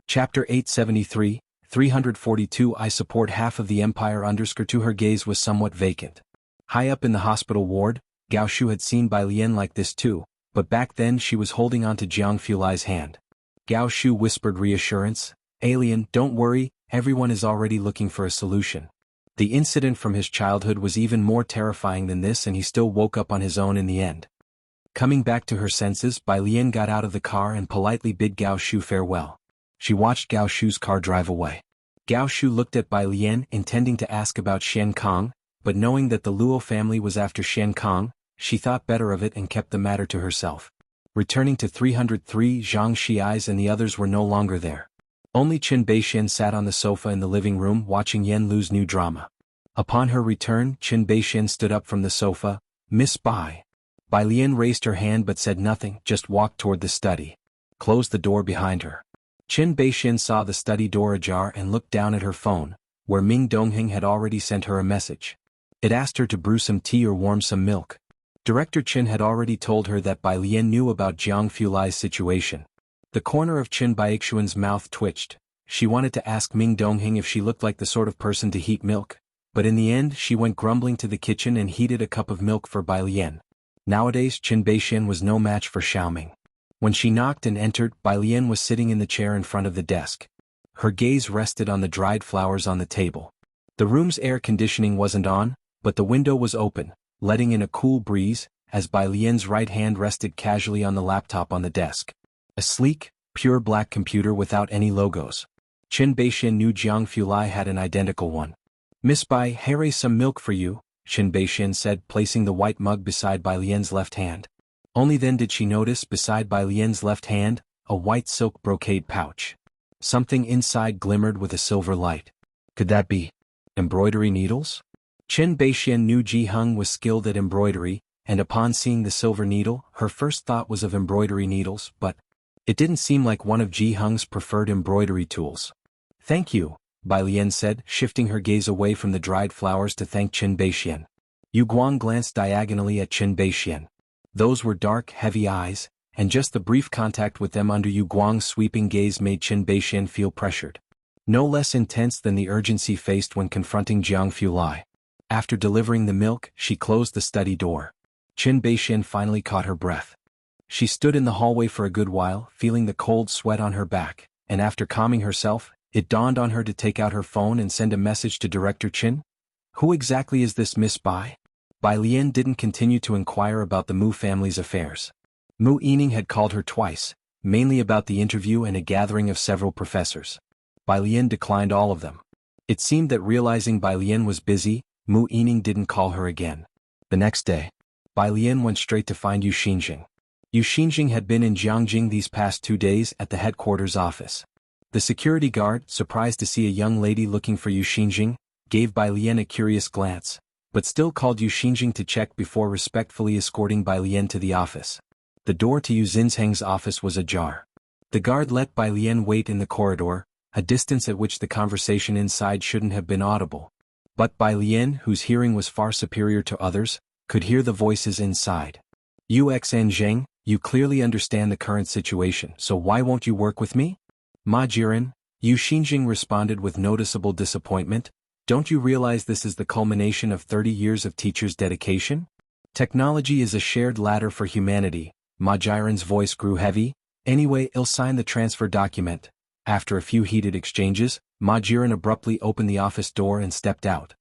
Chapter 873, 342 I support half of the empire. To her gaze was somewhat vacant. High up in the hospital ward, Gao Shu had seen Bai Lian like this too, but back then she was holding on to Jiang Fulai's hand. Gao Shu whispered reassurance, "Alien, don't worry, everyone is already looking for a solution." The incident from his childhood was even more terrifying than this, and he still woke up on his own in the end. Coming back to her senses, Bai Lian got out of the car and politely bid Gao Shu farewell. She watched Gao Shu's car drive away. Gao Shu looked at Bai Lian, intending to ask about Shen Kong, but knowing that the Luo family was after Shen Kong, she thought better of it and kept the matter to herself. Returning to 303, Zhang Xi's and the others were no longer there. Only Qin Beixian sat on the sofa in the living room watching Yan Lu's new drama. Upon her return, Qin Beixian stood up from the sofa. "Miss Bai." Bai Lian raised her hand but said nothing, just walked toward the study. Closed the door behind her. Qin Beixian saw the study door ajar and looked down at her phone, where Ming Dongheng had already sent her a message. It asked her to brew some tea or warm some milk. Director Qin had already told her that Bai Lian knew about Jiang Fulai's situation. The corner of Qin Baixuan's mouth twitched. She wanted to ask Ming Dongheng if she looked like the sort of person to heat milk, but in the end she went grumbling to the kitchen and heated a cup of milk for Bai Lian. Nowadays Qin Beixian was no match for Xiaoming. When she knocked and entered, Bai Lian was sitting in the chair in front of the desk. Her gaze rested on the dried flowers on the table. The room's air conditioning wasn't on, but the window was open, letting in a cool breeze, as Bai Lian's right hand rested casually on the laptop on the desk. A sleek, pure black computer without any logos. Qin Beixian knew Jiang Fulai had an identical one. "Miss Bai, Heiress some milk for you," Qin Beixian said, placing the white mug beside Bai Lian's left hand. Only then did she notice beside Bai Lian's left hand, a white silk brocade pouch. Something inside glimmered with a silver light. Could that be embroidery needles? Qin Beixian knew Ji Hung was skilled at embroidery, and upon seeing the silver needle, her first thought was of embroidery needles, but it didn't seem like one of Ji Hung's preferred embroidery tools. "Thank you," Bai Lian said, shifting her gaze away from the dried flowers to thank Qin Beixian. Yu Guang glanced diagonally at Qin Beixian. Those were dark, heavy eyes, and just the brief contact with them under Yu Guang's sweeping gaze made Qin Beixian feel pressured. No less intense than the urgency faced when confronting Jiang Fulai. After delivering the milk, she closed the study door. Qin Beixian finally caught her breath. She stood in the hallway for a good while, feeling the cold sweat on her back, and after calming herself, it dawned on her to take out her phone and send a message to Director Qin. "Who exactly is this Miss Bai?" Bai Lian didn't continue to inquire about the Mu family's affairs. Mu Yining had called her twice, mainly about the interview and a gathering of several professors. Bai Lian declined all of them. It seemed that realizing Bai Lian was busy, Mu Yining didn't call her again. The next day, Bai Lian went straight to find Yu Xinjing. Yu Xinjing had been in Jiangjing these past 2 days at the headquarters office. The security guard, surprised to see a young lady looking for Yu Xinjing, gave Bai Lian a curious glance, but still called Yu Xinjing to check before respectfully escorting Bai Lian to the office. The door to Yu Xinzheng's office was ajar. The guard let Bai Lian wait in the corridor, a distance at which the conversation inside shouldn't have been audible. But Bai Lian, whose hearing was far superior to others, could hear the voices inside. "Yu Xinzheng, you clearly understand the current situation, so why won't you work with me?" "Ma Jiren," Yu Xinjing responded with noticeable disappointment, "don't you realize this is the culmination of 30 years of teachers' dedication? Technology is a shared ladder for humanity." Ma Jiren's voice grew heavy. "Anyway, I'll sign the transfer document." After a few heated exchanges, Ma Jiren abruptly opened the office door and stepped out.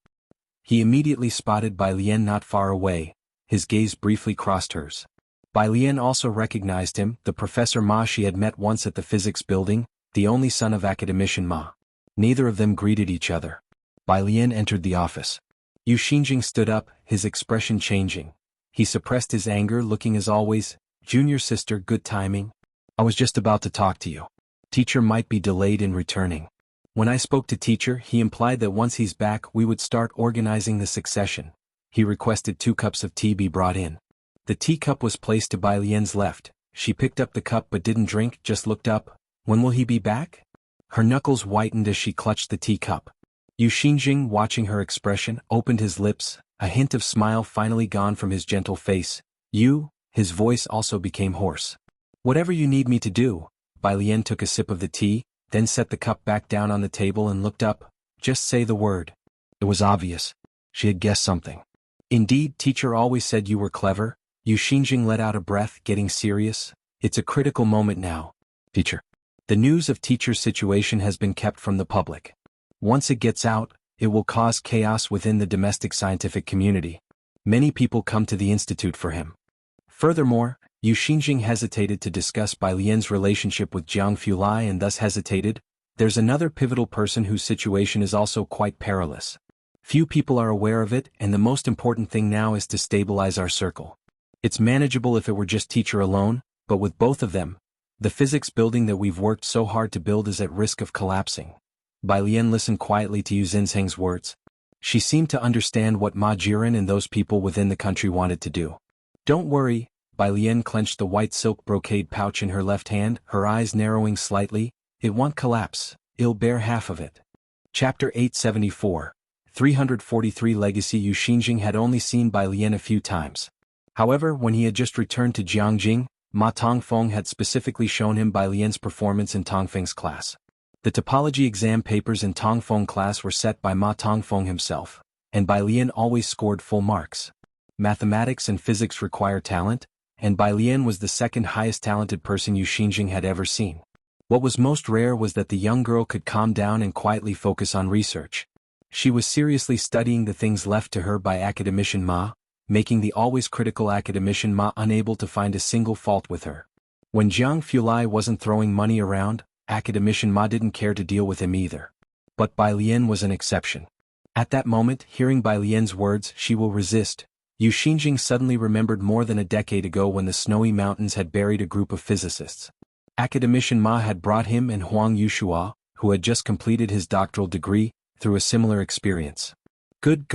He immediately spotted Bai Lian not far away. His gaze briefly crossed hers. Bai Lian also recognized him, the Professor Ma she had met once at the physics building, the only son of academician Ma. Neither of them greeted each other. Bai Lian entered the office. Yu Xinjing stood up, his expression changing. He suppressed his anger, looking as always, "Junior sister, good timing. I was just about to talk to you. Teacher might be delayed in returning. When I spoke to teacher, he implied that once he's back we would start organizing the succession. He requested 2 cups of tea be brought in." The teacup was placed to Bai Lian's left. She picked up the cup but didn't drink, just looked up. "When will he be back?" Her knuckles whitened as she clutched the teacup. Yu Xinjing, watching her expression, opened his lips, a hint of smile finally gone from his gentle face. "You?" His voice also became hoarse. "Whatever you need me to do." Bai Lian took a sip of the tea, then set the cup back down on the table and looked up. Just say the word. It was obvious. She had guessed something. Indeed, teacher always said you were clever. Yu Xinjing let out a breath, getting serious. It's a critical moment now. Teacher. The news of teacher's situation has been kept from the public. Once it gets out, it will cause chaos within the domestic scientific community. Many people come to the institute for him. Furthermore, Yu Xinjing hesitated to discuss Bai Lian's relationship with Jiang Fulai and thus hesitated. There's another pivotal person whose situation is also quite perilous. Few people are aware of it, and the most important thing now is to stabilize our circle. It's manageable if it were just teacher alone, but with both of them, the physics building that we've worked so hard to build is at risk of collapsing. Bai Lian listened quietly to Yu Xinzheng's words. She seemed to understand what Ma Jiren and those people within the country wanted to do. Don't worry, Bai Lian clenched the white silk brocade pouch in her left hand, her eyes narrowing slightly. It won't collapse, it'll bear half of it. Chapter 874. 343 Legacy. Yu Xinjing had only seen Bai Lian a few times. However, when he had just returned to Jiangjing, Ma Tongfeng had specifically shown him Bai Lian's performance in Tongfeng's class. The topology exam papers in Tongfeng class were set by Ma Tongfeng himself, and Bai Lian always scored full marks. Mathematics and physics require talent, and Bai Lian was the second highest talented person Yu Xinjing had ever seen. What was most rare was that the young girl could calm down and quietly focus on research. She was seriously studying the things left to her by academician Ma, making the always critical academician Ma unable to find a single fault with her. When Jiang Fulai wasn't throwing money around, academician Ma didn't care to deal with him either. But Bai Lian was an exception. At that moment, hearing Bai Lian's words, she will resist, Yu Xinjing suddenly remembered more than a decade ago when the snowy mountains had buried a group of physicists. Academician Ma had brought him and Huang Yushua, who had just completed his doctoral degree, through a similar experience. Good,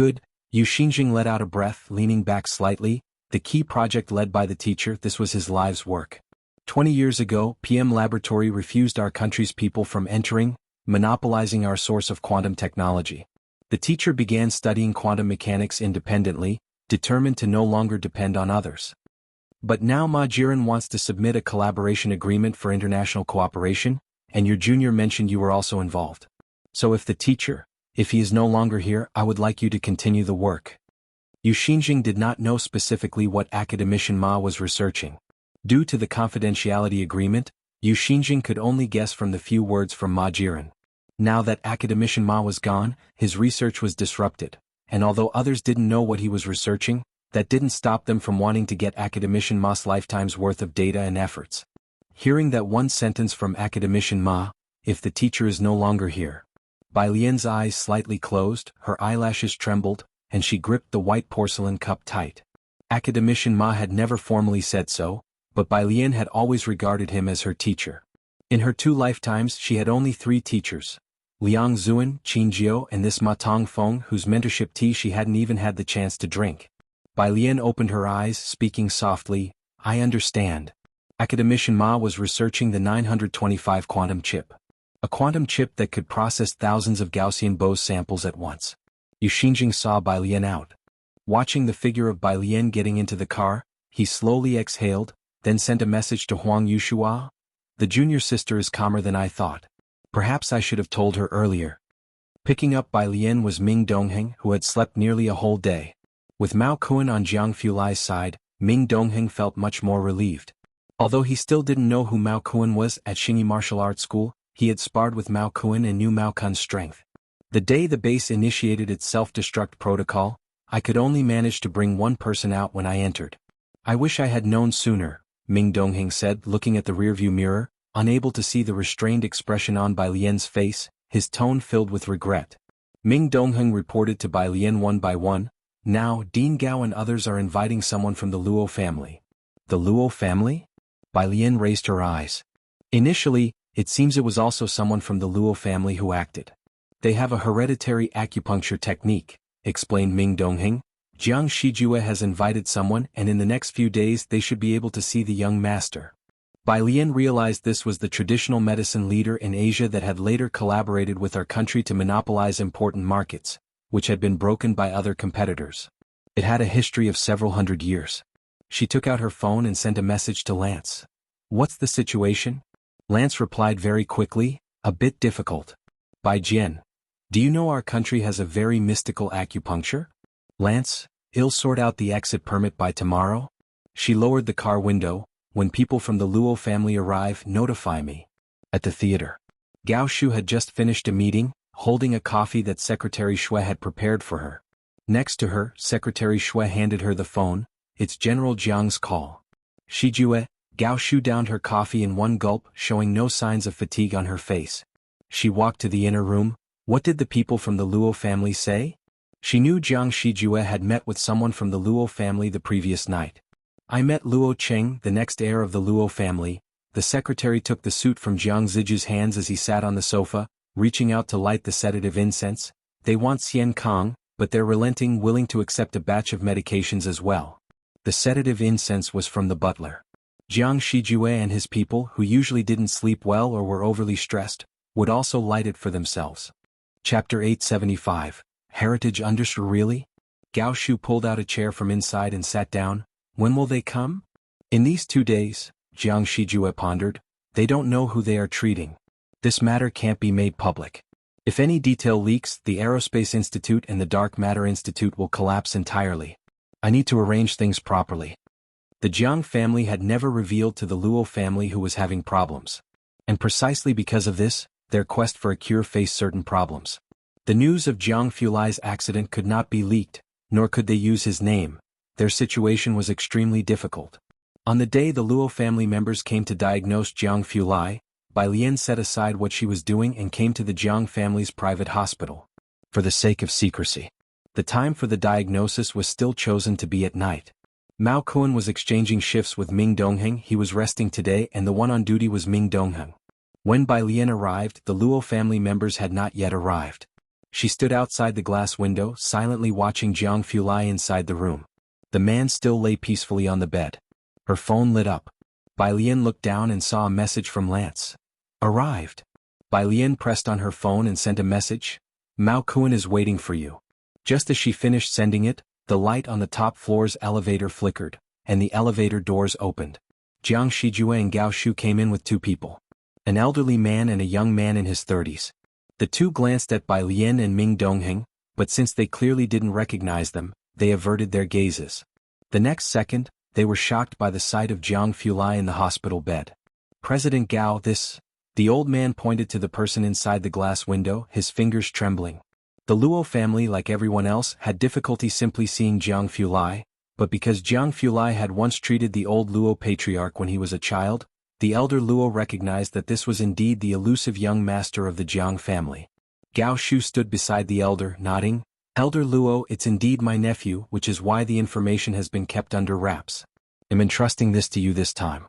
Yu Xinjing let out a breath, leaning back slightly. The key project led by the teacher, this was his life's work. 20 years ago, PM Laboratory refused our country's people from entering, monopolizing our source of quantum technology. The teacher began studying quantum mechanics independently, determined to no longer depend on others. But now Ma Jiren wants to submit a collaboration agreement for international cooperation, and your junior mentioned you were also involved. So if he is no longer here, I would like you to continue the work. Yu Xinjing did not know specifically what academician Ma was researching. Due to the confidentiality agreement, Yu Xinjing could only guess from the few words from Ma Jiren. Now that academician Ma was gone, his research was disrupted, and although others didn't know what he was researching, that didn't stop them from wanting to get academician Ma's lifetime's worth of data and efforts. Hearing that one sentence from academician Ma, if the teacher is no longer here. Bai Lian's eyes slightly closed, her eyelashes trembled, and she gripped the white porcelain cup tight. Academician Ma had never formally said so, but Bai Lian had always regarded him as her teacher. In her 2 lifetimes she had only 3 teachers. Liang Zuan, Qin Jiu and this Ma Tongfeng whose mentorship tea she hadn't even had the chance to drink. Bai Lian opened her eyes, speaking softly, I understand. Academician Ma was researching the 925 quantum chip. A quantum chip that could process thousands of Gaussian Bose samples at once. Yu Xinjing saw Bai Lian out. Watching the figure of Bai Lian getting into the car, he slowly exhaled, then sent a message to Huang Yushua. The junior sister is calmer than I thought. Perhaps I should have told her earlier. Picking up Bai Lian was Ming Dongheng, who had slept nearly a whole day. With Mao Kuan on Jiang Fulai's side, Ming Dongheng felt much more relieved. Although he still didn't know who Mao Kuan was at Xingyi Martial Arts School, he had sparred with Mao Kuan and knew Mao Kun's strength. The day the base initiated its self-destruct protocol, I could only manage to bring one person out when I entered. I wish I had known sooner, Ming Dongheng said, looking at the rearview mirror, unable to see the restrained expression on Bai Lian's face, his tone filled with regret. Ming Dongheng reported to Bai Lian one by one. Now, Dean Gao and others are inviting someone from the Luo family. The Luo family? Bai Lian raised her eyes. Initially, it seems it was also someone from the Luo family who acted. They have a hereditary acupuncture technique, explained Ming Dongheng. Jiang Shijue has invited someone and in the next few days they should be able to see the young master. Bai Lian realized this was the traditional medicine leader in Asia that had later collaborated with our country to monopolize important markets, which had been broken by other competitors. It had a history of several hundred years. She took out her phone and sent a message to Lance. What's the situation? Lance replied very quickly, A bit difficult. By Jian. Do you know our country has a very mystical acupuncture? Lance, I'll sort out the exit permit by tomorrow? She lowered the car window. When people from the Luo family arrive, notify me. At the theater. Gao Shu had just finished a meeting, holding a coffee that Secretary Shui had prepared for her. Next to her, Secretary Shui handed her the phone. It's General Jiang's call. Shijue. Gao Shu downed her coffee in one gulp, showing no signs of fatigue on her face. She walked to the inner room. What did the people from the Luo family say? She knew Jiang Shijue had met with someone from the Luo family the previous night. I met Luo Cheng, the next heir of the Luo family. The secretary took the suit from Jiang Ziju's hands as he sat on the sofa, reaching out to light the sedative incense. They want Xian Kong, but they're relenting, willing to accept a batch of medications as well. The sedative incense was from the butler. Jiang Shijue and his people, who usually didn't sleep well or were overly stressed, would also light it for themselves. Chapter 875. Heritage Understood. Really? Gao Shu pulled out a chair from inside and sat down. When will they come? In these 2 days, Jiang Shijue pondered. They don't know who they are treating. This matter can't be made public. If any detail leaks, the Aerospace Institute and the Dark Matter Institute will collapse entirely. I need to arrange things properly. The Jiang family had never revealed to the Luo family who was having problems. And precisely because of this, their quest for a cure faced certain problems. The news of Jiang Fulai's accident could not be leaked, nor could they use his name. Their situation was extremely difficult. On the day the Luo family members came to diagnose Jiang Fulai, Bai Lian set aside what she was doing and came to the Jiang family's private hospital. For the sake of secrecy. The time for the diagnosis was still chosen to be at night. Mao Kuan was exchanging shifts with Ming Dongheng. He was resting today and the one on duty was Ming Dongheng. When Bai Lian arrived, the Luo family members had not yet arrived. She stood outside the glass window, silently watching Jiang Fulai inside the room. The man still lay peacefully on the bed. Her phone lit up. Bai Lian looked down and saw a message from Lance. Arrived. Bai Lian pressed on her phone and sent a message. Mao Kuan is waiting for you. Just as she finished sending it, the light on the top floor's elevator flickered, and the elevator doors opened. Jiang Shijue and Gao Shu came in with 2 people. An elderly man and a young man in his 30s. The 2 glanced at Bai Lian and Ming Dongheng, but since they clearly didn't recognize them, they averted their gazes. The next second, they were shocked by the sight of Jiang Fulai in the hospital bed. President Gao, this... The old man pointed to the person inside the glass window, his fingers trembling. The Luo family, like everyone else, had difficulty simply seeing Jiang Fulai, but because Jiang Fulai had once treated the old Luo patriarch when he was a child, the elder Luo recognized that this was indeed the elusive young master of the Jiang family. Gao Shu stood beside the elder, nodding. Elder Luo, it's indeed my nephew, which is why the information has been kept under wraps. I'm entrusting this to you this time.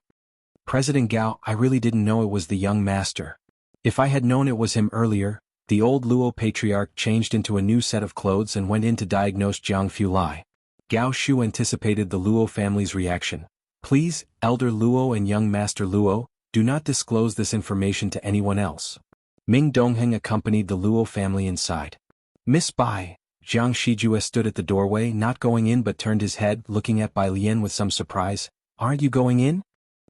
President Gao, I really didn't know it was the young master. If I had known it was him earlier. The old Luo patriarch changed into a new set of clothes and went in to diagnose Jiang Fulai. Gao Shu anticipated the Luo family's reaction. Please, Elder Luo and young Master Luo, do not disclose this information to anyone else. Ming Dongheng accompanied the Luo family inside. Miss Bai. Jiang Shijue stood at the doorway, not going in but turned his head, looking at Bai Lian with some surprise. Aren't you going in?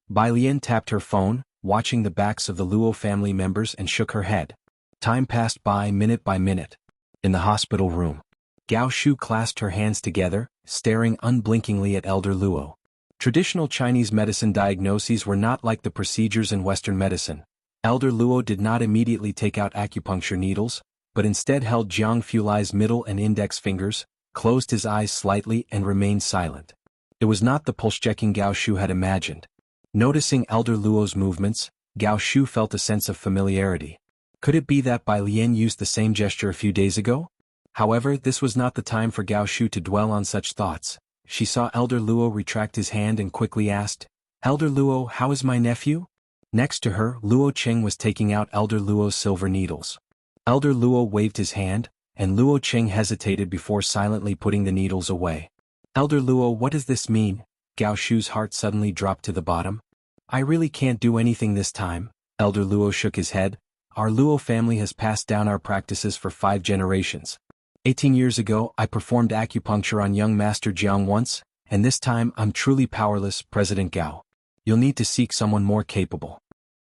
Bai Lian tapped her phone, watching the backs of the Luo family members and shook her head. Time passed by minute by minute. In the hospital room. Gao Shu clasped her hands together, staring unblinkingly at Elder Luo. Traditional Chinese medicine diagnoses were not like the procedures in Western medicine. Elder Luo did not immediately take out acupuncture needles, but instead held Jiang Fulai's middle and index fingers, closed his eyes slightly and remained silent. It was not the pulse-checking Gao Shu had imagined. Noticing Elder Luo's movements, Gao Shu felt a sense of familiarity. Could it be that Bai Lian used the same gesture a few days ago? However, this was not the time for Gao Shu to dwell on such thoughts. She saw Elder Luo retract his hand and quickly asked, Elder Luo, how is my nephew? Next to her, Luo Cheng was taking out Elder Luo's silver needles. Elder Luo waved his hand, and Luo Cheng hesitated before silently putting the needles away. Elder Luo, what does this mean? Gao Shu's heart suddenly dropped to the bottom. I really can't do anything this time. Elder Luo shook his head. Our Luo family has passed down our practices for 5 generations. 18 years ago, I performed acupuncture on young Master Jiang once, and this time I'm truly powerless, President Gao. You'll need to seek someone more capable.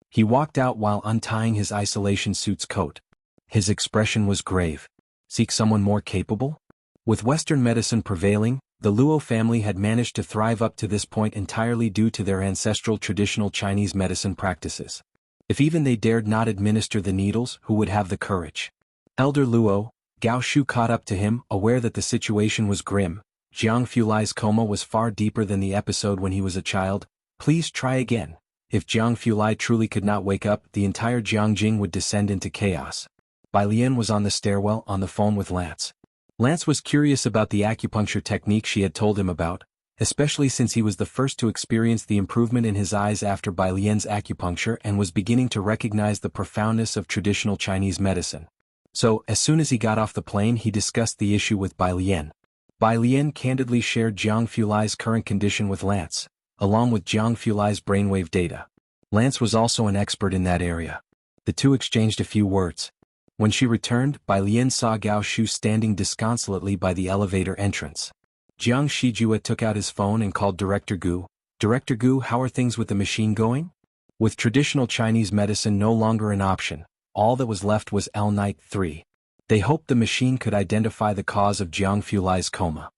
He walked out while untying his isolation suit's coat. His expression was grave. Seek someone more capable? With Western medicine prevailing, the Luo family had managed to thrive up to this point entirely due to their ancestral traditional Chinese medicine practices. If even they dared not administer the needles, who would have the courage? Elder Luo, Gao Shu caught up to him, aware that the situation was grim. Jiang Fulai's coma was far deeper than the episode when he was a child. Please try again. If Jiang Fulai truly could not wake up, the entire Jiangjing would descend into chaos. Bai Lian was on the stairwell on the phone with Lance. Lance was curious about the acupuncture technique she had told him about, especially since he was the first to experience the improvement in his eyes after Bai Lian's acupuncture and was beginning to recognize the profoundness of traditional Chinese medicine. So, as soon as he got off the plane, he discussed the issue with Bai Lian. Bai Lian candidly shared Jiang Fulai's current condition with Lance, along with Jiang Fulai's brainwave data. Lance was also an expert in that area. The two exchanged a few words. When she returned, Bai Lian saw Gao Shu standing disconsolately by the elevator entrance. Jiang Shijue took out his phone and called Director Gu. Director Gu, how are things with the machine going? With traditional Chinese medicine no longer an option, all that was left was L-Night 3. They hoped the machine could identify the cause of Jiang Fulai's coma.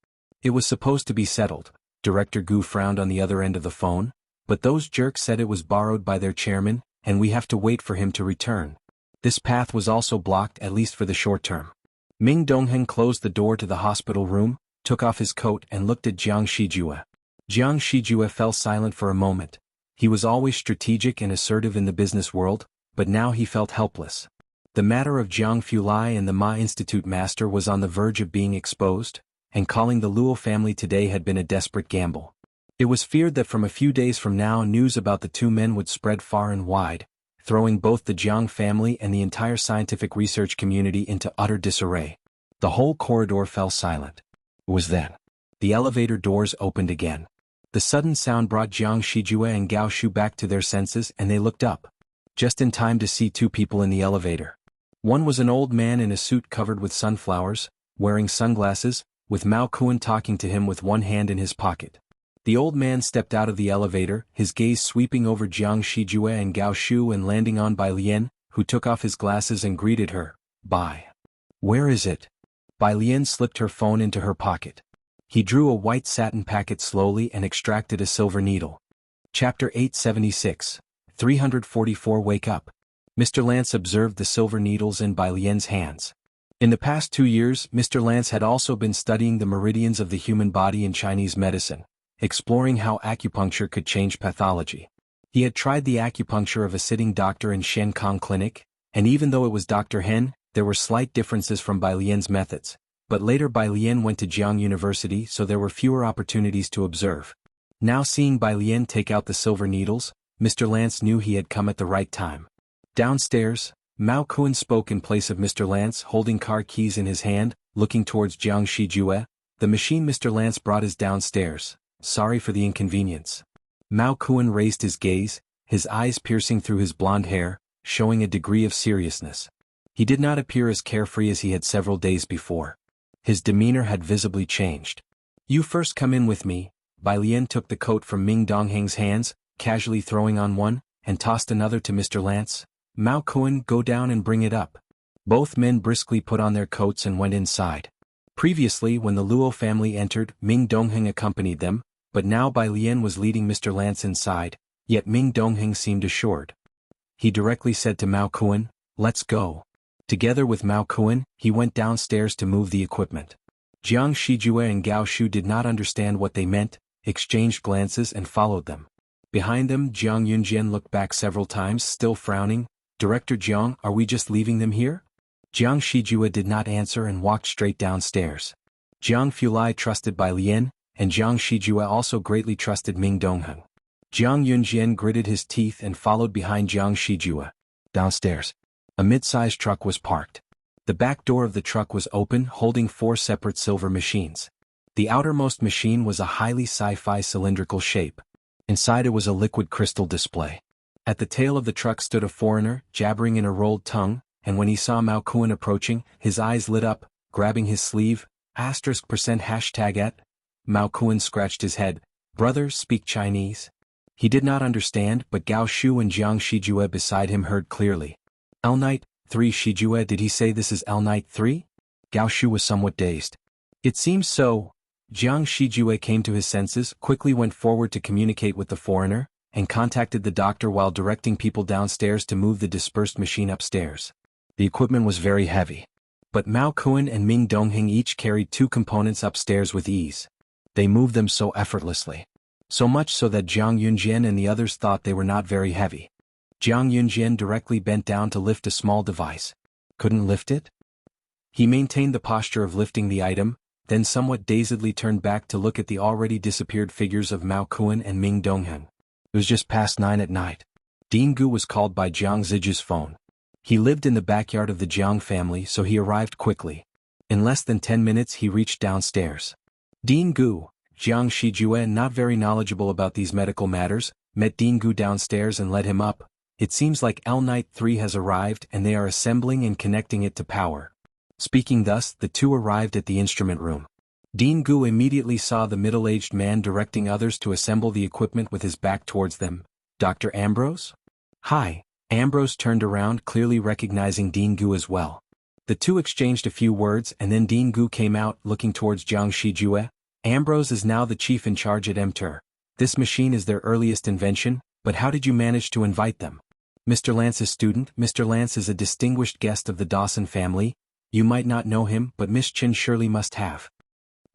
It was supposed to be settled. Director Gu frowned on the other end of the phone, but those jerks said it was borrowed by their chairman, and we have to wait for him to return. This path was also blocked, at least for the short term. Ming Dongheng closed the door to the hospital room, took off his coat and looked at Jiang Shijue. Jiang Shijue fell silent for a moment. He was always strategic and assertive in the business world, but now he felt helpless. The matter of Jiang Fulai and the Ma Institute master was on the verge of being exposed, and calling the Luo family today had been a desperate gamble. It was feared that from a few days from now news about the two men would spread far and wide, throwing both the Jiang family and the entire scientific research community into utter disarray. The whole corridor fell silent. It was then. The elevator doors opened again. The sudden sound brought Jiang Shijue and Gao Shu back to their senses, and they looked up. Just in time to see two people in the elevator. One was an old man in a suit covered with sunflowers, wearing sunglasses, with Mao Kuan talking to him with one hand in his pocket. The old man stepped out of the elevator, his gaze sweeping over Jiang Shijue and Gao Shu and landing on Bai Lian, who took off his glasses and greeted her. Bai. Where is it? Bai Lian slipped her phone into her pocket. He drew a white satin packet slowly and extracted a silver needle. Chapter 876. 344 Wake Up. Mr. Lance observed the silver needles in Bai Lian's hands. In the past 2 years, Mr. Lance had also been studying the meridians of the human body in Chinese medicine, exploring how acupuncture could change pathology. He had tried the acupuncture of a sitting doctor in Shenkang Clinic, and even though it was Dr. Hen, there were slight differences from Bai Lian's methods. But later Bai Lian went to Jiang University, so there were fewer opportunities to observe. Now seeing Bai Lian take out the silver needles, Mr. Lance knew he had come at the right time. Downstairs, Mao Kuan spoke in place of Mr. Lance, holding car keys in his hand, looking towards Jiang Shijue. The machine Mr. Lance brought is downstairs. Sorry for the inconvenience. Mao Kuan raised his gaze, his eyes piercing through his blonde hair, showing a degree of seriousness. He did not appear as carefree as he had several days before. His demeanor had visibly changed. You first come in with me. Bai Lian took the coat from Ming Dongheng's hands, casually throwing on one, and tossed another to Mr. Lance. Mao Kuan, go down and bring it up. Both men briskly put on their coats and went inside. Previously, when the Luo family entered, Ming Dongheng accompanied them, but now Bai Lian was leading Mr. Lance inside, yet Ming Dongheng seemed assured. He directly said to Mao Kuan, let's go. Together with Mao Kuan, he went downstairs to move the equipment. Jiang Shijue and Gao Shu did not understand what they meant, exchanged glances and followed them. Behind them, Jiang Yunjian looked back several times, still frowning. Director Jiang, are we just leaving them here? Jiang Shijue did not answer and walked straight downstairs. Jiang Fulai trusted Bai Lian, and Jiang Shijue also greatly trusted Ming Dongheng. Jiang Yunjian gritted his teeth and followed behind Jiang Shijue. Downstairs, a mid-sized truck was parked. The back door of the truck was open, holding 4 separate silver machines. The outermost machine was a highly sci-fi cylindrical shape. Inside it was a liquid crystal display. At the tail of the truck stood a foreigner, jabbering in a rolled tongue, and when he saw Mao Kuan approaching, his eyes lit up, grabbing his sleeve, *% #at. Mao Kuan scratched his head. Brother, speak Chinese? He did not understand, but Gao Shu and Jiang Shijue beside him heard clearly. L Knight 3 Shijue, did he say this is L Knight 3? Gao Shu was somewhat dazed. It seems so. Jiang Shijue came to his senses, quickly went forward to communicate with the foreigner, and contacted the doctor while directing people downstairs to move the dispersed machine upstairs. The equipment was very heavy. But Mao Kuan and Ming Dongheng each carried 2 components upstairs with ease. They moved them so effortlessly. So much so that Jiang Yunjian and the others thought they were not very heavy. Jiang Yunjian directly bent down to lift a small device. Couldn't lift it? He maintained the posture of lifting the item, then somewhat dazedly turned back to look at the already disappeared figures of Mao Kuan and Ming Dongheng. It was just past 9 at night. Dean Gu was called by Jiang Ziju's phone. He lived in the backyard of the Jiang family, so he arrived quickly. In less than 10 minutes he reached downstairs. Dean Gu, Jiang Shijue, not very knowledgeable about these medical matters, met Dean Gu downstairs and led him up. It seems like L Knight 3 has arrived and they are assembling and connecting it to power. Speaking thus, the two arrived at the instrument room. Dean Gu immediately saw the middle-aged man directing others to assemble the equipment with his back towards them. Dr. Ambrose? Hi. Ambrose turned around, clearly recognizing Dean Gu as well. The two exchanged a few words and then Dean Gu came out, looking towards Jiang Shijue. Ambrose is now the chief in charge at MTER. This machine is their earliest invention, but how did you manage to invite them? Mr. Lance's student. Mr. Lance is a distinguished guest of the Dawson family. You might not know him, but Miss Chin surely must have.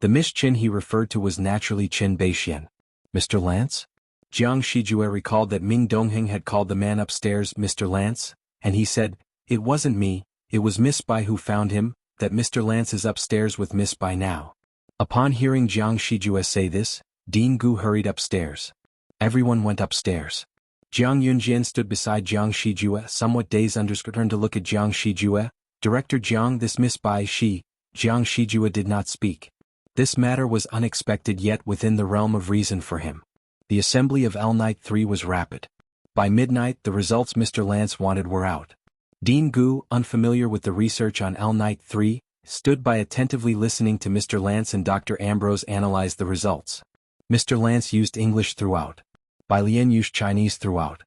The Miss Chin he referred to was naturally Chin Beixian. Mr. Lance? Jiang Shijue recalled that Ming Dongheng had called the man upstairs Mr. Lance, and he said, "It wasn't me, it was Miss Bai who found him, that Mr. Lance is upstairs with Miss Bai now." Upon hearing Jiang Shijue say this, Dean Gu hurried upstairs. Everyone went upstairs. Jiang Yunjian stood beside Jiang Shijue, somewhat dazed, turned to look at Jiang Shijue. Director Jiang, this Miss Bai she. Jiang Shijue did not speak. This matter was unexpected yet within the realm of reason for him. The assembly of L Knight 3 was rapid. By midnight the results Mr. Lance wanted were out. Dean Gu, unfamiliar with the research on L Knight 3, stood by attentively listening to Mr. Lance and Dr. Ambrose analyze the results. Mr. Lance used English throughout. Bai Lian used Chinese throughout.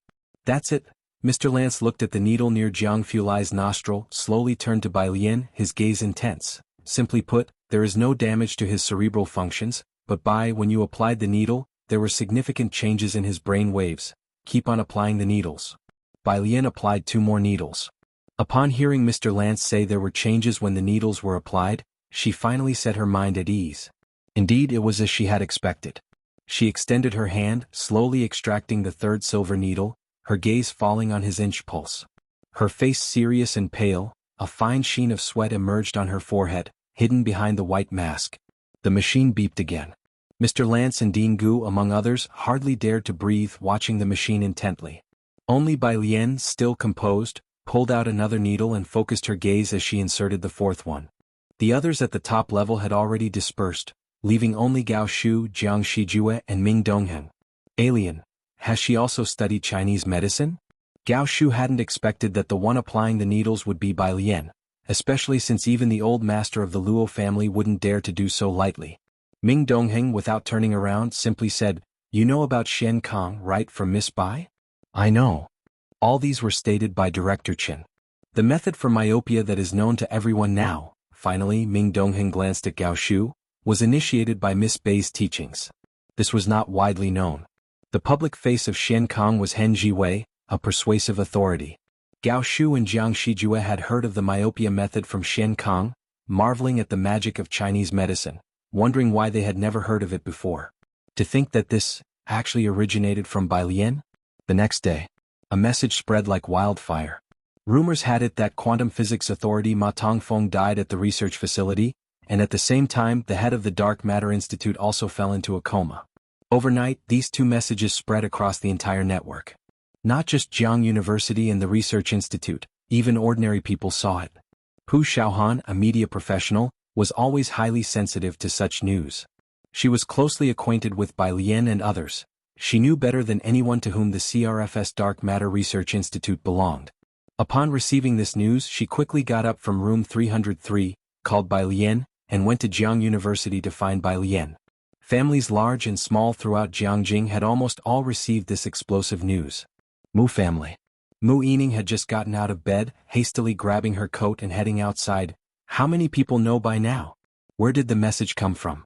That's it. Mr. Lance looked at the needle near Jiang Fulai's nostril, slowly turned to Bai Lian, his gaze intense. Simply put, there is no damage to his cerebral functions, but when you applied the needle, there were significant changes in his brain waves. Keep on applying the needles. Bai Lian applied 2 more needles. Upon hearing Mr. Lance say there were changes when the needles were applied, she finally set her mind at ease. Indeed, it was as she had expected. She extended her hand, slowly extracting the 3rd silver needle, her gaze falling on his inch pulse. Her face serious and pale, a fine sheen of sweat emerged on her forehead, hidden behind the white mask. The machine beeped again. Mr. Lance and Dean Gu, among others, hardly dared to breathe, watching the machine intently. Only Bai Lian, still composed, pulled out another needle and focused her gaze as she inserted the 4th one. The others at the top level had already dispersed, leaving only Gao Shu, Jiang Shijue, and Ming Dongheng. Alien. Has she also studied Chinese medicine? Gao Shu hadn't expected that the one applying the needles would be Bai Lian, especially since even the old master of the Luo family wouldn't dare to do so lightly. Ming Dongheng, without turning around, simply said, "You know about Shen Kong, right, from Miss Bai?" "I know." All these were stated by Director Chin. The method for myopia that is known to everyone now, finally Ming Dongheng glanced at Gao Shu, was initiated by Miss Bai's teachings. This was not widely known. The public face of Shen Kong was Hen Jiwei, a persuasive authority. Gao Shu and Jiang Shijue had heard of the myopia method from Shen Kong, marveling at the magic of Chinese medicine, wondering why they had never heard of it before. To think that this actually originated from Bai Lian? The next day, a message spread like wildfire. Rumors had it that quantum physics authority Ma Tongfeng died at the research facility, and at the same time the head of the Dark Matter Institute also fell into a coma. Overnight, these 2 messages spread across the entire network. Not just Jiang University and the Research Institute, even ordinary people saw it. Pu Xiaohan, a media professional, was always highly sensitive to such news. She was closely acquainted with Bai Lian and others. She knew better than anyone to whom the CRFS Dark Matter Research Institute belonged. Upon receiving this news, she quickly got up from room 303, called Bai Lian, and went to Jiang University to find Bai Lian. Families large and small throughout Jiangjing had almost all received this explosive news. Mu family. Mu Yining had just gotten out of bed, hastily grabbing her coat and heading outside. How many people know by now? Where did the message come from?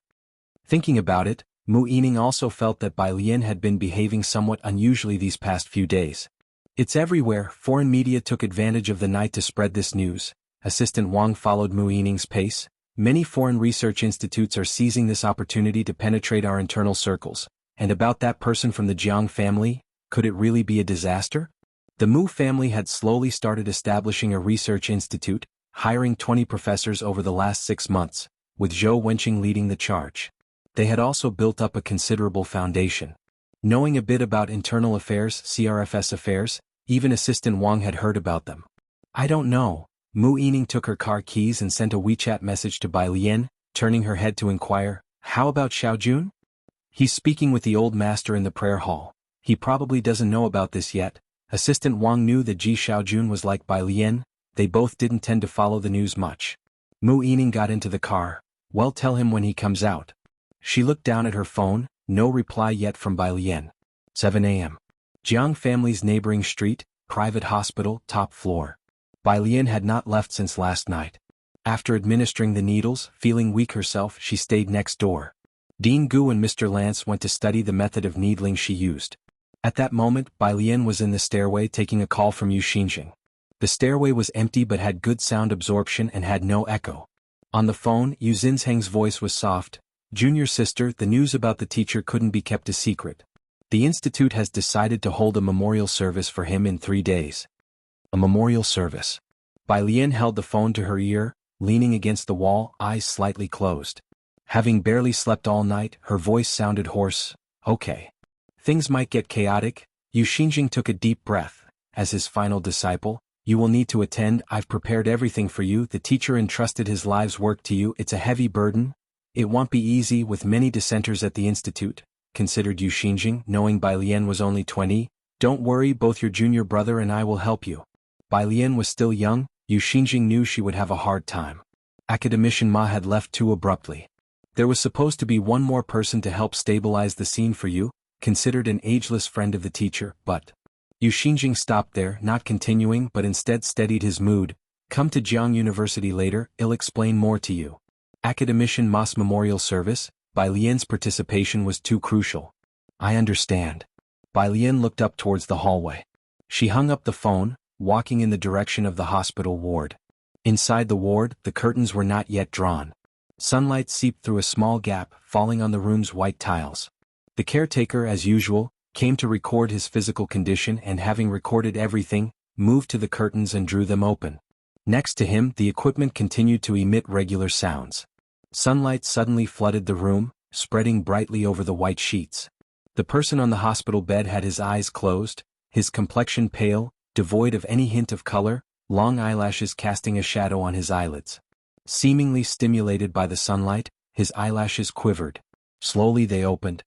Thinking about it, Mu Yining also felt that Bai Lian had been behaving somewhat unusually these past few days. It's everywhere. Foreign media took advantage of the night to spread this news. Assistant Wang followed Mu Yining's pace. Many foreign research institutes are seizing this opportunity to penetrate our internal circles. And about that person from the Jiang family, could it really be a disaster? The Mu family had slowly started establishing a research institute, hiring 20 professors over the last 6 months, with Zhou Wenqing leading the charge. They had also built up a considerable foundation. Knowing a bit about internal affairs, CRFS affairs, even Assistant Wang had heard about them. I don't know. Mu Yining took her car keys and sent a WeChat message to Bai Lian, turning her head to inquire, how about Xiaojun? He's speaking with the old master in the prayer hall. He probably doesn't know about this yet. Assistant Wang knew that Ji Xiaojun was like Bai Lian. They both didn't tend to follow the news much. Mu Yining got into the car. Well, tell him when he comes out. She looked down at her phone, no reply yet from Bai Lian. 7 a.m. Jiang family's neighboring street, private hospital, top floor. Bai Lian had not left since last night. After administering the needles, feeling weak herself, she stayed next door. Dean Gu and Mr. Lance went to study the method of needling she used. At that moment, Bai Lian was in the stairway taking a call from Yu Xinjing. The stairway was empty but had good sound absorption and had no echo. On the phone, Yu Zinsheng's voice was soft. Junior sister, the news about the teacher couldn't be kept a secret. The institute has decided to hold a memorial service for him in 3 days. A memorial service. Bai Lian held the phone to her ear, leaning against the wall, eyes slightly closed. Having barely slept all night, her voice sounded hoarse. Okay. Things might get chaotic. Yu Xinjing took a deep breath. As his final disciple, you will need to attend. I've prepared everything for you. The teacher entrusted his life's work to you. It's a heavy burden. It won't be easy with many dissenters at the institute, considered Yu Xinjing, knowing Bai Lian was only 20. Don't worry, both your junior brother and I will help you. Bai Lian was still young. Yu Xinjing knew she would have a hard time. Academician Ma had left too abruptly. There was supposed to be one more person to help stabilize the scene for you, considered an ageless friend of the teacher, but Yu Xinjing stopped there, not continuing but instead steadied his mood. Come to Jiang University later, I'll explain more to you. Academician Ma's memorial service, Bai Lian's participation was too crucial. I understand. Bai Lian looked up towards the hallway. She hung up the phone, walking in the direction of the hospital ward. Inside the ward, the curtains were not yet drawn. Sunlight seeped through a small gap, falling on the room's white tiles. The caretaker, as usual, came to record his physical condition and having recorded everything, moved to the curtains and drew them open. Next to him, the equipment continued to emit regular sounds. Sunlight suddenly flooded the room, spreading brightly over the white sheets. The person on the hospital bed had his eyes closed, his complexion pale, devoid of any hint of color, long eyelashes casting a shadow on his eyelids. Seemingly stimulated by the sunlight, his eyelashes quivered. Slowly they opened.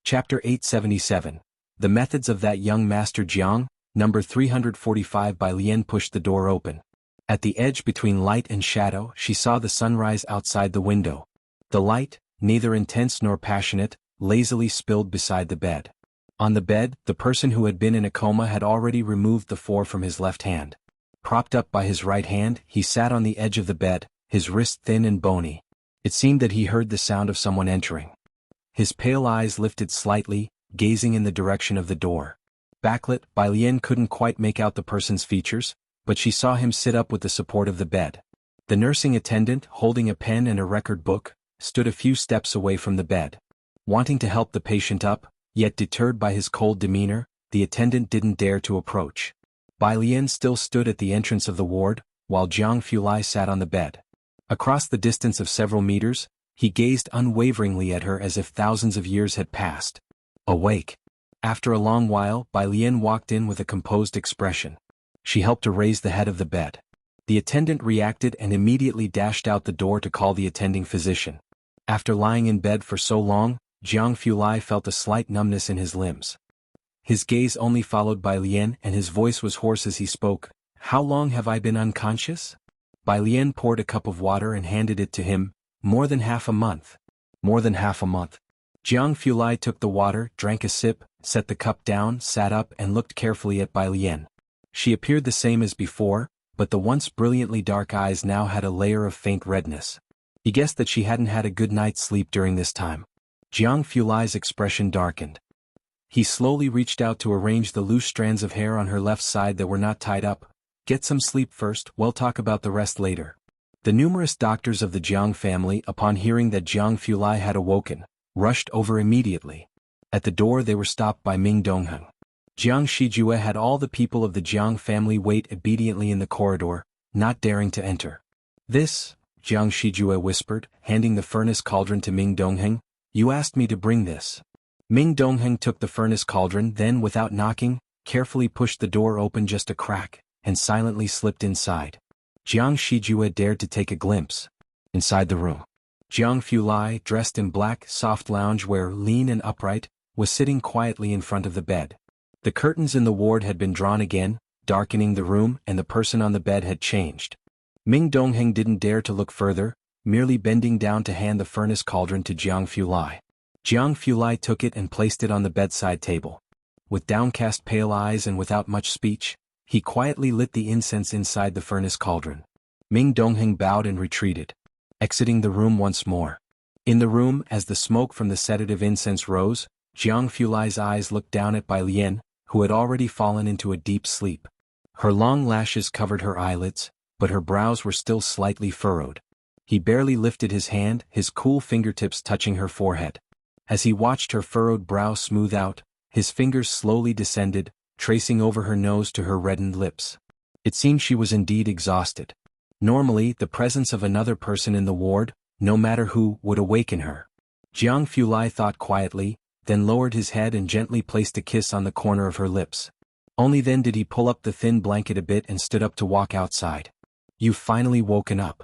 Chapter 877. The Methods of That Young Master Jiang, number 345. Bai Lian pushed the door open. At the edge between light and shadow, she saw the sunrise outside the window. The light, neither intense nor passionate, lazily spilled beside the bed. On the bed, the person who had been in a coma had already removed the 4 from his left hand. Propped up by his right hand, he sat on the edge of the bed, his wrist thin and bony. It seemed that he heard the sound of someone entering. His pale eyes lifted slightly, gazing in the direction of the door. Backlit, Bai Lian couldn't quite make out the person's features, but she saw him sit up with the support of the bed. The nursing attendant, holding a pen and a record book, stood a few steps away from the bed. Wanting to help the patient up, yet deterred by his cold demeanor, the attendant didn't dare to approach. Bai Lian still stood at the entrance of the ward, while Jiang Fulai sat on the bed. Across the distance of several meters, he gazed unwaveringly at her as if thousands of years had passed. Awake. After a long while, Bai Lian walked in with a composed expression. She helped to raise the head of the bed. The attendant reacted and immediately dashed out the door to call the attending physician. After lying in bed for so long, Jiang Fulai felt a slight numbness in his limbs. His gaze only followed Bai Lian and his voice was hoarse as he spoke. How long have I been unconscious? Bai Lian poured a cup of water and handed it to him. More than half a month. More than half a month. Jiang Fulai took the water, drank a sip, set the cup down, sat up and looked carefully at Bai Lian. She appeared the same as before, but the once brilliantly dark eyes now had a layer of faint redness. He guessed that she hadn't had a good night's sleep during this time. Jiang Fulai's expression darkened. He slowly reached out to arrange the loose strands of hair on her left side that were not tied up. Get some sleep first, we'll talk about the rest later. The numerous doctors of the Jiang family, upon hearing that Jiang Fulai had awoken, rushed over immediately. At the door they were stopped by Ming Dongheng. Jiang Shijue had all the people of the Jiang family wait obediently in the corridor, not daring to enter. This, Jiang Shijue whispered, handing the furnace cauldron to Ming Dongheng. You asked me to bring this. Ming Dongheng took the furnace cauldron, then without knocking, carefully pushed the door open just a crack, and silently slipped inside. Jiang Shijue dared to take a glimpse. Inside the room, Jiang Fulai, dressed in black, soft loungewear, lean and upright, was sitting quietly in front of the bed. The curtains in the ward had been drawn again, darkening the room, and the person on the bed had changed. Ming Dongheng didn't dare to look further, merely bending down to hand the furnace cauldron to Jiang Fulai. Jiang Fulai took it and placed it on the bedside table. With downcast pale eyes and without much speech, he quietly lit the incense inside the furnace cauldron. Ming Dongheng bowed and retreated, exiting the room once more. In the room, as the smoke from the sedative incense rose, Jiang Fulai's eyes looked down at Bai Lian, who had already fallen into a deep sleep. Her long lashes covered her eyelids, but her brows were still slightly furrowed. He barely lifted his hand, his cool fingertips touching her forehead. As he watched her furrowed brow smooth out, his fingers slowly descended, tracing over her nose to her reddened lips. It seemed she was indeed exhausted. Normally, the presence of another person in the ward, no matter who, would awaken her. Jiang Fulai thought quietly, then lowered his head and gently placed a kiss on the corner of her lips. Only then did he pull up the thin blanket a bit and stood up to walk outside. You've finally woken up.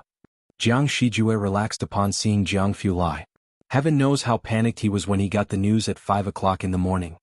Jiang Shijue relaxed upon seeing Jiang Fulai. Heaven knows how panicked he was when he got the news at 5 o'clock in the morning.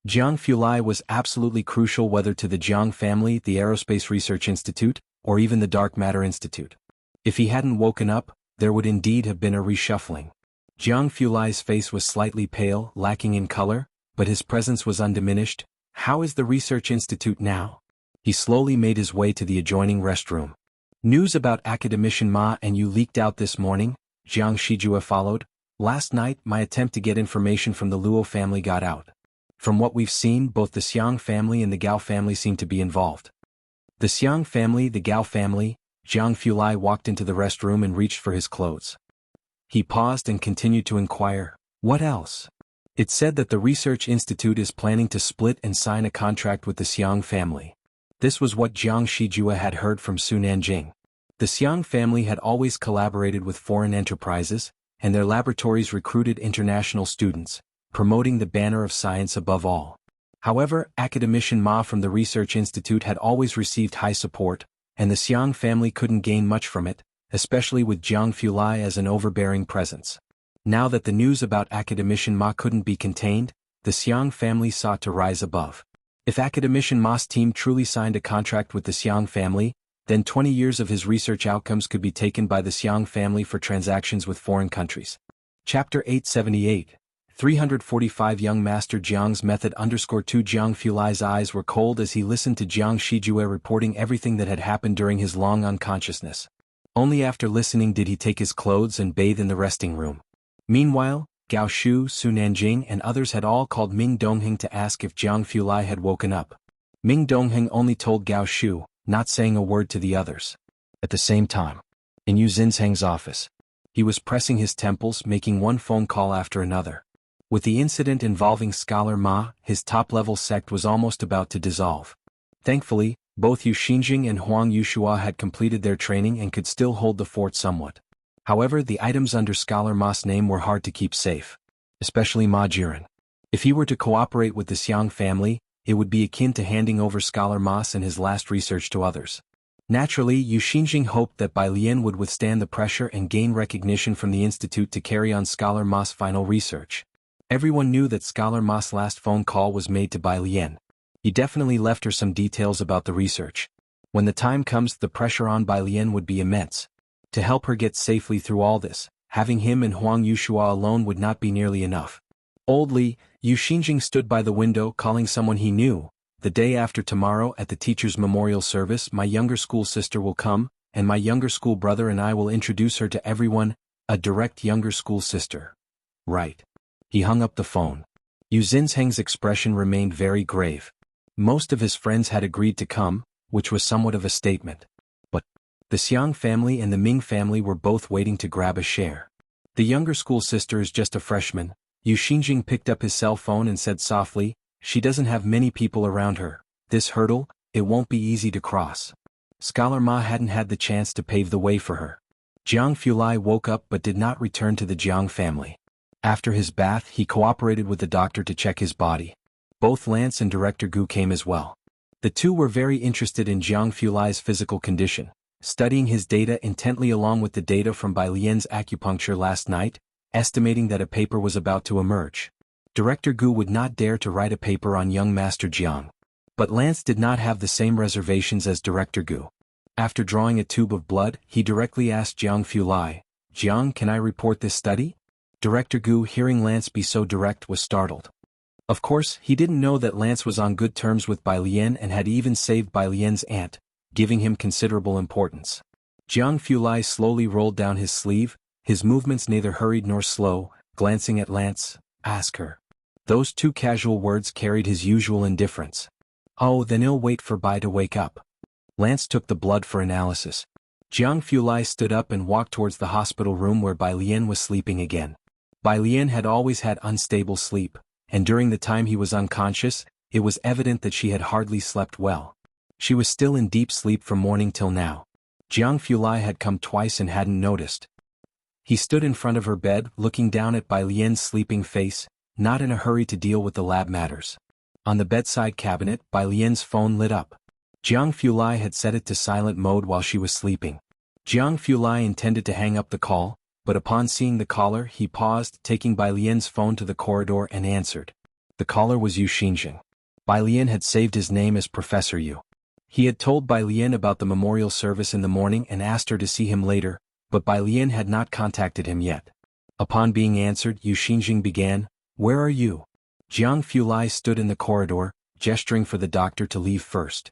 Jiang Fulai was absolutely crucial, whether to the Jiang family, the Aerospace Research Institute, or even the Dark Matter Institute. If he hadn't woken up, there would indeed have been a reshuffling. Jiang Fulai's face was slightly pale, lacking in color, but his presence was undiminished. How is the Research Institute now? He slowly made his way to the adjoining restroom. News about Academician Ma and you leaked out this morning, Jiang Shijue followed. Last night, my attempt to get information from the Luo family got out. From what we've seen, both the Xiang family and the Gao family seem to be involved. The Xiang family, the Gao family. Jiang Fulai walked into the restroom and reached for his clothes. He paused and continued to inquire, what else? It said that the Research Institute is planning to split and sign a contract with the Xiang family. This was what Jiang Shijue had heard from Su Nanjing. The Xiang family had always collaborated with foreign enterprises, and their laboratories recruited international students, promoting the banner of science above all. However, Academician Ma from the Research Institute had always received high support, and the Xiang family couldn't gain much from it, especially with Jiang Fulai as an overbearing presence. Now that the news about Academician Ma couldn't be contained, the Xiang family sought to rise above. If Academician Ma's team truly signed a contract with the Xiang family, then 20 years of his research outcomes could be taken by the Xiang family for transactions with foreign countries. Chapter 878, 345 Young Master Jiang's Method _2 Jiang Fulai's eyes were cold as he listened to Jiang Shijue reporting everything that had happened during his long unconsciousness. Only after listening did he take his clothes and bathe in the resting room. Meanwhile, Gao Shu, Su Nanjing and others had all called Ming Dongheng to ask if Jiang Fulai had woken up. Ming Dongheng only told Gao Shu, not saying a word to the others. At the same time, in Yu Zinsheng's office, he was pressing his temples, making one phone call after another. With the incident involving Scholar Ma, his top-level sect was almost about to dissolve. Thankfully, both Yu Xinjing and Huang Yushua had completed their training and could still hold the fort somewhat. However, the items under Scholar Ma's name were hard to keep safe, especially Ma Jiren. If he were to cooperate with the Xiang family, it would be akin to handing over Scholar Ma's and his last research to others. Naturally, Yu Xinjing hoped that Bai Lian would withstand the pressure and gain recognition from the Institute to carry on Scholar Ma's final research. Everyone knew that Scholar Ma's last phone call was made to Bai Lian. He definitely left her some details about the research. When the time comes, the pressure on Bai Lian would be immense. To help her get safely through all this, having him and Huang Yushua alone would not be nearly enough. Old Li, Yu Xinjing stood by the window calling someone he knew. The day after tomorrow at the teacher's memorial service my younger school sister will come, and my younger school brother and I will introduce her to everyone, a direct younger school sister. Right. He hung up the phone. Yu Xinzheng's expression remained very grave. Most of his friends had agreed to come, which was somewhat of a statement. But the Xiang family and the Ming family were both waiting to grab a share. The younger school sister is just a freshman. Yu Xinjing picked up his cell phone and said softly, she doesn't have many people around her. This hurdle, it won't be easy to cross. Scholar Ma hadn't had the chance to pave the way for her. Jiang Fulai woke up but did not return to the Jiang family. After his bath he cooperated with the doctor to check his body. Both Lance and Director Gu came as well. The two were very interested in Jiang Fulai's physical condition, studying his data intently along with the data from Bai Lian's acupuncture last night, estimating that a paper was about to emerge. Director Gu would not dare to write a paper on young Master Jiang. But Lance did not have the same reservations as Director Gu. After drawing a tube of blood, he directly asked Jiang Fulai, Jiang, can I report this study? Director Gu, hearing Lance be so direct, was startled. Of course, he didn't know that Lance was on good terms with Bai Lian and had even saved Bai Lian's aunt, giving him considerable importance. Jiang Fulai slowly rolled down his sleeve, his movements neither hurried nor slow, glancing at Lance, ask her. Those two casual words carried his usual indifference. Oh, then he'll wait for Bai to wake up. Lance took the blood for analysis. Jiang Fulai stood up and walked towards the hospital room where Bai Lian was sleeping again. Bai Lian had always had unstable sleep, and during the time he was unconscious, it was evident that she had hardly slept well. She was still in deep sleep from morning till now. Jiang Fulai had come twice and hadn't noticed. He stood in front of her bed, looking down at Bai Lian's sleeping face, not in a hurry to deal with the lab matters. On the bedside cabinet, Bai Lian's phone lit up. Jiang Fulai had set it to silent mode while she was sleeping. Jiang Fulai intended to hang up the call, but upon seeing the caller he paused, taking Bai Lian's phone to the corridor and answered. The caller was Yu Xinjing. Bai Lian had saved his name as Professor Yu. He had told Bai Lian about the memorial service in the morning and asked her to see him later, but Bai Lian had not contacted him yet. Upon being answered, Yu Xinjing began, Where are you? Jiang Fulai stood in the corridor, gesturing for the doctor to leave first.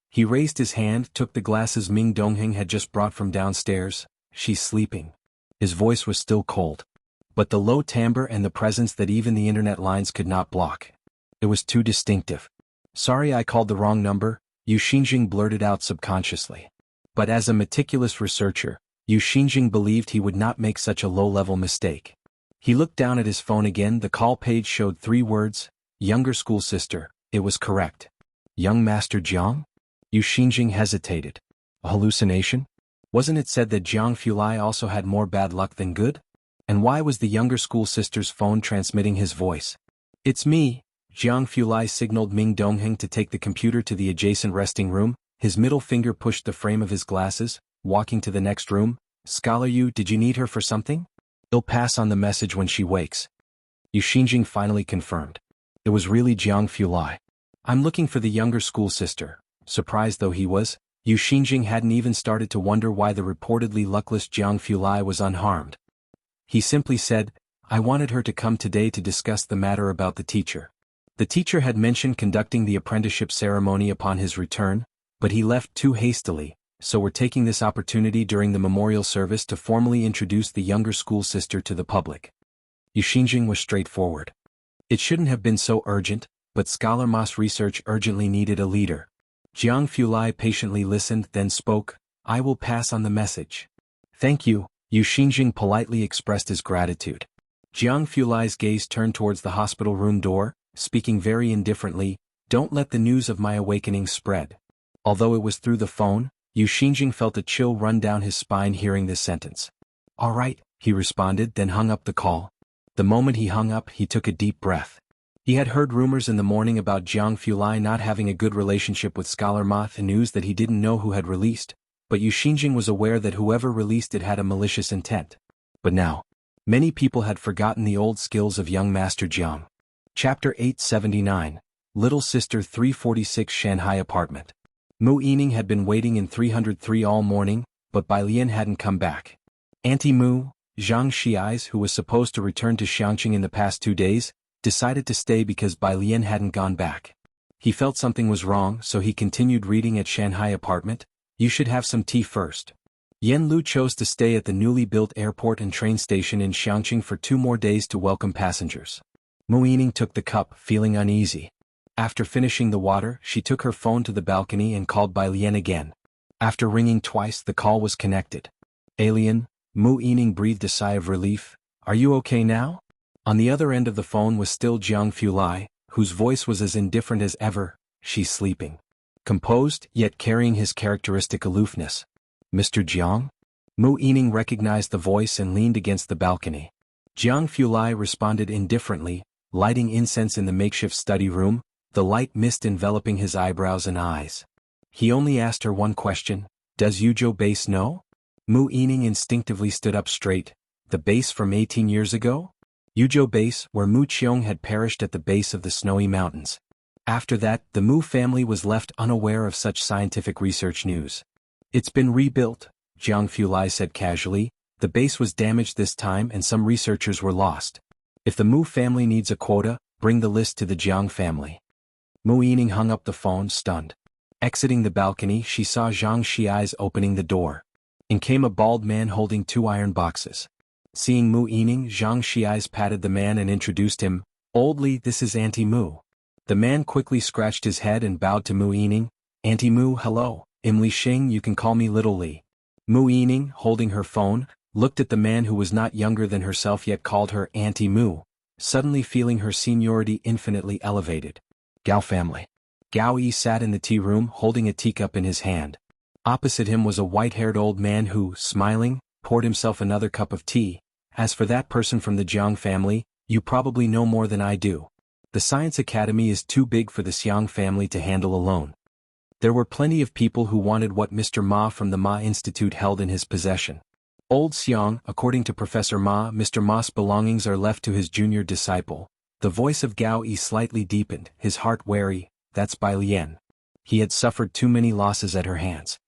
He raised his hand, took the glasses Ming Dongheng had just brought from downstairs. She's sleeping. His voice was still cold. But the low timbre and the presence that even the internet lines could not block. It was too distinctive. Sorry I called the wrong number, Yu Xinjing blurted out subconsciously. But as a meticulous researcher, Yu Xinjing believed he would not make such a low-level mistake. He looked down at his phone again. The call page showed 3 words, younger school sister. It was correct. Young Master Jiang? Yu Xinjing hesitated. A hallucination? Wasn't it said that Jiang Fulai also had more bad luck than good? And why was the younger school sister's phone transmitting his voice? It's me. Jiang Fulai signaled Ming Dongheng to take the computer to the adjacent resting room. His middle finger pushed the frame of his glasses, walking to the next room. Scholar Yu, did you need her for something? I'll pass on the message when she wakes. Yu Xinjing finally confirmed. It was really Jiang Fulai. I'm looking for the younger school sister. Surprised though he was, Yu Xinjing hadn't even started to wonder why the reportedly luckless Jiang Fulai was unharmed. He simply said, I wanted her to come today to discuss the matter about the teacher. The teacher had mentioned conducting the apprenticeship ceremony upon his return, but he left too hastily, so we're taking this opportunity during the memorial service to formally introduce the younger school sister to the public. Yu Xinjing was straightforward. It shouldn't have been so urgent, but Scholar Ma's research urgently needed a leader. Jiang Fulai patiently listened, then spoke, I will pass on the message. Thank you, Yu Xinjing politely expressed his gratitude. Jiang Fulai's gaze turned towards the hospital room door, speaking very indifferently, don't let the news of my awakening spread. Although it was through the phone, Yu Xinjing felt a chill run down his spine hearing this sentence. All right, he responded, then hung up the call. The moment he hung up, he took a deep breath. He had heard rumors in the morning about Jiang Fulai not having a good relationship with Scholar Ma, news that he didn't know who had released, but Yu Xinjing was aware that whoever released it had a malicious intent. But now, many people had forgotten the old skills of young Master Jiang. Chapter 879, Little Sister 346 Shanghai Apartment. Mu Yining had been waiting in 303 all morning, but Bai Lian hadn't come back. Auntie Mu, Zhang Xiais, who was supposed to return to Xiangqing in the past 2 days, decided to stay because Bai Lian hadn't gone back. He felt something was wrong, so he continued reading at Shanghai apartment. You should have some tea first. Yan Lu chose to stay at the newly built airport and train station in Xiangqing for 2 more days to welcome passengers. Mu Yining took the cup, feeling uneasy. After finishing the water, she took her phone to the balcony and called Bai Lian again. After ringing twice, the call was connected. Alien, Mu Yining breathed a sigh of relief. Are you okay now? On the other end of the phone was still Jiang Fulai, whose voice was as indifferent as ever. She's sleeping. Composed, yet carrying his characteristic aloofness. Mr. Jiang? Mu Yining recognized the voice and leaned against the balcony. Jiang Fulai responded indifferently, lighting incense in the makeshift study room, the light mist enveloping his eyebrows and eyes. He only asked her one question, does Yuzhou base know? Mu Yining instinctively stood up straight. The base from 18 years ago? Yuzhou base, where Mu Qiong had perished at the base of the snowy mountains. After that, the Mu family was left unaware of such scientific research news. It's been rebuilt, Jiang Fulai said casually. The base was damaged this time and some researchers were lost. If the Mu family needs a quota, bring the list to the Jiang family. Mu Yining hung up the phone, stunned. Exiting the balcony, she saw Zhang Xiais opening the door. In came a bald man holding 2 iron boxes. Seeing Mu Yining, Zhang Xiais patted the man and introduced him. Oldly, this is Auntie Mu. The man quickly scratched his head and bowed to Mu Yining. Auntie Mu, hello. Li Xing, you can call me Little Li. Mu Yining, holding her phone, looked at the man who was not younger than herself yet called her Auntie Mu, suddenly feeling her seniority infinitely elevated. Gao family. Gao Yi sat in the tea room holding a teacup in his hand. Opposite him was a white-haired old man who, smiling, poured himself another cup of tea. As for that person from the Jiang family, you probably know more than I do. The Science Academy is too big for the Xiang family to handle alone. There were plenty of people who wanted what Mr. Ma from the Ma Institute held in his possession. Old Xiang, according to Professor Ma, Mr. Ma's belongings are left to his junior disciple. The voice of Gao Yi slightly deepened, his heart wary. That's Bai Lian. He had suffered too many losses at her hands.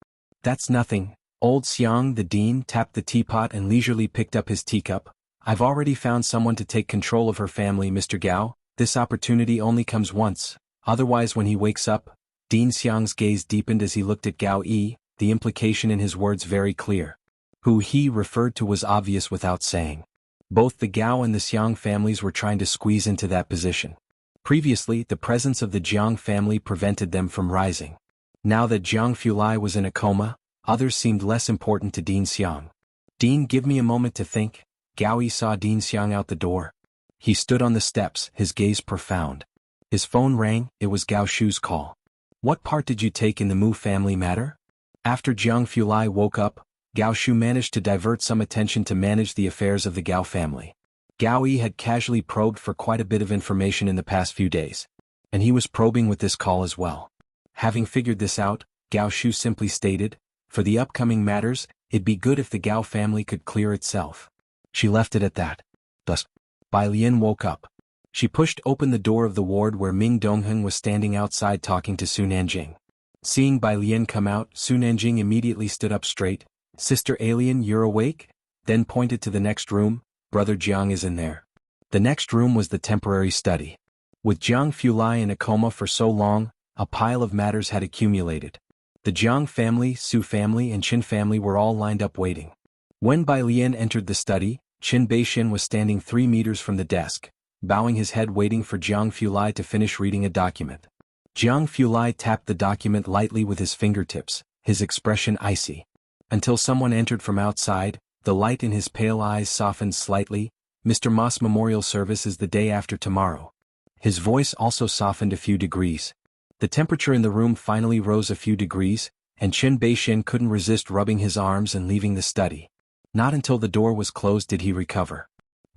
That's nothing. Old Xiang, the dean, tapped the teapot and leisurely picked up his teacup. I've already found someone to take control of her family, Mr. Gao. This opportunity only comes once. Otherwise, when he wakes up. Dean Xiang's gaze deepened as he looked at Gao Yi, the implication in his words very clear. Who he referred to was obvious without saying. Both the Gao and the Xiang families were trying to squeeze into that position. Previously, the presence of the Jiang family prevented them from rising. Now that Jiang Fulai was in a coma, others seemed less important to Dean Xiang. Dean, give me a moment to think. Gao Yi saw Dean Xiang out the door. He stood on the steps, his gaze profound. His phone rang, it was Gao Shu's call. What part did you take in the Mu family matter? After Jiang Fulai woke up, Gao Shu managed to divert some attention to manage the affairs of the Gao family. Gao Yi had casually probed for quite a bit of information in the past few days. And he was probing with this call as well. Having figured this out, Gao Shu simply stated, for the upcoming matters, it'd be good if the Gao family could clear itself. She left it at that. Thus, Bai Lian woke up. She pushed open the door of the ward where Ming Dongheng was standing outside talking to Su Nanjing. Seeing Bai Lian come out, Su Nanjing immediately stood up straight. Sister Alien, you're awake? Then pointed to the next room. Brother Jiang is in there. The next room was the temporary study. With Jiang Fulai in a coma for so long, a pile of matters had accumulated. The Jiang family, Su family and Qin family were all lined up waiting. When Bai Lian entered the study, Qin Beixin was standing 3 meters from the desk, bowing his head waiting for Jiang Fulai to finish reading a document. Jiang Fulai tapped the document lightly with his fingertips, his expression icy. Until someone entered from outside, the light in his pale eyes softened slightly. Mr. Ma's memorial service is the day after tomorrow. His voice also softened a few degrees. The temperature in the room finally rose a few degrees, and Qin Beixin couldn't resist rubbing his arms and leaving the study. Not until the door was closed did he recover.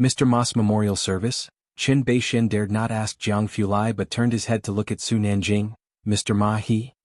Mr. Ma's memorial service? Qin Beixin dared not ask Jiang Fulai but turned his head to look at Su Nanjing. Mr. Ma he?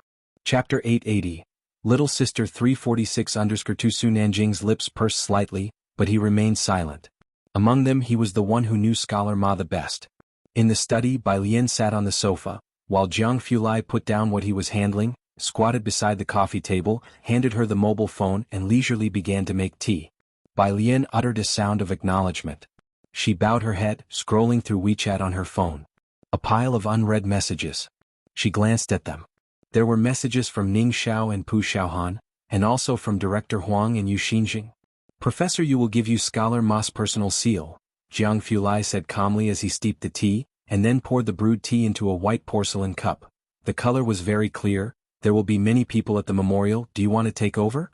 Chapter 880. Little Sister 346_2 Su Nanjing's lips pursed slightly, but he remained silent. Among them he was the one who knew Scholar Ma the best. In the study, Bai Lian sat on the sofa, while Jiang Fulai put down what he was handling, squatted beside the coffee table, handed her the mobile phone and leisurely began to make tea. Bai Lian uttered a sound of acknowledgement. She bowed her head, scrolling through WeChat on her phone. A pile of unread messages. She glanced at them. There were messages from Ning Xiao and Pu Xiaohan, and also from Director Huang and Yu Xinjing. Professor, you will give you Scholar Ma's personal seal, Jiang Fulai said calmly as he steeped the tea, and then poured the brewed tea into a white porcelain cup. The color was very clear. There will be many people at the memorial. Do you want to take over?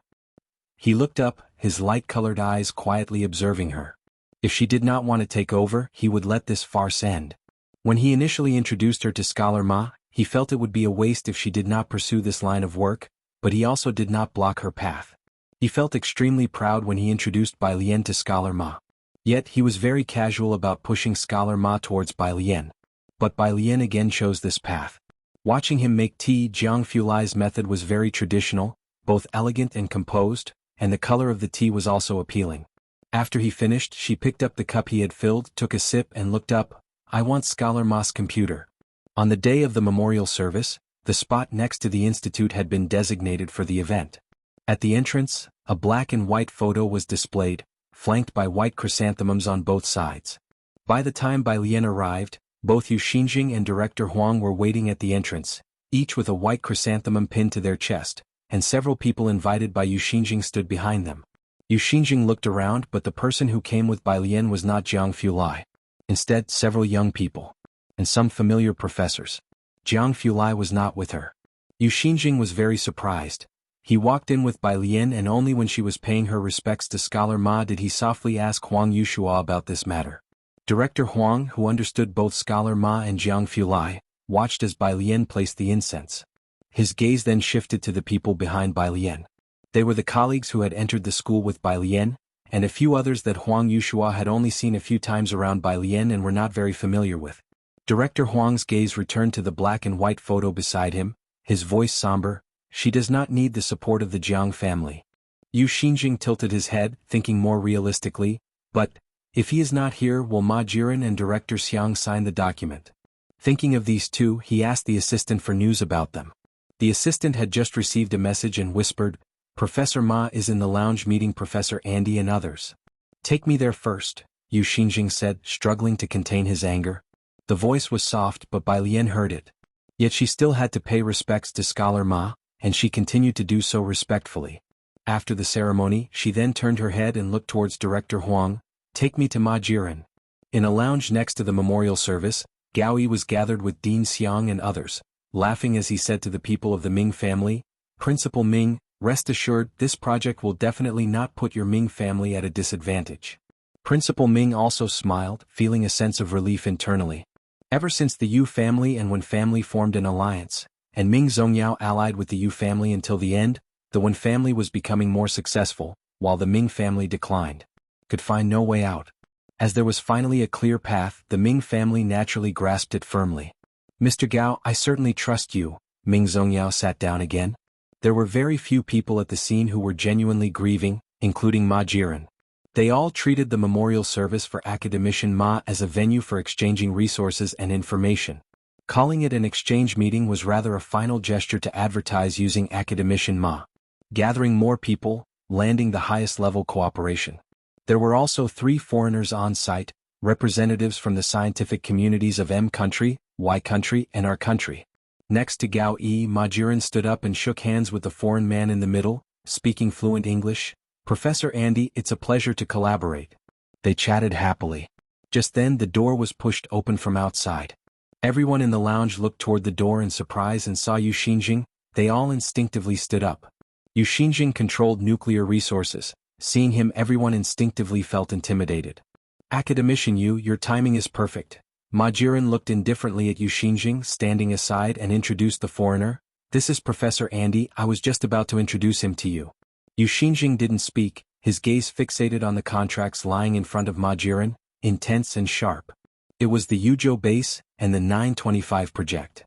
He looked up, his light-colored eyes quietly observing her. If she did not want to take over, he would let this farce end. When he initially introduced her to Scholar Ma, he felt it would be a waste if she did not pursue this line of work, but he also did not block her path. He felt extremely proud when he introduced Bai Lian to Scholar Ma. Yet he was very casual about pushing Scholar Ma towards Bai Lian. But Bai Lian again chose this path. Watching him make tea, Jiang Fulai's method was very traditional, both elegant and composed, and the color of the tea was also appealing. After he finished, she picked up the cup he had filled, took a sip and looked up. I want Scholar Ma's computer. On the day of the memorial service, the spot next to the institute had been designated for the event. At the entrance, a black and white photo was displayed, flanked by white chrysanthemums on both sides. By the time Bai Lian arrived, both Yu Xinjing and Director Huang were waiting at the entrance, each with a white chrysanthemum pinned to their chest, and several people invited by Yu Xinjing stood behind them. Yu Xinjing looked around, but the person who came with Bai Lian was not Jiang Fulai. Instead, several young people. And some familiar professors. Jiang Fulai was not with her. Yu Xinjing was very surprised. He walked in with Bai Lian, and only when she was paying her respects to Scholar Ma did he softly ask Huang Yushua about this matter. Director Huang, who understood both Scholar Ma and Jiang Fulai, watched as Bai Lian placed the incense. His gaze then shifted to the people behind Bai Lian. They were the colleagues who had entered the school with Bai Lian, and a few others that Huang Yushua had only seen a few times around Bai Lian and were not very familiar with. Director Huang's gaze returned to the black and white photo beside him, his voice somber. She does not need the support of the Jiang family. Yu Xinjing tilted his head, thinking more realistically, but, if he is not here, will Ma Jiren and Director Xiang sign the document? Thinking of these two, he asked the assistant for news about them. The assistant had just received a message and whispered, Professor Ma is in the lounge meeting Professor Andy and others. Take me there first, Yu Xinjing said, struggling to contain his anger. The voice was soft, but Bai Lian heard it. Yet she still had to pay respects to Scholar Ma, and she continued to do so respectfully. After the ceremony, she then turned her head and looked towards Director Huang. Take me to Ma Jiren. In a lounge next to the memorial service, Gao Yi was gathered with Dean Xiang and others, laughing as he said to the people of the Ming family, Principal Ming, rest assured, this project will definitely not put your Ming family at a disadvantage. Principal Ming also smiled, feeling a sense of relief internally. Ever since the Yu family and Wen family formed an alliance, and Ming Zongyao allied with the Yu family until the end, the Wen family was becoming more successful, while the Ming family declined. Could find no way out. As there was finally a clear path, the Ming family naturally grasped it firmly. Mr. Gao, I certainly trust you. Ming Zongyao sat down again. There were very few people at the scene who were genuinely grieving, including Ma Jiren. They all treated the memorial service for Academician Ma as a venue for exchanging resources and information. Calling it an exchange meeting was rather a final gesture to advertise using Academician Ma. Gathering more people, landing the highest level cooperation. There were also 3 foreigners on site, representatives from the scientific communities of M country, Y country and R country. Next to Gao Yi, Ma Jiren stood up and shook hands with the foreign man in the middle, speaking fluent English. Professor Andy, it's a pleasure to collaborate. They chatted happily. Just then the door was pushed open from outside. Everyone in the lounge looked toward the door in surprise and saw Yu Xinjing. They all instinctively stood up. Yu Xinjing controlled nuclear resources. Seeing him, everyone instinctively felt intimidated. Academician Yu, your timing is perfect. Ma Jiren looked indifferently at Yu Xinjing, standing aside, and introduced the foreigner. This is Professor Andy, I was just about to introduce him to you. Yu Xinjing didn't speak, his gaze fixated on the contracts lying in front of Ma Jiren, intense and sharp. It was the Yuzhou base, and the 925 project.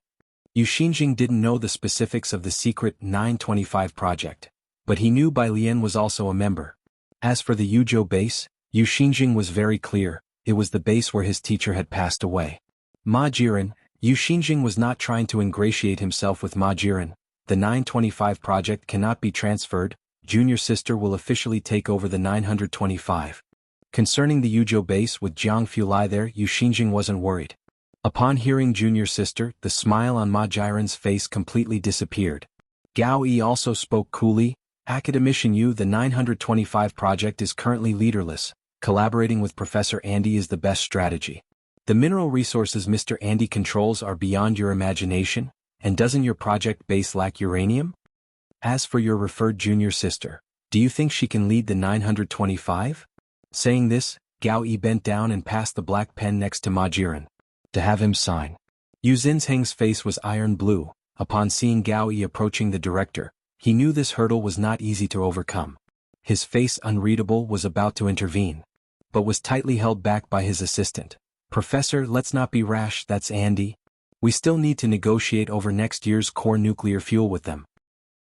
Yu Xinjing didn't know the specifics of the secret 925 project, but he knew Bai Lian was also a member. As for the Yuzhou base, Yu Xinjing was very clear. It was the base where his teacher had passed away. Ma Jiren, Yu Xinjing was not trying to ingratiate himself with Ma Jiren. The 925 project cannot be transferred, junior sister will officially take over the 925. Concerning the Yuzhou base with Jiang Fulai there, Yu Xinjing wasn't worried. Upon hearing junior sister, the smile on Ma Jiren's face completely disappeared. Gao Yi also spoke coolly, Academician Yu, the 925 project is currently leaderless, collaborating with Professor Andy is the best strategy. The mineral resources Mr. Andy controls are beyond your imagination, and doesn't your project base lack uranium? As for your referred junior sister, do you think she can lead the 925? Saying this, Gao Yi bent down and passed the black pen next to Ma Jiren, to have him sign. Yu Xinzheng's face was iron blue. Upon seeing Gao Yi approaching the director, he knew this hurdle was not easy to overcome. His face, unreadable, was about to intervene, but was tightly held back by his assistant. Professor, let's not be rash, that's Andy. We still need to negotiate over next year's core nuclear fuel with them.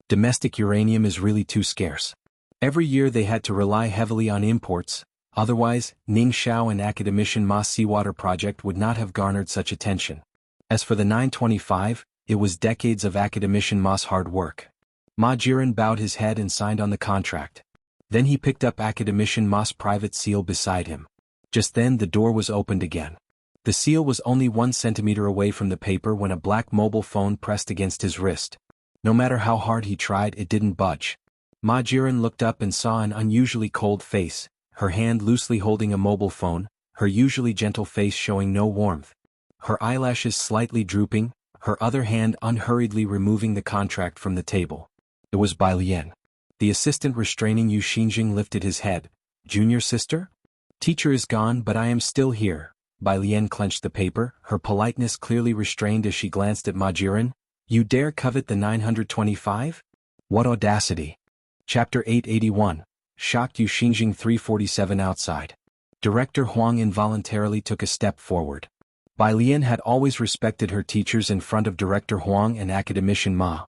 Domestic uranium is really too scarce. Every year they had to rely heavily on imports, otherwise, Ning Xiao and Academician Ma's seawater project would not have garnered such attention. As for the 925, it was decades of Academician Ma's hard work. Ma Jiren bowed his head and signed on the contract. Then he picked up Academician Ma's private seal beside him. Just then the door was opened again. The seal was only 1 centimeter away from the paper when a black mobile phone pressed against his wrist. No matter how hard he tried, it didn't budge. Ma Jiren looked up and saw an unusually cold face, her hand loosely holding a mobile phone, her usually gentle face showing no warmth. Her eyelashes slightly drooping, her other hand unhurriedly removing the contract from the table. It was Bai Lian. The assistant restraining Yu Xinjing lifted his head. Junior sister? Teacher is gone, but I am still here. Bai Lian clenched the paper, her politeness clearly restrained as she glanced at Ma Jiren. You dare covet the 925? What audacity! Chapter 881. Shocked Yu Xinjing 347 outside. Director Huang involuntarily took a step forward. Bai Lian had always respected her teachers in front of Director Huang and Academician Ma.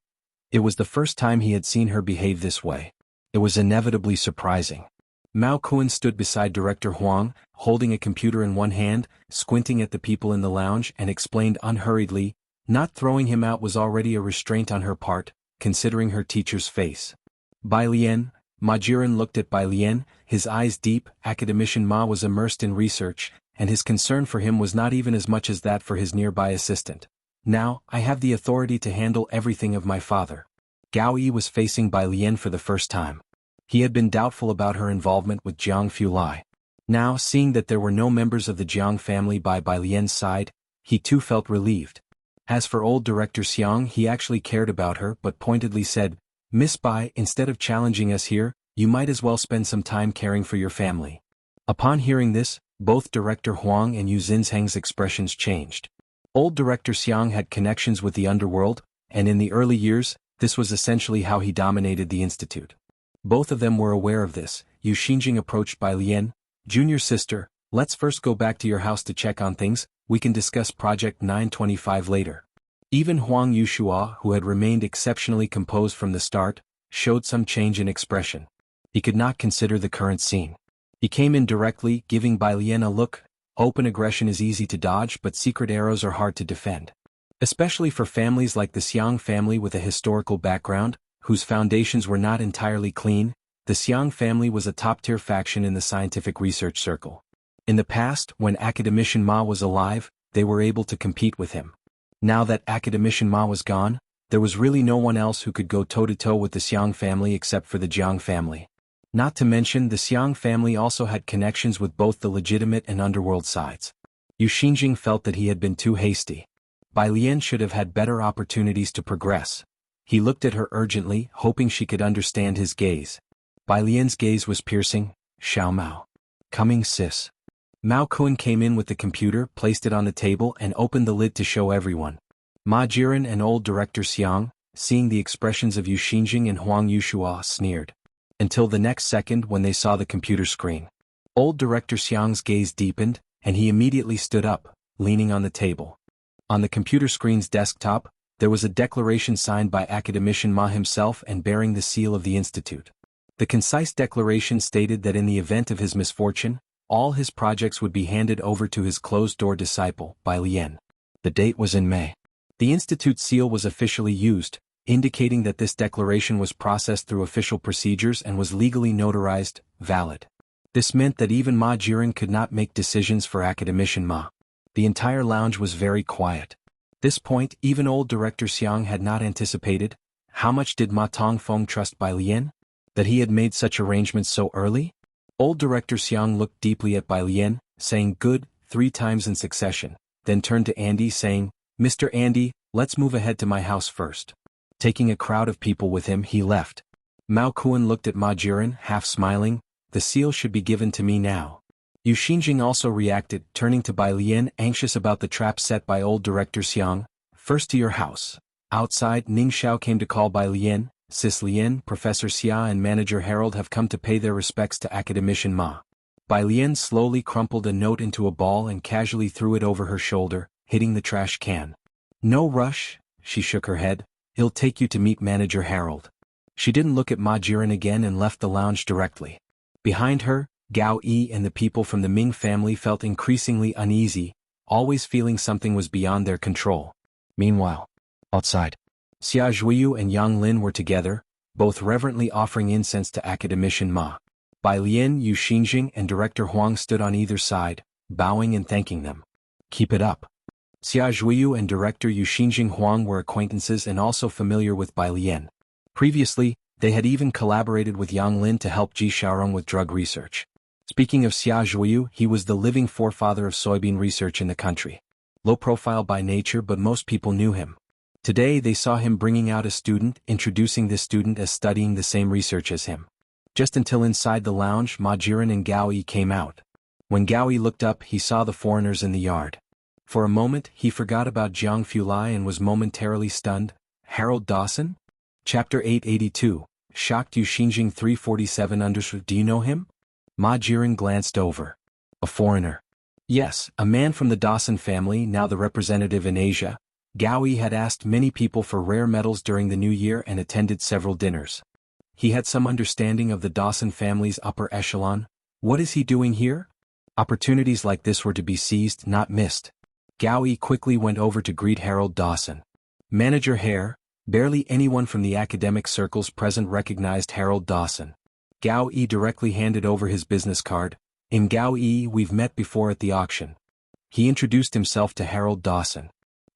It was the first time he had seen her behave this way. It was inevitably surprising. Mao Kuan stood beside Director Huang, holding a computer in one hand, squinting at the people in the lounge, and explained unhurriedly, not throwing him out was already a restraint on her part, considering her teacher's face. Bai Lian, Ma Jiren looked at Bai Lian, his eyes deep. Academician Ma was immersed in research, and his concern for him was not even as much as that for his nearby assistant. Now, I have the authority to handle everything of my father. Gao Yi was facing Bai Lian for the first time. He had been doubtful about her involvement with Jiang Fulai. Now, seeing that there were no members of the Jiang family by Bai Lian's side, he too felt relieved. As for old Director Xiang, he actually cared about her but pointedly said, Miss Bai, instead of challenging us here, you might as well spend some time caring for your family. Upon hearing this, both Director Huang and Yu Xinzheng's expressions changed. Old Director Xiang had connections with the underworld, and in the early years, this was essentially how he dominated the institute. Both of them were aware of this. Yu Xinjing approached Bai Lian. Junior sister, let's first go back to your house to check on things, we can discuss Project 925 later. Even Huang Yushua, who had remained exceptionally composed from the start, showed some change in expression. He could not consider the current scene. He came in directly, giving Bai Lian a look. Open aggression is easy to dodge, but secret arrows are hard to defend. Especially for families like the Xiang family with a historical background, whose foundations were not entirely clean. The Xiang family was a top-tier faction in the scientific research circle. In the past, when Academician Ma was alive, they were able to compete with him. Now that Academician Ma was gone, there was really no one else who could go toe-to-toe with the Xiang family except for the Jiang family. Not to mention, the Xiang family also had connections with both the legitimate and underworld sides. Yu Xinjing felt that he had been too hasty. Bai Lian should have had better opportunities to progress. He looked at her urgently, hoping she could understand his gaze. Bai Lian's gaze was piercing. Xiao Mao. Coming, sis. Mao Kuan came in with the computer, placed it on the table, and opened the lid to show everyone. Ma Jiren and old Director Xiang, seeing the expressions of Yu Xinjing and Huang Yushua, sneered. Until the next second when they saw the computer screen. Old Director Xiang's gaze deepened, and he immediately stood up, leaning on the table. On the computer screen's desktop, there was a declaration signed by Academician Ma himself and bearing the seal of the institute. The concise declaration stated that in the event of his misfortune, all his projects would be handed over to his closed-door disciple, Bai Lian. The date was in May. The institute seal was officially used, indicating that this declaration was processed through official procedures and was legally notarized, valid. This meant that even Ma Jiren could not make decisions for Academician Ma. The entire lounge was very quiet. This point, even old Director Xiang had not anticipated. How much did Ma Tongfeng trust Bai Lian? That he had made such arrangements so early? Old Director Xiang looked deeply at Bai Lian, saying good 3 times in succession, then turned to Andy saying, Mr. Andy, let's move ahead to my house first. Taking a crowd of people with him, he left. Mao Kuan looked at Ma Jiren, half smiling, the seal should be given to me now. Yu Xinjing also reacted, turning to Bai Lian, anxious about the trap set by old Director Xiang. First to your house. Outside, Ning Xiao came to call Bai Lian, Sis Lian, Professor Xia and Manager Harold have come to pay their respects to Academician Ma. Bai Lian slowly crumpled a note into a ball and casually threw it over her shoulder, hitting the trash can. No rush, she shook her head, he'll take you to meet Manager Harold. She didn't look at Ma Jiren again and left the lounge directly. Behind her, Gao Yi and the people from the Ming family felt increasingly uneasy, always feeling something was beyond their control. Meanwhile, outside, Xia Zhuyu and Yang Lin were together, both reverently offering incense to Academician Ma. Bai Lian, Yu Xinjing and Director Huang stood on either side, bowing and thanking them. Keep it up. Xia Zhuyu and Director Yu Xinjing Huang were acquaintances and also familiar with Bai Lian. Previously, they had even collaborated with Yang Lin to help Ji Xiaorong with drug research. Speaking of Xia Zhuyu, he was the living forefather of soybean research in the country. Low profile by nature, but most people knew him. Today they saw him bringing out a student, introducing this student as studying the same research as him. Just until inside the lounge, Ma Jiren and Gao Yi came out. When Gao Yi looked up, he saw the foreigners in the yard. For a moment, he forgot about Jiang Fulai and was momentarily stunned. Harold Dawson? Chapter 882, Shocked Yu Xinjing 347 Understood. Do you know him? Ma Jiren glanced over. A foreigner. Yes, a man from the Dawson family, now the representative in Asia. Gao Yi had asked many people for rare metals during the new year and attended several dinners. He had some understanding of the Dawson family's upper echelon. What is he doing here? Opportunities like this were to be seized, not missed. Gao Yi quickly went over to greet Harold Dawson. Manager Hare. Barely anyone from the academic circles present recognized Harold Dawson. Gao Yi directly handed over his business card. In Gao Yi, we've met before at the auction. He introduced himself to Harold Dawson.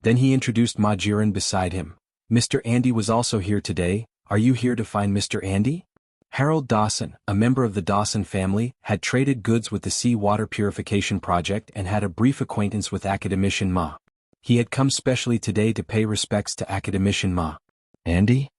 Then he introduced Ma Jiren beside him. Mr. Andy was also here today. Are you here to find Mr. Andy? Harold Dawson, a member of the Dawson family, had traded goods with the Sea Water Purification Project and had a brief acquaintance with Academician Ma. He had come specially today to pay respects to Academician Ma. Andy?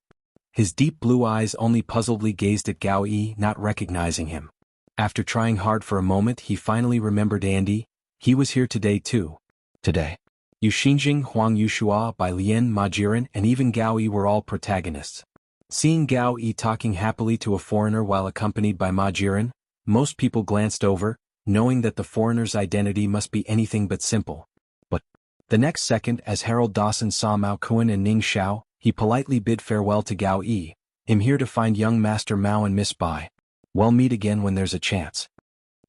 His deep blue eyes only puzzledly gazed at Gao Yi, not recognizing him. After trying hard for a moment, he finally remembered Andy. He was here today too. Today. Yu Xinjing, Huang Yushua, Bai Lian, Ma Jiren, and even Gao Yi were all protagonists. Seeing Gao Yi talking happily to a foreigner while accompanied by Ma Jiren, most people glanced over, knowing that the foreigner's identity must be anything but simple. But the next second, as Harold Dawson saw Mao Kuan and Ning Xiao, he politely bid farewell to Gao Yi. I'm here to find young Master Mao and Miss Bai. We'll meet again when there's a chance.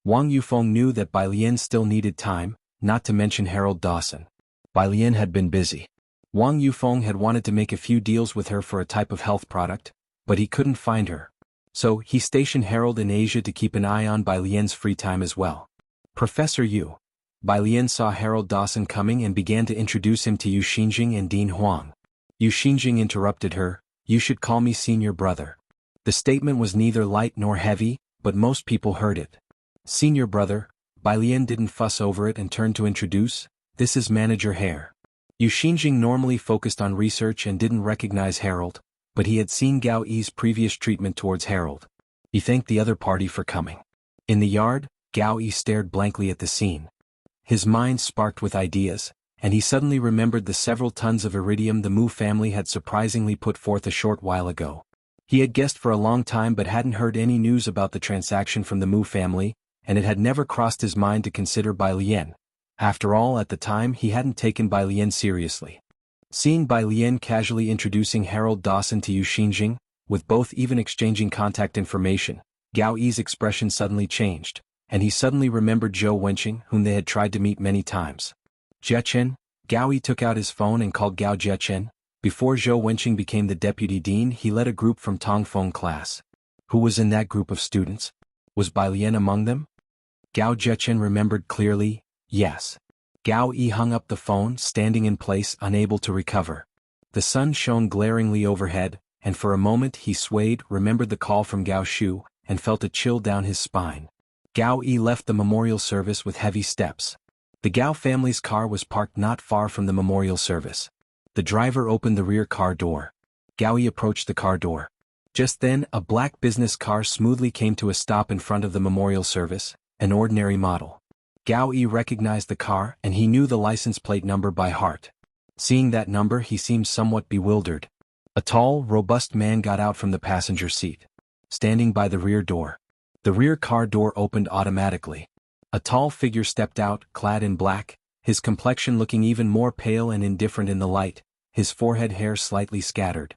Wang Yufeng knew that Bai Lian still needed time, not to mention Harold Dawson. Bai Lian had been busy. Wang Yufeng had wanted to make a few deals with her for a type of health product, but he couldn't find her. So he stationed Harold in Asia to keep an eye on Bai Lian's free time as well. Professor Yu. Bai Lian saw Harold Dawson coming and began to introduce him to Yu Xinjing and Dean Huang. Yu Xinjing interrupted her. You should call me senior brother. The statement was neither light nor heavy, but most people heard it. Senior brother. Bai Lian didn't fuss over it and turned to introduce. This is Manager Hare. Yu Xinjing normally focused on research and didn't recognize Harold, but he had seen Gao Yi's previous treatment towards Harold. He thanked the other party for coming. In the yard, Gao Yi stared blankly at the scene. His mind sparked with ideas, and he suddenly remembered the several tons of iridium the Mu family had surprisingly put forth a short while ago. He had guessed for a long time but hadn't heard any news about the transaction from the Mu family, and it had never crossed his mind to consider Bai Lian. After all, at the time he hadn't taken Bai Lian seriously. Seeing Bai Lian casually introducing Harold Dawson to Yu Xinjing, with both even exchanging contact information, Gao Yi's expression suddenly changed, and he suddenly remembered Zhou Wenqing, whom they had tried to meet many times. Jiechen. Gao Yi took out his phone and called Gao Jiechen. Before Zhou Wenqing became the deputy dean, he led a group from Tongfeng class. Who was in that group of students? Was Bai Lian among them? Gao Zhechen remembered clearly, yes. Gao Yi hung up the phone, standing in place, unable to recover. The sun shone glaringly overhead, and for a moment he swayed, remembered the call from Gao Shu, and felt a chill down his spine. Gao Yi left the memorial service with heavy steps. The Gao family's car was parked not far from the memorial service. The driver opened the rear car door. Gao Yi approached the car door. Just then, a black business car smoothly came to a stop in front of the memorial service, an ordinary model. Gao Yi recognized the car, and he knew the license plate number by heart. Seeing that number, he seemed somewhat bewildered. A tall, robust man got out from the passenger seat. Standing by the rear door. The rear car door opened automatically. A tall figure stepped out, clad in black, his complexion looking even more pale and indifferent in the light, his forehead hair slightly scattered.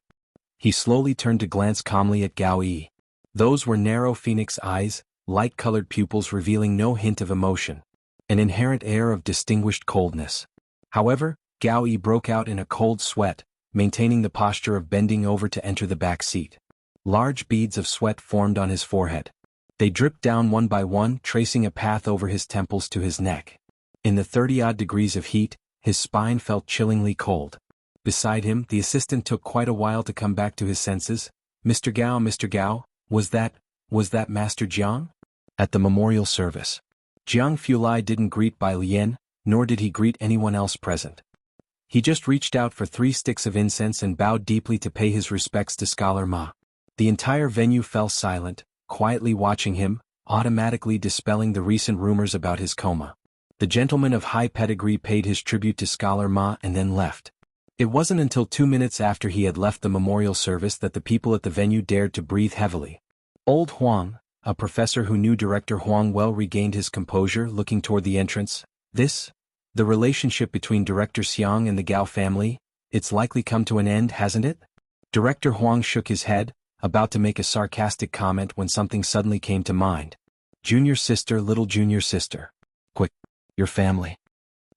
He slowly turned to glance calmly at Gao Yi. Those were narrow phoenix eyes, light-colored pupils revealing no hint of emotion. An inherent air of distinguished coldness. However, Gao Yi broke out in a cold sweat, maintaining the posture of bending over to enter the back seat. Large beads of sweat formed on his forehead. They dripped down one by one, tracing a path over his temples to his neck. In the 30-odd degrees of heat, his spine felt chillingly cold. Beside him, the assistant took quite a while to come back to his senses. Mr. Gao, was that Master Jiang? At the memorial service. Jiang Fulai didn't greet Bai Lian, nor did he greet anyone else present. He just reached out for 3 sticks of incense and bowed deeply to pay his respects to Scholar Ma. The entire venue fell silent, quietly watching him, automatically dispelling the recent rumors about his coma. The gentleman of high pedigree paid his tribute to Scholar Ma and then left. It wasn't until 2 minutes after he had left the memorial service that the people at the venue dared to breathe heavily. Old Huang, a professor who knew Director Huang well, regained his composure, looking toward the entrance. The relationship between Director Xiang and the Gao family, it's likely come to an end, hasn't it? Director Huang shook his head, about to make a sarcastic comment when something suddenly came to mind. Junior sister, little junior sister. Quick, your family.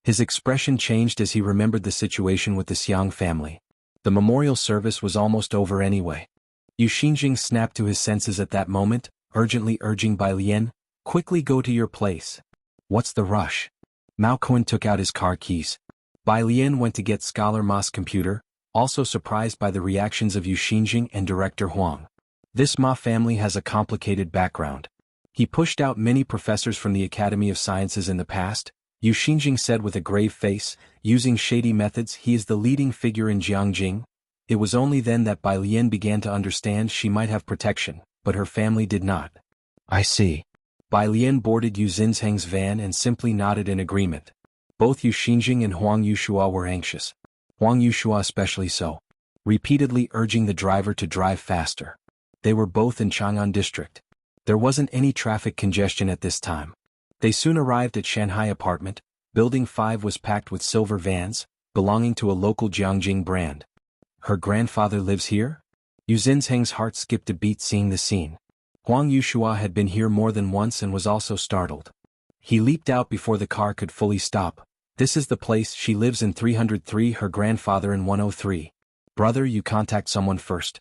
His expression changed as he remembered the situation with the Xiang family. The memorial service was almost over anyway. Yu Xinjing snapped to his senses at that moment, urgently urging Bai Lian, quickly go to your place. What's the rush? Mao Kuan took out his car keys. Bai Lian went to get Scholar Ma's computer, also surprised by the reactions of Yu Xinjing and Director Huang. This Ma family has a complicated background. He pushed out many professors from the Academy of Sciences in the past, Yu Xinjing said with a grave face, using shady methods. He is the leading figure in Jiangjing. It was only then that Bai Lian began to understand she might have protection, but her family did not. I see. Bai Lian boarded Yu Xinzheng's van and simply nodded in agreement. Both Yu Xinjing and Huang Yushua were anxious. Huang Yushua especially so, repeatedly urging the driver to drive faster. They were both in Chang'an district. There wasn't any traffic congestion at this time. They soon arrived at Shanghai apartment. Building 5 was packed with silver vans, belonging to a local Jiangjing brand. Her grandfather lives here? Yu Xinzheng's heart skipped a beat seeing the scene. Huang Yushua had been here more than once and was also startled. He leaped out before the car could fully stop. This is the place. She lives in 303, her grandfather in 103. Brother, you contact someone first.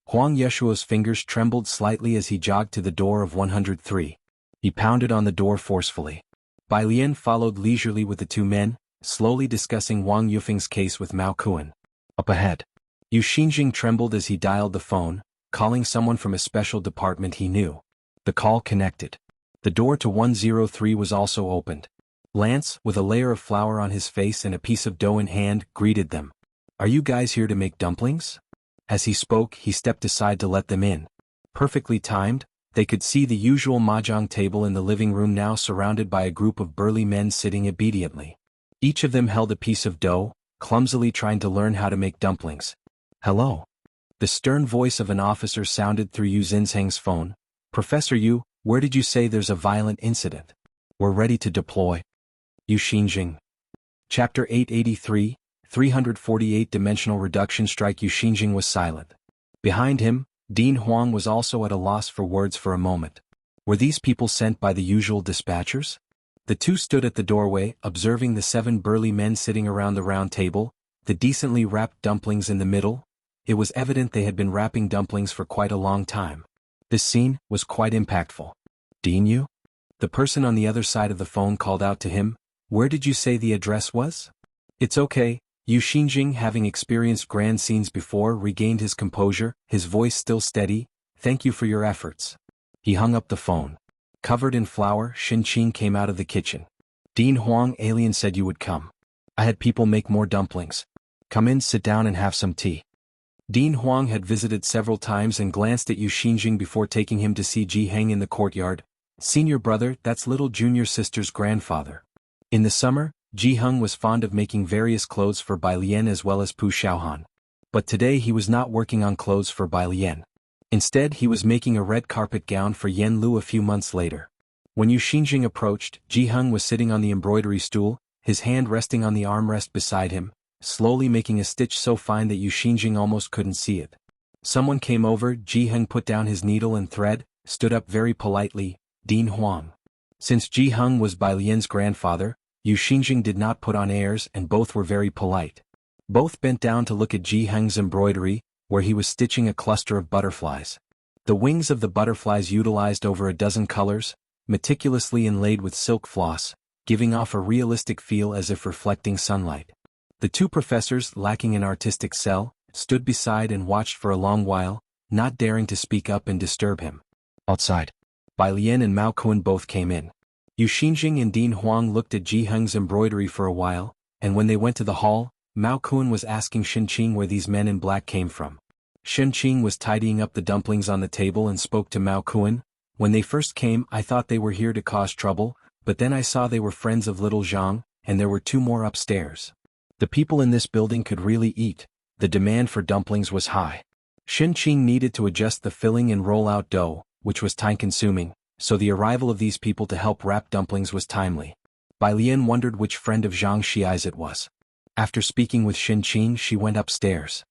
Huang Yeshua's fingers trembled slightly as he jogged to the door of 103. He pounded on the door forcefully. Bai Lian followed leisurely with the 2 men, slowly discussing Wang Yufeng's case with Mao Kuan. Up ahead. Yu Xinjing trembled as he dialed the phone, calling someone from a special department he knew. The call connected. The door to 103 was also opened. Lance, with a layer of flour on his face and a piece of dough in hand, greeted them. Are you guys here to make dumplings? As he spoke, he stepped aside to let them in. Perfectly timed, they could see the usual mahjong table in the living room now surrounded by a group of burly men sitting obediently. Each of them held a piece of dough, clumsily trying to learn how to make dumplings. Hello. The stern voice of an officer sounded through Yu Xinzheng's phone. Professor Yu, where did you say there's a violent incident? We're ready to deploy. Yu Xinjing. Chapter 883, 348 Dimensional Reduction Strike. Yu Xinjing was silent. Behind him, Dean Huang was also at a loss for words for a moment. Were these people sent by the usual dispatchers? The two stood at the doorway, observing the 7 burly men sitting around the round table, the decently wrapped dumplings in the middle. It was evident they had been wrapping dumplings for quite a long time. This scene was quite impactful. Dean, you? The person on the other side of the phone called out to him. Where did you say the address was? It's okay. Yu Xinjing, having experienced grand scenes before, regained his composure, his voice still steady. Thank you for your efforts. He hung up the phone. Covered in flour, Xinqing came out of the kitchen. Dean Huang, alien said you would come. I had people make more dumplings. Come in, sit down and have some tea. Dean Huang had visited several times and glanced at Yu Xinjing before taking him to see Ji Heng in the courtyard. Senior brother, that's little junior sister's grandfather. In the summer, Ji Heng was fond of making various clothes for Bai Lian as well as Pu Xiaohan. But today he was not working on clothes for Bai Lian. Instead, he was making a red carpet gown for Yan Lu a few months later. When Yu Xinjing approached, Ji Heng was sitting on the embroidery stool, his hand resting on the armrest beside him, slowly making a stitch so fine that Yu Xinjing almost couldn't see it. Someone came over. Ji Heng put down his needle and thread, stood up very politely. Dean Huang. Since Ji Heng was Bai Lian's grandfather, Yu Xinjing did not put on airs and both were very polite. Both bent down to look at Ji Heng's embroidery, where he was stitching a cluster of butterflies. The wings of the butterflies utilized over a dozen colors, meticulously inlaid with silk floss, giving off a realistic feel as if reflecting sunlight. The two professors, lacking an artistic cell, stood beside and watched for a long while, not daring to speak up and disturb him. Outside, Bai Lian and Mao Kun both came in. Yu Xinjing and Dean Huang looked at Ji Heng's embroidery for a while, and when they went to the hall, Mao Kun was asking Xinqing where these men in black came from. Xinqing was tidying up the dumplings on the table and spoke to Mao Kun. When they first came, I thought they were here to cause trouble, but then I saw they were friends of little Zhang, and there were two more upstairs. The people in this building could really eat. The demand for dumplings was high. Xinqing needed to adjust the filling and roll out dough, which was time-consuming, so the arrival of these people to help wrap dumplings was timely. Bai Lian wondered which friend of Zhang Xiai's it was. After speaking with Xinqing, she went upstairs.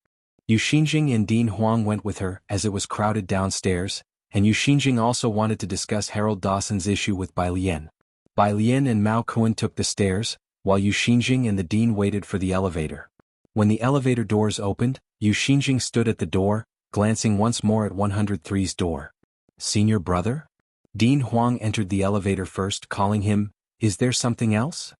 Yu Xinjing and Dean Huang went with her, as it was crowded downstairs, and Yu Xinjing also wanted to discuss Harold Dawson's issue with Bai Lian. Bai Lian and Mao Kun took the stairs, while Yu Xinjing and the dean waited for the elevator. When the elevator doors opened, Yu Xinjing stood at the door, glancing once more at 103's door. Senior brother? Dean Huang entered the elevator first, calling him. Is there something else?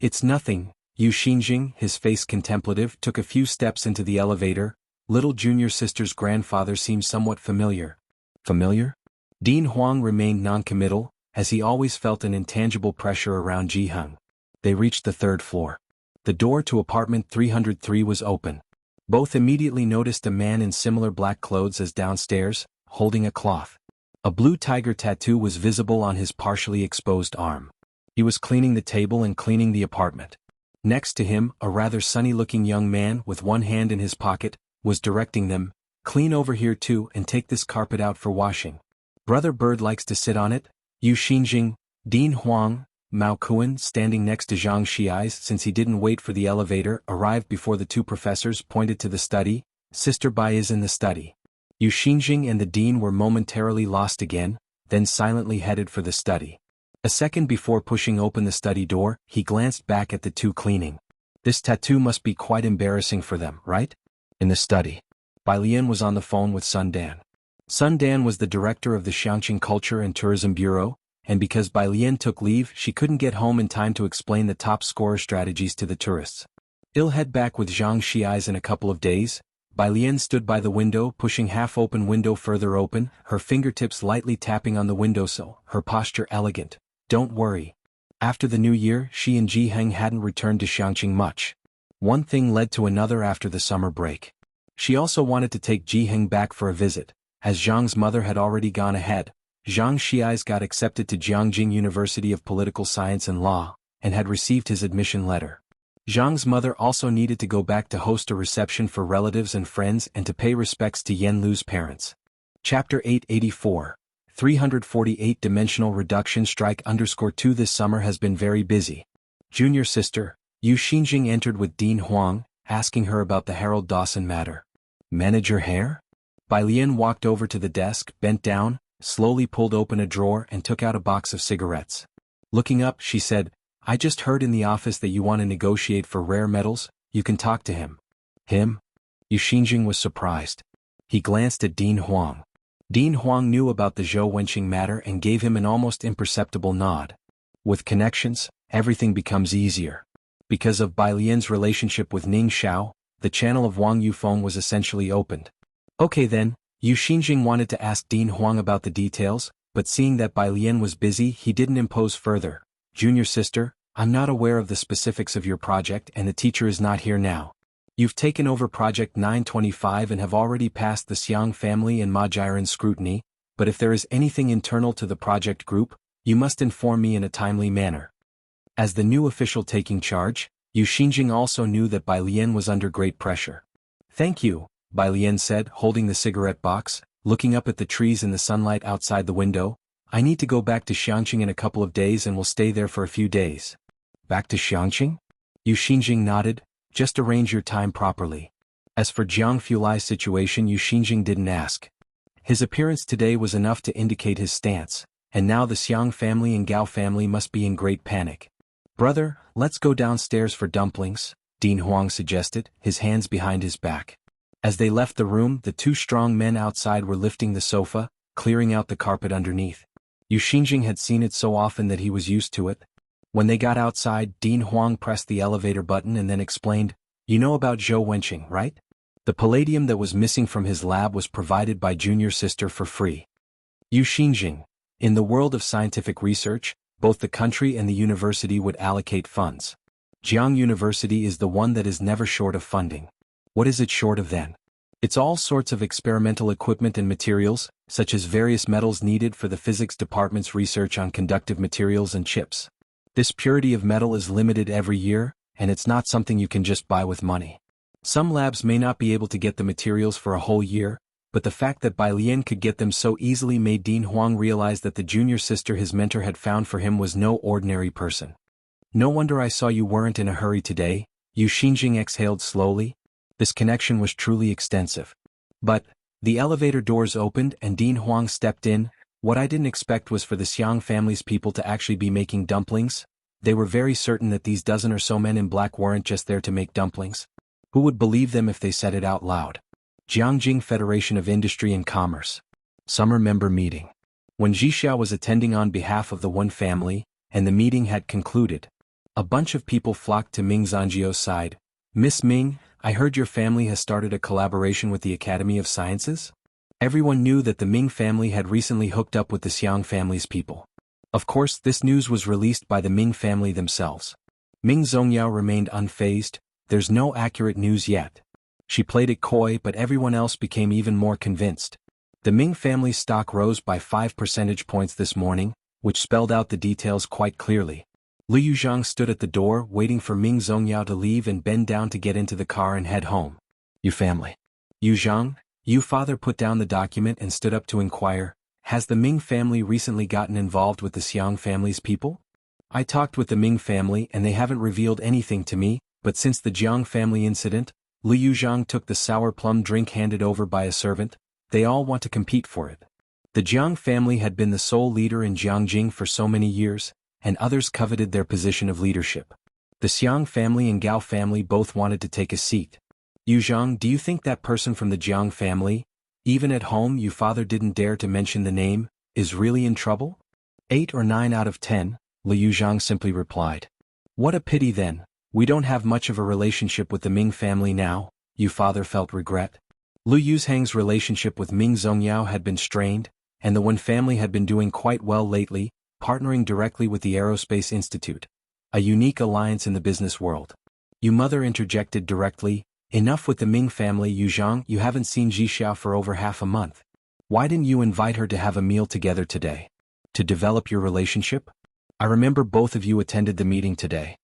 It's nothing. Yu Xinjing, his face contemplative, took a few steps into the elevator. Little junior sister's grandfather seemed somewhat familiar. Familiar? Dean Huang remained non-committal, as he always felt an intangible pressure around Ji Heng. They reached the third floor. The door to apartment 303 was open. Both immediately noticed a man in similar black clothes as downstairs, holding a cloth. A blue tiger tattoo was visible on his partially exposed arm. He was cleaning the table and cleaning the apartment. Next to him, a rather sunny-looking young man with one hand in his pocket, was directing them. Clean over here too and take this carpet out for washing. Brother Bird likes to sit on it. Yu Xinjing, Dean Huang, Mao Kun, standing next to Zhang Xiai's since he didn't wait for the elevator, arrived before the two professors pointed to the study. Sister Bai is in the study. Yu Xinjing and the dean were momentarily lost again, then silently headed for the study. A second before pushing open the study door, he glanced back at the two cleaning. This tattoo must be quite embarrassing for them, right? In the study, Bai Lian was on the phone with Sun Dan. Sun Dan was the director of the Xiangqing Culture and Tourism Bureau, and because Bai Lian took leave, she couldn't get home in time to explain the top scorer strategies to the tourists. He'll head back with Zhang Xiai's in a couple of days. Bai Lian stood by the window, pushing half-open window further open, her fingertips lightly tapping on the windowsill, her posture elegant. Don't worry. After the new year, she and Ji Heng hadn't returned to Xiangqing much. One thing led to another after the summer break. She also wanted to take Ji Heng back for a visit, as Zhang's mother had already gone ahead. Zhang Xiai's got accepted to Jiangjing University of Political Science and Law, and had received his admission letter. Zhang's mother also needed to go back to host a reception for relatives and friends and to pay respects to Yan Lu's parents. Chapter 884. 348-Dimensional Reduction Strike _2 This summer has been very busy. Junior sister, Yu Xinjing entered with Dean Huang, asking her about the Harold Dawson matter. Manage your hair? Bai Lian walked over to the desk, bent down, slowly pulled open a drawer and took out a box of cigarettes. Looking up, she said, I just heard in the office that you want to negotiate for rare metals. You can talk to him. Him? Yu Xinjing was surprised. He glanced at Dean Huang. Dean Huang knew about the Zhou Wenqing matter and gave him an almost imperceptible nod. With connections, everything becomes easier. Because of Bai Lian's relationship with Ning Xiao, the channel of Wang Yufeng was essentially opened. Okay then, Yu Xinjing wanted to ask Dean Huang about the details, but seeing that Bai Lian was busy, he didn't impose further. Junior sister, I'm not aware of the specifics of your project and the teacher is not here now. You've taken over Project 925 and have already passed the Xiang family and Ma Jiren's scrutiny, but if there is anything internal to the project group, you must inform me in a timely manner. As the new official taking charge, Yu Xinjing also knew that Bai Lian was under great pressure. Thank you, Bai Lian said, holding the cigarette box, looking up at the trees in the sunlight outside the window. I need to go back to Xiangqing in a couple of days and will stay there for a few days. Back to Xiangqing? Yu Xinjing nodded. Just arrange your time properly. As for Jiang Fulai's situation, Yu Xinjing didn't ask. His appearance today was enough to indicate his stance, and now the Xiang family and Gao family must be in great panic. Brother, let's go downstairs for dumplings, Dean Huang suggested, his hands behind his back. As they left the room, the two strong men outside were lifting the sofa, clearing out the carpet underneath. Yu Xinjing had seen it so often that he was used to it. When they got outside, Dean Huang pressed the elevator button and then explained, You know about Zhou Wenqing, right? The palladium that was missing from his lab was provided by junior sister for free. Yu Xinjing. In the world of scientific research, both the country and the university would allocate funds. Jiang University is the one that is never short of funding. What is it short of then? It's all sorts of experimental equipment and materials, such as various metals needed for the physics department's research on conductive materials and chips. This purity of metal is limited every year, and it's not something you can just buy with money. Some labs may not be able to get the materials for a whole year, but the fact that Bai Lian could get them so easily made Dean Huang realize that the junior sister his mentor had found for him was no ordinary person. No wonder I saw you weren't in a hurry today, Yu Xinjing exhaled slowly. This connection was truly extensive. But, the elevator doors opened and Dean Huang stepped in. What I didn't expect was for the Xiang family's people to actually be making dumplings. They were very certain that these dozen or so men in black weren't just there to make dumplings. Who would believe them if they said it out loud? Jiangjing Federation of Industry and Commerce. Summer member meeting. When Zhixiao was attending on behalf of the one family, and the meeting had concluded, a bunch of people flocked to Ming Zhangjiu's side. Miss Ming, I heard your family has started a collaboration with the Academy of Sciences? Everyone knew that the Ming family had recently hooked up with the Xiang family's people. Of course, this news was released by the Ming family themselves. Ming Zongyao remained unfazed. There's no accurate news yet. She played it coy, but everyone else became even more convinced. The Ming family's stock rose by 5 percentage points this morning, which spelled out the details quite clearly. Liu Yuzhang stood at the door waiting for Ming Zongyao to leave and bend down to get into the car and head home. You family. Yuzhang, you father put down the document and stood up to inquire, has the Ming family recently gotten involved with the Xiang family's people? I talked with the Ming family and they haven't revealed anything to me, but since the Jiang family incident, Liu Yuzhang took the sour plum drink handed over by a servant. They all want to compete for it. The Jiang family had been the sole leader in Jiangjing for so many years, and others coveted their position of leadership. The Xiang family and Gao family both wanted to take a seat. Yuzhang, do you think that person from the Jiang family, even at home you father didn't dare to mention the name, is really in trouble? 8 or 9 out of 10, Liu Yuzhang simply replied. What a pity then, we don't have much of a relationship with the Ming family now, you father felt regret. Liu Yuzhang's relationship with Ming Zongyao had been strained, and the one family had been doing quite well lately, partnering directly with the Aerospace Institute, a unique alliance in the business world. You mother interjected directly, enough with the Ming family Yuzhang, you haven't seen Zhixiao for over half a month. Why didn't you invite her to have a meal together today? To develop your relationship? I remember both of you attended the meeting today.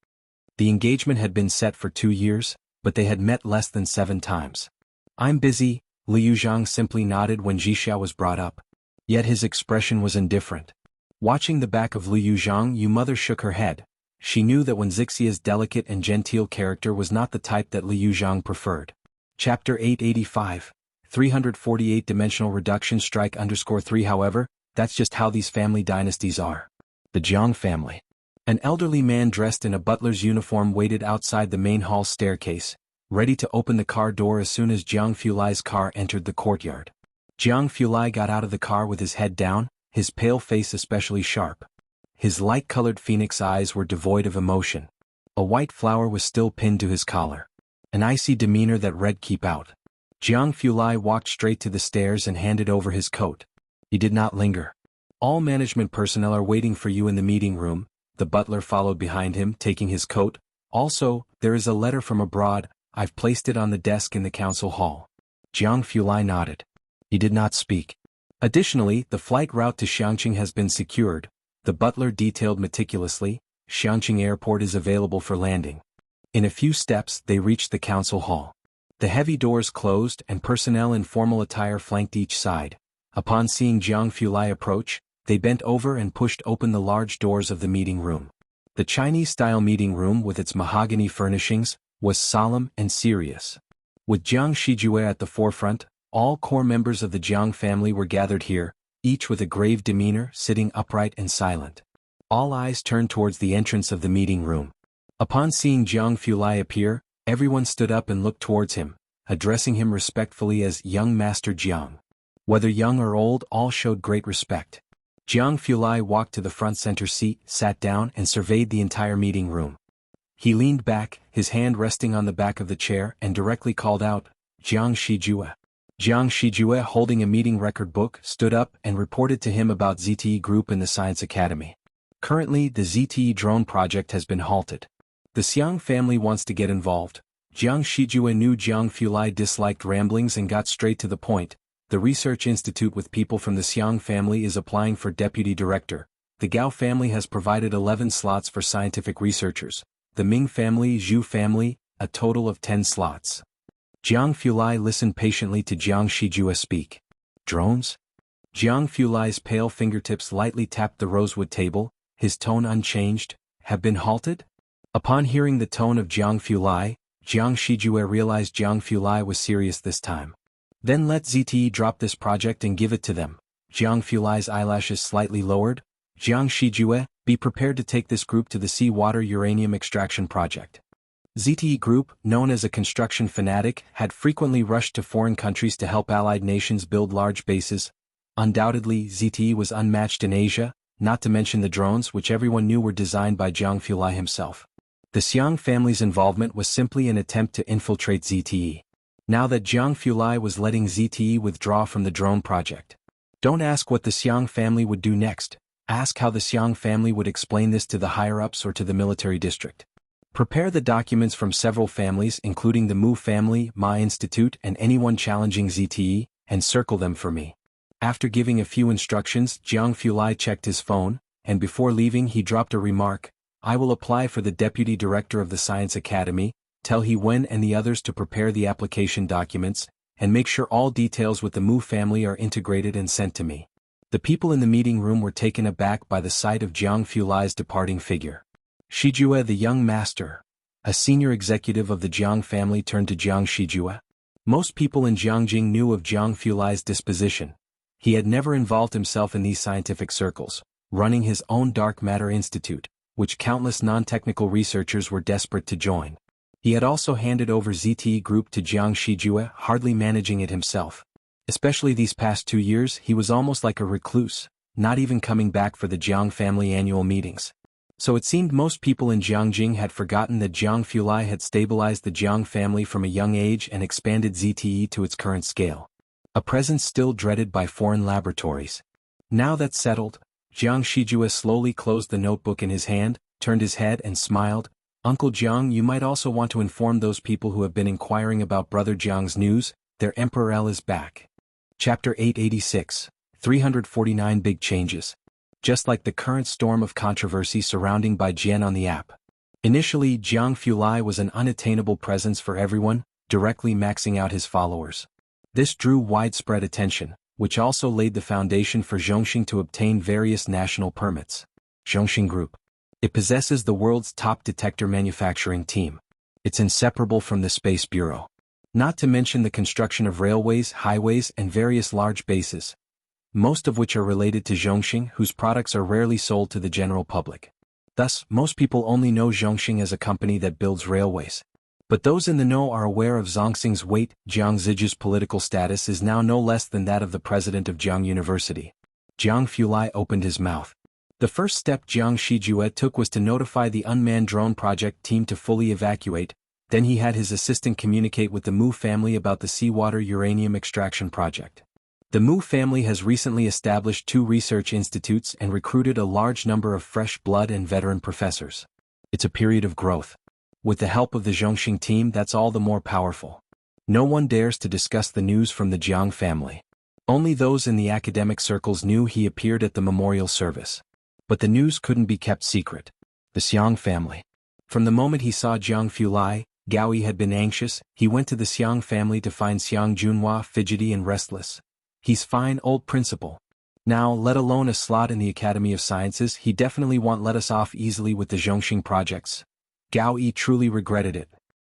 The engagement had been set for 2 years, but they had met less than 7 times. I'm busy, Liu Yuzhang simply nodded when Zhixiao was brought up. Yet his expression was indifferent. Watching the back of Liu Yuzhang, Yu mother shook her head. She knew that when Zixia's delicate and genteel character was not the type that Liu Yuzhang preferred. Chapter 885, 348-dimensional reduction strike _3 However, that's just how these family dynasties are. The Jiang family. An elderly man dressed in a butler's uniform waited outside the main hall staircase. ready to open the car door as soon as Jiang Fulai's car entered the courtyard. Jiang Fulai got out of the car with his head down, his pale face especially sharp. His light-colored phoenix eyes were devoid of emotion. A white flower was still pinned to his collar. An icy demeanor that read "Keep out." Jiang Fulai walked straight to the stairs and handed over his coat. He did not linger. "All management personnel are waiting for you in the meeting room." The butler followed behind him, taking his coat. "Also, there is a letter from abroad. I've placed it on the desk in the council hall." Jiang Fulai nodded. He did not speak. "Additionally, the flight route to Xiangqing has been secured," the butler detailed meticulously. "Xiangqing Airport is available for landing." In a few steps they reached the council hall. The heavy doors closed and personnel in formal attire flanked each side. Upon seeing Jiang Fulai approach, they bent over and pushed open the large doors of the meeting room. The Chinese-style meeting room with its mahogany furnishings was solemn and serious. With Jiang Shijue at the forefront, all core members of the Jiang family were gathered here, each with a grave demeanor, sitting upright and silent. All eyes turned towards the entrance of the meeting room. Upon seeing Jiang Fulai appear, everyone stood up and looked towards him, addressing him respectfully as "Young Master Jiang." Whether young or old, all showed great respect. Jiang Fulai walked to the front center seat, sat down and surveyed the entire meeting room. He leaned back, his hand resting on the back of the chair, and directly called out, "Jiang Shijue." Jiang Shijue, holding a meeting record book, stood up and reported to him about ZTE Group and the Science Academy. Currently, the ZTE drone project has been halted. The Xiang family wants to get involved. Jiang Shijue knew Jiang Fulai disliked ramblings and got straight to the point. The research institute with people from the Xiang family is applying for deputy director. The Gao family has provided 11 slots for scientific researchers. The Ming family, Zhu family, a total of 10 slots. Jiang Fulai listened patiently to Jiang Shijue speak. "Drones?" Jiang Fulai's pale fingertips lightly tapped the rosewood table, his tone unchanged. "Have been halted?" Upon hearing the tone of Jiang Fulai, Jiang Shijue realized Jiang Fulai was serious this time. "Then let ZTE drop this project and give it to them." Jiang Fulai's eyelashes slightly lowered. "Jiang Shijue, be prepared to take this group to the seawater uranium extraction project." ZTE Group, known as a construction fanatic, had frequently rushed to foreign countries to help allied nations build large bases. Undoubtedly, ZTE was unmatched in Asia, not to mention the drones which everyone knew were designed by Jiang Fulai himself. The Xiang family's involvement was simply an attempt to infiltrate ZTE. Now that Jiang Fulai was letting ZTE withdraw from the drone project. Don't ask what the Xiang family would do next, ask how the Xiang family would explain this to the higher-ups or to the military district. Prepare the documents from several families including the Mu family, Ma Institute and anyone challenging ZTE, and circle them for me. After giving a few instructions, Jiang Fulai checked his phone, and before leaving he dropped a remark, "I will apply for the deputy director of the Science Academy, tell He Wen and the others to prepare the application documents, and make sure all details with the Mu family are integrated and sent to me." The people in the meeting room were taken aback by the sight of Jiang Fulai's departing figure. "Shijue, the young master." A senior executive of the Jiang family turned to Jiang Shijue. Most people in Jiangjing knew of Jiang Fulai's disposition. He had never involved himself in these scientific circles, running his own dark matter institute, which countless non-technical researchers were desperate to join. He had also handed over ZTE Group to Jiang Shijue, hardly managing it himself. Especially these past 2 years, he was almost like a recluse, not even coming back for the Jiang family annual meetings. So it seemed most people in Jiangjing had forgotten that Jiang Fulai had stabilized the Jiang family from a young age and expanded ZTE to its current scale. A presence still dreaded by foreign laboratories. Now that's settled, Jiang Shijue slowly closed the notebook in his hand, turned his head and smiled. "Uncle Jiang, you might also want to inform those people who have been inquiring about Brother Jiang's news, their Emperor L is back." Chapter 886, 349 Big Changes. Just like the current storm of controversy surrounding Bai Jian on the app. Initially, Jiang Fulai was an unattainable presence for everyone, directly maxing out his followers. This drew widespread attention, which also laid the foundation for Zhongxing to obtain various national permits. Zhongxing Group. It possesses the world's top detector manufacturing team. It's inseparable from the Space Bureau. Not to mention the construction of railways, highways, and various large bases, most of which are related to Zhongxing, whose products are rarely sold to the general public. Thus, most people only know Zhongxing as a company that builds railways. But those in the know are aware of Zongxing's weight. Jiang Ziji's political status is now no less than that of the president of Jiang University. Jiang Fulai opened his mouth. The first step Jiang Shijue took was to notify the unmanned drone project team to fully evacuate. Then he had his assistant communicate with the Mu family about the seawater uranium extraction project. The Mu family has recently established 2 research institutes and recruited a large number of fresh blood and veteran professors. It's a period of growth. With the help of the Zhongxing team, that's all the more powerful. No one dares to discuss the news from the Jiang family. Only those in the academic circles knew he appeared at the memorial service. But the news couldn't be kept secret. The Xiang family. From the moment he saw Jiang Fulai, Gao Yi had been anxious. He went to the Xiang family to find Xiang Junhua fidgety and restless. He's fine, old principal. Now, let alone a slot in the Academy of Sciences, he definitely won't let us off easily with the Zhongxing projects. Gao Yi truly regretted it.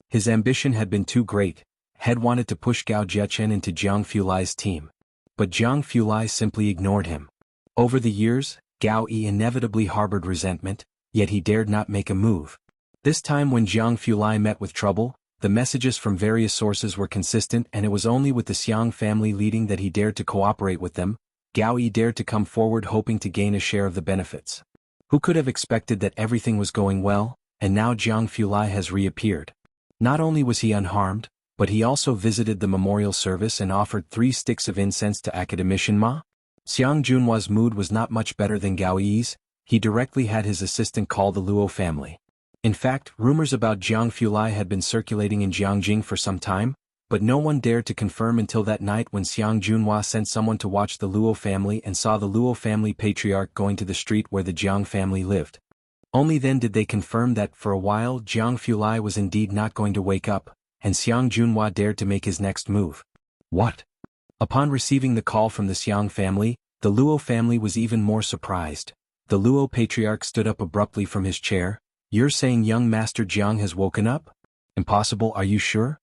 His ambition had been too great. Had wanted to push Gao Zhechen into Jiang Fulai's team. But Jiang Fulai simply ignored him. Over the years, Gao Yi inevitably harbored resentment, yet he dared not make a move. This time when Jiang Fulai met with trouble, the messages from various sources were consistent, and it was only with the Xiang family leading that he dared to cooperate with them. Gao Yi dared to come forward hoping to gain a share of the benefits. Who could have expected that everything was going well, and now Jiang Fulai has reappeared. Not only was he unharmed, but he also visited the memorial service and offered 3 sticks of incense to Academician Ma. Xiang Junhua's mood was not much better than Gao Yi's. He directly had his assistant call the Luo family. In fact, rumors about Jiang Fulai had been circulating in Jiangjing for some time, but no one dared to confirm until that night when Xiang Junhua sent someone to watch the Luo family and saw the Luo family patriarch going to the street where the Jiang family lived. Only then did they confirm that for a while Jiang Fulai was indeed not going to wake up, and Xiang Junhua dared to make his next move. What? Upon receiving the call from the Xiang family, the Luo family was even more surprised. The Luo patriarch stood up abruptly from his chair. You're saying young Master Jiang has woken up? Impossible, are you sure?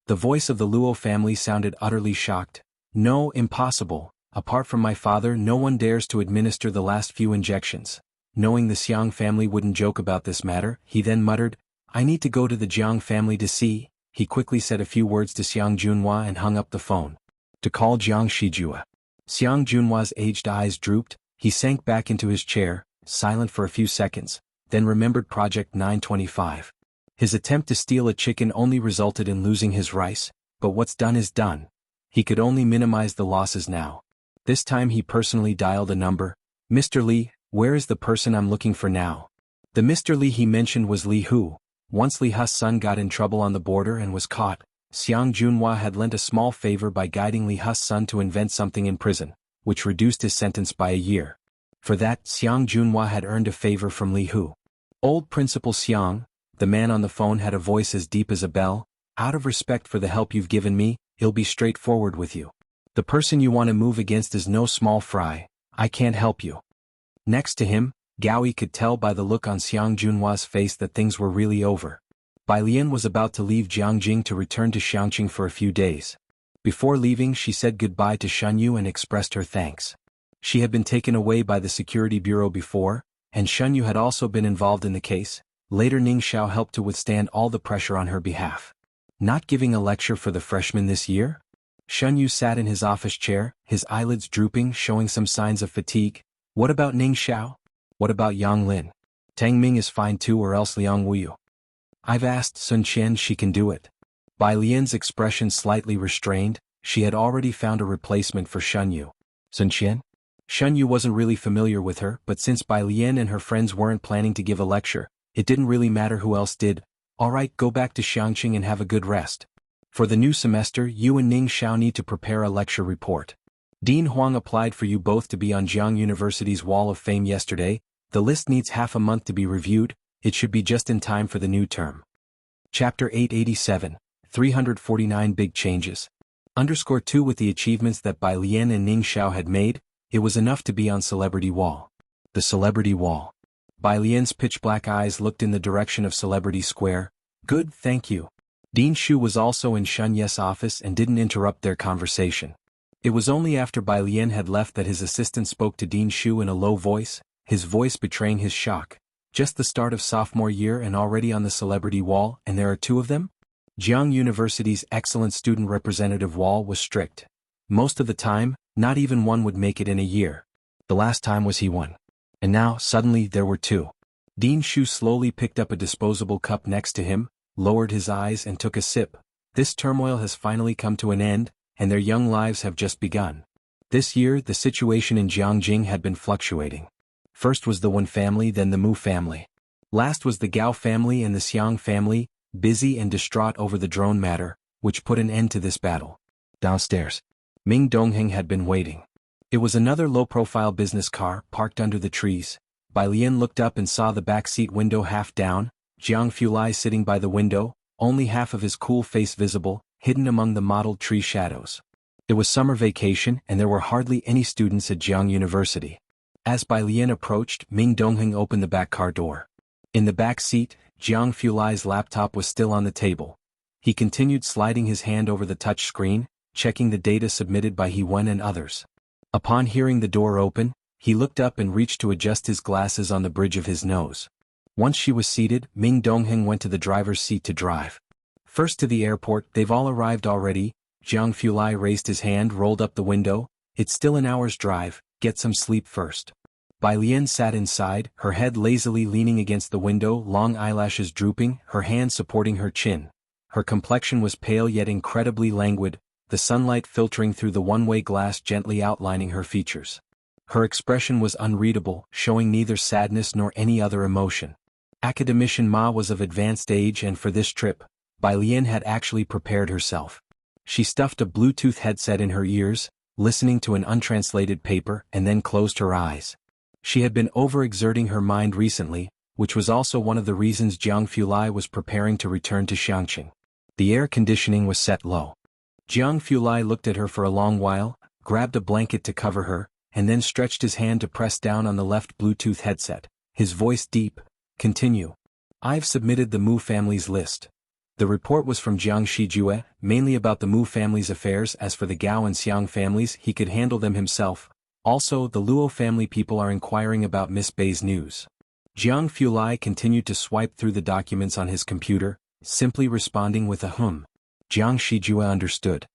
The voice of the Luo family sounded utterly shocked. No, impossible. Apart from my father, no one dares to administer the last few injections. Knowing the Xiang family wouldn't joke about this matter, he then muttered, I need to go to the Jiang family to see. He quickly said a few words to Xiang Junhua and hung up the phone. To call Jiang Shijue. Xiang Junhua's aged eyes drooped. He sank back into his chair, silent for a few seconds, then remembered Project 925. His attempt to steal a chicken only resulted in losing his rice, but what's done is done. He could only minimize the losses now. This time he personally dialed a number. Mr. Li, where is the person I'm looking for now? The Mr. Li he mentioned was Li Hu. Once Li Hu's son got in trouble on the border and was caught, Xiang Junhua had lent a small favor by guiding Li Hu's son to invent something in prison, which reduced his sentence by a year. For that, Xiang Junhua had earned a favor from Li Hu. Old Principal Xiang, the man on the phone had a voice as deep as a bell. Out of respect for the help you've given me, I'll be straightforward with you. The person you want to move against is no small fry. I can't help you. Next to him, Gao Yi could tell by the look on Xiang Junhua's face that things were really over. Bai Lian was about to leave Jiangjing to return to Xiangqing for a few days. Before leaving, she said goodbye to Shen Yu and expressed her thanks. She had been taken away by the Security Bureau before, and Shen Yu had also been involved in the case. Later Ning Xiao helped to withstand all the pressure on her behalf. Not giving a lecture for the freshmen this year? Shen Yu sat in his office chair, his eyelids drooping, showing some signs of fatigue. What about Ning Xiao? What about Yang Lin? Tang Ming is fine too, or else Liang Wuyu. I've asked Sun Qian, she can do it. Bai Lian's expression slightly restrained. She had already found a replacement for Shen Yu. Sun Qian? Shen Yu wasn't really familiar with her, but since Bai Lian and her friends weren't planning to give a lecture, it didn't really matter who else did. Alright, go back to Xiangqing and have a good rest. For the new semester, you and Ning Xiao need to prepare a lecture report. Dean Huang applied for you both to be on Jiang University's Wall of Fame yesterday. The list needs half a month to be reviewed. It should be just in time for the new term. Chapter 887, 349 Big Changes. Underscore 2 With the achievements that Bai Lian and Ning Xiao had made, it was enough to be on Celebrity Wall. The Celebrity Wall. Bai Lian's pitch-black eyes looked in the direction of Celebrity Square. Good, thank you. Dean Shu was also in Shen Ye's office and didn't interrupt their conversation. It was only after Bai Lian had left that his assistant spoke to Dean Shu in a low voice, his voice betraying his shock. Just the start of sophomore year and already on the Celebrity Wall, and there are 2 of them? Jiang University's excellent student representative wall was strict. Most of the time, not even one would make it in a year. The last time was he one. And now, suddenly, there were two. Dean Shu slowly picked up a disposable cup next to him, lowered his eyes and took a sip. This turmoil has finally come to an end, and their young lives have just begun. This year, the situation in Jiangjing had been fluctuating. First was the Wen family, then the Mu family. Last was the Gao family and the Xiang family, busy and distraught over the drone matter, which put an end to this battle. Downstairs, Ming Dongheng had been waiting. It was another low-profile business car, parked under the trees. Bai Lian looked up and saw the back seat window half down, Jiang Fulai sitting by the window, only half of his cool face visible, hidden among the mottled tree shadows. It was summer vacation and there were hardly any students at Jiang University. As Bai Lian approached, Ming Dongheng opened the back car door. In the back seat, Jiang Fulai's laptop was still on the table. He continued sliding his hand over the touch screen, checking the data submitted by He Wen and others. Upon hearing the door open, he looked up and reached to adjust his glasses on the bridge of his nose. Once she was seated, Ming Dongheng went to the driver's seat to drive. First to the airport, they've all arrived already. Jiang Fulai raised his hand, rolled up the window. It's still an hour's drive, get some sleep first. Bai Lian sat inside, her head lazily leaning against the window, long eyelashes drooping, her hand supporting her chin. Her complexion was pale yet incredibly languid, the sunlight filtering through the one-way glass gently outlining her features. Her expression was unreadable, showing neither sadness nor any other emotion. Academician Ma was of advanced age and for this trip, Bai Lian had actually prepared herself. She stuffed a Bluetooth headset in her ears, listening to an untranslated paper, and then closed her eyes. She had been overexerting her mind recently, which was also one of the reasons Jiang Fulai was preparing to return to Xiangqing. The air conditioning was set low. Jiang Fulai looked at her for a long while, grabbed a blanket to cover her, and then stretched his hand to press down on the left Bluetooth headset, his voice deep. Continue. I've submitted the Mu family's list. The report was from Jiang Shijue, mainly about the Mu family's affairs. As for the Gao and Xiang families, he could handle them himself. Also, the Luo family people are inquiring about Miss Bei's news. Jiang Fulai continued to swipe through the documents on his computer, simply responding with a hum. Jiang Shijue understood.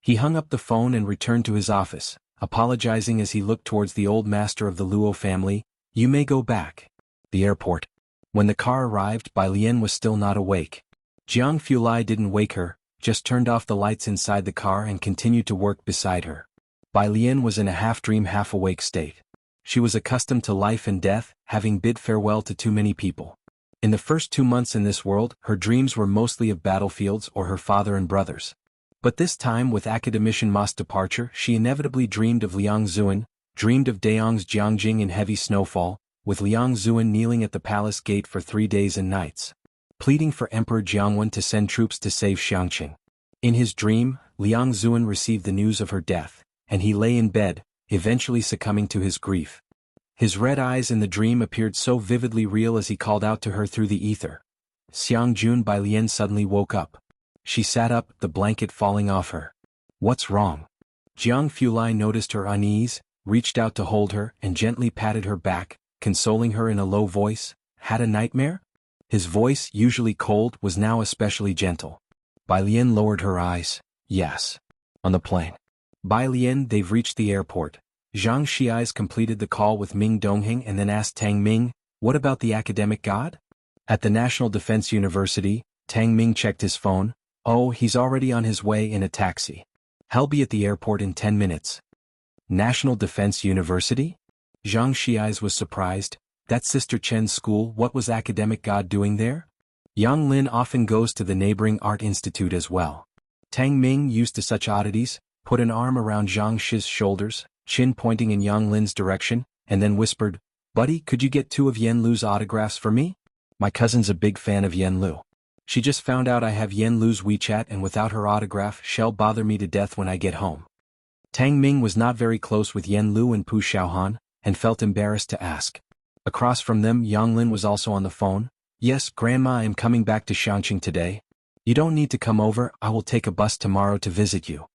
He hung up the phone and returned to his office, apologizing as he looked towards the old master of the Luo family. You may go back. The airport. When the car arrived, Bai Lian was still not awake. Jiang Fulai didn't wake her, just turned off the lights inside the car and continued to work beside her. Bai Lian was in a half-dream half-awake state. She was accustomed to life and death, having bid farewell to too many people. In the first 2 months in this world, her dreams were mostly of battlefields or her father and brothers. But this time, with Academician Ma's departure, she inevitably dreamed of Liang Zuan, dreamed of Daong's Jiangjing in heavy snowfall, with Liang Zuan kneeling at the palace gate for 3 days and nights, pleading for Emperor Jiangwen to send troops to save Xiangqing. In his dream, Liang Zuan received the news of her death, and he lay in bed, eventually succumbing to his grief. His red eyes in the dream appeared so vividly real as he called out to her through the ether. Xiangjun. Bai Lian suddenly woke up. She sat up, the blanket falling off her. What's wrong? Jiang Fulai noticed her unease, reached out to hold her, and gently patted her back, consoling her in a low voice. Had a nightmare? His voice, usually cold, was now especially gentle. Bai Lian lowered her eyes. Yes. On the plane. Bai Lian. They've reached the airport. Zhang Xiais completed the call with Ming Dongheng and then asked Tang Ming, what about the academic god? At the National Defense University, Tang Ming checked his phone. Oh, he's already on his way in a taxi. He'll be at the airport in 10 minutes. National Defense University? Zhang Xiais was surprised. That's Sister Chen's school. What was academic god doing there? Yang Lin often goes to the neighboring art institute as well. Tang Ming, used to such oddities, put an arm around Zhang Shi's shoulders, chin pointing in Yang Lin's direction, and then whispered, Buddy, could you get 2 of Yen Lu's autographs for me? My cousin's a big fan of Yen Lu. She just found out I have Yen Lu's WeChat, and without her autograph she'll bother me to death when I get home. Tang Ming was not very close with Yen Lu and Pu Xiaohan, and felt embarrassed to ask. Across from them, Yang Lin was also on the phone. Yes, Grandma, I'm coming back to Xiangqing today. You don't need to come over, I will take a bus tomorrow to visit you.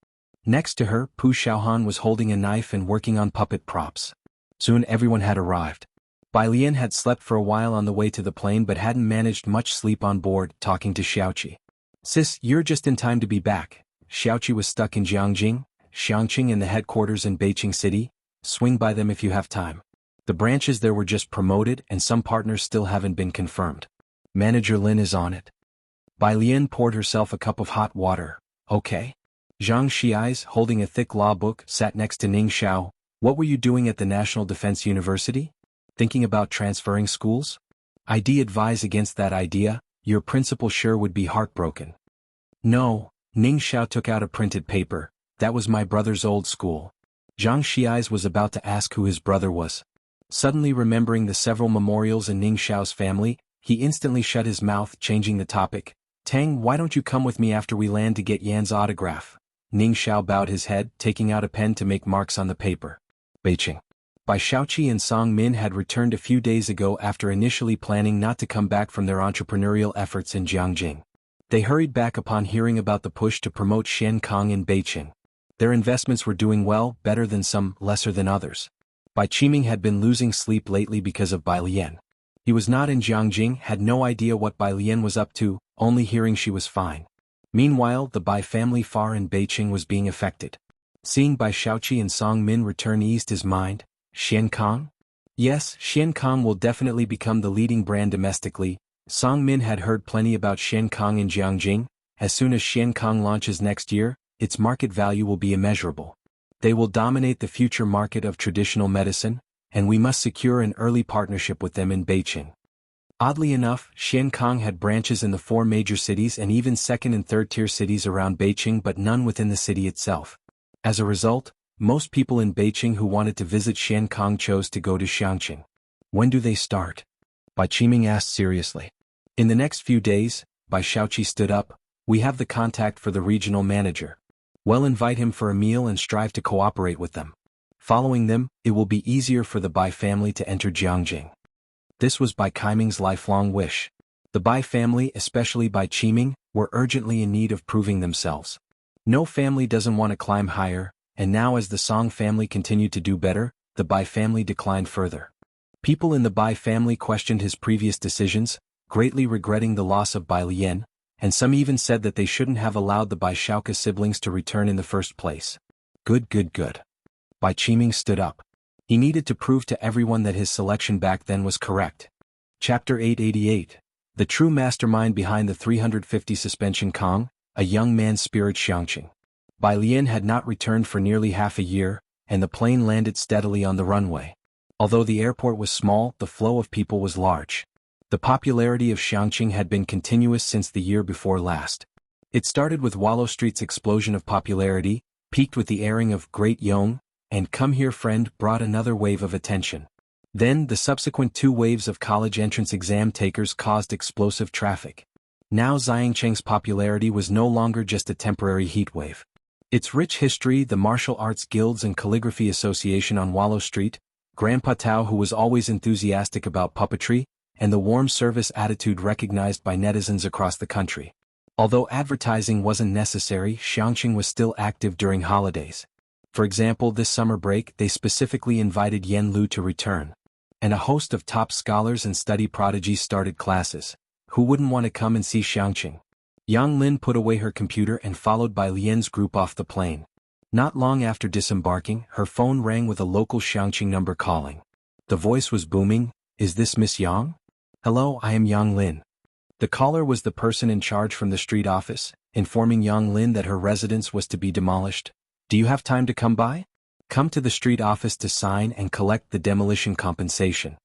Next to her, Pu Xiaohan was holding a knife and working on puppet props. Soon everyone had arrived. Bai Lian had slept for a while on the way to the plane but hadn't managed much sleep on board, talking to Xiaoqi. Sis, you're just in time to be back. Xiaoqi was stuck in Jiangjing, Xiangqing and the headquarters in Beijing City. Swing by them if you have time. The branches there were just promoted and some partners still haven't been confirmed. Manager Lin is on it. Bai Lian poured herself a cup of hot water. Okay. Zhang Xiais, holding a thick law book, sat next to Ning Xiao. What were you doing at the National Defense University? Thinking about transferring schools? I'd advise against that idea. Your principal sure would be heartbroken. No, Ning Xiao took out a printed paper. That was my brother's old school. Zhang Xiais was about to ask who his brother was. Suddenly remembering the several memorials in Ning Xiao's family, he instantly shut his mouth, changing the topic. Tang, why don't you come with me after we land to get Yan's autograph? Ning Xiao bowed his head, taking out a pen to make marks on the paper. Beijing. Bai Xiaoqi and Song Min had returned a few days ago after initially planning not to come back from their entrepreneurial efforts in Jiangjing. They hurried back upon hearing about the push to promote Xian Kong in Beijing. Their investments were doing well, better than some, lesser than others. Bai Qiming had been losing sleep lately because of Bai Lian. He was not in Jiangjing, had no idea what Bai Lian was up to, only hearing she was fine. Meanwhile, the Bai family far in Beijing was being affected. Seeing Bai Xiaoqi and Song Min return eased his mind. Xian Kong? Yes, Xian Kong will definitely become the leading brand domestically. Song Min had heard plenty about Xian Kong in Jiangjing. As soon as Xian Kong launches next year, its market value will be immeasurable. They will dominate the future market of traditional medicine, and we must secure an early partnership with them in Beijing. Oddly enough, Xian Kong had branches in the 4 major cities and even second and third-tier cities around Beijing, but none within the city itself. As a result, most people in Beijing who wanted to visit Xian Kong chose to go to Xiangqing. When do they start? Bai Qiming asked seriously. In the next few days, Bai Xiaoqi stood up. We have the contact for the regional manager. Well, invite him for a meal and strive to cooperate with them. Following them, it will be easier for the Bai family to enter Jiangjing. This was Bai Qiming's lifelong wish. The Bai family, especially Bai Qiming, were urgently in need of proving themselves. No family doesn't want to climb higher, and now as the Song family continued to do better, the Bai family declined further. People in the Bai family questioned his previous decisions, greatly regretting the loss of Bai Lian, and some even said that they shouldn't have allowed the Bai Xiaoka siblings to return in the first place. Good. Bai Qiming stood up. He needed to prove to everyone that his selection back then was correct. Chapter 888. The true mastermind behind the 350 suspension Kong, a young man's spirit Xiangqing. Bai Lian had not returned for nearly half a year, and the plane landed steadily on the runway. Although the airport was small, the flow of people was large. The popularity of Xiangqing had been continuous since the year before last. It started with Wallow Street's explosion of popularity, peaked with the airing of Great Yong, and Come Here Friend brought another wave of attention. Then, the subsequent 2 waves of college entrance exam takers caused explosive traffic. Now Xiangqing's popularity was no longer just a temporary heat wave. Its rich history, the martial arts guilds and calligraphy association on Wallow Street, Grandpa Tao who was always enthusiastic about puppetry, and the warm service attitude recognized by netizens across the country. Although advertising wasn't necessary, Xiangqing was still active during holidays. For example, this summer break they specifically invited Yan Lu to return. And a host of top scholars and study prodigies started classes. Who wouldn't want to come and see Xiangqing? Yang Lin put away her computer and followed by Lian's group off the plane. Not long after disembarking, her phone rang with a local Xiangqing number calling. The voice was booming. Is this Miss Yang? Hello, I am Yang Lin. The caller was the person in charge from the street office, informing Yang Lin that her residence was to be demolished. Do you have time to come by? Come to the street office to sign and collect the demolition compensation.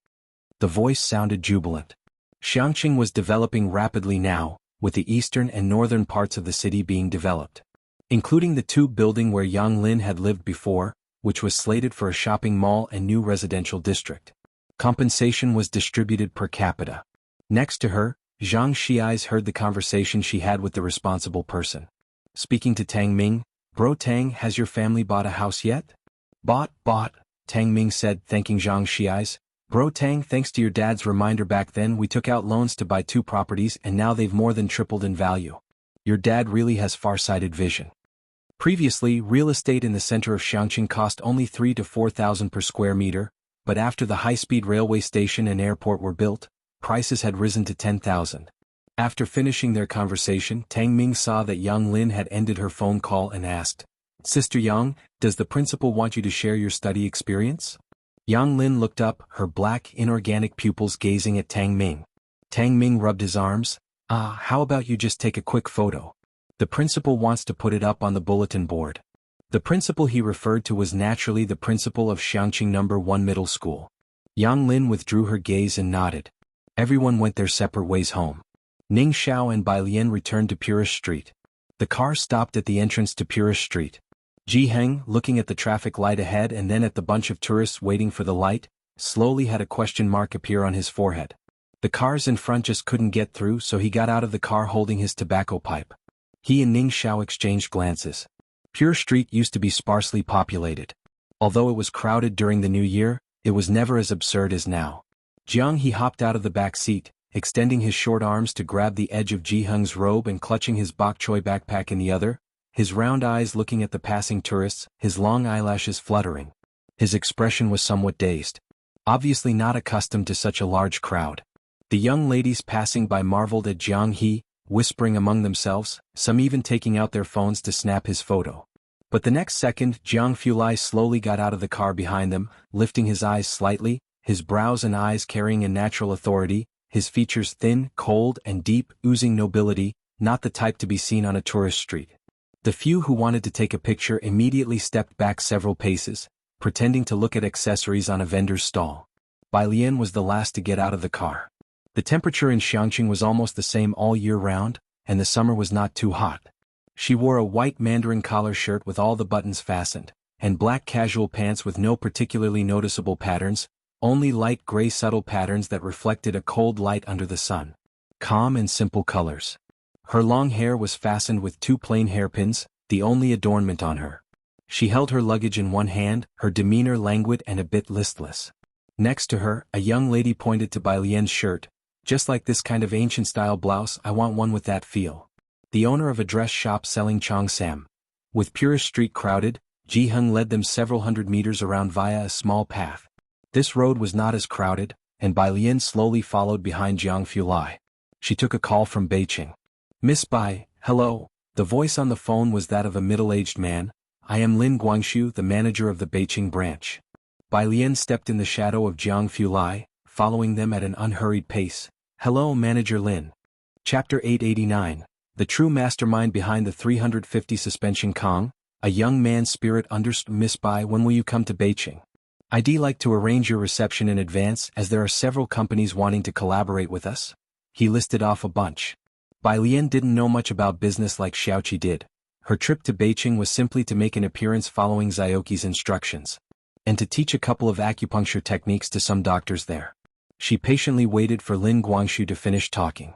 The voice sounded jubilant. Xiangqing was developing rapidly now, with the eastern and northern parts of the city being developed, including the 2 building where Yang Lin had lived before, which was slated for a shopping mall and new residential district. Compensation was distributed per capita. Next to her, Zhang Xiais heard the conversation she had with the responsible person. Speaking to Tang Ming, Bro Tang, has your family bought a house yet? Bought, Tang Ming said, thanking Zhang Xiais. Bro Tang, thanks to your dad's reminder back then we took out loans to buy 2 properties and now they've more than tripled in value. Your dad really has far-sighted vision. Previously, real estate in the center of Xiangqing cost only 3,000 to 4,000 per square meter, but after the high-speed railway station and airport were built, prices had risen to 10,000. After finishing their conversation, Tang Ming saw that Yang Lin had ended her phone call and asked, "Sister Yang, does the principal want you to share your study experience?" Yang Lin looked up, her black, inorganic pupils gazing at Tang Ming. Tang Ming rubbed his arms. How about you just take a quick photo? The principal wants to put it up on the bulletin board." The principal he referred to was naturally the principal of Xiangqing No. 1 Middle School. Yang Lin withdrew her gaze and nodded. Everyone went their separate ways home. Ning Xiao and Bai Lian returned to Purish Street. The car stopped at the entrance to Purish Street. Ji Heng, looking at the traffic light ahead and then at the bunch of tourists waiting for the light, slowly had a question mark appear on his forehead. The cars in front just couldn't get through, so he got out of the car holding his tobacco pipe. He and Ning Xiao exchanged glances. Pure Street used to be sparsely populated. Although it was crowded during the New Year, it was never as absurd as now. Jiang He hopped out of the back seat, extending his short arms to grab the edge of Ji Heng's robe and clutching his bok choy backpack in the other, his round eyes looking at the passing tourists, his long eyelashes fluttering. His expression was somewhat dazed. Obviously not accustomed to such a large crowd. The young ladies passing by marveled at Jiang He, whispering among themselves, some even taking out their phones to snap his photo. But the next second, Jiang Fulai slowly got out of the car behind them, lifting his eyes slightly, his brows and eyes carrying a natural authority, his features thin, cold, and deep, oozing nobility, not the type to be seen on a tourist street. The few who wanted to take a picture immediately stepped back several paces, pretending to look at accessories on a vendor's stall. Bai Lian was the last to get out of the car. The temperature in Xiangqing was almost the same all year round, and the summer was not too hot. She wore a white mandarin collar shirt with all the buttons fastened, and black casual pants with no particularly noticeable patterns, only light gray subtle patterns that reflected a cold light under the sun. Calm and simple colors. Her long hair was fastened with 2 plain hairpins, the only adornment on her. She held her luggage in one hand, her demeanor languid and a bit listless. Next to her, a young lady pointed to Bai Lian's shirt. "Just like this kind of ancient-style blouse, I want one with that feel." The owner of a dress shop selling cheongsam. With Purish Street crowded, Ji Heng led them several hundred meters around via a small path. This road was not as crowded, and Bai Lian slowly followed behind Jiang Fulai. She took a call from Beijing. "Miss Bai, hello." The voice on the phone was that of a middle-aged man. "I am Lin Guangxu, the manager of the Beijing branch." Bai Lian stepped in the shadow of Jiang Fulai, following them at an unhurried pace. "Hello, Manager Lin." Chapter 889. The true mastermind behind the 350 suspension Kong, a young man's spirit understood. "Miss Bai, when will you come to Beijing? I'd like to arrange your reception in advance as there are several companies wanting to collaborate with us." He listed off a bunch. Bai Lian didn't know much about business like Xiaoqi did. Her trip to Beijing was simply to make an appearance following Xiaoqi's instructions, and to teach a couple of acupuncture techniques to some doctors there. She patiently waited for Lin Guangxu to finish talking.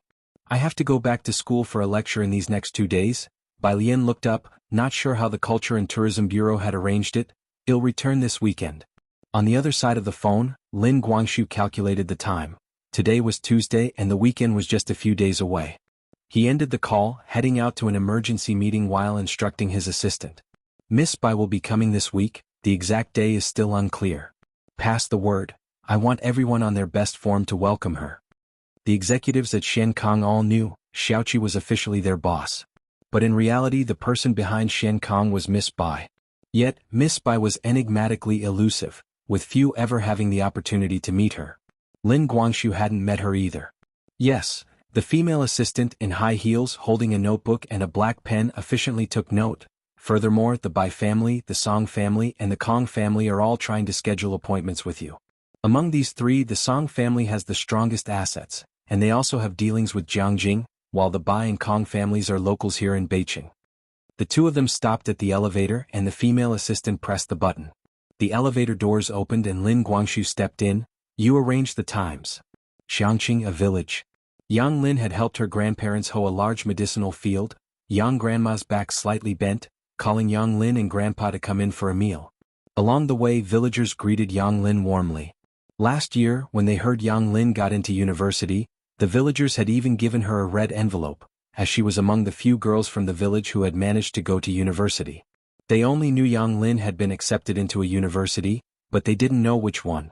"I have to go back to school for a lecture in these next 2 days. Bai Lian looked up, not sure how the Culture and Tourism Bureau had arranged it. "I'll return this weekend." On the other side of the phone, Lin Guangxu calculated the time. Today was Tuesday and the weekend was just a few days away. He ended the call, heading out to an emergency meeting while instructing his assistant. "Miss Bai will be coming this week, the exact day is still unclear. Pass the word. I want everyone on their best form to welcome her." The executives at Shenkong all knew, Xiaoqi was officially their boss. But in reality the person behind Shenkong was Miss Bai. Yet, Miss Bai was enigmatically elusive, with few ever having the opportunity to meet her. Lin Guangxu hadn't met her either. Yes, the female assistant in high heels holding a notebook and a black pen efficiently took note. Furthermore, the Bai family, the Song family and the Kong family are all trying to schedule appointments with you. Among these 3, the Song family has the strongest assets, and they also have dealings with Jiangjing, while the Bai and Kong families are locals here in Beijing. The 2 of them stopped at the elevator and the female assistant pressed the button. The elevator doors opened and Lin Guangxu stepped in. "You arranged the times." Xiangqing, a village. Yang Lin had helped her grandparents hoe a large medicinal field. Yang Grandma's back slightly bent, calling Yang Lin and Grandpa to come in for a meal. Along the way villagers greeted Yang Lin warmly. Last year, when they heard Yang Lin got into university, the villagers had even given her a red envelope, as she was among the few girls from the village who had managed to go to university. They only knew Yang Lin had been accepted into a university, but they didn't know which one.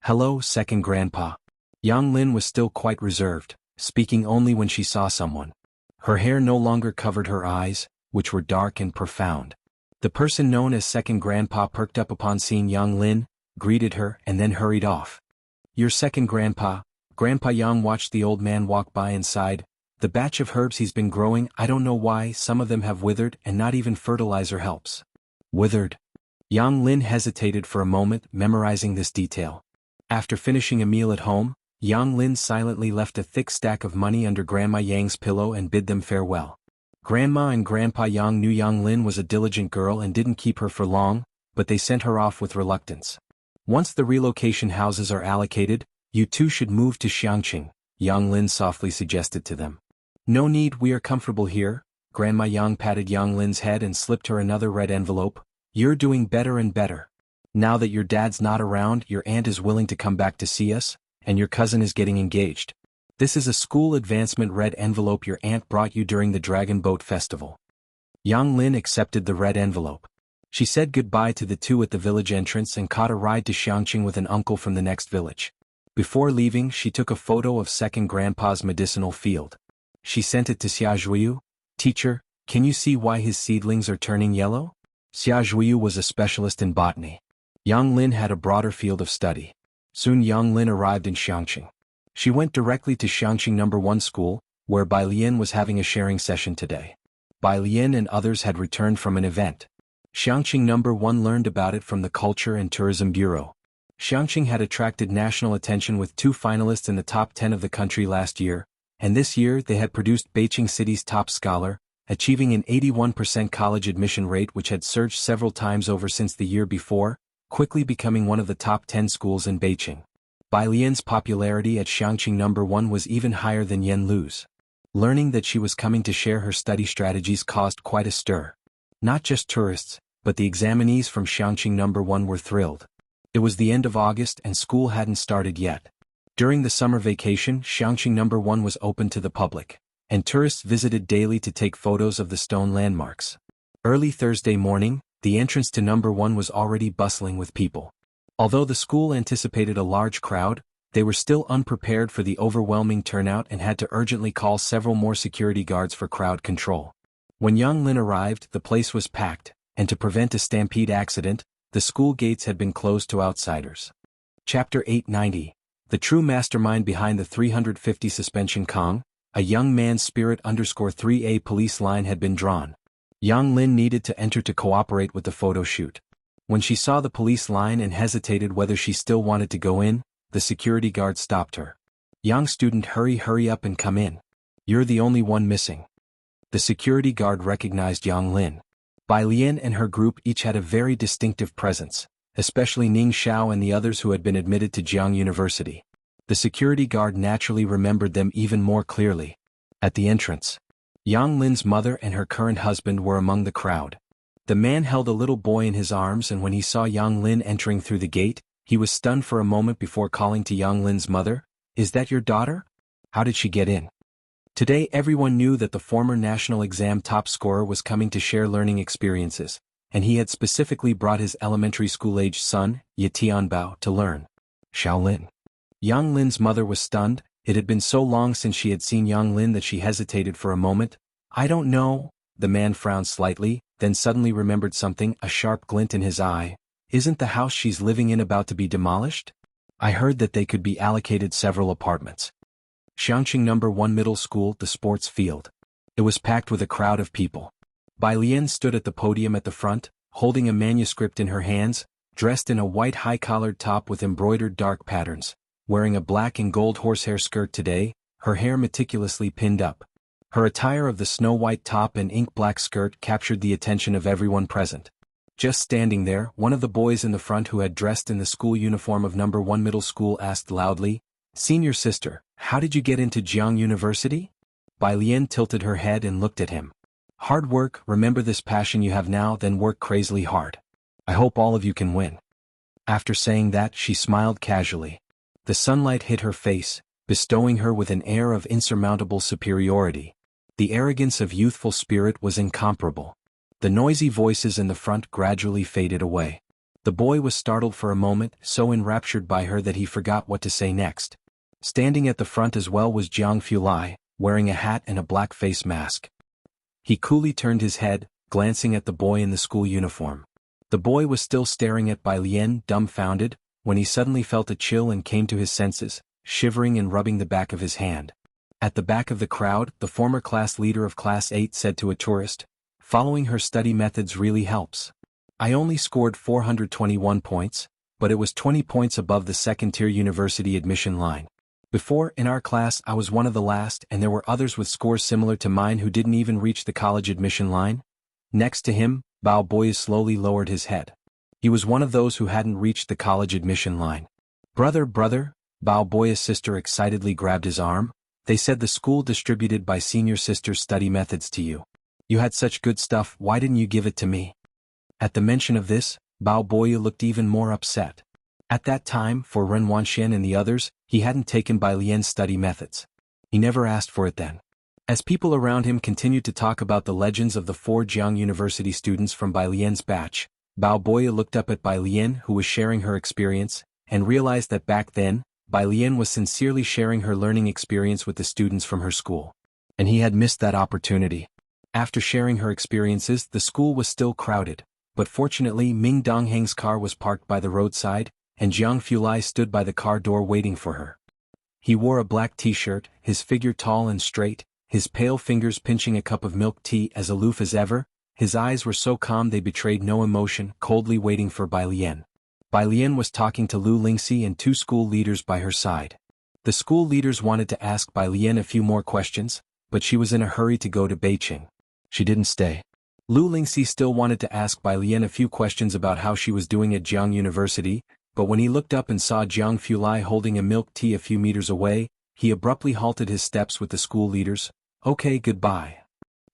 "Hello, second grandpa." Yang Lin was still quite reserved, speaking only when she saw someone. Her hair no longer covered her eyes, which were dark and profound. The person known as Second Grandpa perked up upon seeing Yang Lin, greeted her, and then hurried off. "Your second grandpa." Grandpa Yang watched the old man walk by and sighed. "The batch of herbs he's been growing, I don't know why, some of them have withered and not even fertilizer helps." Withered? Yang Lin hesitated for a moment, memorizing this detail. After finishing a meal at home, Yang Lin silently left a thick stack of money under Grandma Yang's pillow and bid them farewell. Grandma and Grandpa Yang knew Yang Lin was a diligent girl and didn't keep her for long, but they sent her off with reluctance. "Once the relocation houses are allocated, you two should move to Xiangqing," Yang Lin softly suggested to them. "No need, we are comfortable here." Grandma Yang patted Yang Lin's head and slipped her another red envelope. "You're doing better and better. Now that your dad's not around, your aunt is willing to come back to see us, and your cousin is getting engaged. This is a school advancement red envelope your aunt brought you during the Dragon Boat Festival." Yang Lin accepted the red envelope. She said goodbye to the two at the village entrance and caught a ride to Xiangqing with an uncle from the next village. Before leaving, she took a photo of Second Grandpa's medicinal field. She sent it to Xia Zhuyu. "Teacher, can you see why his seedlings are turning yellow?" Xia Zhuyu was a specialist in botany. Yang Lin had a broader field of study. Soon Yang Lin arrived in Xiangqing. She went directly to Xiangqing No. 1 school, where Bai Lian was having a sharing session today. Bai Lian and others had returned from an event. Xiangqing No. 1 learned about it from the Culture and Tourism Bureau. Xiangqing had attracted national attention with 2 finalists in the top 10 of the country last year, and this year they had produced Beijing City's top scholar, achieving an 81% college admission rate which had surged several times over since the year before, quickly becoming one of the top 10 schools in Beijing. Bai Lian's popularity at Xiangqing No. 1 was even higher than Yen Lu's. Learning that she was coming to share her study strategies caused quite a stir. Not just tourists, but the examinees from Xiangqing No. 1 were thrilled. It was the end of August and school hadn't started yet. During the summer vacation, Xiangqing No. 1 was open to the public, and tourists visited daily to take photos of the stone landmarks. Early Thursday morning, the entrance to No. 1 was already bustling with people. Although the school anticipated a large crowd, they were still unprepared for the overwhelming turnout and had to urgently call several more security guards for crowd control. When Yang Lin arrived, the place was packed, and to prevent a stampede accident, the school gates had been closed to outsiders. Chapter 890. The true mastermind behind the 350 suspension Kong, a young man's spirit _3A police line had been drawn. Yang Lin needed to enter to cooperate with the photo shoot. When she saw the police line and hesitated whether she still wanted to go in, the security guard stopped her. "Young student, hurry up and come in. You're the only one missing." The security guard recognized Yang Lin. Bai Lian and her group each had a very distinctive presence, especially Ning Xiao and the others who had been admitted to Jiang University. The security guard naturally remembered them even more clearly. At the entrance, Yang Lin's mother and her current husband were among the crowd. The man held a little boy in his arms, and when he saw Yang Lin entering through the gate, he was stunned for a moment before calling to Yang Lin's mother, "Is that your daughter? How did she get in?" Today everyone knew that the former national exam top scorer was coming to share learning experiences, and he had specifically brought his elementary school-aged son, Ye Tianbao, to learn. Shaolin. Yang Lin's mother was stunned. It had been so long since she had seen Yang Lin that she hesitated for a moment. "I don't know." The man frowned slightly, then suddenly remembered something, a sharp glint in his eye. "Isn't the house she's living in about to be demolished? I heard that they could be allocated several apartments." Xiangqing No. 1 Middle School, the sports field. It was packed with a crowd of people. Bai Lian stood at the podium at the front, holding a manuscript in her hands, dressed in a white high-collared top with embroidered dark patterns, wearing a black and gold horsehair skirt today, her hair meticulously pinned up. Her attire of the snow-white top and ink-black skirt captured the attention of everyone present. Just standing there, one of the boys in the front who had dressed in the school uniform of No. 1 Middle School asked loudly, "Senior sister, how did you get into Jiang University?" Bai Lian tilted her head and looked at him. "Hard work, remember this passion you have now, then work crazily hard. I hope all of you can win." After saying that, she smiled casually. The sunlight hit her face, bestowing her with an air of insurmountable superiority. The arrogance of youthful spirit was incomparable. The noisy voices in the front gradually faded away. The boy was startled for a moment, so enraptured by her that he forgot what to say next. Standing at the front as well was Jiang Fulai, wearing a hat and a black face mask. He coolly turned his head, glancing at the boy in the school uniform. The boy was still staring at Bai Lian, dumbfounded, when he suddenly felt a chill and came to his senses, shivering and rubbing the back of his hand. At the back of the crowd, the former class leader of Class 8 said to a tourist, "Following her study methods really helps. I only scored 421 points, but it was 20 points above the second-tier university admission line. Before, in our class, I was one of the last and there were others with scores similar to mine who didn't even reach the college admission line." Next to him, Bao Boya slowly lowered his head. He was one of those who hadn't reached the college admission line. Brother, Bao Boya's sister excitedly grabbed his arm. "They said the school distributed by senior sister's study methods to you. You had such good stuff, why didn't you give it to me?" At the mention of this, Bao Boya looked even more upset. At that time, for Ren Wanxian and the others, he hadn't taken Bai Lian's study methods. He never asked for it then. As people around him continued to talk about the legends of the 4 Jiang University students from Bai Lian's batch, Bao Boya looked up at Bai Lian, who was sharing her experience, and realized that back then, Bai Lian was sincerely sharing her learning experience with the students from her school. And he had missed that opportunity. After sharing her experiences, the school was still crowded, but fortunately Ming Dongheng's car was parked by the roadside, and Jiang Fulai stood by the car door waiting for her. He wore a black t-shirt, his figure tall and straight, his pale fingers pinching a cup of milk tea as aloof as ever. His eyes were so calm they betrayed no emotion, coldly waiting for Bai Lian. Bai Lian was talking to Lu Lingxi and 2 school leaders by her side. The school leaders wanted to ask Bai Lian a few more questions, but she was in a hurry to go to Beijing. She didn't stay. Lu Lingxi still wanted to ask Bai Lian a few questions about how she was doing at Jiang University, but when he looked up and saw Jiang Fulai holding a milk tea a few meters away, he abruptly halted his steps with the school leaders. "Okay, goodbye."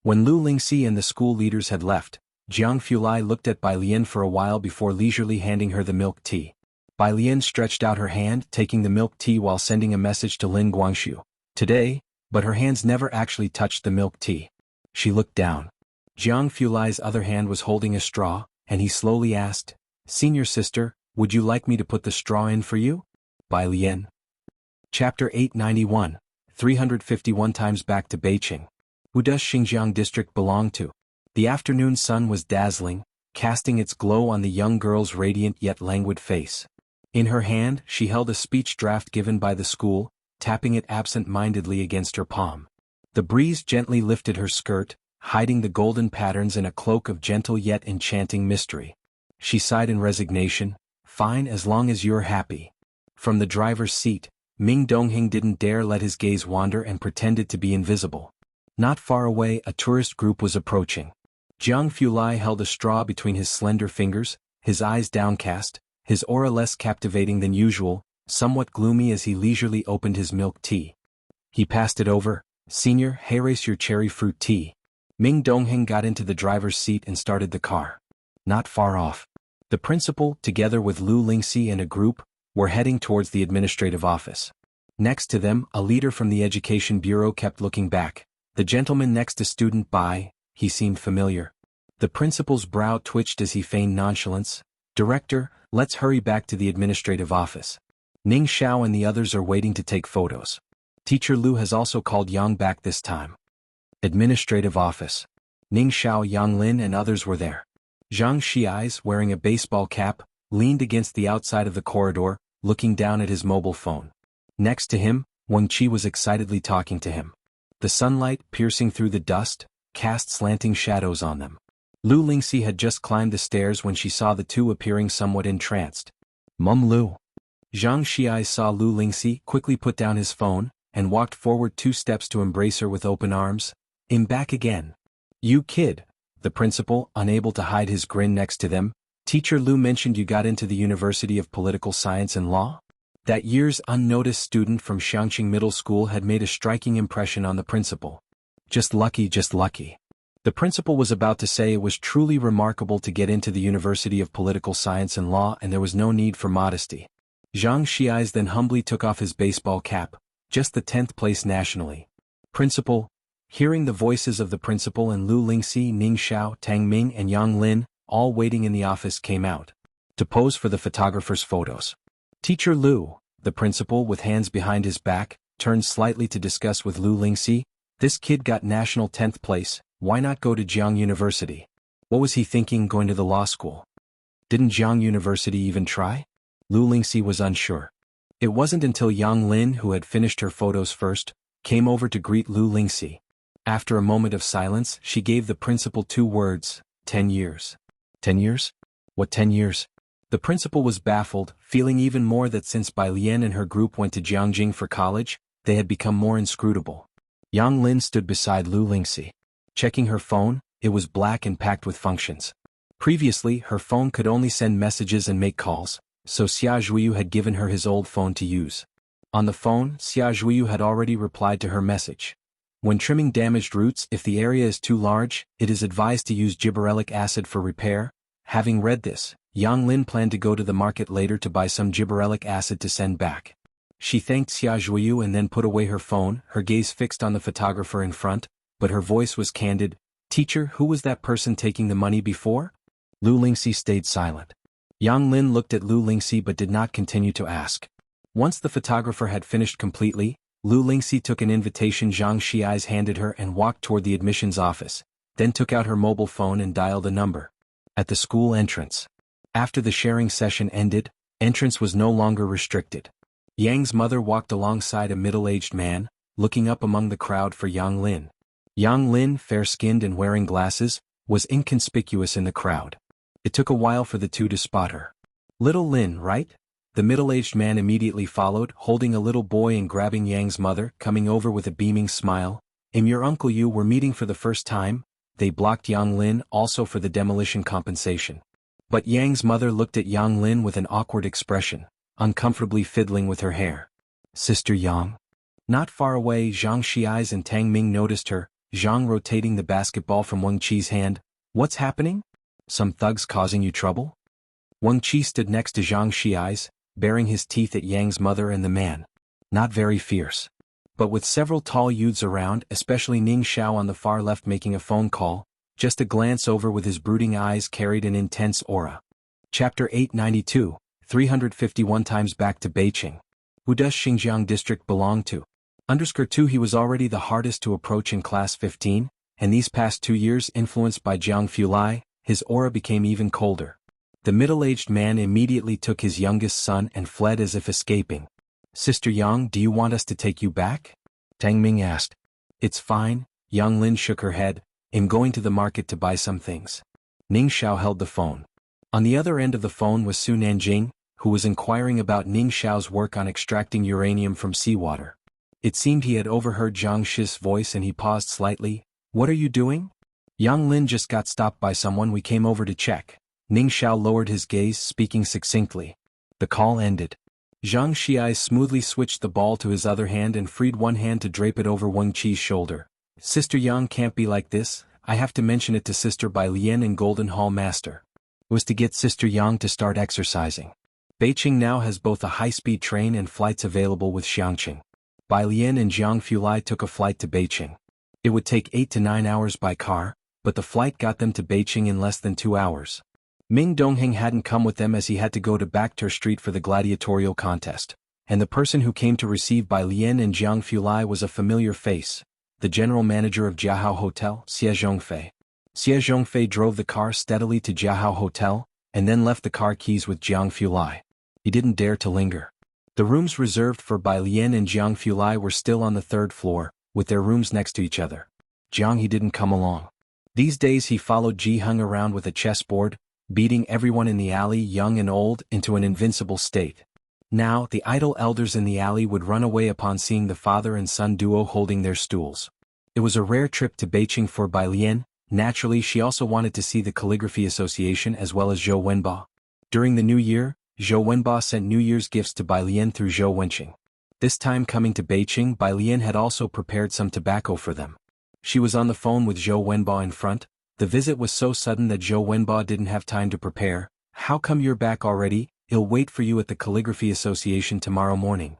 When Lu Lingxi and the school leaders had left, Jiang Fulai looked at Bai Lian for a while before leisurely handing her the milk tea. Bai Lian stretched out her hand, taking the milk tea while sending a message to Lin Guangxu. "Today," but her hands never actually touched the milk tea. She looked down. Jiang Fulai's other hand was holding a straw, and he slowly asked, "Senior sister, would you like me to put the straw in for you?" Bai Lian. Chapter 891, 351 times back to Beijing. Who does Xinjiang district belong to? The afternoon sun was dazzling, casting its glow on the young girl's radiant yet languid face. In her hand, she held a speech draft given by the school, tapping it absent-mindedly against her palm. The breeze gently lifted her skirt, hiding the golden patterns in a cloak of gentle yet enchanting mystery. She sighed in resignation, "Fine as long as you're happy." From the driver's seat, Ming Dongheng didn't dare let his gaze wander and pretended to be invisible. Not far away, a tourist group was approaching. Jiang Fulai held a straw between his slender fingers, his eyes downcast, his aura less captivating than usual, somewhat gloomy as he leisurely opened his milk tea. He passed it over. "Senior, Heiress your cherry fruit tea." Ming Dongheng got into the driver's seat and started the car. Not far off, the principal, together with Lu Lingxi and a group, were heading towards the administrative office. Next to them, a leader from the education bureau kept looking back. The gentleman next to student Bai, he seemed familiar. The principal's brow twitched as he feigned nonchalance. "Director, let's hurry back to the administrative office. Ning Xiao and the others are waiting to take photos. Teacher Lu has also called Yang back this time." Administrative office. Ning Xiao, Yang Lin and others were there. Zhang Xiais, wearing a baseball cap, leaned against the outside of the corridor, looking down at his mobile phone. Next to him, Wang Qi was excitedly talking to him. The sunlight, piercing through the dust, cast slanting shadows on them. Lu Lingxi had just climbed the stairs when she saw the two appearing somewhat entranced. "Mum Lu." Zhang Xiai saw Lu Lingxi, quickly put down his phone, and walked forward 2 steps to embrace her with open arms. "I'm back again." "You kid." The principal, unable to hide his grin next to them. "Teacher Lu mentioned you got into the University of Political Science and Law?" That year's unnoticed student from Xiangqing Middle School had made a striking impression on the principal. Just lucky, just lucky." The principal was about to say it was truly remarkable to get into the University of Political Science and Law and there was no need for modesty. Zhang Xiais then humbly took off his baseball cap, just the 10th place nationally. "Principal." Hearing the voices of the principal and Lu Lingxi, Ning Xiao, Tang Ming and Yang Lin, all waiting in the office, came out to pose for the photographer's photos. "Teacher Lu." The principal, with hands behind his back, turned slightly to discuss with Lu Lingxi. This kid got national 10th place, why not go to Jiang University? What was he thinking going to the law school? Didn't Jiang University even try? Lu Lingxi was unsure. It wasn't until Yang Lin, who had finished her photos first, came over to greet Lu Lingxi. After a moment of silence, she gave the principal 2 words, 10 years. 10 years? What 10 years? The principal was baffled, feeling even more that since Bai Lian and her group went to Jiangjing for college, they had become more inscrutable. Yang Lin stood beside Lu Lingxi. Checking her phone, it was black and packed with functions. Previously, her phone could only send messages and make calls, so Xia Zhuyu had given her his old phone to use. On the phone, Xia Zhuyu had already replied to her message. When trimming damaged roots, if the area is too large, it is advised to use gibberellic acid for repair. Having read this, Yang Lin planned to go to the market later to buy some gibberellic acid to send back. She thanked Xia Zhuyu and then put away her phone, her gaze fixed on the photographer in front, but her voice was candid. Teacher, who was that person taking the money before? Lu Lingxi stayed silent. Yang Lin looked at Lu Lingxi but did not continue to ask. Once the photographer had finished completely, Lu Lingxi took an invitation Zhang Xiai's handed her and walked toward the admissions office, then took out her mobile phone and dialed a number. At the school entrance. After the sharing session ended, entrance was no longer restricted. Yang's mother walked alongside a middle-aged man, looking up among the crowd for Yang Lin. Yang Lin, fair-skinned and wearing glasses, was inconspicuous in the crowd. It took a while for the two to spot her. Little Lin, right? The middle-aged man immediately followed, holding a little boy and grabbing Yang's mother, coming over with a beaming smile. Your uncle you were meeting for the first time? They blocked Yang Lin also for the demolition compensation. But Yang's mother looked at Yang Lin with an awkward expression, uncomfortably fiddling with her hair. Sister Yang? Not far away, Zhang Xiai's and Tang Ming noticed her, Zhang rotating the basketball from Wang Qi's hand. What's happening? Some thugs causing you trouble? Wang Qi stood next to Zhang Xiai's, baring his teeth at Yang's mother and the man. Not very fierce. But with several tall youths around, especially Ning Xiao on the far left making a phone call, just a glance over with his brooding eyes carried an intense aura. Chapter 892, 351 times back to Beijing. Who does Xinjiang district belong to? _2 He was already the hardest to approach in class 15, and these past 2 years influenced by Jiang Fulai, his aura became even colder. The middle-aged man immediately took his youngest son and fled as if escaping. Sister Yang, do you want us to take you back? Tang Ming asked. It's fine, Yang Lin shook her head. I'm going to the market to buy some things. Ning Xiao held the phone. On the other end of the phone was Su Nanjing, who was inquiring about Ning Xiao's work on extracting uranium from seawater. It seemed he had overheard Zhang Shi's voice and he paused slightly. What are you doing? Yang Lin just got stopped by someone, we came over to check. Ning Xiao lowered his gaze, speaking succinctly. The call ended. Zhang Xiai smoothly switched the ball to his other hand and freed one hand to drape it over Wang Qi's shoulder. Sister Yang can't be like this, I have to mention it to Sister Bai Lian and Golden Hall Master. It was to get Sister Yang to start exercising. Beijing now has both a high-speed train and flights available with Xiangqing. Bai Lian and Jiang Fulai took a flight to Beijing. It would take 8 to 9 hours by car, but the flight got them to Beijing in less than 2 hours. Ming Dongheng hadn't come with them as he had to go to Bakhtur Street for the gladiatorial contest, and the person who came to receive Bai Lian and Jiang Fulai was a familiar face, the general manager of Jiahao Hotel, Xie Zhongfei. Xie Zhongfei drove the car steadily to Jiahao Hotel, and then left the car keys with Jiang Fulai. He didn't dare to linger. The rooms reserved for Bai Lian and Jiang Fulai were still on the 3rd floor, with their rooms next to each other. Jiang he didn't come along. These days he followed Ji Hung around with a chessboard, beating everyone in the alley, young and old, into an invincible state. Now, the idle elders in the alley would run away upon seeing the father and son duo holding their stools. It was a rare trip to Beijing for Bai Lian. Naturally she also wanted to see the Calligraphy Association as well as Zhou Wenba. During the new year, Zhou Wenba sent New Year's gifts to Bai Lian through Zhou Wenqing. This time coming to Beijing, Bai Lian had also prepared some tobacco for them. She was on the phone with Zhou Wenba in front. The visit was so sudden that Zhou Wenba didn't have time to prepare. How come you're back already? I'll wait for you at the Calligraphy Association tomorrow morning.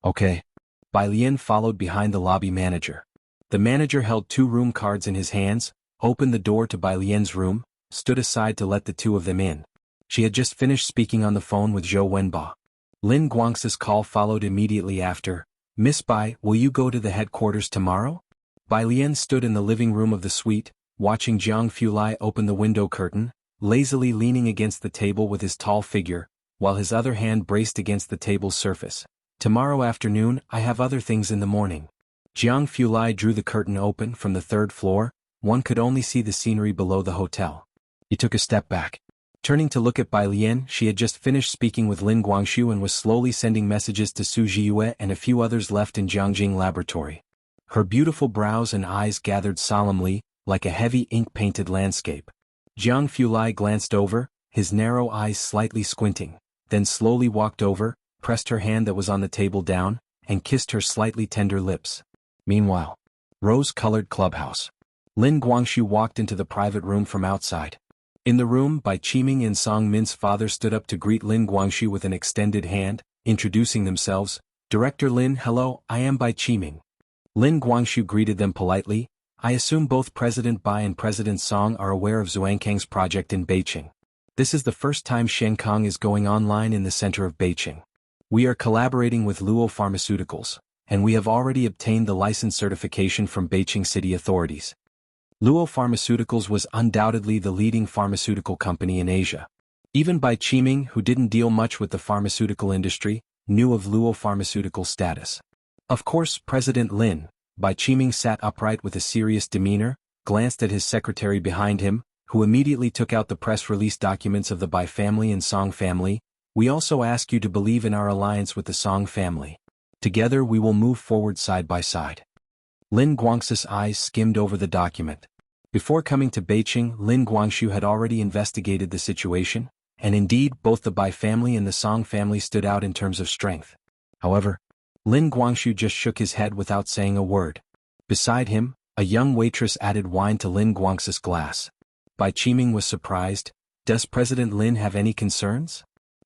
Okay. Bai Lian followed behind the lobby manager. The manager held 2 room cards in his hands, opened the door to Bai Lian's room, stood aside to let the two of them in. She had just finished speaking on the phone with Zhou Wenba. Lin Guangxi's call followed immediately after. Miss Bai, will you go to the headquarters tomorrow? Bai Lian stood in the living room of the suite, watching Jiang Fulai open the window curtain, lazily leaning against the table with his tall figure, while his other hand braced against the table's surface. Tomorrow afternoon, I have other things in the morning. Jiang Fulai drew the curtain open from the third floor. One could only see the scenery below the hotel. He took a step back. Turning to look at Bai Lian, she had just finished speaking with Lin Guangxiu and was slowly sending messages to Su Jiyue and a few others left in Jiangjing laboratory. Her beautiful brows and eyes gathered solemnly, like a heavy ink-painted landscape. Jiang Fulai glanced over, his narrow eyes slightly squinting, then slowly walked over, pressed her hand that was on the table down, and kissed her slightly tender lips. Meanwhile, rose-colored clubhouse. Lin Guangxiu walked into the private room from outside. In the room, Bai Qiming and Song Min's father stood up to greet Lin Guangxiu with an extended hand, introducing themselves. Director Lin, hello, I am Bai Qiming. Lin Guangxiu greeted them politely. I assume both President Bai and President Song are aware of Zhuangkang's project in Beijing. This is the first time Shenkang is going online in the center of Beijing. We are collaborating with Luo Pharmaceuticals, and we have already obtained the license certification from Beijing city authorities. Luo Pharmaceuticals was undoubtedly the leading pharmaceutical company in Asia. Even Bai Qiming, who didn't deal much with the pharmaceutical industry, knew of Luo Pharmaceuticals' status. Of course, President Lin, Bai Qiming sat upright with a serious demeanor, glanced at his secretary behind him, who immediately took out the press release documents of the Bai family and Song family. We also ask you to believe in our alliance with the Song family. Together we will move forward side by side. Lin Guangxi's eyes skimmed over the document. Before coming to Beijing, Lin Guangxiu had already investigated the situation, and indeed both the Bai family and the Song family stood out in terms of strength. However, Lin Guangxiu just shook his head without saying a word. Beside him, a young waitress added wine to Lin Guangxi's glass. Bai Qiming was surprised. Does President Lin have any concerns?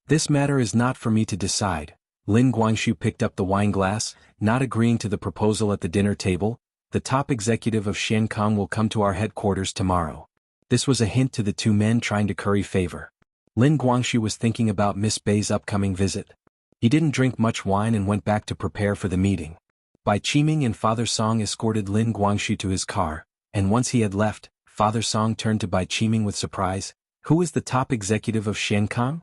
This matter is not for me to decide. Lin Guangxiu picked up the wine glass, not agreeing to the proposal at the dinner table. The top executive of Shenkang will come to our headquarters tomorrow. This was a hint to the two men trying to curry favor. Lin Guangxiu was thinking about Miss Bei's upcoming visit. He didn't drink much wine and went back to prepare for the meeting. Bai Qiming and Father Song escorted Lin Guangxiu to his car, and once he had left, Father Song turned to Bai Qiming with surprise. Who is the top executive of Shenkang?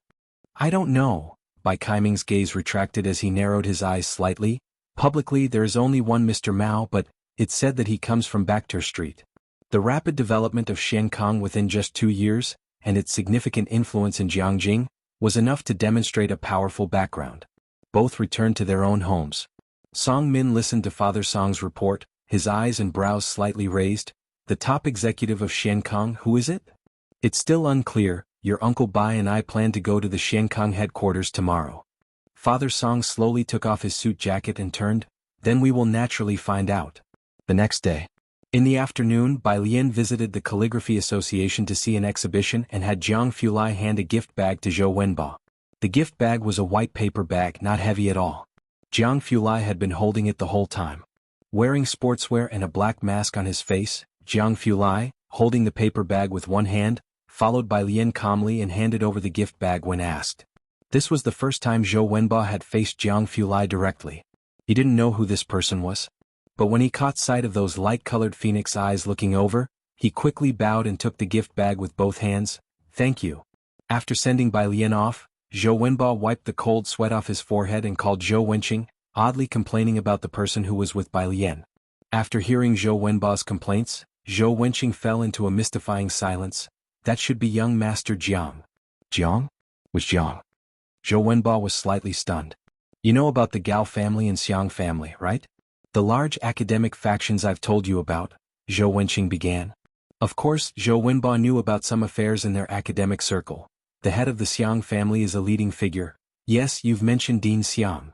I don't know. Bai Qiming's gaze retracted as he narrowed his eyes slightly. Publicly there is only one Mr. Mao, but it's said that he comes from Bacter Street. The rapid development of Shenkang within just 2 years, and its significant influence in Jiangjing, was enough to demonstrate a powerful background. Both returned to their own homes. Song Min listened to Father Song's report, his eyes and brows slightly raised. The top executive of Shenkang, who is it? It's still unclear. Your Uncle Bai and I plan to go to the Shenkang headquarters tomorrow. Father Song slowly took off his suit jacket and turned. Then we will naturally find out. The next day. In the afternoon, Bai Lian visited the Calligraphy Association to see an exhibition and had Jiang Fulai hand a gift bag to Zhou Wenba. The gift bag was a white paper bag, not heavy at all. Jiang Fulai had been holding it the whole time. Wearing sportswear and a black mask on his face, Jiang Fulai, holding the paper bag with one hand, followed Bai Lian calmly and handed over the gift bag when asked. This was the first time Zhou Wenba had faced Jiang Fulai directly. He didn't know who this person was. But when he caught sight of those light-colored phoenix eyes looking over, he quickly bowed and took the gift bag with both hands. Thank you. After sending Bai Lian off, Zhou Wenba wiped the cold sweat off his forehead and called Zhou Wenqing, oddly complaining about the person who was with Bai Lian. After hearing Zhou Wenba's complaints, Zhou Wenqing fell into a mystifying silence. That should be young Master Jiang. Jiang? Which Jiang? Zhou Wenba was slightly stunned. You know about the Gao family and Xiang family, right? The large academic factions I've told you about, Zhou Wenqing began. Of course, Zhou Wenba knew about some affairs in their academic circle. The head of the Xiang family is a leading figure. Yes, you've mentioned Dean Xiang.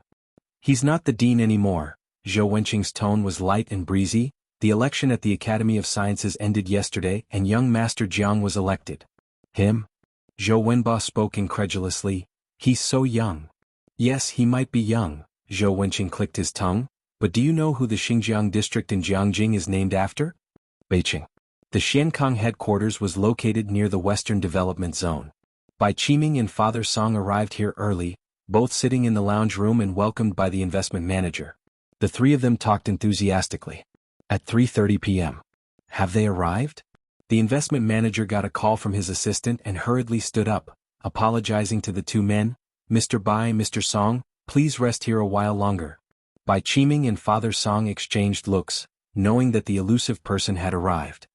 He's not the dean anymore. Zhou Wenqing's tone was light and breezy. The election at the Academy of Sciences ended yesterday and young Master Jiang was elected. Him? Zhou Wenba spoke incredulously. He's so young. Yes, he might be young. Zhou Wenqing clicked his tongue. But do you know who the Xinjiang district in Jiangjing is named after? Beijing. The Shenkang headquarters was located near the Western Development Zone. Bai Qiming and Father Song arrived here early. both sitting in the lounge room and welcomed by the investment manager. The three of them talked enthusiastically. At 3:30 p.m. Have they arrived? The investment manager got a call from his assistant and hurriedly stood up, apologizing to the two men. Mr. Bai, Mr. Song, please rest here a while longer. Bai Qiming and Father Song exchanged looks, knowing that the elusive person had arrived.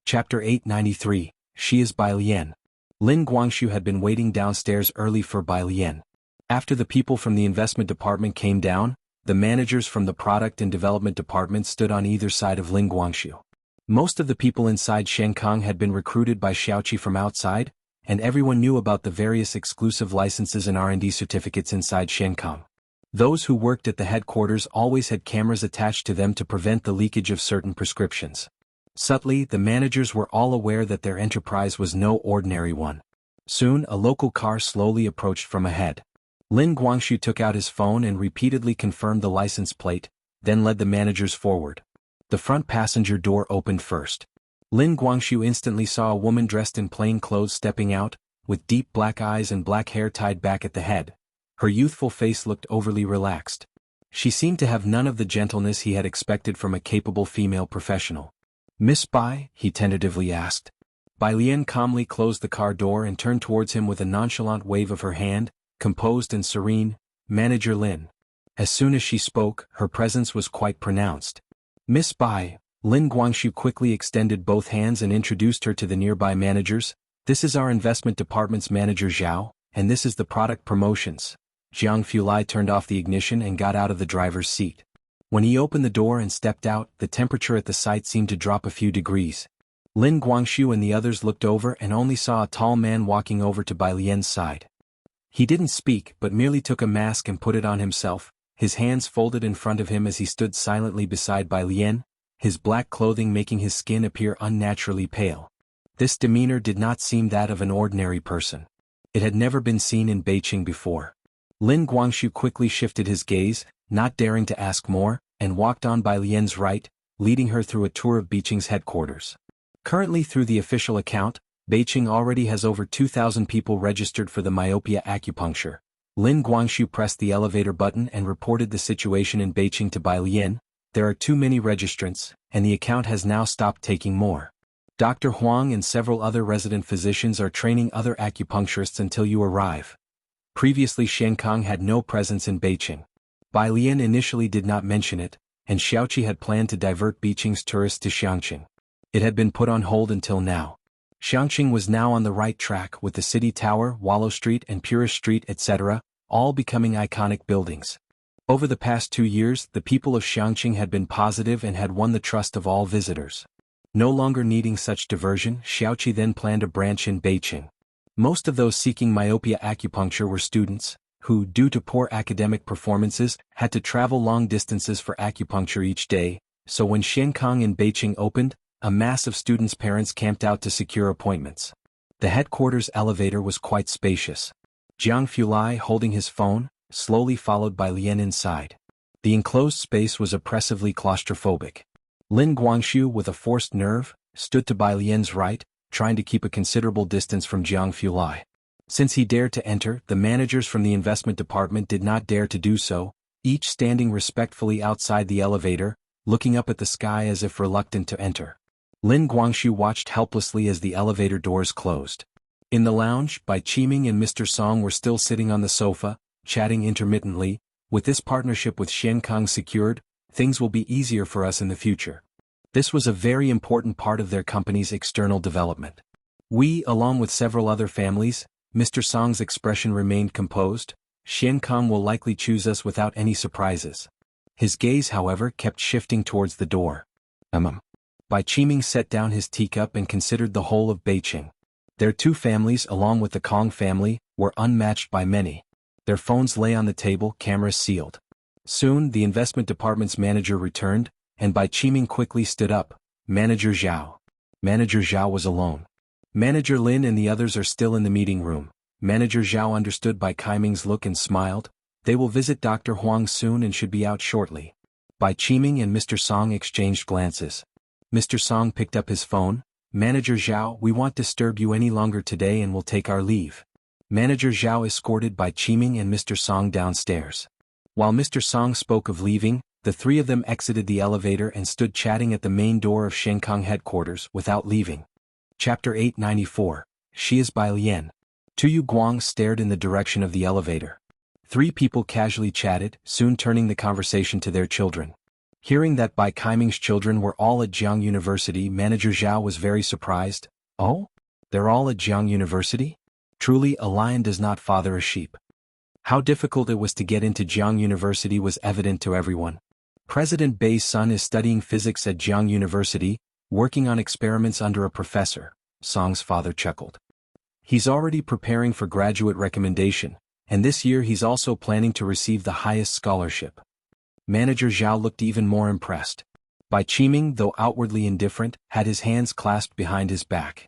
Chapter 893, She is Bai Lian. Lin Guangxu had been waiting downstairs early for Bai Lian. After the people from the investment department came down, the managers from the product and development department stood on either side of Lin Guangxu. Most of the people inside Shenkang had been recruited by Xiaoqi from outside, and everyone knew about the various exclusive licenses and R&D certificates inside Shenkang. Those who worked at the headquarters always had cameras attached to them to prevent the leakage of certain prescriptions. Subtly, the managers were all aware that their enterprise was no ordinary one. Soon, a local car slowly approached from ahead. Lin Guangxu took out his phone and repeatedly confirmed the license plate, then led the managers forward. The front passenger door opened first. Lin Guangxu instantly saw a woman dressed in plain clothes stepping out, with deep black eyes and black hair tied back at the head. Her youthful face looked overly relaxed. She seemed to have none of the gentleness he had expected from a capable female professional. "Miss Bai?" he tentatively asked. Bai Lian calmly closed the car door and turned towards him with a nonchalant wave of her hand, composed and serene. "Manager Lin." As soon as she spoke, her presence was quite pronounced. "Miss Bai." Lin Guangxu quickly extended both hands and introduced her to the nearby managers. "This is our investment department's manager Zhao, and this is the product promotions." Jiang Fulai turned off the ignition and got out of the driver's seat. When he opened the door and stepped out, the temperature at the site seemed to drop a few degrees. Lin Guangxu and the others looked over and only saw a tall man walking over to Bai Lian's side. He didn't speak but merely took a mask and put it on himself, his hands folded in front of him as he stood silently beside Bai Lian, his black clothing making his skin appear unnaturally pale. This demeanor did not seem that of an ordinary person. It had never been seen in Beijing before. Lin Guangxu quickly shifted his gaze, not daring to ask more, and walked on Bai Lian's right, leading her through a tour of Beijing's headquarters. Currently, through the official account, Beijing already has over 2,000 people registered for the myopia acupuncture. Lin Guangxu pressed the elevator button and reported the situation in Beijing to Bai Lian. "There are too many registrants, and the account has now stopped taking more. Dr. Huang and several other resident physicians are training other acupuncturists until you arrive." Previously, Shenkang had no presence in Beijing. Bai Lian initially did not mention it, and Xiaoqi had planned to divert Beijing's tourists to Xiangqing. It had been put on hold until now. Xiangqing was now on the right track with the City Tower, Wallow Street and Purish Street etc., all becoming iconic buildings. Over the past 2 years, the people of Xiangqing had been positive and had won the trust of all visitors. No longer needing such diversion, Xiaoqi then planned a branch in Beijing. Most of those seeking myopia acupuncture were students, who, due to poor academic performances, had to travel long distances for acupuncture each day, so when Shenkang in Beijing opened, a mass of students' parents camped out to secure appointments. The headquarters elevator was quite spacious. Jiang Fulai, holding his phone, slowly followed by Lian inside. The enclosed space was oppressively claustrophobic. Lin Guangxu, with a forced nerve, stood to Bai Lian's right, trying to keep a considerable distance from Jiang Fulai. Since he dared to enter, the managers from the investment department did not dare to do so, each standing respectfully outside the elevator, looking up at the sky as if reluctant to enter. Lin Guangxu watched helplessly as the elevator doors closed. In the lounge, Bai Qiming and Mr. Song were still sitting on the sofa, chatting intermittently. "With this partnership with Shenkang secured, things will be easier for us in the future." This was a very important part of their company's external development. "We, along with several other families," Mr. Song's expression remained composed, "Shenkang will likely choose us without any surprises." His gaze, however, kept shifting towards the door. Bai Qiming set down his teacup and considered the whole of Beijing. Their two families, along with the Kong family, were unmatched by many. Their phones lay on the table, cameras sealed. Soon, the investment department's manager returned, and Bai Qiming quickly stood up. "Manager Zhao." Manager Zhao was alone. "Manager Lin and the others are still in the meeting room." Manager Zhao understood Bai Qiming's look and smiled. "They will visit Dr. Huang soon and should be out shortly." Bai Qiming and Mr. Song exchanged glances. Mr. Song picked up his phone. "Manager Zhao, we won't disturb you any longer today and will take our leave." Manager Zhao escorted Bai Qiming and Mr. Song downstairs. While Mr. Song spoke of leaving, the three of them exited the elevator and stood chatting at the main door of Shenkang headquarters without leaving. Chapter 894. She is Bai Lian. Tu Guang stared in the direction of the elevator. Three people casually chatted, soon turning the conversation to their children. Hearing that Bai Qiming's children were all at Jiang University, Manager Zhao was very surprised. Oh? They're all at Jiang University? Truly, a lion does not father a sheep. How difficult it was to get into Jiang University was evident to everyone. President Bei's son is studying physics at Jiang University, working on experiments under a professor, Song's father chuckled. He's already preparing for graduate recommendation, and this year he's also planning to receive the highest scholarship. Manager Zhao looked even more impressed. Bai Qiming, though outwardly indifferent, had his hands clasped behind his back.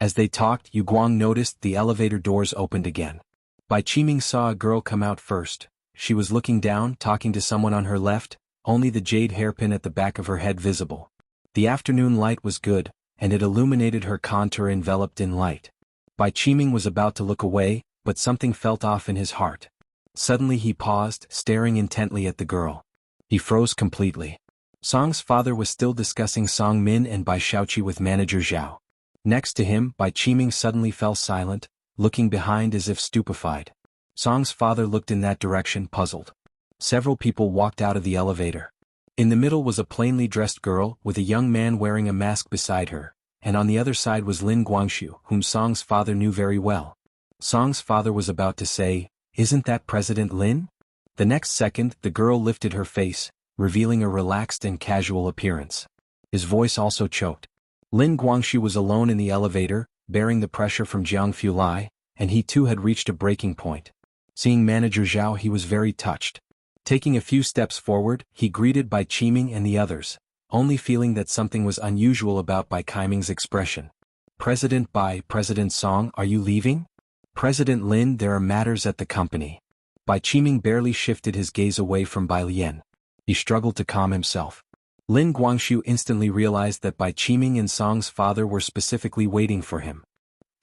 As they talked, Yu Guang noticed the elevator doors opened again. Bai Qiming saw a girl come out first. She was looking down, talking to someone on her left, only the jade hairpin at the back of her head visible. The afternoon light was good, and it illuminated her contour enveloped in light. Bai Qiming was about to look away, but something felt off in his heart. Suddenly he paused, staring intently at the girl. He froze completely. Song's father was still discussing Song Min and Bai Shaoqi with Manager Zhao. Next to him, Bai Qiming suddenly fell silent, looking behind as if stupefied. Song's father looked in that direction, puzzled. Several people walked out of the elevator. In the middle was a plainly dressed girl, with a young man wearing a mask beside her, and on the other side was Lin Guangxu, whom Song's father knew very well. Song's father was about to say, "Isn't that President Lin?" The next second, the girl lifted her face, revealing a relaxed and casual appearance. His voice also choked. Lin Guangxu was alone in the elevator, bearing the pressure from Jiang Fulai, and he too had reached a breaking point. Seeing Manager Zhao, he was very touched. Taking a few steps forward, he greeted Bai Qiming and the others, only feeling that something was unusual about Bai Qiming's expression. "President Bai, President Song, are you leaving?" "President Lin, there are matters at the company." Bai Qiming barely shifted his gaze away from Bai Lian. He struggled to calm himself. Lin Guangxu instantly realized that Bai Qiming and Song's father were specifically waiting for him.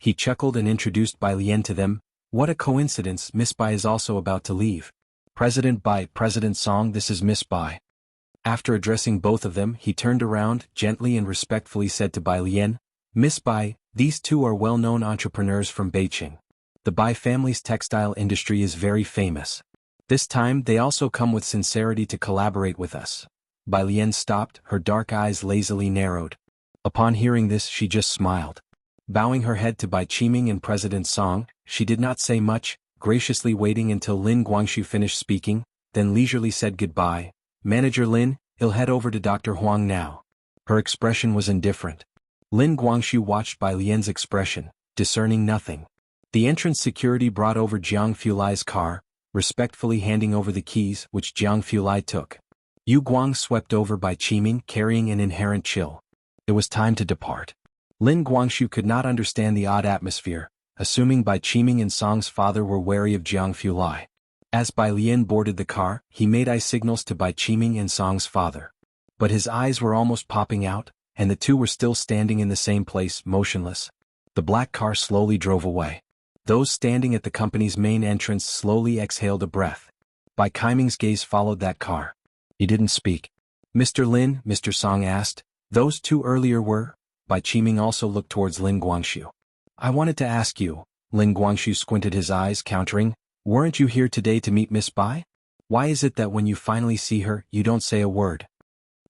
He chuckled and introduced Bai Lian to them. "What a coincidence, Miss Bai is also about to leave." "President Bai, President Song, this is Miss Bai." After addressing both of them, he turned around, gently and respectfully said to Bai Lian, "Miss Bai, these two are well-known entrepreneurs from Beijing. The Bai family's textile industry is very famous. This time they also come with sincerity to collaborate with us." Bai Lian stopped, her dark eyes lazily narrowed. Upon hearing this, she just smiled. Bowing her head to Bai Qiming and President Song, she did not say much, graciously waiting until Lin Guangxu finished speaking, then leisurely said goodbye. "Manager Lin, he'll head over to Dr. Huang now." Her expression was indifferent. Lin Guangxu watched Bai Lian's expression, discerning nothing. The entrance security brought over Jiang Fulai's car, respectfully handing over the keys, which Jiang Fulai took. Yu Guang swept over Bai Qiming, carrying an inherent chill. It was time to depart. Lin Guangxu could not understand the odd atmosphere, assuming Bai Qiming and Song's father were wary of Jiang Fulai. As Bai Lian boarded the car, he made eye signals to Bai Qiming and Song's father. But his eyes were almost popping out, and the two were still standing in the same place, motionless. The black car slowly drove away. Those standing at the company's main entrance slowly exhaled a breath. Bai Qiming's gaze followed that car. He didn't speak. "Mr. Lin," Mr. Song asked, "those two earlier were?" Bai Qiming also looked towards Lin Guangxu. "I wanted to ask you," Lin Guangxu squinted his eyes, countering, "weren't you here today to meet Miss Bai? Why is it that when you finally see her, you don't say a word?"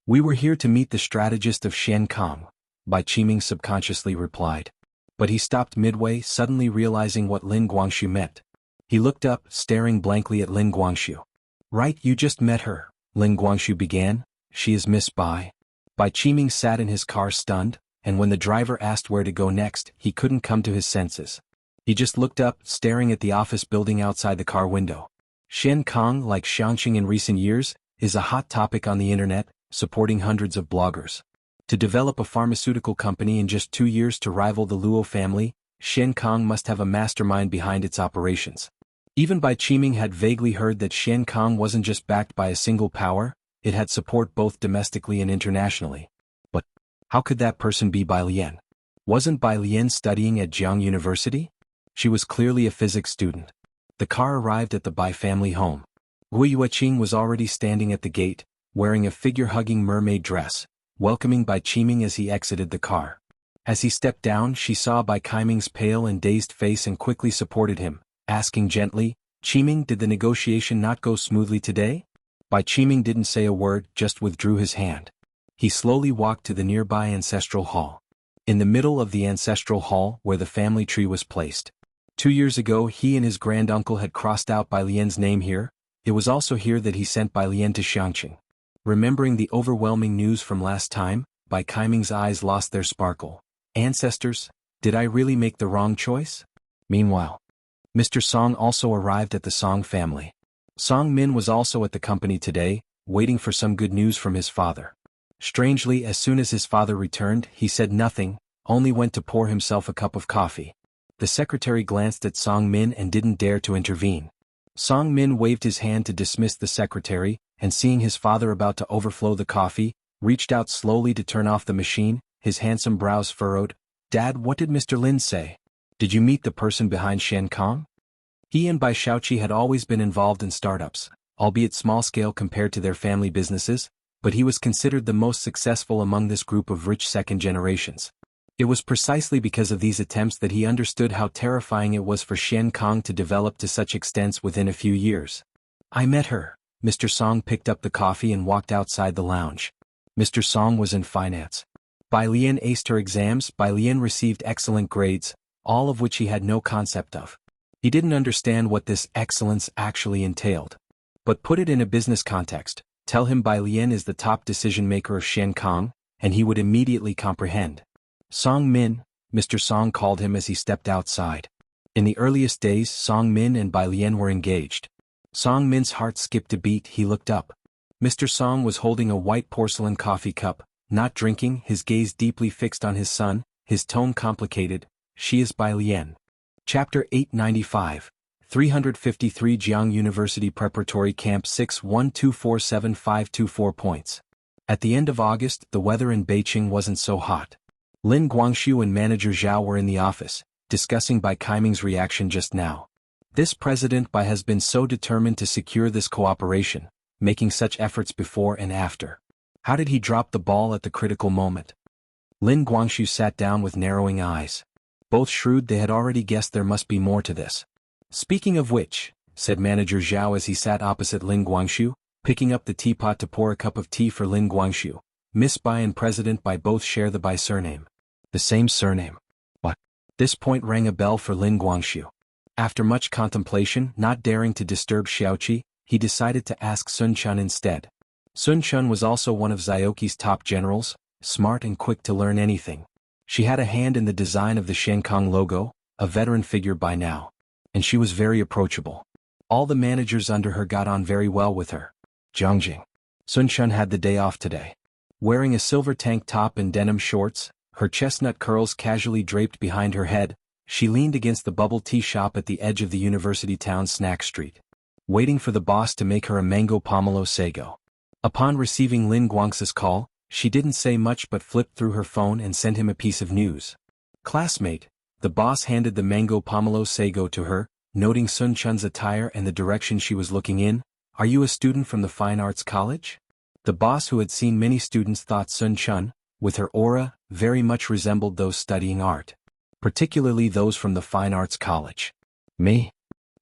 "We were here to meet the strategist of Shenkang," Bai Qiming subconsciously replied. But he stopped midway, suddenly realizing what Lin Guangxu meant. He looked up, staring blankly at Lin Guangxu. "Right, you just met her," Lin Guangxu began. "She is Miss Bai." Bai Qiming sat in his car stunned, and when the driver asked where to go next, he couldn't come to his senses. He just looked up, staring at the office building outside the car window. Shenkang, like Shangqing in recent years, is a hot topic on the internet, supporting hundreds of bloggers. To develop a pharmaceutical company in just 2 years to rival the Luo family, Shenkang must have a mastermind behind its operations. Even Bai Qiming had vaguely heard that Shenkang wasn't just backed by a single power, it had support both domestically and internationally. But how could that person be Bai Lian? Wasn't Bai Lian studying at Jiang University? She was clearly a physics student. The car arrived at the Bai family home. Wuxia Qing was already standing at the gate, wearing a figure-hugging mermaid dress, welcoming Bai Qiming as he exited the car. As he stepped down, she saw Bai Qiming's pale and dazed face and quickly supported him, asking gently, "Qiming, did the negotiation not go smoothly today?" Bai Qiming didn't say a word, just withdrew his hand. He slowly walked to the nearby ancestral hall. In the middle of the ancestral hall, where the family tree was placed. 2 years ago he and his granduncle had crossed out Bai Lian's name here. It was also here that he sent Bai Lian to Xiangqing. Remembering the overwhelming news from last time, Bai Qiming's eyes lost their sparkle. Ancestors, did I really make the wrong choice? Meanwhile, Mr. Song also arrived at the Song family. Song Min was also at the company today, waiting for some good news from his father. Strangely, as soon as his father returned, he said nothing, only went to pour himself a cup of coffee. The secretary glanced at Song Min and didn't dare to intervene. Song Min waved his hand to dismiss the secretary, and seeing his father about to overflow the coffee, reached out slowly to turn off the machine, his handsome brows furrowed. "Dad, what did Mr. Lin say? Did you meet the person behind Shen Kong?" He and Bai Shaoqi had always been involved in startups, albeit small-scale compared to their family businesses, but he was considered the most successful among this group of rich second generations. It was precisely because of these attempts that he understood how terrifying it was for Shen Kong to develop to such extents within a few years. "I met her." Mr. Song picked up the coffee and walked outside the lounge. Mr. Song was in finance. Bai Lian aced her exams. Bai Lian received excellent grades, all of which he had no concept of. He didn't understand what this excellence actually entailed. But put it in a business context, tell him Bai Lian is the top decision-maker of Shen Kong, and he would immediately comprehend. Song Min, Mr. Song called him as he stepped outside. In the earliest days, Song Min and Bai Lian were engaged. Song Min's heart skipped a beat. He looked up. Mr. Song was holding a white porcelain coffee cup, not drinking, his gaze deeply fixed on his son, his tone complicated. "She is Bai Lian." Chapter 895, 353 Jiang University Preparatory Camp 612475524 points. At the end of August, the weather in Beijing wasn't so hot. Lin Guangxu and manager Zhao were in the office, discussing Bai Qiming's reaction just now. This President Bai has been so determined to secure this cooperation, making such efforts before and after. How did he drop the ball at the critical moment? Lin Guangxu sat down with narrowing eyes. Both shrewd, they had already guessed there must be more to this. "Speaking of which," said manager Zhao as he sat opposite Lin Guangxu, picking up the teapot to pour a cup of tea for Lin Guangxu. "Miss Bai and President Bai both share the Bai surname." The same surname. What? This point rang a bell for Lin Guangxu. After much contemplation, not daring to disturb Xiaoqi, he decided to ask Sun Chun instead. Sun Chun was also one of Xiaoqi's top generals, smart and quick to learn anything. She had a hand in the design of the Shen Kong logo, a veteran figure by now. And she was very approachable. All the managers under her got on very well with her. Zhongjing. Sun Chun had the day off today. Wearing a silver tank top and denim shorts, her chestnut curls casually draped behind her head, she leaned against the bubble tea shop at the edge of the university town snack street, waiting for the boss to make her a mango pomelo sago. Upon receiving Lin Guangxi's call, she didn't say much but flipped through her phone and sent him a piece of news. "Classmate," the boss handed the mango pomelo sago to her, noting Sun Chun's attire and the direction she was looking in. "Are you a student from the Fine Arts College?" The boss, who had seen many students, thought Sun Chun, with her aura, very much resembled those studying art. Particularly those from the Fine Arts College. "Me?"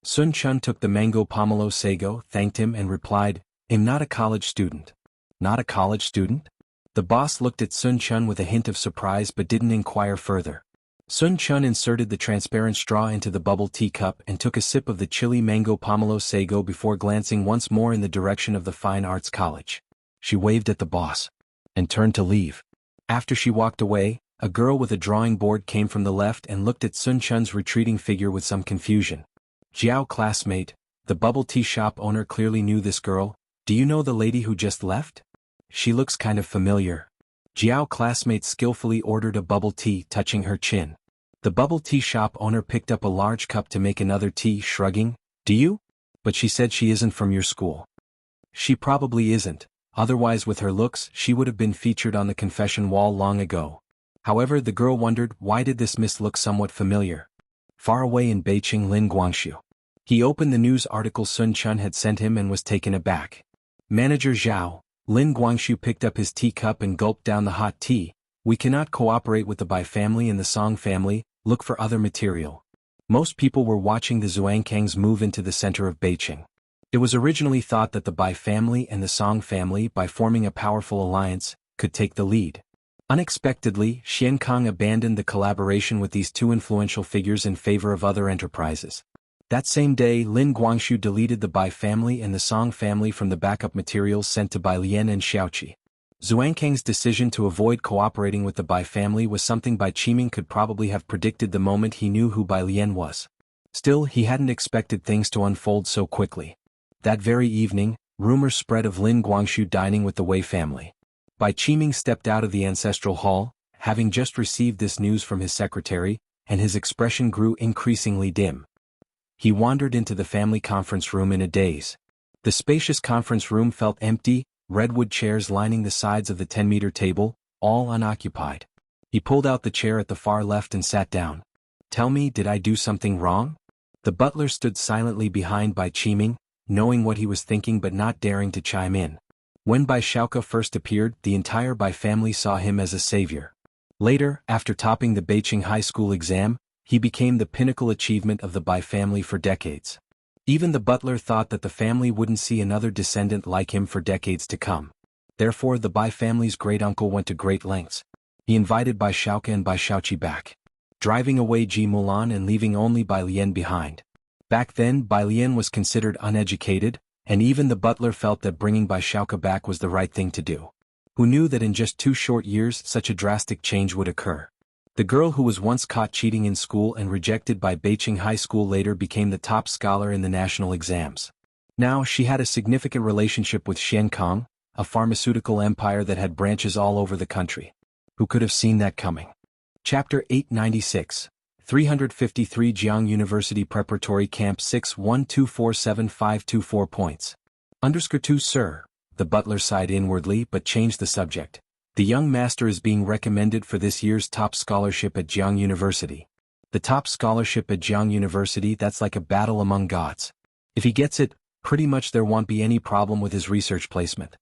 Sun Chun took the mango pomelo sago, thanked him and replied, "I'm not a college student." "Not a college student?" The boss looked at Sun Chun with a hint of surprise but didn't inquire further. Sun Chun inserted the transparent straw into the bubble tea cup and took a sip of the chilly mango pomelo sago before glancing once more in the direction of the Fine Arts College. She waved at the boss and turned to leave. After she walked away, a girl with a drawing board came from the left and looked at Sun Chun's retreating figure with some confusion. "Jiao, classmate," the bubble tea shop owner clearly knew this girl. "Do you know the lady who just left? She looks kind of familiar." Jiao, classmate, skillfully ordered a bubble tea, touching her chin. The bubble tea shop owner picked up a large cup to make another tea, shrugging. "Do you? But she said she isn't from your school." "She probably isn't, otherwise with her looks she would have been featured on the confession wall long ago." However, the girl wondered, why did this miss look somewhat familiar? far away in Beijing Lin Guangxu. He opened the news article Sun Chun had sent him and was taken aback. Manager Zhao, Lin Guangxu picked up his teacup and gulped down the hot tea. We cannot cooperate with the Bai family and the Song family, look for other material. Most people were watching the Zhuangkangs move into the center of Beijing. It was originally thought that the Bai family and the Song family, by forming a powerful alliance, could take the lead. Unexpectedly, Xiankang abandoned the collaboration with these two influential figures in favor of other enterprises. That same day, Lin Guangxu deleted the Bai family and the Song family from the backup materials sent to Bai Lian and Xiaoqi. Zhuangkang's decision to avoid cooperating with the Bai family was something Bai Qiming could probably have predicted the moment he knew who Bai Lian was. Still, he hadn't expected things to unfold so quickly. That very evening, rumors spread of Lin Guangxu dining with the Wei family. Bai Qiming stepped out of the ancestral hall, having just received this news from his secretary, and his expression grew increasingly dim. He wandered into the family conference room in a daze. The spacious conference room felt empty, redwood chairs lining the sides of the 10-meter table, all unoccupied. He pulled out the chair at the far left and sat down. Tell me, did I do something wrong? The butler stood silently behind Bai Qiming, knowing what he was thinking but not daring to chime in. When Bai Xiaoke first appeared, the entire Bai family saw him as a savior. Later, after topping the Beijing High School exam, he became the pinnacle achievement of the Bai family for decades. Even the butler thought that the family wouldn't see another descendant like him for decades to come. Therefore, the Bai family's great-uncle went to great lengths. He invited Bai Xiaoke and Bai Xiaoqi back, driving away Ji Mulan and leaving only Bai Lian behind. Back then, Bai Lian was considered uneducated, and even the butler felt that bringing Bai Xiaoke back was the right thing to do. Who knew that in just 2 short years such a drastic change would occur? The girl who was once caught cheating in school and rejected by Beijing High School later became the top scholar in the national exams. Now she had a significant relationship with Xiankang, a pharmaceutical empire that had branches all over the country. Who could have seen that coming? Chapter 896. 353 Jiang University Preparatory Camp 612475524 points. _2 Sir, the butler sighed inwardly but changed the subject. The young master is being recommended for this year's top scholarship at Jiang University. The top scholarship at Jiang University, that's like a battle among gods. If he gets it, pretty much there won't be any problem with his research placement.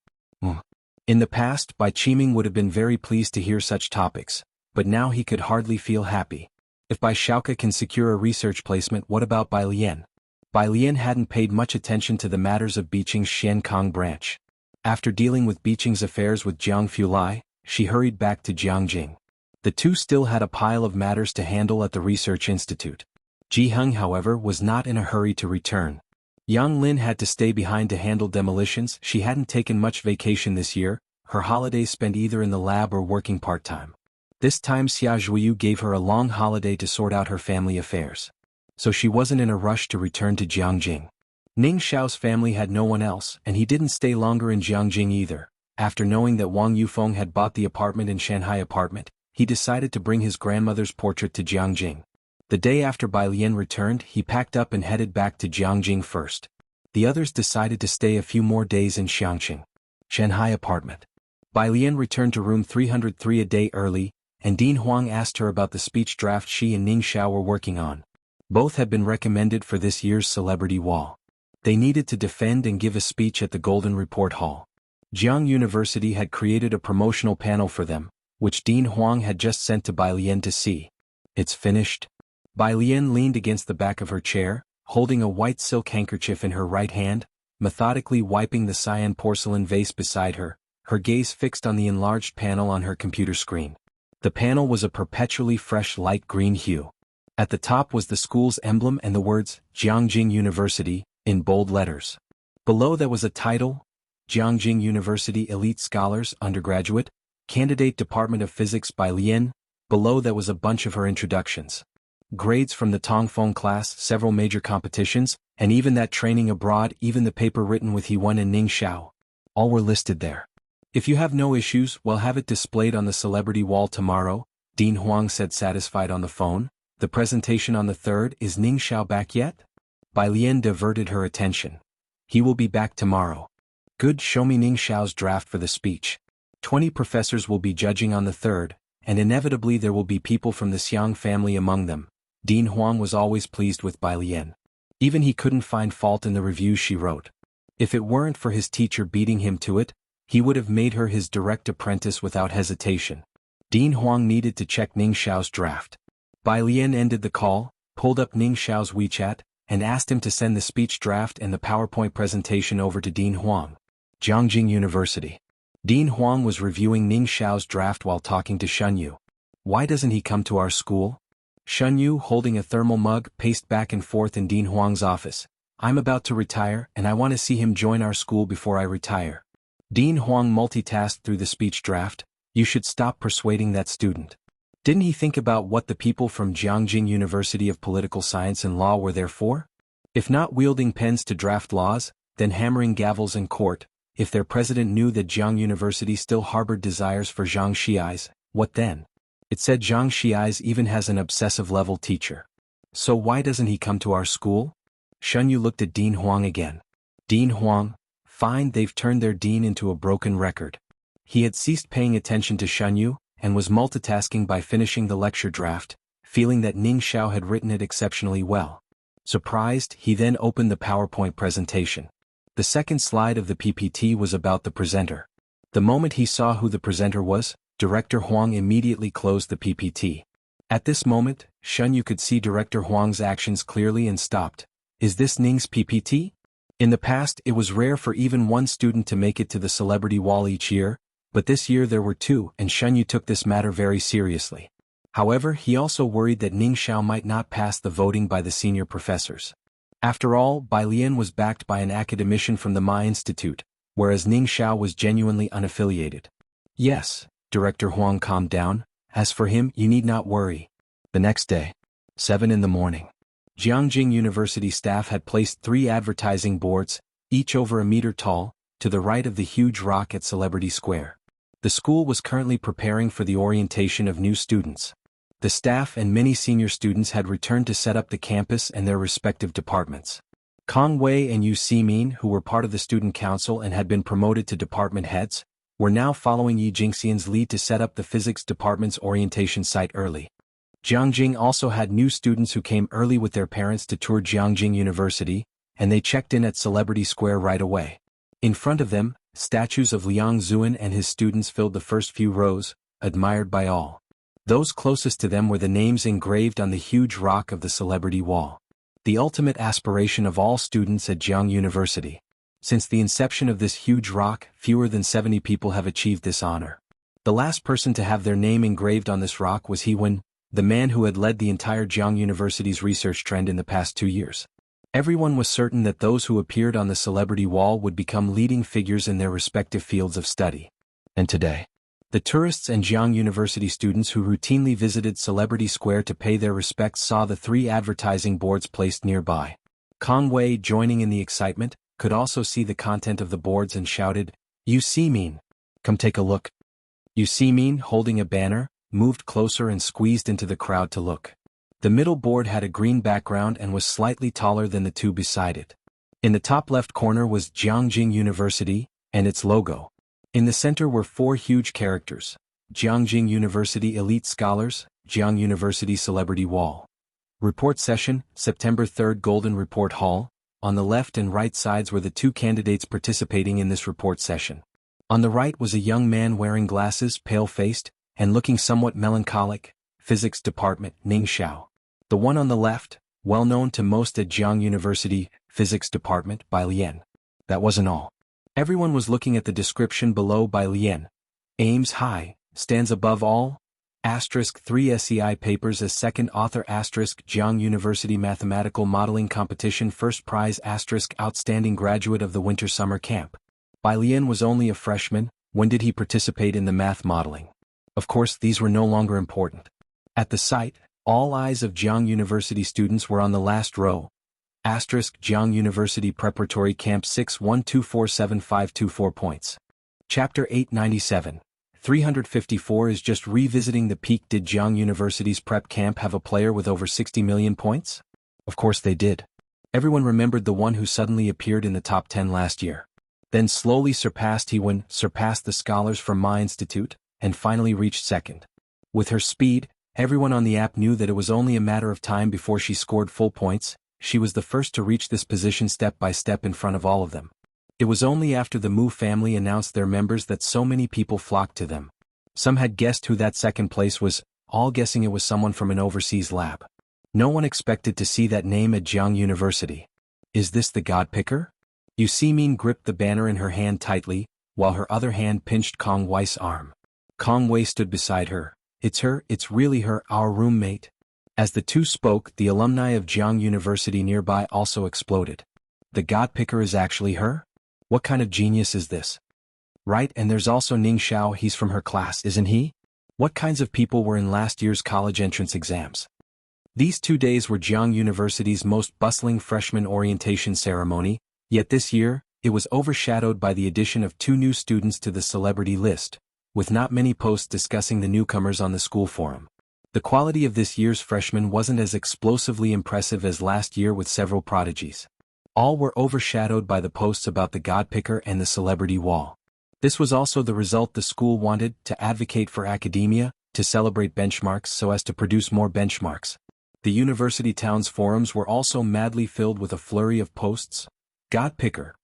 In the past, Bai Qiming would have been very pleased to hear such topics, but now he could hardly feel happy. If Bai Xiaoke can secure a research placement, what about Bai Lian? Bai Lian hadn't paid much attention to the matters of Beijing's Xiankang branch. After dealing with Beijing's affairs with Jiang Fulai, she hurried back to Jiangjing. The two still had a pile of matters to handle at the research institute. Ji Heng, however, was not in a hurry to return. Yang Lin had to stay behind to handle demolitions. She hadn't taken much vacation this year, her holidays spent either in the lab or working part-time. This time Xia Zhuyu gave her a long holiday to sort out her family affairs. So she wasn't in a rush to return to Jiangjing. Ning Xiao's family had no one else, and he didn't stay longer in Jiangjing either. After knowing that Wang Yufeng had bought the apartment in Shanghai apartment, he decided to bring his grandmother's portrait to Jiangjing. The day after Bai Lian returned, he packed up and headed back to Jiangjing first. The others decided to stay a few more days in Xiangqing. Shanghai apartment. Bai Lian returned to room 303 a day early, and Dean Huang asked her about the speech draft she and Ning Xiao were working on. Both had been recommended for this year's Celebrity Wall. They needed to defend and give a speech at the Golden Report Hall. Jiang University had created a promotional panel for them, which Dean Huang had just sent to Bai Lian to see. It's finished. Bai Lian leaned against the back of her chair, holding a white silk handkerchief in her right hand, methodically wiping the cyan porcelain vase beside her, her gaze fixed on the enlarged panel on her computer screen. The panel was a perpetually fresh light green hue. At the top was the school's emblem and the words, Jiangjing University, in bold letters. Below that was a title, Jiangjing University Elite Scholars, Undergraduate, Candidate Department of Physics Bai Lian. Below that was a bunch of her introductions. Grades from the Tongfeng class, several major competitions, and even that training abroad, even the paper written with He Wen and Ning Xiao. All were listed there. If you have no issues, we'll have it displayed on the celebrity wall tomorrow, Dean Huang said, satisfied on the phone. The presentation on the 3rd, is Ning Xiao back yet? Bai Lian diverted her attention. He will be back tomorrow. Good, show me Ning Xiao's draft for the speech. 20 professors will be judging on the 3rd, and inevitably there will be people from the Xiang family among them. Dean Huang was always pleased with Bai Lian. Even he couldn't find fault in the reviews she wrote. If it weren't for his teacher beating him to it, he would have made her his direct apprentice without hesitation. Dean Huang needed to check Ning Xiao's draft. Bai Lian ended the call, pulled up Ning Xiao's WeChat, and asked him to send the speech draft and the PowerPoint presentation over to Dean Huang. Jiangjing University. Dean Huang was reviewing Ning Xiao's draft while talking to Shen Yu. Why doesn't he come to our school? Shen Yu, holding a thermal mug, paced back and forth in Dean Huang's office. I'm about to retire and I want to see him join our school before I retire. Dean Huang multitasked through the speech draft. You should stop persuading that student. Didn't he think about what the people from Jiangjing University of Political Science and Law were there for? If not wielding pens to draft laws, then hammering gavels in court. If their president knew that Jiang University still harbored desires for Zhang Xiai's, what then? It said Zhang Xiai's even has an obsessive-level teacher. So why doesn't he come to our school? Shen Yu looked at Dean Huang again. Dean Huang, fine, they've turned their dean into a broken record. He had ceased paying attention to Shen Yu, and was multitasking by finishing the lecture draft, feeling that Ning Xiao had written it exceptionally well. Surprised, he then opened the PowerPoint presentation. The second slide of the PPT was about the presenter. The moment he saw who the presenter was, Director Huang immediately closed the PPT. At this moment, Shen Yu could see Director Huang's actions clearly and stopped. Is this Ning's PPT? In the past, it was rare for even one student to make it to the celebrity wall each year, but this year there were two, and Shen Yu took this matter very seriously. However, he also worried that Ning Xiao might not pass the voting by the senior professors. After all, Bai Lian was backed by an academician from the Ma Institute, whereas Ning Xiao was genuinely unaffiliated. Yes, Director Huang calmed down. As for him, you need not worry. The next day, 7 in the morning. Jiangjing University staff had placed 3 advertising boards, each over a meter tall, to the right of the huge rock at Celebrity Square. The school was currently preparing for the orientation of new students. The staff and many senior students had returned to set up the campus and their respective departments. Kong Wei and Yu Ximin, who were part of the student council and had been promoted to department heads, were now following Yi Jingxian's lead to set up the physics department's orientation site early. Jiangjing also had new students who came early with their parents to tour Jiangjing University, and they checked in at Celebrity Square right away. In front of them, statues of Liang Zuan and his students filled the first few rows, admired by all. Those closest to them were the names engraved on the huge rock of the celebrity wall. The ultimate aspiration of all students at Jiang University. Since the inception of this huge rock, fewer than 70 people have achieved this honor. The last person to have their name engraved on this rock was He Wen, the man who had led the entire Jiang University's research trend in the past 2 years. Everyone was certain that those who appeared on the celebrity wall would become leading figures in their respective fields of study. And today, the tourists and Jiang University students who routinely visited Celebrity Square to pay their respects saw the 3 advertising boards placed nearby. Kong Wei, joining in the excitement, could also see the content of the boards and shouted, "You Ximin! Come take a look." Yu Ximin, holding a banner, moved closer and squeezed into the crowd to look. The middle board had a green background and was slightly taller than the 2 beside it. In the top left corner was Jiangjing University, and its logo. In the center were 4 huge characters: Jiangjing University Elite Scholars, Jiang University Celebrity Wall. Report Session, September 3rd, Golden Report Hall. On the left and right sides were the 2 candidates participating in this report session. On the right was a young man wearing glasses, pale-faced, and looking somewhat melancholic, Physics Department, Ning Xiao. The one on the left, well known to most at Jiang University, Physics Department, Bai Lian. That wasn't all. Everyone was looking at the description below. Bai Lian aims high, stands above all. *3 SEI papers as second author. Jiang University Mathematical Modeling Competition first prize. Outstanding graduate of the winter-summer camp. Bai Lian was only a freshman. When did he participate in the math modeling? Of course, these were no longer important. At the site, all eyes of Jiang University students were on the last row. Jiang University Preparatory Camp 612475524 points. Chapter 897. 354 is just revisiting the peak. Did Jiang University's prep camp have a player with over 60 million points? Of course they did. Everyone remembered the one who suddenly appeared in the top 10 last year. Then slowly surpassed He Wen, surpassed the scholars from Ma Institute, and finally reached second. With her speed, Everyone on the app knew that it was only a matter of time before she scored full points. She was the first to reach this position step by step in front of all of them. It was only after the Mu family announced their members that so many people flocked to them. Some had guessed who that second place was, all guessing it was someone from an overseas lab. No one expected to see that name at Jiang University. Is this the God Picker? Yu Simin gripped the banner in her hand tightly, while her other hand pinched Kong Wei's arm. Kong Wei stood beside her. It's her, it's really her, our roommate. As the two spoke, the alumni of Jiang University nearby also exploded. The God Picker is actually her? What kind of genius is this? Right, and there's also Ning Xiao, he's from her class, isn't he? What kinds of people were in last year's college entrance exams? These 2 days were Jiang University's most bustling freshman orientation ceremony, yet this year, it was overshadowed by the addition of 2 new students to the celebrity list, with not many posts discussing the newcomers on the school forum. The quality of this year's freshmen wasn't as explosively impressive as last year with several prodigies. All were overshadowed by the posts about the God Picker and the celebrity wall. This was also the result the school wanted: to advocate for academia, to celebrate benchmarks so as to produce more benchmarks. The university town's forums were also madly filled with a flurry of posts. God Picker.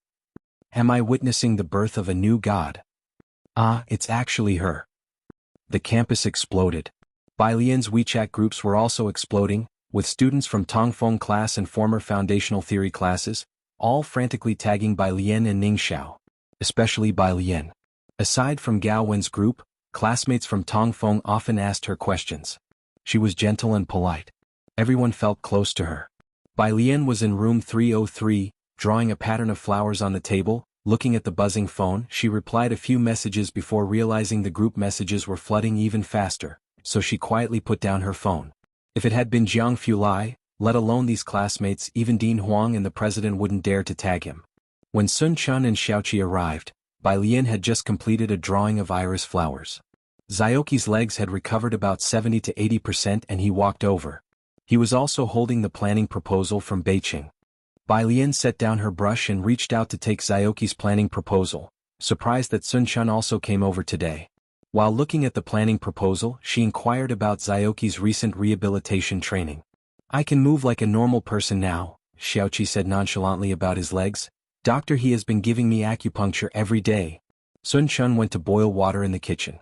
Am I witnessing the birth of a new god? Ah, it's actually her. The campus exploded. Bai Lian's WeChat groups were also exploding, with students from Tongfeng class and former foundational theory classes, all frantically tagging Bai Lian and Ning Xiao. Especially Bai Lian. Aside from Gao Wen's group, classmates from Tongfeng often asked her questions. She was gentle and polite. Everyone felt close to her. Bai Lian was in room 303, drawing a pattern of flowers on the table. Looking at the buzzing phone, she replied a few messages before realizing the group messages were flooding even faster, so she quietly put down her phone. If it had been Jiang Fulai, let alone these classmates, even Dean Huang and the president wouldn't dare to tag him. When Sun Chun and Xiaoqi arrived, Bai Lian had just completed a drawing of Iris flowers. Xiaoqi's legs had recovered about 70 to 80% and he walked over. He was also holding the planning proposal from Beiqing. Bai Lian set down her brush and reached out to take Xiaoqi's planning proposal, surprised that Sun Chun also came over today. While looking at the planning proposal, she inquired about Xiaoqi's recent rehabilitation training. I can move like a normal person now, Xiaoqi said nonchalantly about his legs. Doctor, he has been giving me acupuncture every day. Sun Chun went to boil water in the kitchen.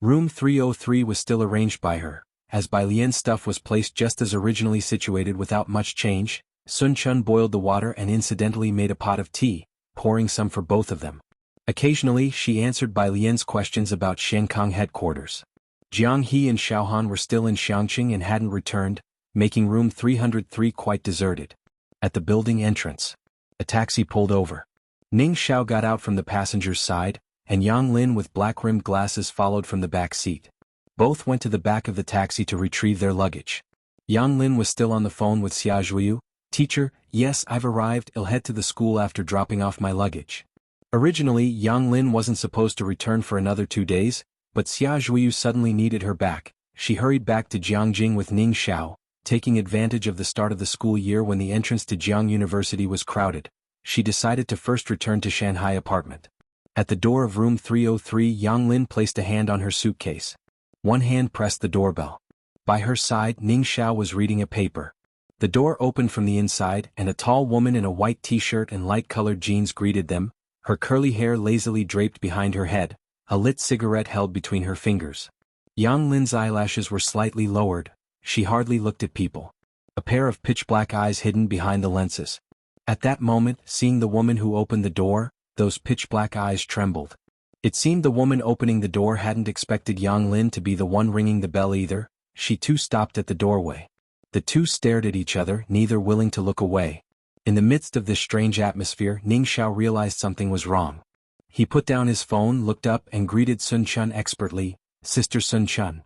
Room 303 was still arranged by her, as Bai Lian's stuff was placed just as originally situated without much change. Sun Chun boiled the water and incidentally made a pot of tea, pouring some for both of them. Occasionally, she answered Bai Lian's questions about Shenkang headquarters. Jiang He and Xiaohan were still in Xiangqing and hadn't returned, making room 303 quite deserted. At the building entrance, a taxi pulled over. Ning Xiao got out from the passenger's side, and Yang Lin with black-rimmed glasses followed from the back seat. Both went to the back of the taxi to retrieve their luggage. Yang Lin was still on the phone with Xia Zhuyu. Teacher, yes, I've arrived. I'll head to the school after dropping off my luggage. Originally, Yang Lin wasn't supposed to return for another 2 days, but Xia Zhuyu suddenly needed her back. She hurried back to Jiangjing with Ning Xiao, taking advantage of the start of the school year when the entrance to Jiang University was crowded. She decided to first return to Shanghai apartment. At the door of room 303, Yang Lin placed a hand on her suitcase. One hand pressed the doorbell. By her side, Ning Xiao was reading a paper. The door opened from the inside, and a tall woman in a white t-shirt and light-colored jeans greeted them, her curly hair lazily draped behind her head, a lit cigarette held between her fingers. Yang Lin's eyelashes were slightly lowered. She hardly looked at people. A pair of pitch-black eyes hidden behind the lenses. At that moment, seeing the woman who opened the door, those pitch-black eyes trembled. It seemed the woman opening the door hadn't expected Yang Lin to be the one ringing the bell either. She too stopped at the doorway. The two stared at each other, neither willing to look away. In the midst of this strange atmosphere, Ning Xiao realized something was wrong. He put down his phone, looked up, and greeted Sun Chun expertly, Sister Sun Chun.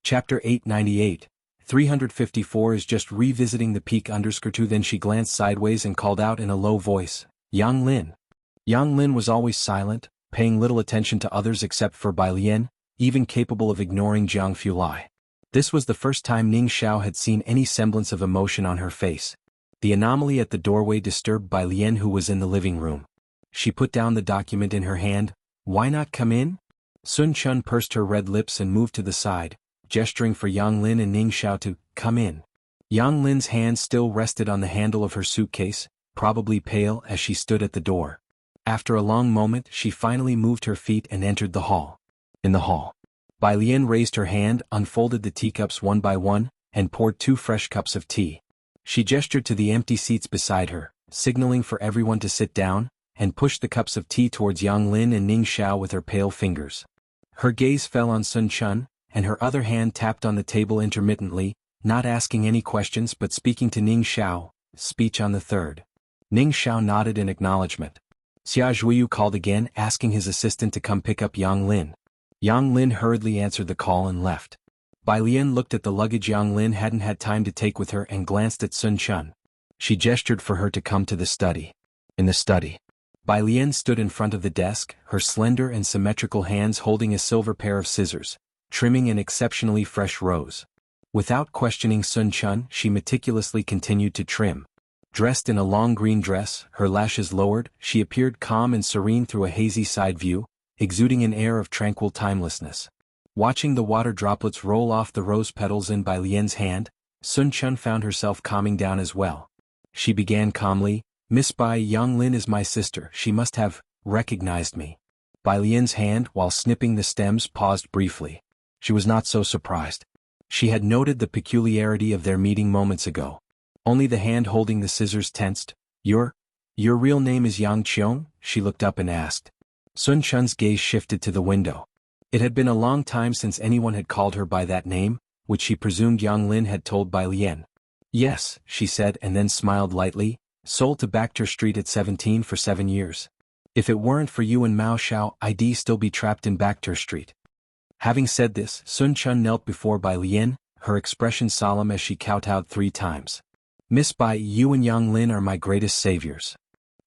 Chapter 898. 354 is just revisiting the peak _2. Then she glanced sideways and called out in a low voice, Yang Lin. Yang Lin was always silent, paying little attention to others except for Bai Lian, even capable of ignoring Jiang Fulai. This was the first time Ning Xiao had seen any semblance of emotion on her face. The anomaly at the doorway disturbed Bai Lian, who was in the living room. She put down the document in her hand. Why not come in? Sun Chun pursed her red lips and moved to the side. gesturing for Yang Lin and Ning Xiao to come in. Yang Lin's hand still rested on the handle of her suitcase, probably pale as she stood at the door. After a long moment she finally moved her feet and entered the hall. In the hall, Bai Lian raised her hand, unfolded the teacups one by one, and poured 2 fresh cups of tea. She gestured to the empty seats beside her, signaling for everyone to sit down, and pushed the cups of tea towards Yang Lin and Ning Xiao with her pale fingers. Her gaze fell on Sun Chun, and her other hand tapped on the table intermittently, not asking any questions but speaking to Ning Xiao, speech on the third. Ning Xiao nodded in acknowledgement. Xia Zhuyu called again, asking his assistant to come pick up Yang Lin. Yang Lin hurriedly answered the call and left. Bai Lian looked at the luggage Yang Lin hadn't had time to take with her and glanced at Sun Chun. She gestured for her to come to the study. In the study, Bai Lian stood in front of the desk, her slender and symmetrical hands holding a silver pair of scissors, trimming an exceptionally fresh rose. Without questioning Sun Chun, she meticulously continued to trim. Dressed in a long green dress, her lashes lowered, she appeared calm and serene through a hazy side view, exuding an air of tranquil timelessness. Watching the water droplets roll off the rose petals in Bai Lian's hand, Sun Chun found herself calming down as well. She began calmly, "Miss Bai, Yang Lin is my sister, she must have recognized me." Bai Lian's hand, while snipping the stems, paused briefly. She was not so surprised. She had noted the peculiarity of their meeting moments ago. Only the hand holding the scissors tensed. Your real name is Yang Qiong?" she looked up and asked. Sun Chun's gaze shifted to the window. It had been a long time since anyone had called her by that name, which she presumed Yang Lin had told Bai Lian. "Yes," she said and then smiled lightly, "sold to Bacter Street at 17 for 7 years. If it weren't for you and Mao Xiao, I'd still be trapped in Bacter Street." Having said this, Sun Chun knelt before Bai Lian, her expression solemn as she kowtowed 3 times. "Miss Bai, you and Yang Lin are my greatest saviors."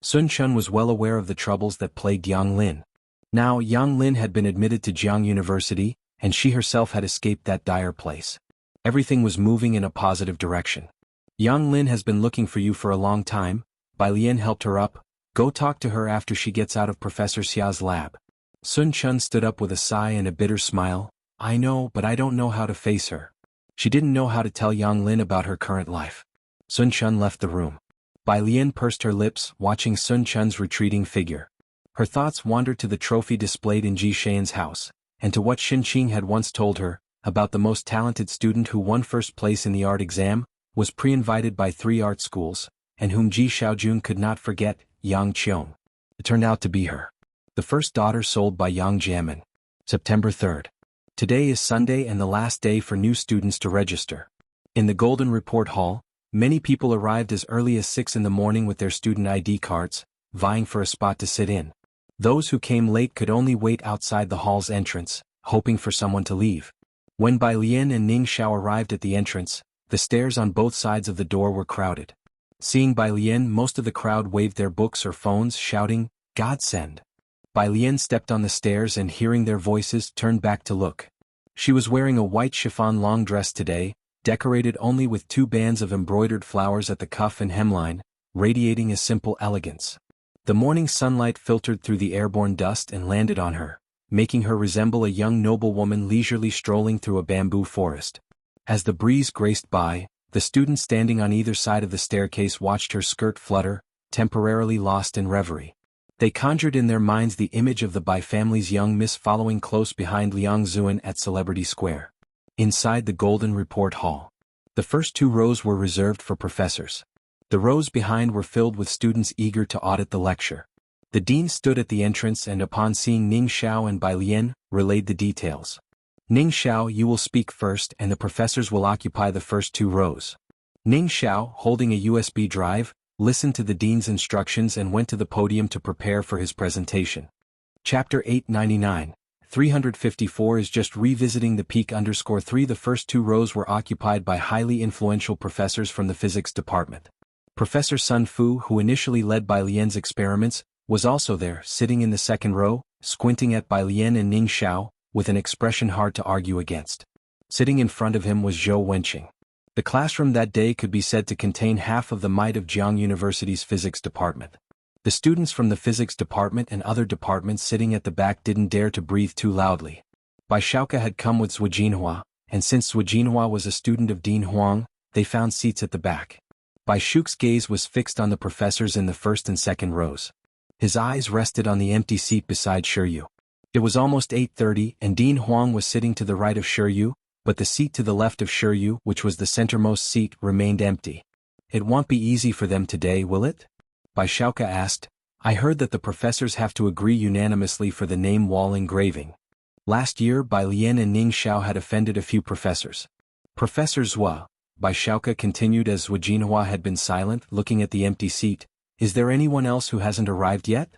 Sun Chun was well aware of the troubles that plagued Yang Lin. Now Yang Lin had been admitted to Jiang University, and she herself had escaped that dire place. Everything was moving in a positive direction. "Yang Lin has been looking for you for a long time," Bai Lian helped her up. "Go talk to her after she gets out of Professor Xia's lab." Sun Chun stood up with a sigh and a bitter smile. "I know, but I don't know how to face her." She didn't know how to tell Yang Lin about her current life. Sun Chun left the room. Bai Lian pursed her lips, watching Sun Chun's retreating figure. Her thoughts wandered to the trophy displayed in Ji Shayan's house, and to what Xin Qing had once told her, about the most talented student who won first place in the art exam, was pre-invited by 3 art schools, and whom Ji Xiaojun could not forget, Yang Qiong. It turned out to be her. The first daughter sold by Yang Jianmin. September 3rd. Today is Sunday and the last day for new students to register. In the Golden Report Hall, many people arrived as early as 6 in the morning with their student ID cards, vying for a spot to sit in. Those who came late could only wait outside the hall's entrance, hoping for someone to leave. When Bai Lian and Ning Xiao arrived at the entrance, the stairs on both sides of the door were crowded. Seeing Bai Lian, most of the crowd waved their books or phones, shouting, "Godsend." Bai Lian stepped on the stairs and hearing their voices turned back to look. She was wearing a white chiffon long dress today, decorated only with 2 bands of embroidered flowers at the cuff and hemline, radiating a simple elegance. The morning sunlight filtered through the airborne dust and landed on her, making her resemble a young noblewoman leisurely strolling through a bamboo forest. As the breeze graced by, the students standing on either side of the staircase watched her skirt flutter, temporarily lost in reverie. They conjured in their minds the image of the Bai family's young miss following close behind Liang Zuan at Celebrity Square. Inside the Golden Report Hall, the first 2 rows were reserved for professors. The rows behind were filled with students eager to audit the lecture. The dean stood at the entrance and upon seeing Ning Xiao and Bai Lian, relayed the details. "Ning Xiao, you will speak first and the professors will occupy the first 2 rows." Ning Xiao, holding a USB drive, listened to the dean's instructions and went to the podium to prepare for his presentation. Chapter 899, 354 is just revisiting the peak_3. The first 2 rows were occupied by highly influential professors from the physics department. Professor Sun Fu, who initially led Bai Lian's experiments, was also there, sitting in the second row, squinting at Bai Lian and Ning Xiao, with an expression hard to argue against. Sitting in front of him was Zhou Wenqing. The classroom that day could be said to contain half of the might of Jiang University's physics department. The students from the physics department and other departments sitting at the back didn't dare to breathe too loudly. Bai Shaoke had come with Zhu Jinhua, and since Zhu Jinhua was a student of Dean Huang, they found seats at the back. Bai Shu's gaze was fixed on the professors in the first and second rows. His eyes rested on the empty seat beside Shiryu. It was almost 8:30 and Dean Huang was sitting to the right of Shiryu, but the seat to the left of Shiryu, which was the centermost seat, remained empty. It won't be easy for them today, will it? Bai Shaoke asked. I heard that the professors have to agree unanimously for the name wall engraving. Last year Bai Lian and Ning Xiao had offended a few professors. Professor Zhua, Bai Shaoke continued as Zhu Jinhua had been silent, looking at the empty seat, is there anyone else who hasn't arrived yet?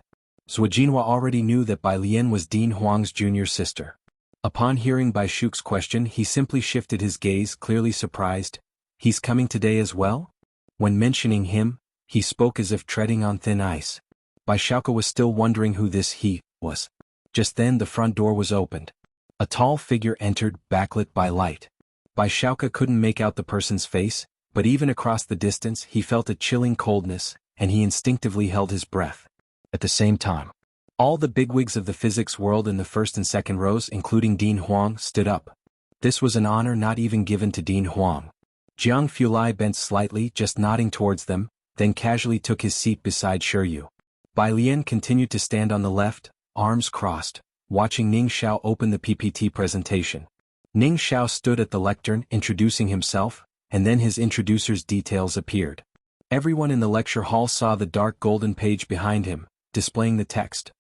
Zhu Jinhua already knew that Bai Lian was Dean Huang's junior sister. Upon hearing Bai Shu's question he simply shifted his gaze, clearly surprised. He's coming today as well? When mentioning him, he spoke as if treading on thin ice. Bai Shaoke was still wondering who this he was. Just then the front door was opened. A tall figure entered, backlit by light. Bai Shaoke couldn't make out the person's face, but even across the distance he felt a chilling coldness, and he instinctively held his breath. At the same time, all the bigwigs of the physics world in the first and second rows, including Dean Huang, stood up. This was an honor not even given to Dean Huang. Jiang Fulai bent slightly, just nodding towards them, then casually took his seat beside Shiryu. Bai Lian continued to stand on the left, arms crossed, watching Ning Xiao open the PPT presentation. Ning Xiao stood at the lectern introducing himself, and then his introducer's details appeared. Everyone in the lecture hall saw the dark golden page behind him, displaying the text.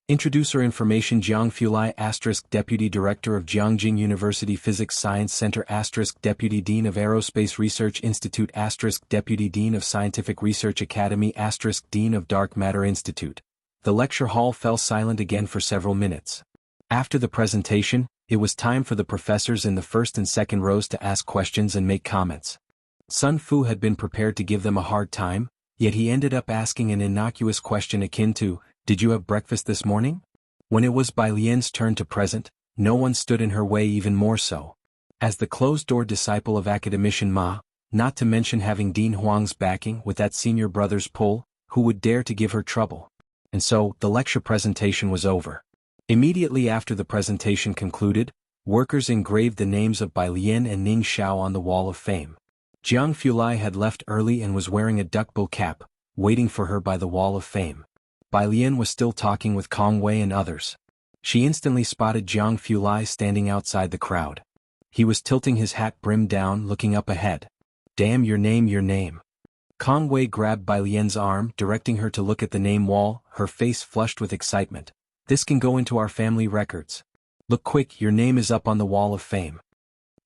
Introducer information Jiang Fulai * Deputy Director of Jiangjing University Physics Science Center * Deputy Dean of Aerospace Research Institute * Deputy Dean of Scientific Research Academy * Dean of Dark Matter Institute. The lecture hall fell silent again for several minutes. After the presentation, it was time for the professors in the first and second rows to ask questions and make comments. Sun Fu had been prepared to give them a hard time, yet he ended up asking an innocuous question akin to, "Did you have breakfast this morning?" When it was Bai Lian's turn to present, no one stood in her way even more so. As the closed-door disciple of academician Ma, not to mention having Dean Huang's backing with that senior brother's pull, who would dare to give her trouble? And so, the lecture presentation was over. Immediately after the presentation concluded, workers engraved the names of Bai Lian and Ning Xiao on the Wall of Fame. Jiang Fulai had left early and was wearing a duckbill cap, waiting for her by the Wall of Fame. Bai Lian was still talking with Kong Wei and others. She instantly spotted Jiang Fulai standing outside the crowd. He was tilting his hat brim down, looking up ahead. "Damn, your name, your name." Kong Wei grabbed Bai Lian's arm, directing her to look at the name wall, her face flushed with excitement. "This can go into our family records. Look quick, your name is up on the Wall of Fame."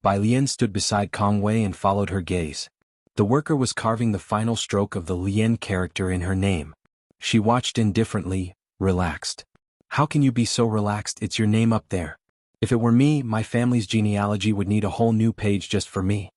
Bai Lian stood beside Kong Wei and followed her gaze. The worker was carving the final stroke of the Lian character in her name. She watched indifferently, relaxed. "How can you be so relaxed? It's your name up there. If it were me, my family's genealogy would need a whole new page just for me."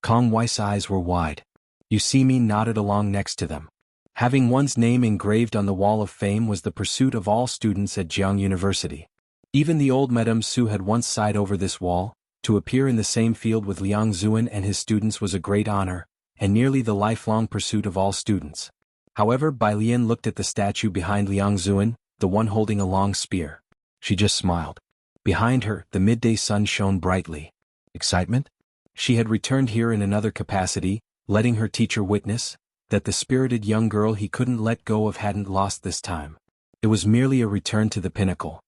Kong Wei's eyes were wide. You see me nodded along next to them. Having one's name engraved on the Wall of Fame was the pursuit of all students at Jiang University. Even the old Madame Su had once sighed over this wall. To appear in the same field with Liang Zuan and his students was a great honor, and nearly the lifelong pursuit of all students. However, Bai Lian looked at the statue behind Liang Zuan, the one holding a long spear. She just smiled. Behind her, the midday sun shone brightly. Excitement? She had returned here in another capacity, letting her teacher witness that the spirited young girl he couldn't let go of hadn't lost this time. It was merely a return to the pinnacle.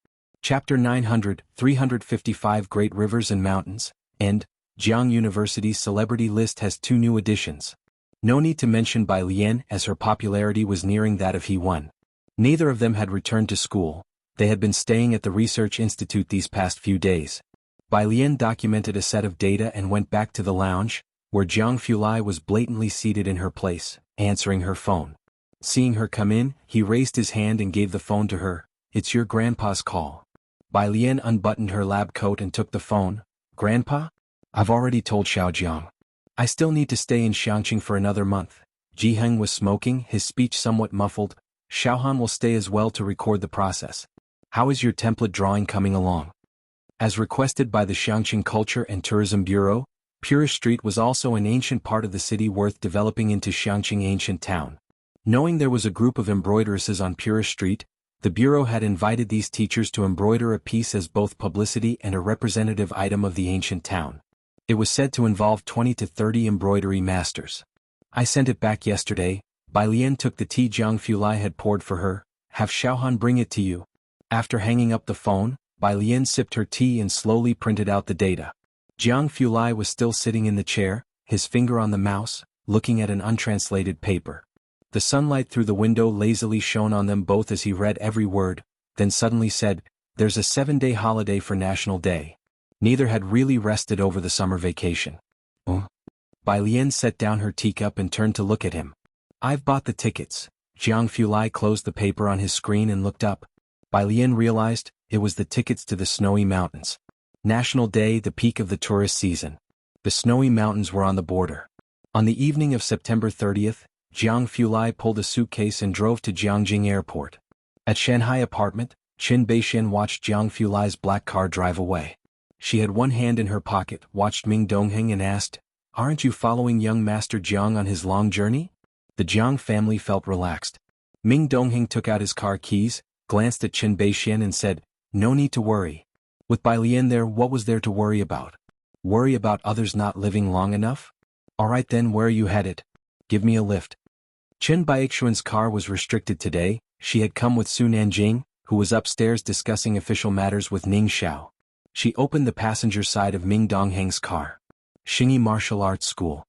Chapter 900, 355 Great Rivers and Mountains, and Jiang University's celebrity list has 2 new additions. No need to mention Bai Lian, as her popularity was nearing that of He Wen. Neither of them had returned to school. They had been staying at the research institute these past few days. Bai Lian documented a set of data and went back to the lounge, where Jiang Fulai was blatantly seated in her place, answering her phone. Seeing her come in, he raised his hand and gave the phone to her. "It's your grandpa's call." Bai Lian unbuttoned her lab coat and took the phone. "Grandpa? I've already told Xiaojiang. I still need to stay in Xiangqing for another month." Ji Heng was smoking, his speech somewhat muffled. "Xiaohan will stay as well to record the process. How is your template drawing coming along?" As requested by the Xiangqing Culture and Tourism Bureau, Purish Street was also an ancient part of the city worth developing into Xiangqing Ancient Town. Knowing there was a group of embroideresses on Purish Street, the Bureau had invited these teachers to embroider a piece as both publicity and a representative item of the ancient town. It was said to involve 20 to 30 embroidery masters. I sent it back yesterday. Bai Lian took the tea Jiang Fulai had poured for her. Have Xiaohan bring it to you. After hanging up the phone, Bai Lian sipped her tea and slowly printed out the data. Jiang Fulai was still sitting in the chair, his finger on the mouse, looking at an untranslated paper. The sunlight through the window lazily shone on them both as he read every word, then suddenly said, "There's a 7-day holiday for National Day." Neither had really rested over the summer vacation. Bai Lian set down her teacup and turned to look at him. "I've bought the tickets." Jiang Fulai closed the paper on his screen and looked up. Bai Lian realized it was the tickets to the snowy mountains. National Day, the peak of the tourist season. The snowy mountains were on the border. On the evening of September 30th, Jiang Fulai pulled a suitcase and drove to Jiangjing Airport. At Shanghai apartment, Qin Beixian watched Jiang Fulai's black car drive away. She had one hand in her pocket, watched Ming Dongheng and asked, "Aren't you following young Master Jiang on his long journey?" The Jiang family felt relaxed. Ming Dongheng took out his car keys, glanced at Qin Beixian and said, "No need to worry. With Bai Lian there, what was there to worry about? Worry about others not living long enough? All right then, where are you headed? Give me a lift." Qin Baixuan's car was restricted today. She had come with Su Nanjing, who was upstairs discussing official matters with Ning Xiao. She opened the passenger side of Ming Dongheng's car. Xingyi Martial Arts School.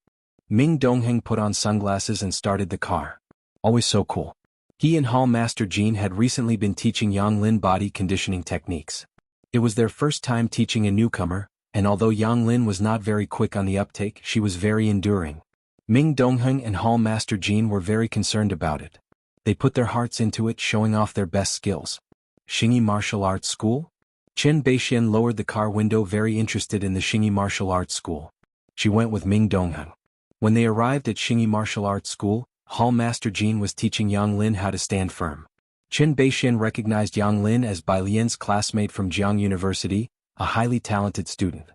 Ming Dongheng put on sunglasses and started the car. Always so cool. He and Hall Master Jean had recently been teaching Yang Lin body conditioning techniques. It was their first time teaching a newcomer, and although Yang Lin was not very quick on the uptake, she was very enduring. Ming Dongheng and Hall Master Jean were very concerned about it. They put their hearts into it, showing off their best skills. Xingyi Martial Arts School? Qin Beixian lowered the car window, very interested in the Xingyi Martial Arts School. She went with Ming Dongheng. When they arrived at Xingyi Martial Arts School, Hall Master Jean was teaching Yang Lin how to stand firm. Qin Beixian recognized Yang Lin as Bai Lian's classmate from Jiang University, a highly talented student.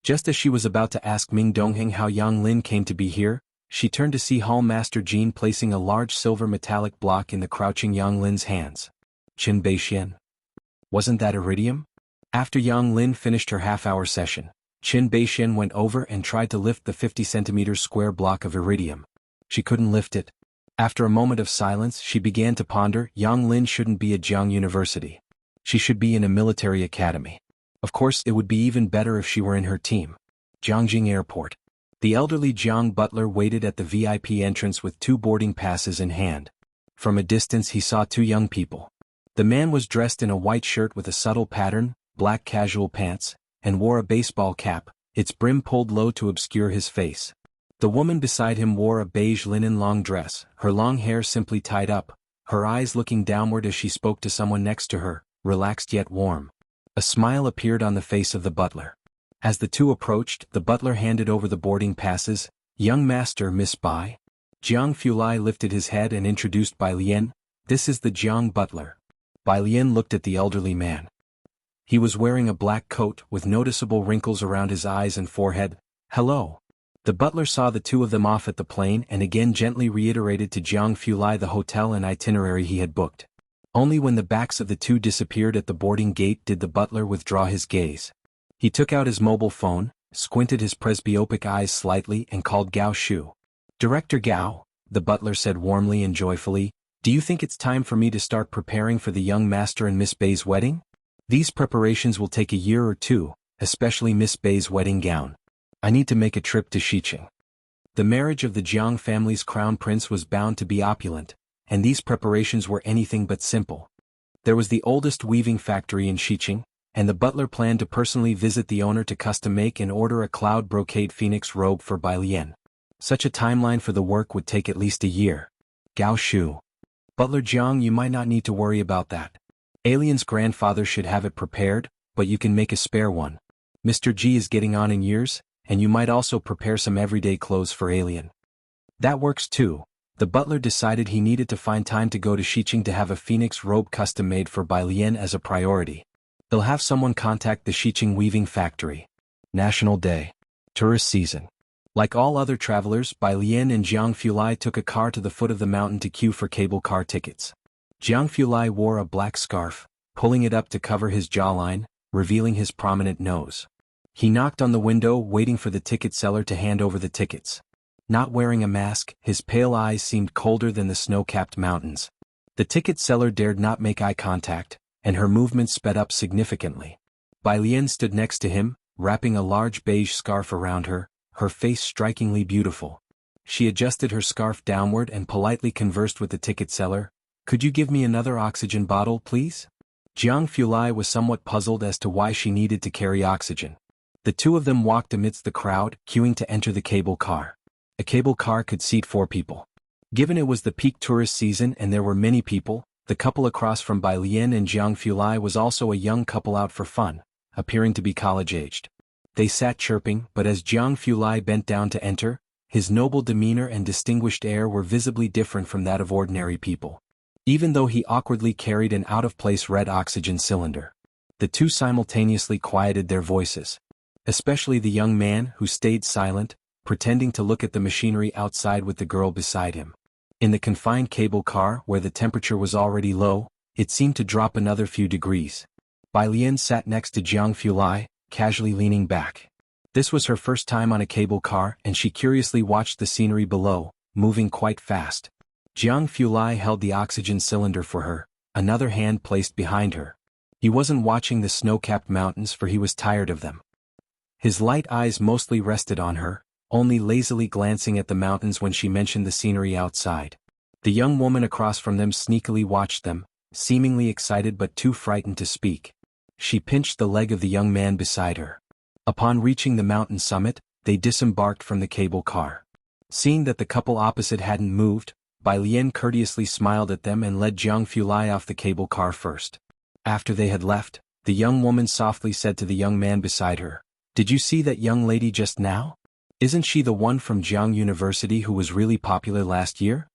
Just as she was about to ask Ming Dongheng how Yang Lin came to be here, she turned to see Hall Master Jean placing a large silver metallic block in the crouching Yang Lin's hands. Qin Beixian. Wasn't that iridium? After Yang Lin finished her half-hour session, Qin Beixian went over and tried to lift the 50 centimeter square block of iridium. She couldn't lift it. After a moment of silence, she began to ponder, Yang Lin shouldn't be at Jiang University. She should be in a military academy. Of course, it would be even better if she were in her team. Jiangjing Airport. The elderly Jiang butler waited at the VIP entrance with 2 boarding passes in hand. From a distance he saw 2 young people. The man was dressed in a white shirt with a subtle pattern, black casual pants, and wore a baseball cap, its brim pulled low to obscure his face. The woman beside him wore a beige linen long dress, her long hair simply tied up, her eyes looking downward as she spoke to someone next to her, relaxed yet warm. A smile appeared on the face of the butler. As the two approached, the butler handed over the boarding passes. "Young master, Miss Bai." Jiang Fulai lifted his head and introduced Bai Lian. "This is the Jiang butler." Bai Lian looked at the elderly man. He was wearing a black coat with noticeable wrinkles around his eyes and forehead. "Hello." The butler saw the two of them off at the plane and again gently reiterated to Jiang Fulai the hotel and itinerary he had booked. Only when the backs of the two disappeared at the boarding gate did the butler withdraw his gaze. He took out his mobile phone, squinted his presbyopic eyes slightly and called Gao Shu. "Director Gao," the butler said warmly and joyfully, "do you think it's time for me to start preparing for the young master and Miss Bai's wedding? These preparations will take a year or two, especially Miss Bai's wedding gown. I need to make a trip to Xiqing." The marriage of the Jiang family's crown prince was bound to be opulent, and these preparations were anything but simple. There was the oldest weaving factory in Xiqing, and the butler planned to personally visit the owner to custom make and order a cloud brocade phoenix robe for Bai Lian. Such a timeline for the work would take at least a year. Gao Shu. "Butler Jiang, you might not need to worry about that. Alien's grandfather should have it prepared, but you can make a spare one. Mr. G is getting on in years, and you might also prepare some everyday clothes for Alien." "That works too." The butler decided he needed to find time to go to Xiqing to have a phoenix robe custom made for Bai Lian as a priority. He'll have someone contact the Xiqing weaving factory. National Day. Tourist season. Like all other travelers, Bai Lian and Jiang Fulai took a car to the foot of the mountain to queue for cable car tickets. Jiang Fulai wore a black scarf, pulling it up to cover his jawline, revealing his prominent nose. He knocked on the window, waiting for the ticket seller to hand over the tickets. Not wearing a mask, his pale eyes seemed colder than the snow-capped mountains. The ticket seller dared not make eye contact, and her movements sped up significantly. Bai Lian stood next to him, wrapping a large beige scarf around her, her face strikingly beautiful. She adjusted her scarf downward and politely conversed with the ticket seller. "Could you give me another oxygen bottle, please?" Jiang Fulai was somewhat puzzled as to why she needed to carry oxygen. The two of them walked amidst the crowd, queuing to enter the cable car. A cable car could seat 4 people. Given it was the peak tourist season and there were many people, the couple across from Bai Lian and Jiang Fulai was also a young couple out for fun, appearing to be college-aged. They sat chirping, but as Jiang Fulai bent down to enter, his noble demeanor and distinguished air were visibly different from that of ordinary people. Even though he awkwardly carried an out-of-place red oxygen cylinder. The two simultaneously quieted their voices. Especially the young man, who stayed silent, pretending to look at the machinery outside with the girl beside him. In the confined cable car, where the temperature was already low, it seemed to drop another few degrees. Bai Lian sat next to Jiang Fulai, casually leaning back. This was her first time on a cable car and she curiously watched the scenery below, moving quite fast. Jiang Fulai held the oxygen cylinder for her, another hand placed behind her. He wasn't watching the snow-capped mountains for he was tired of them. His light eyes mostly rested on her, only lazily glancing at the mountains when she mentioned the scenery outside. The young woman across from them sneakily watched them, seemingly excited but too frightened to speak. She pinched the leg of the young man beside her. Upon reaching the mountain summit, they disembarked from the cable car. Seeing that the couple opposite hadn't moved, Bai Lian courteously smiled at them and led Jiang Fulai off the cable car first. After they had left, the young woman softly said to the young man beside her, "Did you see that young lady just now? Isn't she the one from Jiang University who was really popular last year?"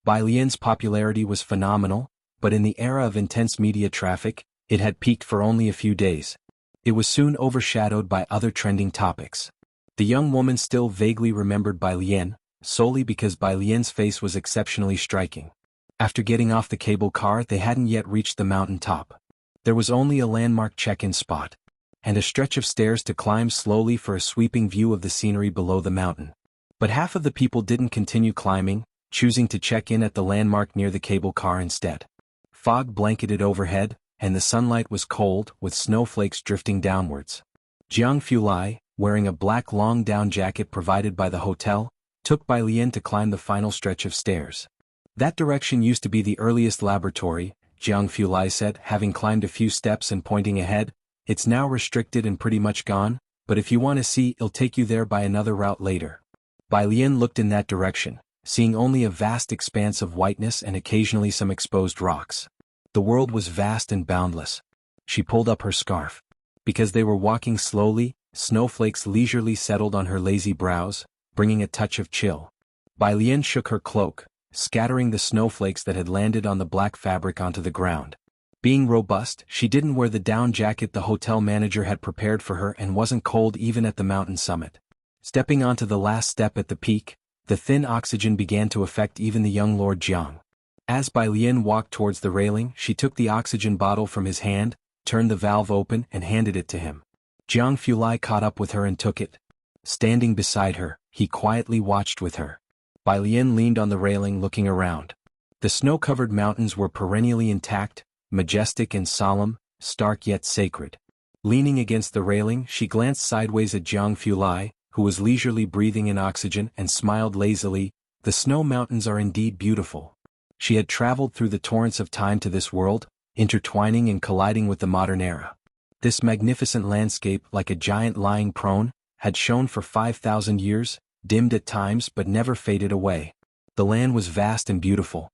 Bai Lian's popularity was phenomenal, but in the era of intense media traffic, it had peaked for only a few days. It was soon overshadowed by other trending topics. The young woman still vaguely remembered Bai Lian, solely because Bai Lian's face was exceptionally striking. After getting off the cable car, they hadn't yet reached the mountain top. There was only a landmark check-in spot, and a stretch of stairs to climb slowly for a sweeping view of the scenery below the mountain. But half of the people didn't continue climbing, choosing to check in at the landmark near the cable car instead. Fog blanketed overhead, and the sunlight was cold, with snowflakes drifting downwards. Jiang Fulai, wearing a black long down jacket provided by the hotel, took Bai Lian to climb the final stretch of stairs. "That direction used to be the earliest laboratory," Jiang Fulai said, having climbed a few steps and pointing ahead. "It's now restricted and pretty much gone, but if you want to see, it'll take you there by another route later." Bai Lian looked in that direction, seeing only a vast expanse of whiteness and occasionally some exposed rocks. The world was vast and boundless. She pulled up her scarf. Because they were walking slowly, snowflakes leisurely settled on her lazy brows, bringing a touch of chill. Bai Lian shook her cloak, scattering the snowflakes that had landed on the black fabric onto the ground. Being robust, she didn't wear the down jacket the hotel manager had prepared for her and wasn't cold even at the mountain summit. Stepping onto the last step at the peak, the thin oxygen began to affect even the young Lord Jiang. As Bai Lian walked towards the railing, she took the oxygen bottle from his hand, turned the valve open and handed it to him. Jiang Fulai caught up with her and took it. Standing beside her, he quietly watched with her. Bai Lian leaned on the railing looking around. The snow-covered mountains were perennially intact, majestic and solemn, stark yet sacred. Leaning against the railing, she glanced sideways at Jiang Fulai, who was leisurely breathing in oxygen, and smiled lazily. "The snow mountains are indeed beautiful." She had traveled through the torrents of time to this world, intertwining and colliding with the modern era. This magnificent landscape, like a giant lying prone, had shone for 5,000 years, dimmed at times but never faded away. The land was vast and beautiful.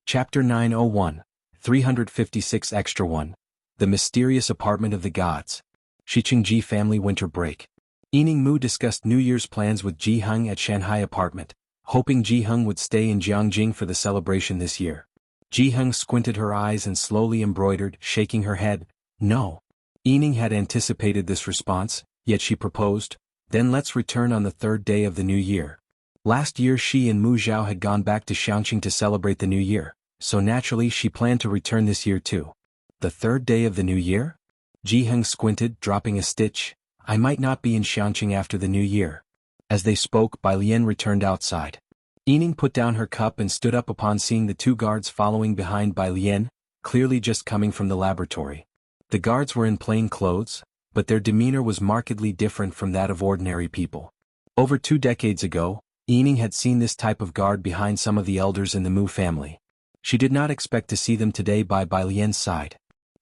Chapter 901, 356 Extra 1. The Mysterious Apartment of the Gods. Shiqingji Family Winter Break. Yining Mu discussed New Year's plans with Ji Heng at Shanghai apartment, hoping Ji Heng would stay in Jiangjing for the celebration this year. Ji Heng squinted her eyes and slowly embroidered, shaking her head. "No." Yining had anticipated this response, yet she proposed, "Then let's return on the 3rd day of the new year." Last year she and Mu Zhao had gone back to Xiangqing to celebrate the new year, so naturally she planned to return this year too. The 3rd day of the new year? Ji Heng squinted, dropping a stitch. I might not be in Xiangqing after the new year. As they spoke, Bai Lian returned outside. Yining put down her cup and stood up upon seeing the two guards following behind Bai Lian, clearly just coming from the laboratory. The guards were in plain clothes, but their demeanor was markedly different from that of ordinary people. Over 2 decades ago, Yining had seen this type of guard behind some of the elders in the Mu family. She did not expect to see them today by Bai Lian's side.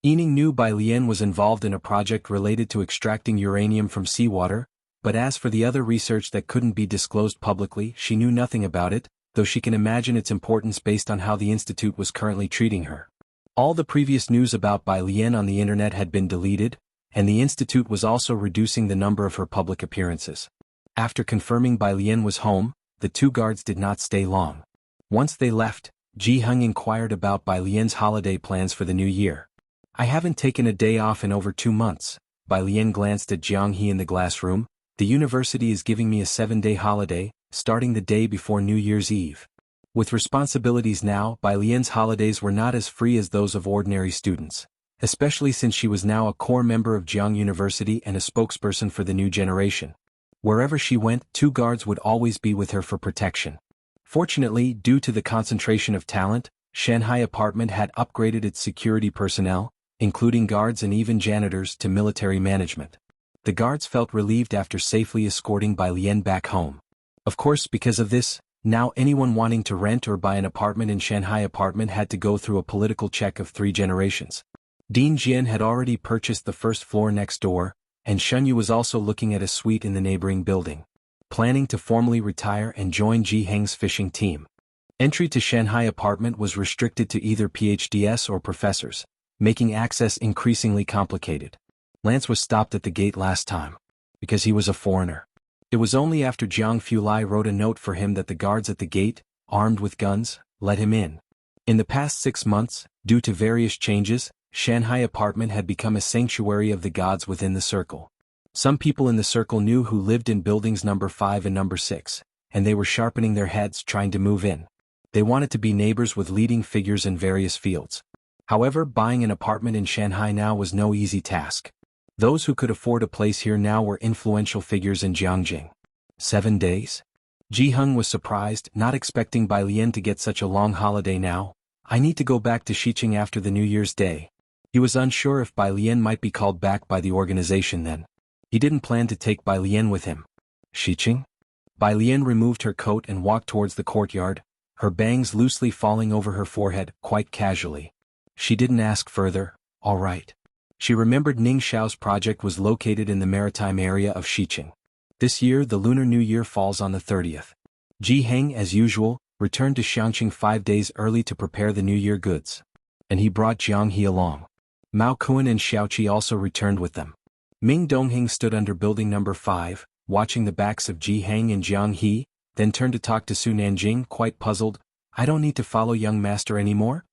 Yining knew Bai Lian was involved in a project related to extracting uranium from seawater, but as for the other research that couldn't be disclosed publicly, she knew nothing about it, though she can imagine its importance based on how the institute was currently treating her. All the previous news about Bai Lian on the internet had been deleted, and the institute was also reducing the number of her public appearances. After confirming Bai Lian was home, the two guards did not stay long. Once they left, Ji Heng inquired about Bai Lian's holiday plans for the new year. I haven't taken a day off in over 2 months. Bai Lian glanced at Jiang He in the glass room. The university is giving me a 7-day holiday, starting the day before New Year's Eve. With responsibilities now, Bai Lian's holidays were not as free as those of ordinary students, especially since she was now a core member of Jiang University and a spokesperson for the new generation. Wherever she went, 2 guards would always be with her for protection. Fortunately, due to the concentration of talent, Shanghai Apartment had upgraded its security personnel, including guards and even janitors, to military management. The guards felt relieved after safely escorting Bai Lian back home. Of course, because of this, now anyone wanting to rent or buy an apartment in Shanghai Apartment had to go through a political check of 3 generations. Dean Jian had already purchased the first floor next door, and Shunyu was also looking at a suite in the neighboring building, planning to formally retire and join Ji Heng's fishing team. Entry to Shanghai Apartment was restricted to either PhDs or professors, making access increasingly complicated. Lance was stopped at the gate last time, because he was a foreigner. It was only after Jiang Fulai wrote a note for him that the guards at the gate, armed with guns, let him in. In the past 6 months, due to various changes, Shanghai Apartment had become a sanctuary of the gods within the circle. Some people in the circle knew who lived in buildings number 5 and number 6, and they were sharpening their heads trying to move in. They wanted to be neighbors with leading figures in various fields. However, buying an apartment in Shanghai now was no easy task. Those who could afford a place here now were influential figures in Jiangjing. 7 days? Ji Heng was surprised, not expecting Bai Lian to get such a long holiday now. I need to go back to Xiqing after the New Year's Day. He was unsure if Bai Lian might be called back by the organization then. He didn't plan to take Bai Lian with him. Xiqing? Bai Lian removed her coat and walked towards the courtyard, her bangs loosely falling over her forehead, quite casually. She didn't ask further. All right. She remembered Ning Xiao's project was located in the maritime area of Xiqing. This year the Lunar New Year falls on the 30th. Ji Heng, as usual, returned to Xiangqing 5 days early to prepare the New Year goods. And he brought Jiang He along. Mao Kuan and Xiaoqi also returned with them. Ming Dongheng stood under building number 5, watching the backs of Ji Heng and Jiang He, then turned to talk to Su Nanjing, quite puzzled. I don't need to follow young master anymore?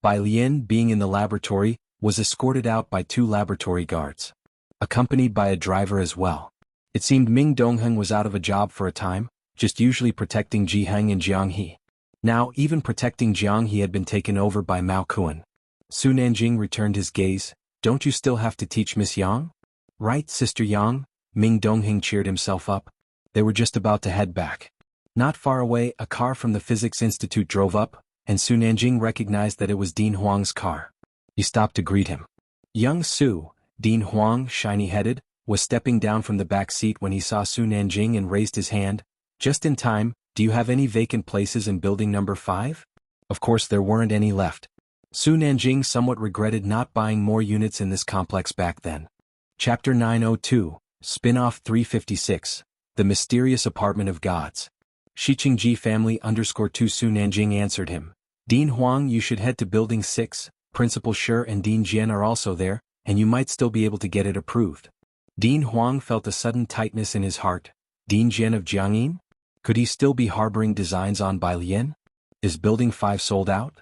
Bai Lian, being in the laboratory, was escorted out by 2 laboratory guards, accompanied by a driver as well. It seemed Ming Dongheng was out of a job for a time, just usually protecting Ji Heng and Jiang He. Now even protecting Jiang He had been taken over by Mao Kuan. Su Nanjing returned his gaze. Don't you still have to teach Miss Yang? Right, Sister Yang? Ming Dongheng cheered himself up. They were just about to head back. Not far away, a car from the Physics Institute drove up, and Su Nanjing recognized that it was Dean Huang's car. He stopped to greet him. Young Su, Dean Huang, shiny-headed, was stepping down from the back seat when he saw Su Nanjing and raised his hand. Just in time. Do you have any vacant places in building number 5? Of course there weren't any left. Su Nanjing somewhat regretted not buying more units in this complex back then. Chapter 902, Spin-off 356, The Mysterious Apartment of Gods. Xiqing Ji family _2 Su Nanjing answered him. Dean Huang, you should head to building 6, Principal Shi and Dean Jian are also there, and you might still be able to get it approved. Dean Huang felt a sudden tightness in his heart. Dean Jian of Jiangyin? Could he still be harboring designs on Bai Lian? Is building 5 sold out?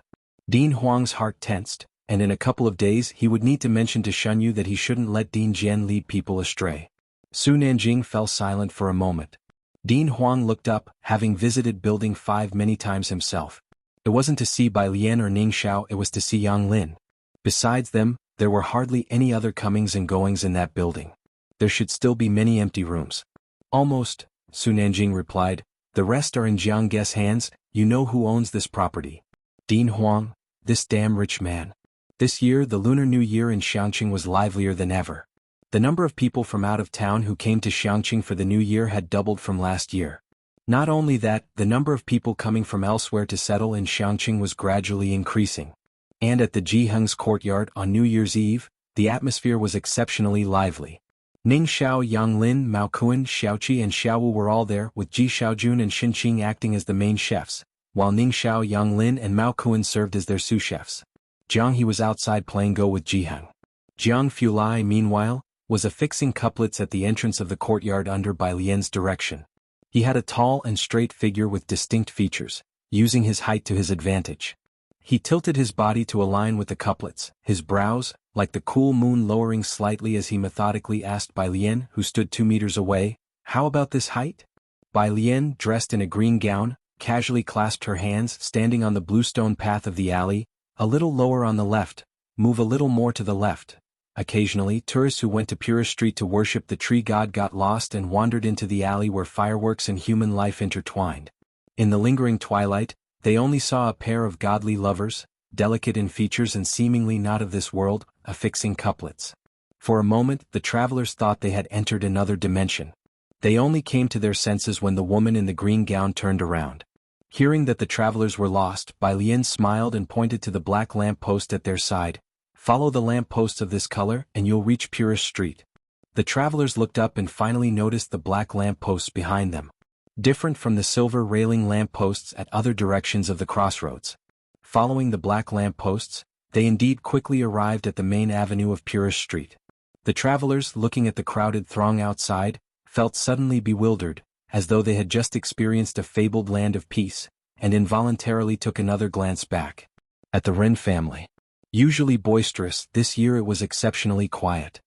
Dean Huang's heart tensed, and in a couple of days he would need to mention to Shunyu that he shouldn't let Dean Jian lead people astray. Su Nanjing fell silent for a moment. Dean Huang looked up, having visited building 5 many times himself. It wasn't to see Bai Lian or Ning Xiao, it was to see Yang Lin. Besides them, there were hardly any other comings and goings in that building. There should still be many empty rooms. Almost, Su Nanjing replied. The rest are in Jiang Ge's hands. You know who owns this property. Dean Huang, this damn rich man. This year the Lunar New Year in Xiangqing was livelier than ever. The number of people from out of town who came to Xiangqing for the New Year had doubled from last year. Not only that, the number of people coming from elsewhere to settle in Xiangqing was gradually increasing. And at the Jiheng's courtyard on New Year's Eve, the atmosphere was exceptionally lively. Ning Xiao, Yang Lin, Mao Kuan, Xiaoqi and Xiaowu were all there, with Ji Xiaojun and Xin Qing acting as the main chefs, while Ning Xiao, Yang Lin and Mao Kuan served as their sous chefs. Jiang He was outside playing Go with Jiheng. Jiang Fulai, meanwhile, was affixing couplets at the entrance of the courtyard under Bai Lian's direction. He had a tall and straight figure with distinct features, using his height to his advantage. He tilted his body to align with the couplets, his brows, like the cool moon, lowering slightly as he methodically asked Bai Lian, who stood 2 meters away, "How about this height?" Bai Lian, dressed in a green gown, casually clasped her hands, standing on the bluestone path of the alley, a little lower on the left, move a little more to the left. Occasionally, tourists who went to Purist Street to worship the tree god got lost and wandered into the alley where fireworks and human life intertwined. In the lingering twilight, they only saw a pair of godly lovers, delicate in features and seemingly not of this world, affixing couplets. For a moment, the travelers thought they had entered another dimension. They only came to their senses when the woman in the green gown turned around. Hearing that the travelers were lost, Bai Lian smiled and pointed to the black lamp post at their side. "Follow the lamp posts of this color and you'll reach Purist Street." The travelers looked up and finally noticed the black lamp posts behind them. Different from the silver railing lamp posts at other directions of the crossroads. Following the black lamp posts, they indeed quickly arrived at the main avenue of Purist Street. The travelers, looking at the crowded throng outside, felt suddenly bewildered, as though they had just experienced a fabled land of peace, and involuntarily took another glance back. At the Ren family. Usually boisterous, this year it was exceptionally quiet.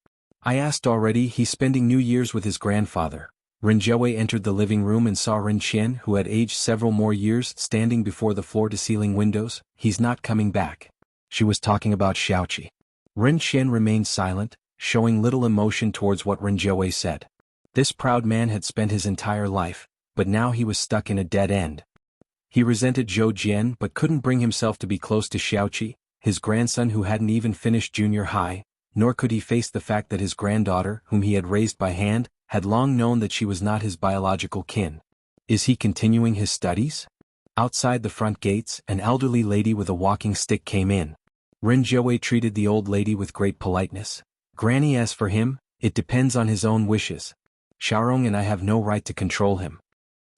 "I asked already, he's spending New Year's with his grandfather." Ren Jiawei entered the living room and saw Ren Qian, who had aged several more years, standing before the floor-to-ceiling windows. "He's not coming back." She was talking about Xiaoqi. Ren Qian remained silent, showing little emotion towards what Ren Jiawei said. This proud man had spent his entire life, but now he was stuck in a dead end. He resented Zhou Jian but couldn't bring himself to be close to Xiaoqi, his grandson who hadn't even finished junior high, nor could he face the fact that his granddaughter, whom he had raised by hand, had long known that she was not his biological kin. Is he continuing his studies? Outside the front gates, an elderly lady with a walking stick came in. Ren Jiawei treated the old lady with great politeness. "Granny, as for him, it depends on his own wishes. Xiaorong and I have no right to control him."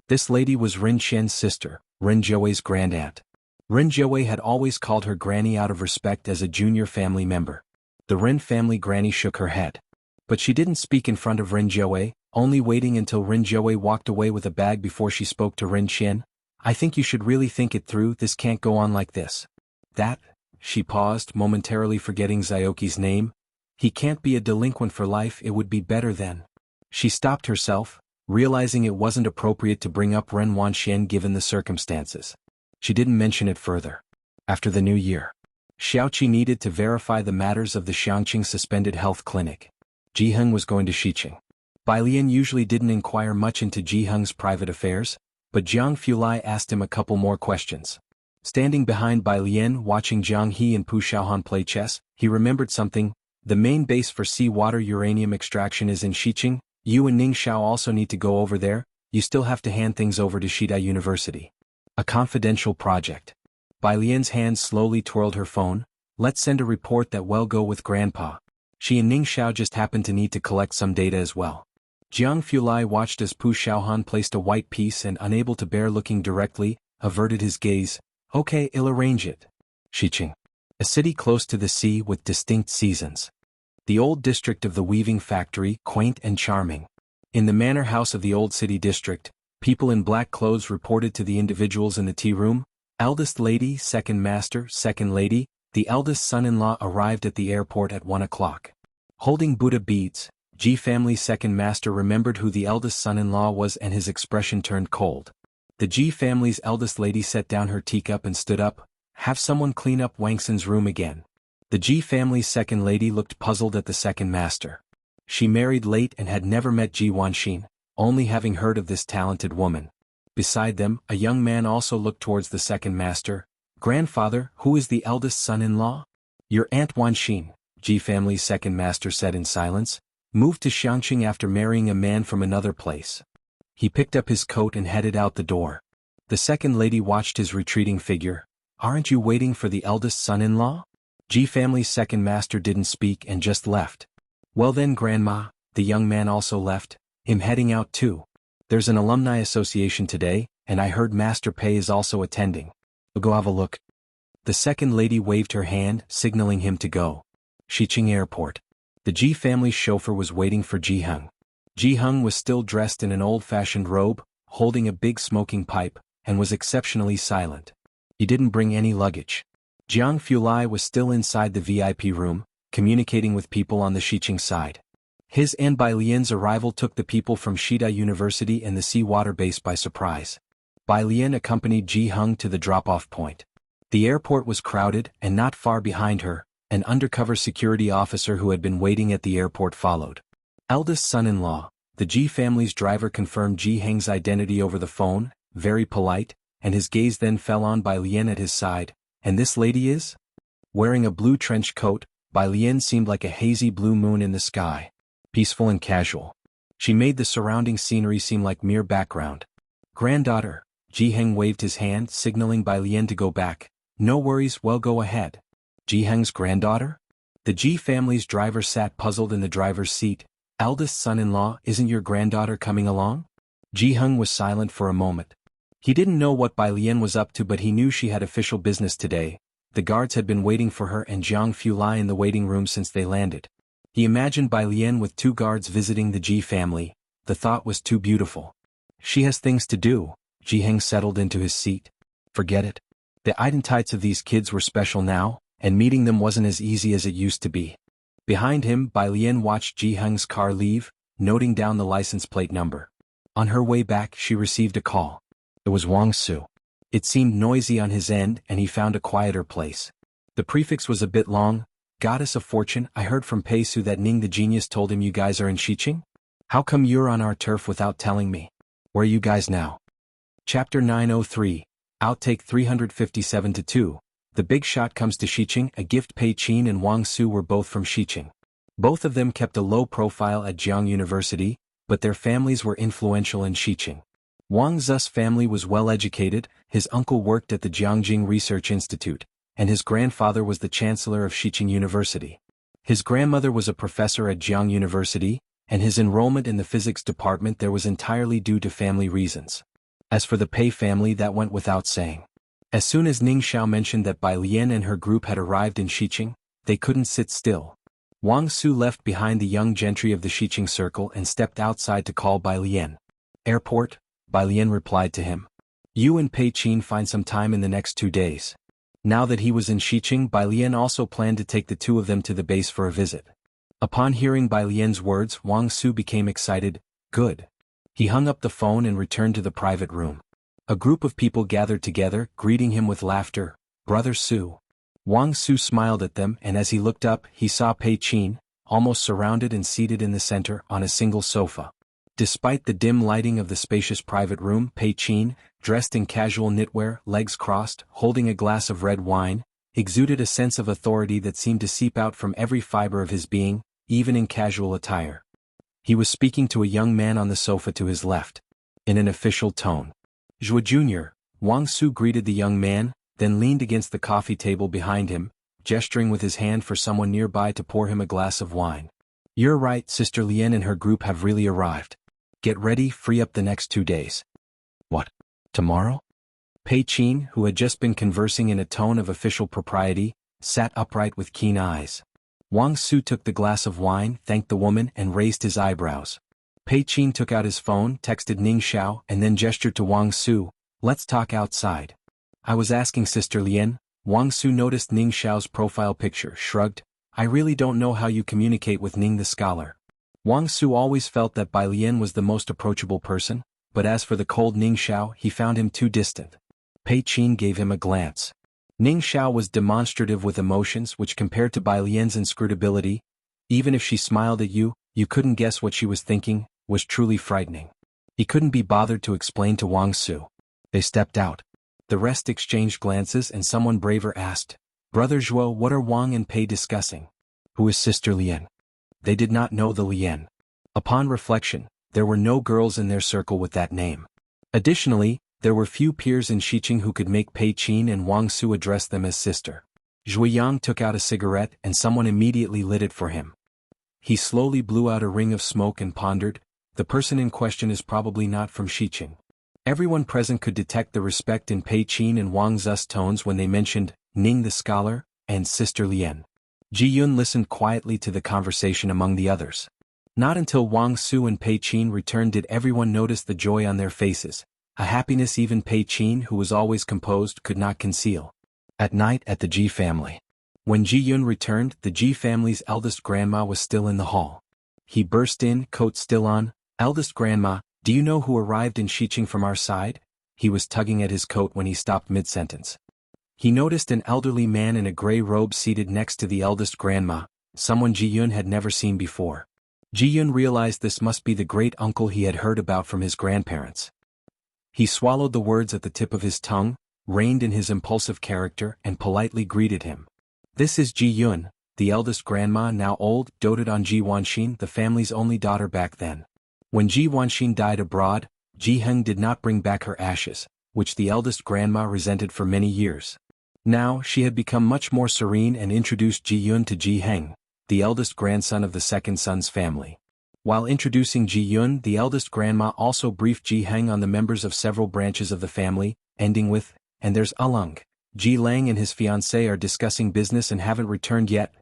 This lady was Ren Qian's sister, Ren Jiawei's grandaunt. Ren Jiawei had always called her granny out of respect as a junior family member. The Ren family granny shook her head. But she didn't speak in front of Ren Jiawei, only waiting until Ren Jiawei walked away with a bag before she spoke to Ren Qian. "I think you should really think it through, this can't go on like this." "That?" She paused, momentarily forgetting Xiaoqi's name. "He can't be a delinquent for life, it would be better then." She stopped herself, realizing it wasn't appropriate to bring up Ren Wanxian given the circumstances. She didn't mention it further. After the New Year, Xiaoqi needed to verify the matters of the Xiangqing suspended health clinic. Jiheng was going to Xiqing. Bai Lian usually didn't inquire much into Jiheng's private affairs, but Jiang Fulai asked him a couple more questions. Standing behind Bai Lian watching Jiang He and Pu Xiaohan play chess, he remembered something. "The main base for seawater uranium extraction is in Xiqing. You and Ning Xiao also need to go over there. You still have to hand things over to Shida University. A confidential project." Bai Lian's hand slowly twirled her phone. "Let's send a report that will go with Grandpa." She and Ning Xiao just happened to need to collect some data as well. Jiang Fulai watched as Pu Xiaohan placed a white piece and, unable to bear looking directly, averted his gaze. "Okay, I'll arrange it." Xiqing. A city close to the sea with distinct seasons. The old district of the weaving factory, quaint and charming. In the manor house of the old city district, people in black clothes reported to the individuals in the tea room. Eldest lady, second master, second lady. The eldest son-in-law arrived at the airport at 1 o'clock. Holding Buddha beads, Ji family's second master remembered who the eldest son-in-law was and his expression turned cold. The Ji family's eldest lady set down her teacup and stood up. "Have someone clean up Wangsen's room again." The Ji family's second lady looked puzzled at the second master. She married late and had never met Ji Wanxin, only having heard of this talented woman. Beside them, a young man also looked towards the second master. Grandfather, who is the eldest son-in-law? Your Aunt Wanxin, Ji family's second master said in silence, moved to Xiangqing after marrying a man from another place. He picked up his coat and headed out the door. The second lady watched his retreating figure. Aren't you waiting for the eldest son-in-law? Ji family's second master didn't speak and just left. Well then, Grandma, the young man also left, him heading out too. There's an alumni association today, and I heard Master Pei is also attending. Go have a look. The second lady waved her hand, signaling him to go. Xiqing Airport. The Ji family's chauffeur was waiting for Ji Heng. Ji Heng was still dressed in an old-fashioned robe, holding a big smoking pipe, and was exceptionally silent. He didn't bring any luggage. Jiang Fulai was still inside the VIP room, communicating with people on the Xiqing side. His and Bai Lian's arrival took the people from Shida University and the Seawater base by surprise. Bai Lian accompanied Ji Heng to the drop-off point. The airport was crowded, and not far behind her, an undercover security officer who had been waiting at the airport followed. Eldest son-in-law, the Ji family's driver confirmed Ji Heng's identity over the phone, very polite, and his gaze then fell on Bai Lian at his side. And this lady is? Wearing a blue trench coat, Bai Lian seemed like a hazy blue moon in the sky. Peaceful and casual. She made the surrounding scenery seem like mere background. Granddaughter, Ji Heng waved his hand, signaling Bai Lian to go back. No worries, well go ahead. Ji Heng's granddaughter? The Ji family's driver sat puzzled in the driver's seat. Eldest son-in-law, isn't your granddaughter coming along? Ji Heng was silent for a moment. He didn't know what Bai Lian was up to, but he knew she had official business today. The guards had been waiting for her and Jiang Fulai in the waiting room since they landed. He imagined Bai Lian with 2 guards visiting the Ji family. The thought was too beautiful. She has things to do. Ji Heng settled into his seat. Forget it. The identities of these kids were special now, and meeting them wasn't as easy as it used to be. Behind him, Bai Lian watched Ji Heng's car leave, noting down the license plate number. On her way back, she received a call. It was Wang Su. It seemed noisy on his end, and he found a quieter place. The prefix was a bit long. Goddess of Fortune, I heard from Pei Su that Ning the genius told him you guys are in Xiqing? How come you're on our turf without telling me? Where are you guys now? Chapter 903. Outtake 357-2. The big shot comes to Xiqing. A gift. Pei Qin and Wang Su were both from Xiqing. Both of them kept a low profile at Jiang University, but their families were influential in Xiqing. Wang Zu's family was well educated. His uncle worked at the Jiangjing Research Institute, and his grandfather was the chancellor of Xiqing University. His grandmother was a professor at Jiang University, and his enrollment in the physics department there was entirely due to family reasons. As for the Pei family, that went without saying. As soon as Ning Xiao mentioned that Bai Lian and her group had arrived in Xiqing, they couldn't sit still. Wang Su left behind the young gentry of the Xiqing circle and stepped outside to call Bai Lian. Airport, Bai Lian replied to him. You and Pei Qin find some time in the next 2 days. Now that he was in Xiqing, Bai Lian also planned to take the 2 of them to the base for a visit. Upon hearing Bai Lian's words, Wang Su became excited. Good. He hung up the phone and returned to the private room. A group of people gathered together, greeting him with laughter. Brother Su. Wang Su smiled at them, and as he looked up, he saw Pei Qin, almost surrounded and seated in the center on a single sofa. Despite the dim lighting of the spacious private room, Pei Qin, dressed in casual knitwear, legs crossed, holding a glass of red wine, exuded a sense of authority that seemed to seep out from every fiber of his being, even in casual attire. He was speaking to a young man on the sofa to his left. In an official tone. Zhou Jr., Wang Su greeted the young man, then leaned against the coffee table behind him, gesturing with his hand for someone nearby to pour him a glass of wine. You're right, Sister Lian and her group have really arrived. Get ready, free up the next 2 days. What? Tomorrow? Pei Qin, who had just been conversing in a tone of official propriety, sat upright with keen eyes. Wang Su took the glass of wine, thanked the woman, and raised his eyebrows. Pei Qin took out his phone, texted Ning Xiao, and then gestured to Wang Su. Let's talk outside. I was asking Sister Lian. Wang Su noticed Ning Xiao's profile picture, shrugged. I really don't know how you communicate with Ning the scholar. Wang Su always felt that Bai Lian was the most approachable person, but as for the cold Ning Xiao, he found him too distant. Pei Qin gave him a glance. Ning Xiao was demonstrative with emotions which compared to Bai Lian's inscrutability. Even if she smiled at you, You couldn't guess what she was thinking, was truly frightening. He couldn't be bothered to explain to Wang Su. They stepped out. The rest exchanged glances and someone braver asked, "Brother Zhuo, what are Wang and Pei discussing? Who is Sister Lian?" They did not know the Lian. Upon reflection, there were no girls in their circle with that name. Additionally, there were few peers in Xiqing who could make Pei Qin and Wang Su address them as sister. Zhuiyang took out a cigarette and someone immediately lit it for him. He slowly blew out a ring of smoke and pondered, the person in question is probably not from Xiqing. Everyone present could detect the respect in Pei Qin and Wang Zu's tones when they mentioned Ning the scholar and Sister Lian. Ji Yun listened quietly to the conversation among the others. Not until Wang Su and Pei Qin returned did everyone notice the joy on their faces, a happiness even Pei Qin, who was always composed, could not conceal. At night at the Ji family. When Ji Yun returned, the Ji family's eldest grandma was still in the hall. He burst in, coat still on. "Eldest grandma, do you know who arrived in Xiqing from our side?" He was tugging at his coat when he stopped mid-sentence. He noticed an elderly man in a gray robe seated next to the eldest grandma, someone Ji Yun had never seen before. Ji Yun realized this must be the great uncle he had heard about from his grandparents. He swallowed the words at the tip of his tongue, reined in his impulsive character, and politely greeted him. "This is Ji Yun," the eldest grandma, now old, doted on Ji Wanxin, the family's only daughter back then. When Ji Wanxin died abroad, Ji Heng did not bring back her ashes, which the eldest grandma resented for many years. Now she had become much more serene and introduced Ji Yun to Ji Heng, the eldest grandson of the second son's family. While introducing Ji Yun, the eldest grandma also briefed Ji Heng on the members of several branches of the family, ending with, "And there's Alung. Ji Lang and his fiancée are discussing business and haven't returned yet."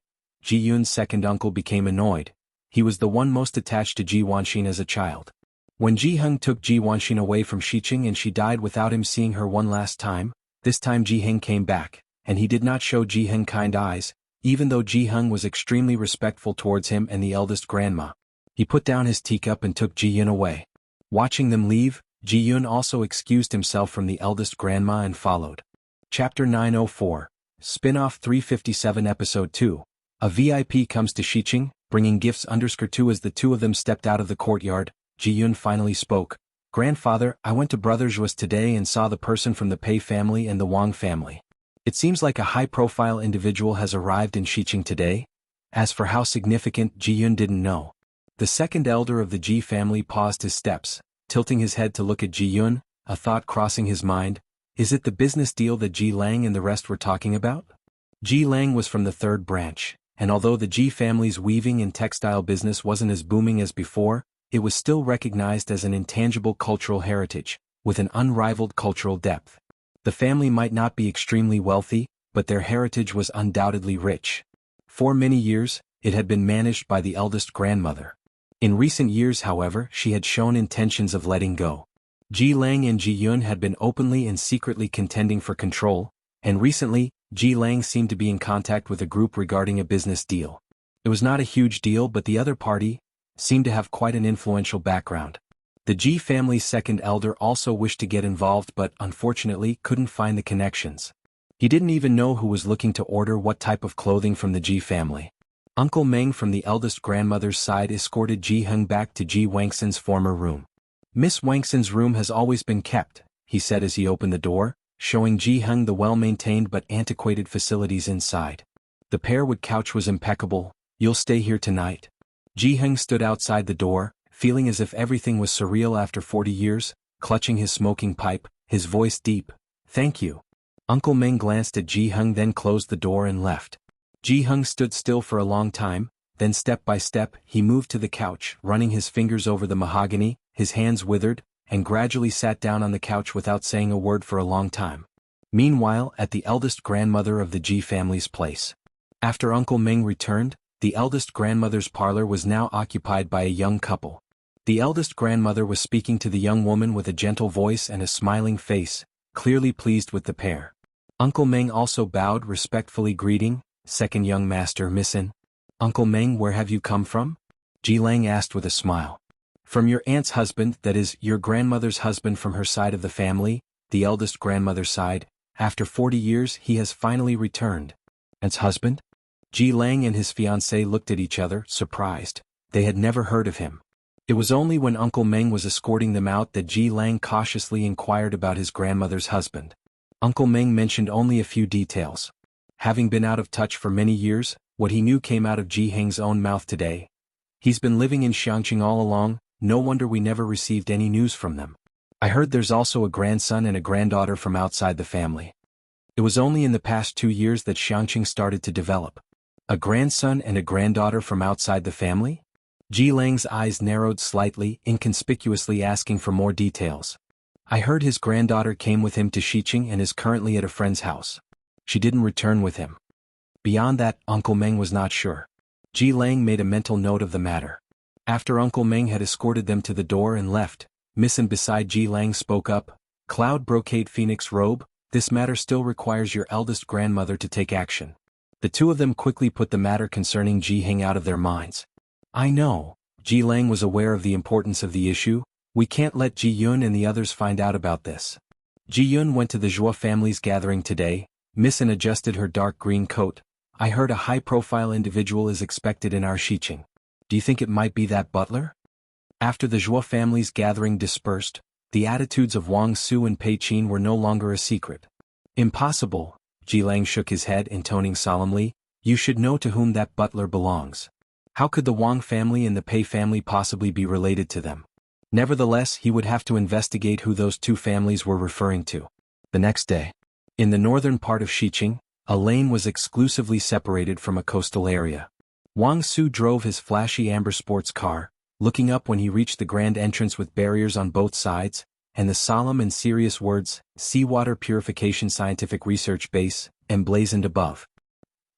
Ji Yun's second uncle became annoyed. He was the one most attached to Ji Wanxin as a child. When Ji Heng took Ji Wanxin away from Xiqing and she died without him seeing her one last time, this time Ji Heng came back, and he did not show Ji Heng kind eyes, even though Ji Heng was extremely respectful towards him and the eldest grandma. He put down his teacup and took Ji Yun away. Watching them leave, Ji Yun also excused himself from the eldest grandma and followed. Chapter 904, Spin-off 357 Episode 2. A VIP comes to Xiqing, bringing gifts. _2 As the two of them stepped out of the courtyard, Ji Yun finally spoke. "Grandfather, I went to Brother Zhuo's today and saw the person from the Pei family and the Wang family. It seems like a high-profile individual has arrived in Xiqing today." As for how significant, Ji Yun didn't know. The second elder of the Ji family paused his steps, tilting his head to look at Ji Yun, a thought crossing his mind. Is it the business deal that Ji Lang and the rest were talking about? Ji Lang was from the third branch, and although the Ji family's weaving and textile business wasn't as booming as before, it was still recognized as an intangible cultural heritage, with an unrivaled cultural depth. The family might not be extremely wealthy, but their heritage was undoubtedly rich. For many years, it had been managed by the eldest grandmother. In recent years, however, she had shown intentions of letting go. Ji Lang and Ji Yun had been openly and secretly contending for control, and recently, Ji Lang seemed to be in contact with a group regarding a business deal. It was not a huge deal, but the other party seemed to have quite an influential background. The Ji family's second elder also wished to get involved but unfortunately couldn't find the connections. He didn't even know who was looking to order what type of clothing from the Ji family. Uncle Meng from the eldest grandmother's side escorted Ji Heng back to Ji Wangxin's former room. "Miss Wangxin's room has always been kept," he said as he opened the door, showing Ji Heng the well-maintained but antiquated facilities inside. The pearwood couch was impeccable. "You'll stay here tonight?" Ji Heng stood outside the door, feeling as if everything was surreal after 40 years, clutching his smoking pipe, his voice deep. "Thank you." Uncle Meng glanced at Ji Heng, then closed the door and left. Ji Heng stood still for a long time, then step by step, he moved to the couch, running his fingers over the mahogany, his hands withered, and gradually sat down on the couch without saying a word for a long time. Meanwhile, at the eldest grandmother of the Ji family's place. After Uncle Meng returned, the eldest grandmother's parlor was now occupied by a young couple. The eldest grandmother was speaking to the young woman with a gentle voice and a smiling face, clearly pleased with the pair. Uncle Meng also bowed respectfully, greeting, "Second young master, Missin." "Uncle Meng, where have you come from?" Ji Lang asked with a smile. "From your aunt's husband, that is, your grandmother's husband from her side of the family, the eldest grandmother's side. After 40 years he has finally returned." "Aunt's husband?" Ji Lang and his fiancée looked at each other, surprised. They had never heard of him. It was only when Uncle Meng was escorting them out that Ji Lang cautiously inquired about his grandmother's husband. Uncle Meng mentioned only a few details. Having been out of touch for many years, what he knew came out of Ji Heng's own mouth today. He's been living in Xiangqing all along, no wonder we never received any news from them. I heard there's also a grandson and a granddaughter from outside the family. It was only in the past 2 years that Xiangqing started to develop. A grandson and a granddaughter from outside the family? Ji Lang's eyes narrowed slightly, inconspicuously asking for more details. I heard his granddaughter came with him to Xiqing and is currently at a friend's house. She didn't return with him. Beyond that, Uncle Meng was not sure. Ji Lang made a mental note of the matter. After Uncle Meng had escorted them to the door and left, Miss and beside Ji Lang spoke up, "Cloud brocade phoenix robe, this matter still requires your eldest grandmother to take action." The two of them quickly put the matter concerning Ji Heng out of their minds. I know, Ji Lang was aware of the importance of the issue. We can't let Ji Yun and the others find out about this. Ji Yun went to the Zhuo family's gathering today. Miss An adjusted her dark green coat. I heard a high-profile individual is expected in our Xiqing. Do you think it might be that butler? After the Zhuo family's gathering dispersed, the attitudes of Wang Su and Pei Qin were no longer a secret. Impossible, Ji Lang shook his head, intoning solemnly, you should know to whom that butler belongs. How could the Wang family and the Pei family possibly be related to them? Nevertheless, he would have to investigate who those two families were referring to. The next day, in the northern part of Xiqing, a lane was exclusively separated from a coastal area. Wang Su drove his flashy amber sports car, looking up when he reached the grand entrance with barriers on both sides, and the solemn and serious words, Seawater Purification Scientific Research Base, emblazoned above.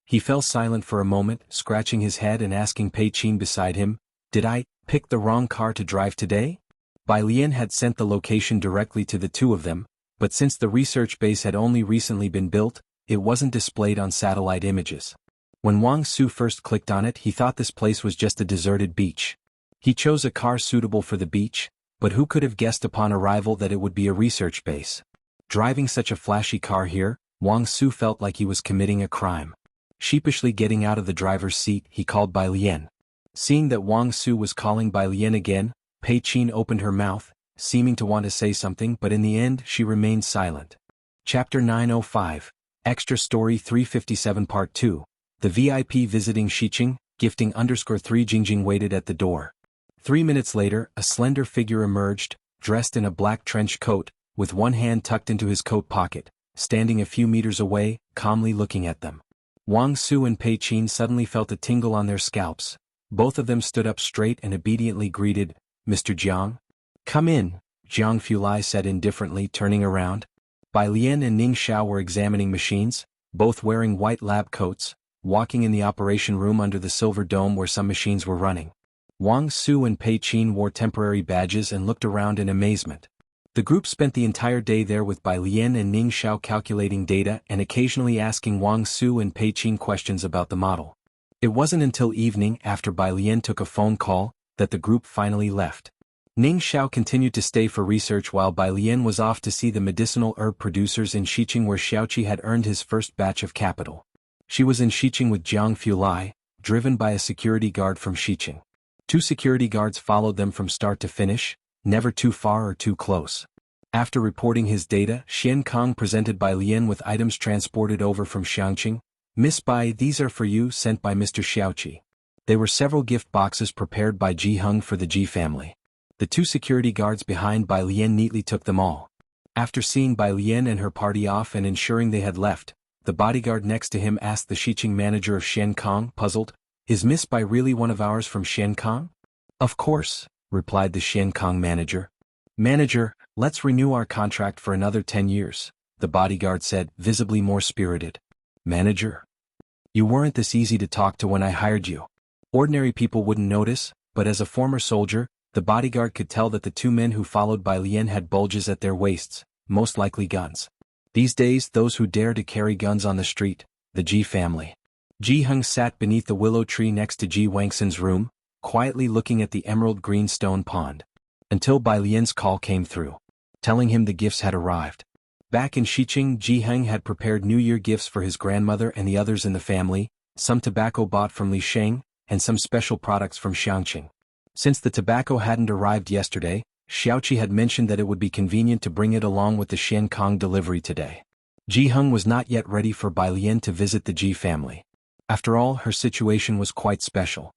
He fell silent for a moment, scratching his head and asking Pei Qin beside him, "Did I pick the wrong car to drive today?" Bai Lian had sent the location directly to the two of them, but since the research base had only recently been built, it wasn't displayed on satellite images. When Wang Su first clicked on it, he thought this place was just a deserted beach. He chose a car suitable for the beach, but who could have guessed upon arrival that it would be a research base? Driving such a flashy car here, Wang Su felt like he was committing a crime. Sheepishly getting out of the driver's seat, he called Bai Lian. Seeing that Wang Su was calling Bai Lian again, Pei Qin opened her mouth, seeming to want to say something, but in the end she remained silent. Chapter 905, Extra Story 357 Part 2, The VIP Visiting Xiqing, Gifting _3 Jingjing waited at the door. 3 minutes later, a slender figure emerged, dressed in a black trench coat, with one hand tucked into his coat pocket, standing a few meters away, calmly looking at them. Wang Su and Pei Qin suddenly felt a tingle on their scalps. Both of them stood up straight and obediently greeted, "Mr. Jiang?" "Come in," Jiang Fulai said indifferently, turning around. Bai Lian and Ning Xiao were examining machines, both wearing white lab coats, walking in the operation room under the silver dome where some machines were running. Wang Su and Pei Qin wore temporary badges and looked around in amazement. The group spent the entire day there with Bai Lian and Ning Xiao calculating data and occasionally asking Wang Su and Pei Qin questions about the model. It wasn't until evening, after Bai Lian took a phone call, that the group finally left. Ning Xiao continued to stay for research while Bai Lian was off to see the medicinal herb producers in Xiqing where Xiaoqi had earned his first batch of capital. She was in Xiqing with Jiang Fulai, driven by a security guard from Xiqing. 2 security guards followed them from start to finish, never too far or too close. After reporting his data, Xian Kong presented Bai Lian with items transported over from Xiangqing. "Miss Bai, these are for you, sent by Mr. Xiaoqi." They were several gift boxes prepared by Ji Heng for the Ji family. The 2 security guards behind Bai Lian neatly took them all. After seeing Bai Lian and her party off and ensuring they had left, the bodyguard next to him asked the Xiqing manager of Xian Kong, puzzled, "Is Miss Bai really one of ours from Xian Kong?" "Of course," replied the Xian Kong manager. "Manager, let's renew our contract for another 10 years, the bodyguard said, visibly more spirited. "Manager? You weren't this easy to talk to when I hired you. Ordinary people wouldn't notice, but as a former soldier, the bodyguard could tell that the 2 men who followed Bai Lian had bulges at their waists, most likely guns. These days, those who dare to carry guns on the street, the Ji family." Ji Heng sat beneath the willow tree next to Ji Wangxin's room, quietly looking at the emerald green stone pond. Until Bai Lian's call came through, telling him the gifts had arrived. Back in Xiqing, Ji Heng had prepared New Year gifts for his grandmother and the others in the family, some tobacco bought from Li Sheng, and some special products from Xiangqing. Since the tobacco hadn't arrived yesterday, Xiaoqi had mentioned that it would be convenient to bring it along with the Xiankong delivery today. Ji Heng was not yet ready for Bai Lian to visit the Ji family. After all, her situation was quite special.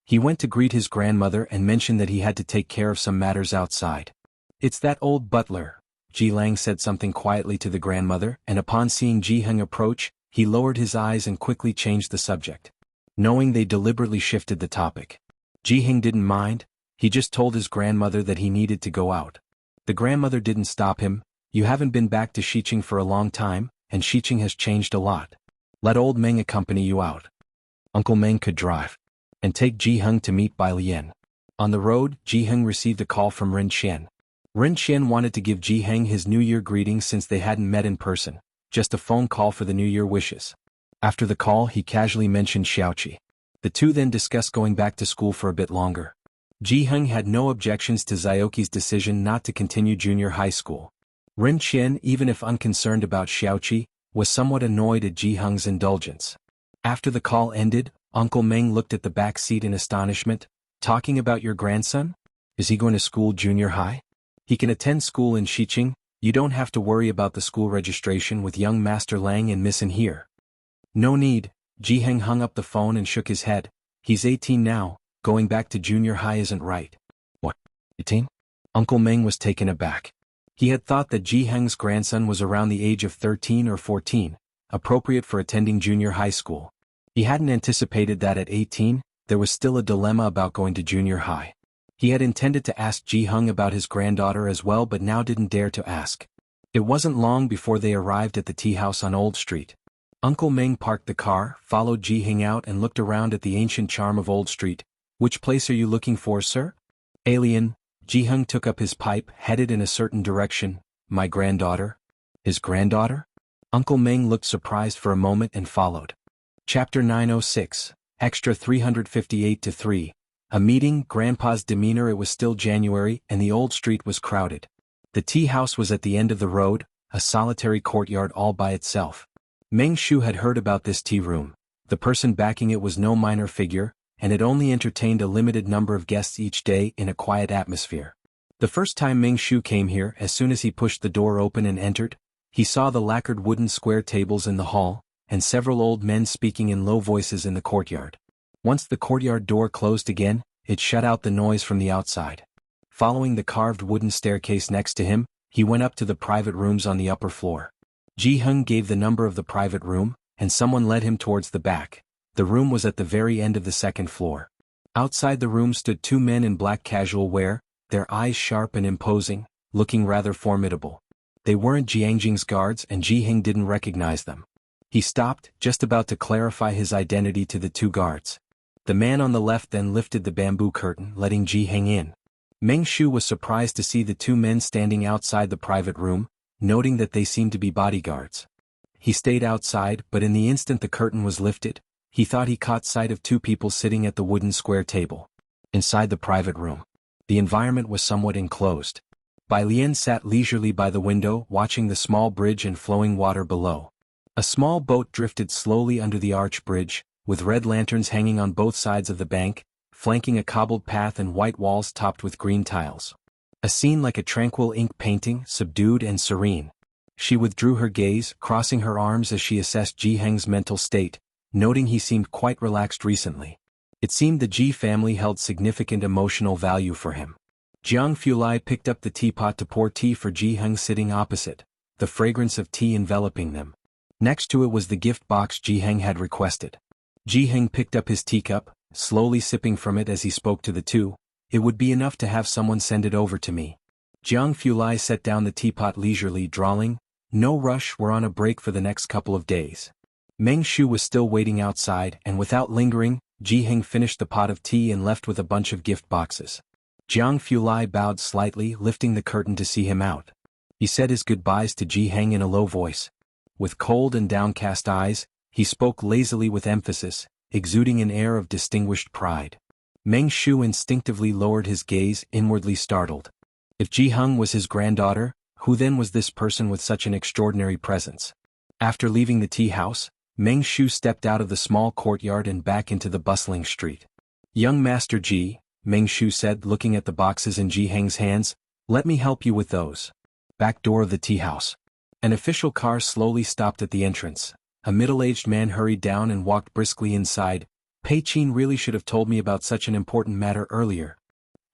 He went to greet his grandmother and mentioned that he had to take care of some matters outside. "It's that old butler," Ji Lang said something quietly to the grandmother, and upon seeing Ji Heng approach, he lowered his eyes and quickly changed the subject. Knowing they deliberately shifted the topic, Ji Heng didn't mind. He just told his grandmother that he needed to go out. The grandmother didn't stop him. "You haven't been back to Xiqing for a long time, and Xiqing has changed a lot. Let old Meng accompany you out. Uncle Meng could drive." And take Ji Heng to meet Bai Lian. On the road, Ji Heng received a call from Ren Qian. Ren Qian wanted to give Ji Heng his New Year greetings since they hadn't met in person, just a phone call for the New Year wishes. After the call, he casually mentioned Xiaoqi. The two then discussed going back to school for a bit longer. Ji Heng had no objections to Xiaoqi's decision not to continue junior high school. Ren Qian, even if unconcerned about Xiaoqi, was somewhat annoyed at Ji Heng's indulgence. After the call ended, Uncle Meng looked at the back seat in astonishment. "Talking about your grandson? Is he going to school junior high? He can attend school in Xiqing. You don't have to worry about the school registration with young Master Lang and Miss In here." "No need." Ji Heng hung up the phone and shook his head. "He's 18 now, going back to junior high isn't right." "What, 18? Uncle Meng was taken aback. He had thought that Ji Heng's grandson was around the age of 13 or 14, appropriate for attending junior high school. He hadn't anticipated that at 18, there was still a dilemma about going to junior high. He had intended to ask Ji Heng about his granddaughter as well, but now didn't dare to ask. It wasn't long before they arrived at the tea house on Old Street. Uncle Meng parked the car, followed Ji Heng out and looked around at the ancient charm of Old Street. "Which place are you looking for, sir?" "Alien." Ji Heng took up his pipe, headed in a certain direction. "My granddaughter?" "His granddaughter?" Uncle Meng looked surprised for a moment and followed. Chapter 906, Extra 358-3. A meeting. Grandpa's demeanor. It was still January, and the Old Street was crowded. The tea house was at the end of the road, a solitary courtyard all by itself. Meng Shu had heard about this tea room. The person backing it was no minor figure, and it only entertained a limited number of guests each day in a quiet atmosphere. The first time Meng Shu came here, as soon as he pushed the door open and entered, he saw the lacquered wooden square tables in the hall, and several old men speaking in low voices in the courtyard. Once the courtyard door closed again, it shut out the noise from the outside. Following the carved wooden staircase next to him, he went up to the private rooms on the upper floor. Ji Heng gave the number of the private room, and someone led him towards the back. The room was at the very end of the second floor. Outside the room stood two men in black casual wear, their eyes sharp and imposing, looking rather formidable. They weren't Jiangjing's guards, and Ji Heng didn't recognize them. He stopped, just about to clarify his identity to the two guards. The man on the left then lifted the bamboo curtain, letting Ji Heng in. Meng Shu was surprised to see the two men standing outside the private room, noting that they seemed to be bodyguards. He stayed outside, but in the instant the curtain was lifted, he thought he caught sight of two people sitting at the wooden square table. Inside the private room, the environment was somewhat enclosed. Bai Lian sat leisurely by the window, watching the small bridge and flowing water below. A small boat drifted slowly under the arch bridge, with red lanterns hanging on both sides of the bank, flanking a cobbled path and white walls topped with green tiles. A scene like a tranquil ink painting, subdued and serene. She withdrew her gaze, crossing her arms as she assessed Ji Heng's mental state, noting he seemed quite relaxed recently. It seemed the Ji family held significant emotional value for him. Jiang Fulai picked up the teapot to pour tea for Ji Heng sitting opposite, the fragrance of tea enveloping them. Next to it was the gift box Ji Heng had requested. Ji Heng picked up his teacup, slowly sipping from it as he spoke to the two. "It would be enough to have someone send it over to me." Jiang Fulai set down the teapot leisurely, drawling, "No rush, we're on a break for the next couple of days." Meng Shu was still waiting outside, and without lingering, Ji Heng finished the pot of tea and left with a bunch of gift boxes. Jiang Fulai bowed slightly, lifting the curtain to see him out. He said his goodbyes to Ji Heng in a low voice. With cold and downcast eyes, he spoke lazily with emphasis, exuding an air of distinguished pride. Meng Shu instinctively lowered his gaze, inwardly startled. If Ji Heng was his granddaughter, who then was this person with such an extraordinary presence? After leaving the tea house, Meng Shu stepped out of the small courtyard and back into the bustling street. Young Master Ji, Meng Shu said, looking at the boxes in Ji Heng's hands, let me help you with those. Back door of the tea house. An official car slowly stopped at the entrance. A middle-aged man hurried down and walked briskly inside. Pei Qin really should have told me about such an important matter earlier.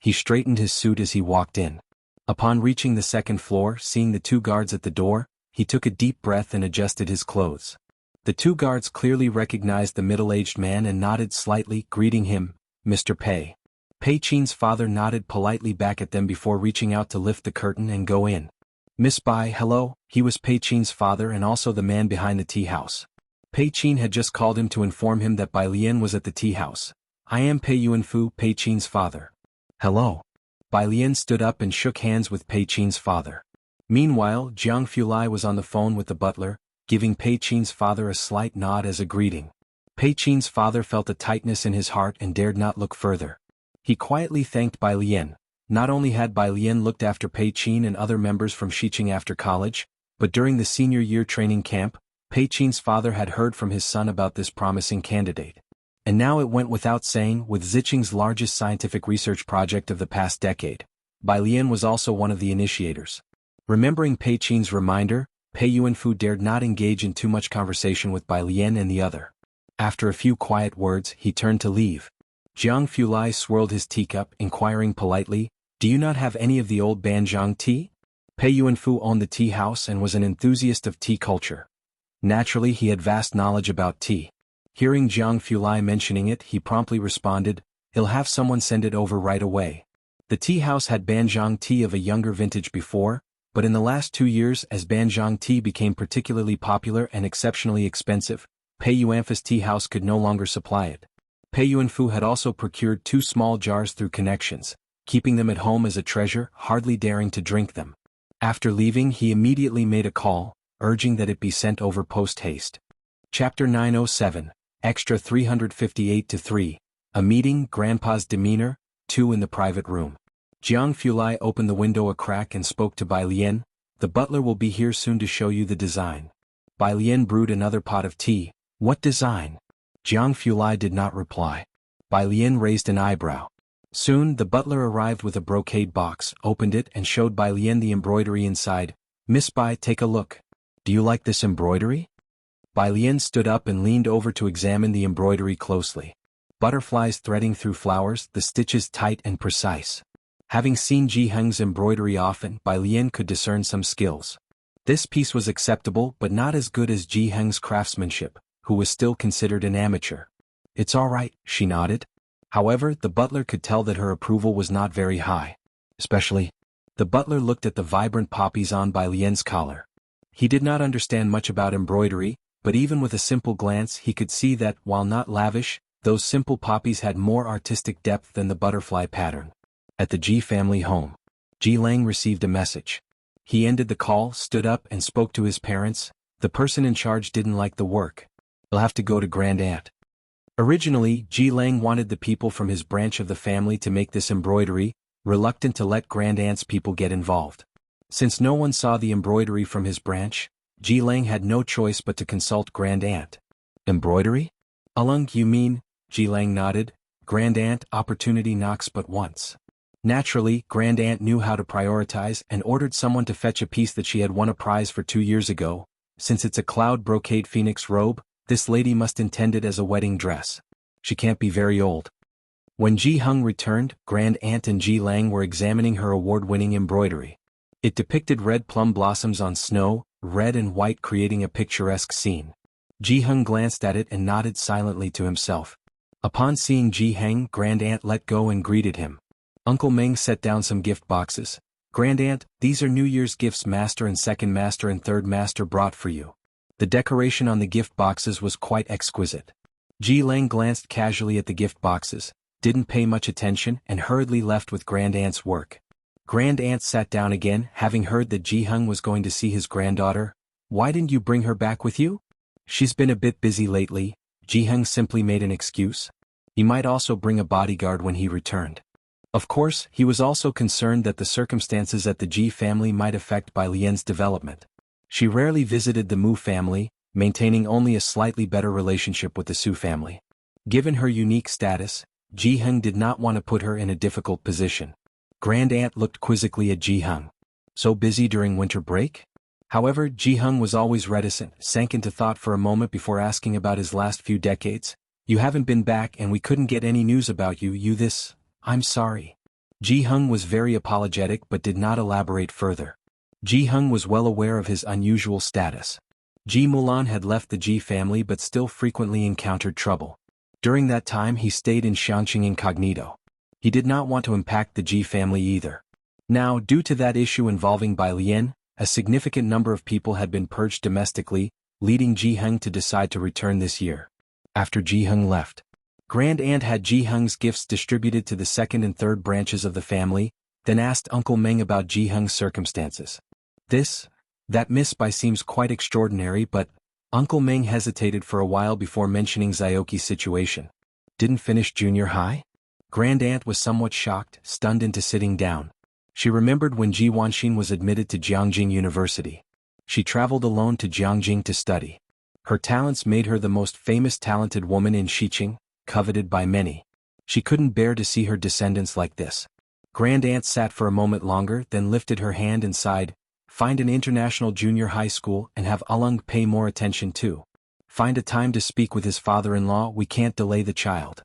He straightened his suit as he walked in. Upon reaching the second floor, seeing the two guards at the door, he took a deep breath and adjusted his clothes. The two guards clearly recognized the middle-aged man and nodded slightly, greeting him, Mr. Pei. Pei Qin's father nodded politely back at them before reaching out to lift the curtain and go in. Miss Bai, hello. He was Pei Qin's father and also the man behind the tea house. Pei Qin had just called him to inform him that Bai Lian was at the tea house. I am Pei Yuanfu, Pei Qin's father. Hello. Bai Lian stood up and shook hands with Pei Qin's father. Meanwhile, Jiang Fulai was on the phone with the butler, giving Pei Qin's father a slight nod as a greeting. Pei Qin's father felt a tightness in his heart and dared not look further. He quietly thanked Bai Lian. Not only had Bai Lian looked after Pei Qin and other members from Xiqing after college, but during the senior year training camp, Pei Qin's father had heard from his son about this promising candidate. And now it went without saying, with Xiqing's largest scientific research project of the past decade, Bai Lian was also one of the initiators. Remembering Pei Qin's reminder, Pei Yuanfu dared not engage in too much conversation with Bai Lian and the other. After a few quiet words, he turned to leave. Jiang Fulai swirled his teacup, inquiring politely, do you not have any of the old Banjiang tea? Pei Yuanfu owned the tea house and was an enthusiast of tea culture. Naturally, he had vast knowledge about tea. Hearing Jiang Fulai mentioning it, he promptly responded, he'll have someone send it over right away. The tea house had Banjiang tea of a younger vintage before, but in the last 2 years as Banjiang tea became particularly popular and exceptionally expensive, Pei Yuanfu's tea house could no longer supply it. Pei Yuanfu had also procured 2 small jars through connections, keeping them at home as a treasure, hardly daring to drink them. After leaving, he immediately made a call, urging that it be sent over post-haste. Chapter 907, Extra 358-3, A Meeting, Grandpa's Demeanor, 2 in the private room. Jiang Fulai opened the window a crack and spoke to Bai Lian, the butler will be here soon to show you the design. Bai Lian brewed another pot of tea. What design? Jiang Fulai did not reply. Bai Lian raised an eyebrow. Soon, the butler arrived with a brocade box, opened it and showed Bai Lian the embroidery inside. Miss Bai, take a look. Do you like this embroidery? Bai Lian stood up and leaned over to examine the embroidery closely. Butterflies threading through flowers, the stitches tight and precise. Having seen Ji Heng's embroidery often, Bai Lian could discern some skills. This piece was acceptable but not as good as Ji Heng's craftsmanship, who was still considered an amateur. It's all right, she nodded. However, the butler could tell that her approval was not very high. Especially, the butler looked at the vibrant poppies on Bai Lian's collar. He did not understand much about embroidery, but even with a simple glance he could see that, while not lavish, those simple poppies had more artistic depth than the butterfly pattern. At the Ji family home, Ji Lang received a message. He ended the call, stood up and spoke to his parents. The person in charge didn't like the work. He'll have to go to Grand Aunt. Originally, Ji Lang wanted the people from his branch of the family to make this embroidery, reluctant to let Grand Aunt's people get involved. Since no one saw the embroidery from his branch, Ji Lang had no choice but to consult Grand Aunt. Embroidery? Alung, you mean? Ji Lang nodded. Grand Aunt, opportunity knocks but once. Naturally, Grand Aunt knew how to prioritize and ordered someone to fetch a piece that she had won a prize for 2 years ago. Since it's a cloud brocade phoenix robe, this lady must intend it as a wedding dress. She can't be very old. When Ji Heng returned, Grand Aunt and Ji Lang were examining her award-winning embroidery. It depicted red plum blossoms on snow, red and white, creating a picturesque scene. Ji Heng glanced at it and nodded silently to himself. Upon seeing Ji Heng, Grand Aunt let go and greeted him. Uncle Meng set down some gift boxes. Grand Aunt, these are New Year's gifts Master and Second Master and Third Master brought for you. The decoration on the gift boxes was quite exquisite. Ji Lang glanced casually at the gift boxes, didn't pay much attention and hurriedly left with Grand Aunt's work. Grand Aunt sat down again, having heard that Ji Heng was going to see his granddaughter. Why didn't you bring her back with you? She's been a bit busy lately. Ji Heng simply made an excuse. He might also bring a bodyguard when he returned. Of course, he was also concerned that the circumstances at the Ji family might affect Bai Lian's development. She rarely visited the Mu family, maintaining only a slightly better relationship with the Su family. Given her unique status, Ji Hung did not want to put her in a difficult position. Grand Aunt looked quizzically at Ji Hung. So busy during winter break? However, Ji Hung was always reticent, sank into thought for a moment before asking about his last few decades. You haven't been back and we couldn't get any news about you this. I'm sorry. Ji Hung was very apologetic but did not elaborate further. Ji Hung was well aware of his unusual status. Ji Mulan had left the Ji family but still frequently encountered trouble. During that time he stayed in Xiangqing incognito. He did not want to impact the Ji family either. Now, due to that issue involving Bai Lian, a significant number of people had been purged domestically, leading Ji Hung to decide to return this year. After Ji Hung left, Grand Aunt had Ji Hung's gifts distributed to the second and third branches of the family, then asked Uncle Meng about Ji Hung's circumstances. That Miss Bai seems quite extraordinary, but Uncle Meng hesitated for a while before mentioning Xiaoqi's situation. Didn't finish junior high? Grand Aunt was somewhat shocked, stunned into sitting down. She remembered when Ji Wanxin was admitted to Jiangjing University. She traveled alone to Jiangjing to study. Her talents made her the most famous talented woman in Xiqing, coveted by many. She couldn't bear to see her descendants like this. Grand Aunt sat for a moment longer, then lifted her hand and sighed. Find an international junior high school and have Alung pay more attention too. Find a time to speak with his father-in-law, we can't delay the child.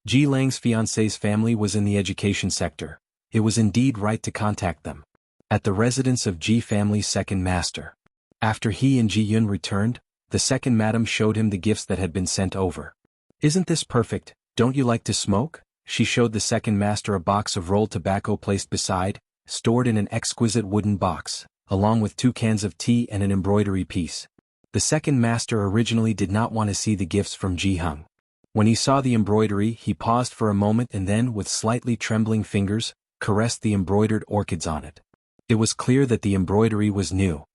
Ji Lang's fiancé's family was in the education sector. It was indeed right to contact them. At the residence of Ji family's second master. After he and Ji Yun returned, the second madam showed him the gifts that had been sent over. Isn't this perfect? Don't you like to smoke? She showed the second master a box of rolled tobacco placed beside, stored in an exquisite wooden box, along with 2 cans of tea and an embroidery piece. The second master originally did not want to see the gifts from Ji Hung. When he saw the embroidery, he paused for a moment and then, with slightly trembling fingers, caressed the embroidered orchids on it. It was clear that the embroidery was new.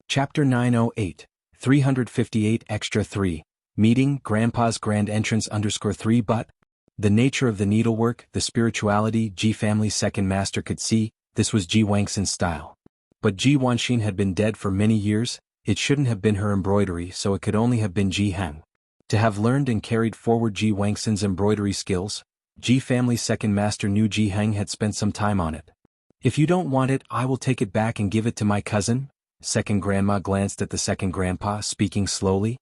Chapter 908, 358 Extra 3, Meeting, Grandpa's Grand Entrance _3 But the nature of the needlework, the spirituality Ji family's second master could see, this was Ji Wanxin's style. But Ji Wanxin had been dead for many years, it shouldn't have been her embroidery, so it could only have been Ji Hung. To have learned and carried forward Ji Wanxin's embroidery skills, Ji family's second master knew Ji Hung had spent some time on it. If you don't want it, I will take it back and give it to my cousin. Second grandma glanced at the second grandpa, speaking slowly.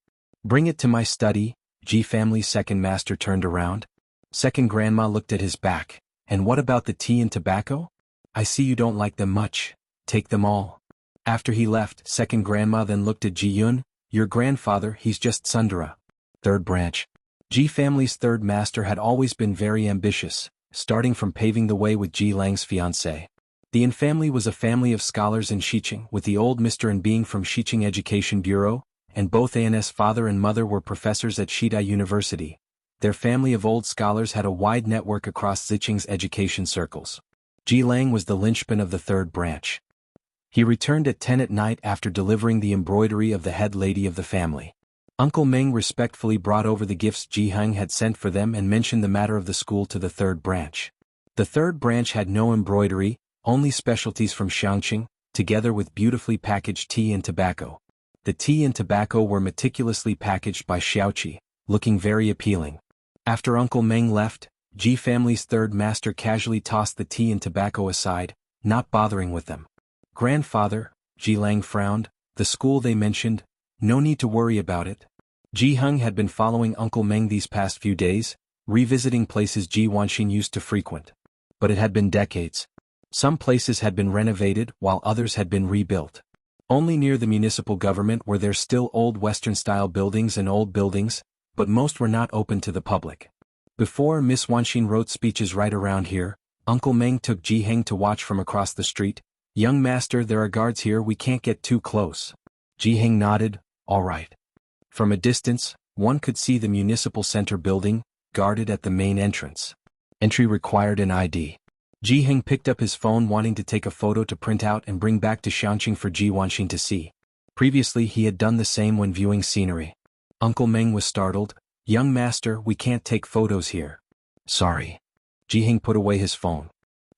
Bring it to my study. Ji family's second master turned around. Second grandma looked at his back. And what about the tea and tobacco? I see you don't like them much. Take them all. After he left, second grandma then looked at Ji Yun. Your grandfather, he's just Sundara. Third branch. Ji family's third master had always been very ambitious, starting from paving the way with Ji Lang's fiancée. The Yin family was a family of scholars in Xiqing, with the old Mr. Yin being from Xiqing Education Bureau, and both An's father and mother were professors at Shidai University. Their family of old scholars had a wide network across Xiqing's education circles. Ji Lang was the linchpin of the third branch. He returned at 10 at night after delivering the embroidery of the head lady of the family. Uncle Meng respectfully brought over the gifts Ji Hung had sent for them and mentioned the matter of the school to the third branch. The third branch had no embroidery, only specialties from Xiangqing, together with beautifully packaged tea and tobacco. The tea and tobacco were meticulously packaged by Xiaoqi, looking very appealing. After Uncle Meng left, Ji family's third master casually tossed the tea and tobacco aside, not bothering with them. Grandfather, Ji Lang frowned, the school they mentioned, no need to worry about it. Ji Hung had been following Uncle Meng these past few days, revisiting places Ji Wanxin used to frequent. But it had been decades. Some places had been renovated while others had been rebuilt. Only near the municipal government were there still old Western-style buildings and old buildings, but most were not open to the public. Before Miss Wanxin wrote speeches right around here, Uncle Meng took Ji Hung to watch from across the street. Young master, there are guards here, we can't get too close. Ji Hung nodded, all right. From a distance, one could see the municipal center building, guarded at the main entrance. Entry required an ID. Ji Hung picked up his phone wanting to take a photo to print out and bring back to Xiangqing for Ji Wanxin to see. Previously he had done the same when viewing scenery. Uncle Meng was startled. Young master, we can't take photos here. Sorry. Ji Hung put away his phone.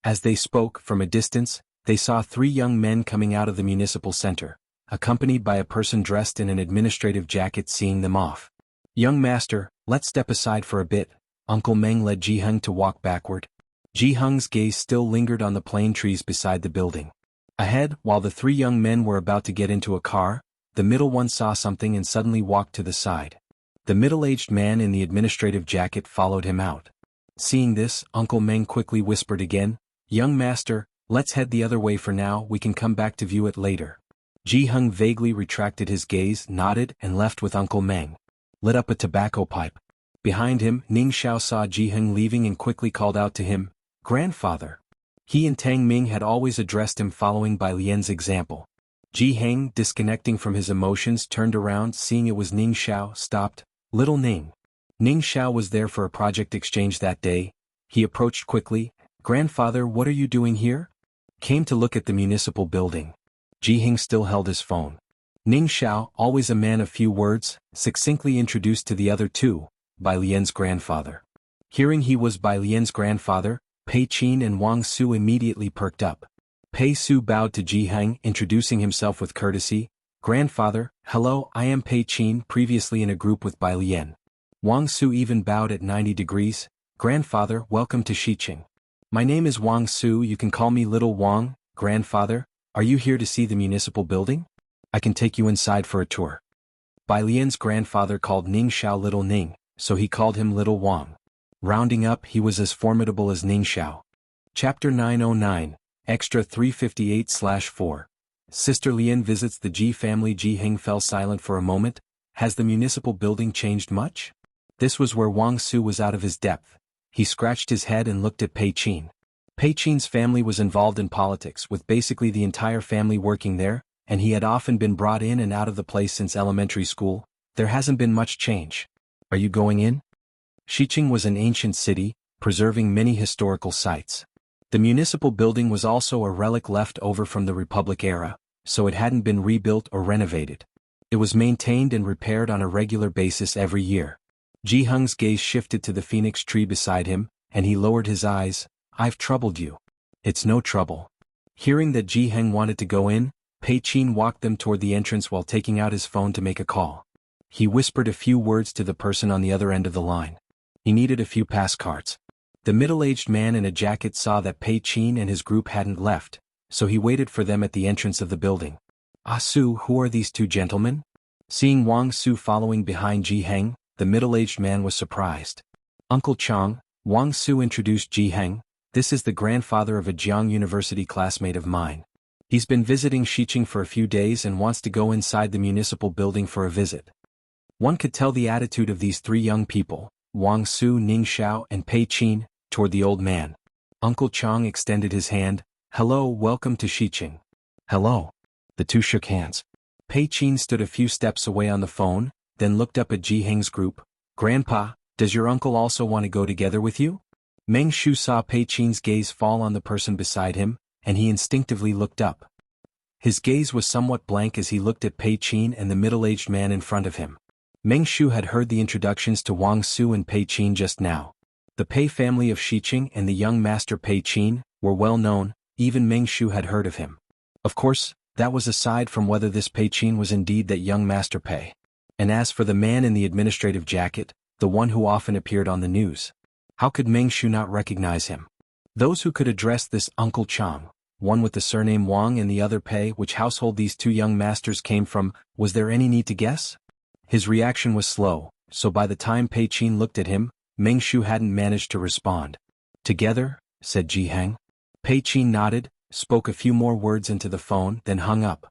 As they spoke, from a distance, they saw 3 young men coming out of the municipal center. accompanied by a person dressed in an administrative jacket seeing them off. "Young master, let's step aside for a bit," Uncle Meng led Ji Heng to walk backward. Ji Heng's gaze still lingered on the plane trees beside the building. Ahead, while the three young men were about to get into a car, the middle one saw something and suddenly walked to the side. The middle-aged man in the administrative jacket followed him out. Seeing this, Uncle Meng quickly whispered again, "Young master, let's head the other way for now, we can come back to view it later." Ji Heng vaguely retracted his gaze, nodded, and left with Uncle Meng. Lit up a tobacco pipe. Behind him, Ning Xiao saw Ji Heng leaving and quickly called out to him, "Grandfather." He and Tang Ming had always addressed him following Bai Lian's example. Ji Heng, disconnecting from his emotions, turned around, seeing it was Ning Xiao, stopped. "Little Ning." Ning Xiao was there for a project exchange that day. He approached quickly. "Grandfather, what are you doing here?" "Came to look at the municipal building." Ji Heng still held his phone. Ning Xiao, always a man of few words, succinctly introduced to the other two, Bai Lian's grandfather. Hearing he was Bai Lian's grandfather, Pei Qin and Wang Su immediately perked up. Pei Su bowed to Ji Heng, introducing himself with courtesy. "Grandfather, hello, I am Pei Qin, previously in a group with Bai Lian." Wang Su even bowed at 90 degrees. "Grandfather, welcome to Xiqing. My name is Wang Su, you can call me Little Wang." "Grandfather, are you here to see the municipal building? I can take you inside for a tour." Bai Lian's grandfather called Ning Xiao Little Ning, so he called him Little Wang. Rounding up, he was as formidable as Ning Xiao. Chapter 909, Extra 358/4. Sister Lian visits the Ji family. Ji Heng fell silent for a moment. Has the municipal building changed much? This was where Wang Su was out of his depth. He scratched his head and looked at Pei Qin. Pei Qin's family was involved in politics, with basically the entire family working there, and he had often been brought in and out of the place since elementary school. There hasn't been much change. Are you going in? Xiqing was an ancient city, preserving many historical sites. The municipal building was also a relic left over from the Republic era, so it hadn't been rebuilt or renovated. It was maintained and repaired on a regular basis every year. Ji Heng's gaze shifted to the phoenix tree beside him, and he lowered his eyes. "I've troubled you." "It's no trouble." Hearing that Ji Heng wanted to go in, Pei Qin walked them toward the entrance while taking out his phone to make a call. He whispered a few words to the person on the other end of the line. He needed a few pass cards. The middle-aged man in a jacket saw that Pei Qin and his group hadn't left, so he waited for them at the entrance of the building. "Ah Su, who are these two gentlemen?" Seeing Wang Su following behind Ji Heng, the middle-aged man was surprised. "Uncle Chang," Wang Su introduced Ji Heng. "This is the grandfather of a Jiang University classmate of mine. He's been visiting Xiqing for a few days and wants to go inside the municipal building for a visit." One could tell the attitude of these three young people, Wang Su, Ning Xiao, and Pei Qin, toward the old man. Uncle Chang extended his hand. "Hello, welcome to Xiqing." "Hello." The two shook hands. Pei Qin stood a few steps away on the phone, then looked up at Ji Heng's group. "Grandpa, does your uncle also want to go together with you?" Meng Shu saw Pei Qin's gaze fall on the person beside him, and he instinctively looked up. His gaze was somewhat blank as he looked at Pei Qin and the middle-aged man in front of him. Meng Shu had heard the introductions to Wang Su and Pei Qin just now. The Pei family of Xiqing and the young master Pei Qin were well known, even Meng Shu had heard of him. Of course, that was aside from whether this Pei Qin was indeed that young master Pei. And as for the man in the administrative jacket, the one who often appeared on the news, how could Meng Shu not recognize him? Those who could address this Uncle Chang, one with the surname Wang and the other Pei, which household these two young masters came from, was there any need to guess? His reaction was slow, so by the time Pei Qin looked at him, Meng Shu hadn't managed to respond. "Together?" said Ji Heng. Pei Qin nodded, spoke a few more words into the phone, then hung up.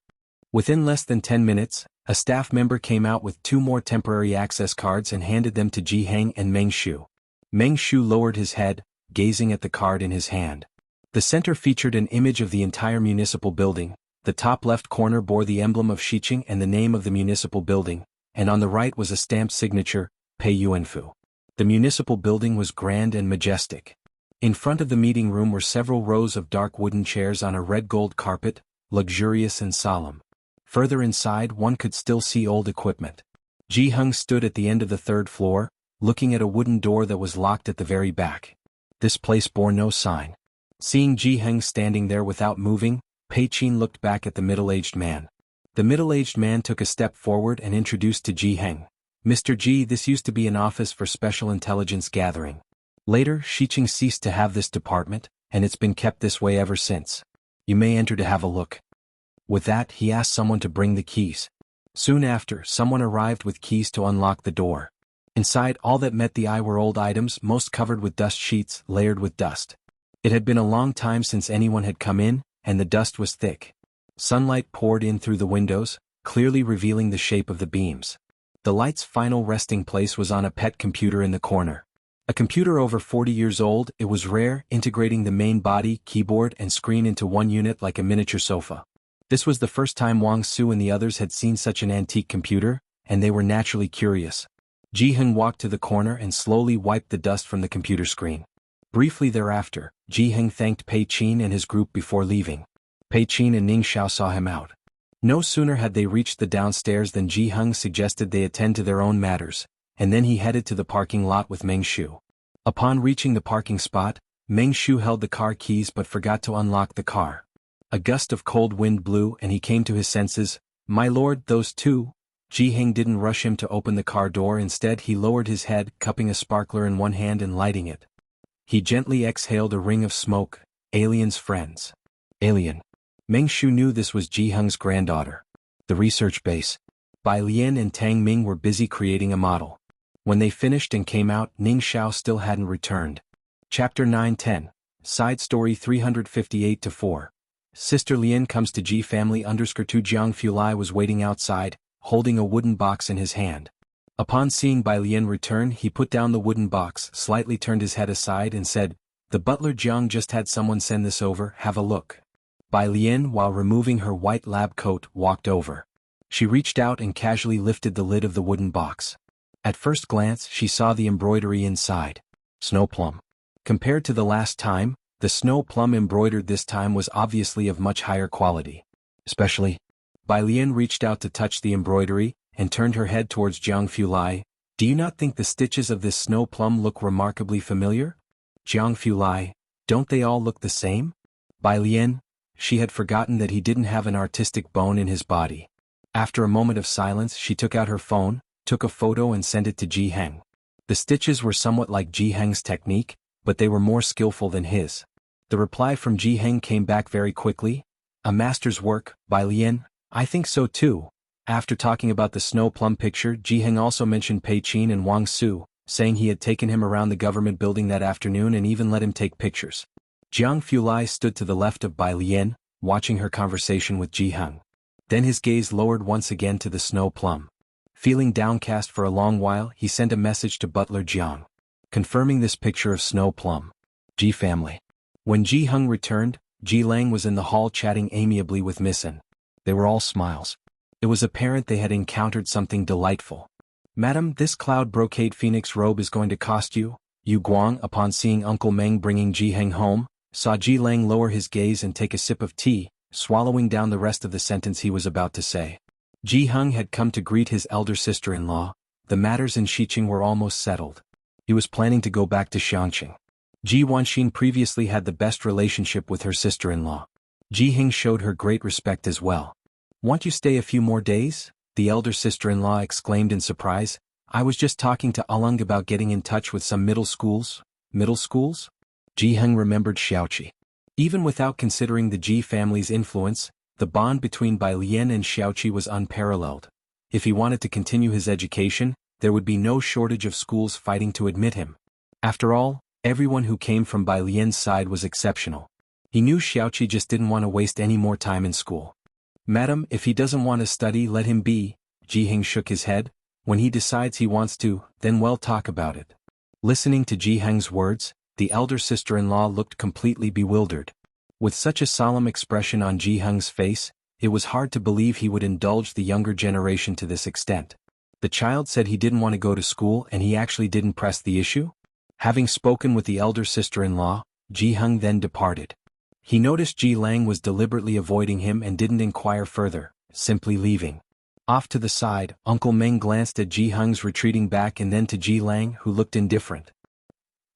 Within less than 10 minutes, a staff member came out with 2 more temporary access cards and handed them to Ji Heng and Meng Shu. Meng Shu lowered his head, gazing at the card in his hand. The center featured an image of the entire municipal building. The top left corner bore the emblem of Xiqing and the name of the municipal building, and on the right was a stamped signature, Pei Yuanfu. The municipal building was grand and majestic. In front of the meeting room were several rows of dark wooden chairs on a red gold carpet, luxurious and solemn. Further inside one could still see old equipment. Ji Heng stood at the end of the 3rd floor, looking at a wooden door that was locked at the very back. This place bore no sign. Seeing Ji Heng standing there without moving, Pei Qin looked back at the middle-aged man. The middle-aged man took a step forward and introduced to Ji Heng. Mr. Ji, this used to be an office for special intelligence gathering. Later, Shiqing ceased to have this department, and it's been kept this way ever since. You may enter to have a look. With that, he asked someone to bring the keys. Soon after, someone arrived with keys to unlock the door. Inside, all that met the eye were old items, most covered with dust sheets, layered with dust. It had been a long time since anyone had come in, and the dust was thick. Sunlight poured in through the windows, clearly revealing the shape of the beams. The light's final resting place was on a pet computer in the corner. A computer over 40 years old, it was rare, integrating the main body, keyboard and screen into one unit like a miniature sofa. This was the first time Wang Su and the others had seen such an antique computer, and they were naturally curious. Ji Heng walked to the corner and slowly wiped the dust from the computer screen. Briefly thereafter, Ji Heng thanked Pei Qin and his group before leaving. Pei Qin and Ning Xiao saw him out. No sooner had they reached the downstairs than Ji Heng suggested they attend to their own matters, and then he headed to the parking lot with Meng Shu. Upon reaching the parking spot, Meng Shu held the car keys but forgot to unlock the car. A gust of cold wind blew and he came to his senses. My lord, those two. Ji Heng didn't rush him to open the car door, instead he lowered his head, cupping a sparkler in one hand and lighting it. He gently exhaled a ring of smoke. Alien's friends. Alien. Meng Shu knew this was Ji Heng's granddaughter. The research base. Bai Lian and Tang Ming were busy creating a model. When they finished and came out, Ning Xiao still hadn't returned. Chapter 9-10. Side Story 358-4. Sister Lian comes to Ji family. Tu Jiang Fulai was waiting outside, holding a wooden box in his hand. Upon seeing Bai Lian return, he put down the wooden box, slightly turned his head aside and said, "The butler Jiang just had someone send this over, have a look." Bai Lian, while removing her white lab coat, walked over. She reached out and casually lifted the lid of the wooden box. At first glance, she saw the embroidery inside. Snow plum. Compared to the last time, the snow plum embroidered this time was obviously of much higher quality. Especially, Bai Lian reached out to touch the embroidery, and turned her head towards Jiang Fulai. Do you not think the stitches of this snow plum look remarkably familiar? Jiang Fulai, don't they all look the same? Bai Lian, she had forgotten that he didn't have an artistic bone in his body. After a moment of silence, she took out her phone, took a photo and sent it to Ji Heng. The stitches were somewhat like Ji Heng's technique, but they were more skillful than his. The reply from Ji Heng came back very quickly. A master's work, Bai Lian, I think so too. After talking about the snow plum picture, Ji Heng also mentioned Pei Qin and Wang Su, saying he had taken him around the government building that afternoon and even let him take pictures. Jiang Fulai stood to the left of Bai Lian, watching her conversation with Ji Heng. Then his gaze lowered once again to the snow plum. Feeling downcast for a long while, he sent a message to butler Jiang, confirming this picture of snow plum. Ji family. When Ji Heng returned, Ji Lang was in the hall chatting amiably with Missen. They were all smiles. It was apparent they had encountered something delightful. Madam, this cloud brocade phoenix robe is going to cost you. Yu Guang, upon seeing Uncle Meng bringing Ji Heng home, saw Ji Lang lower his gaze and take a sip of tea, swallowing down the rest of the sentence he was about to say. Ji Heng had come to greet his elder sister-in-law. The matters in Shiqing were almost settled. He was planning to go back to Xiangqing. Ji Wanxin previously had the best relationship with her sister-in-law. Ji Heng showed her great respect as well. Want you stay a few more days? The elder sister-in-law exclaimed in surprise. I was just talking to Alung about getting in touch with some middle schools. Middle schools? Ji Heng remembered Xiaoqi. Even without considering the Ji family's influence, the bond between Bai Lian and Xiaoqi was unparalleled. If he wanted to continue his education, there would be no shortage of schools fighting to admit him. After all, everyone who came from Bai Lian's side was exceptional. He knew Xiaoqi just didn't want to waste any more time in school. Madam, if he doesn't want to study, let him be. Ji Heng shook his head. When he decides he wants to, then we'll talk about it. Listening to Ji Heng's words, the elder sister-in-law looked completely bewildered. With such a solemn expression on Ji Heng's face, it was hard to believe he would indulge the younger generation to this extent. The child said he didn't want to go to school and he actually didn't press the issue? Having spoken with the elder sister-in-law, Ji Heng then departed. He noticed Ji Lang was deliberately avoiding him and didn't inquire further, simply leaving. Off to the side, Uncle Meng glanced at Ji Heng's retreating back and then to Ji Lang, who looked indifferent.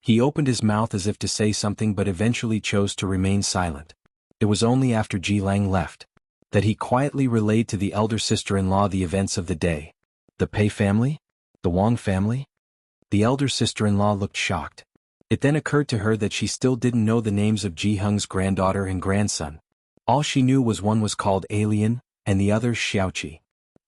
He opened his mouth as if to say something but eventually chose to remain silent. It was only after Ji Lang left that he quietly relayed to the elder sister-in-law the events of the day. The Pei family? The Wang family? The elder sister-in-law looked shocked. It then occurred to her that she still didn't know the names of Ji Heng's granddaughter and grandson. All she knew was one was called Alien, and the other Xiaoqi.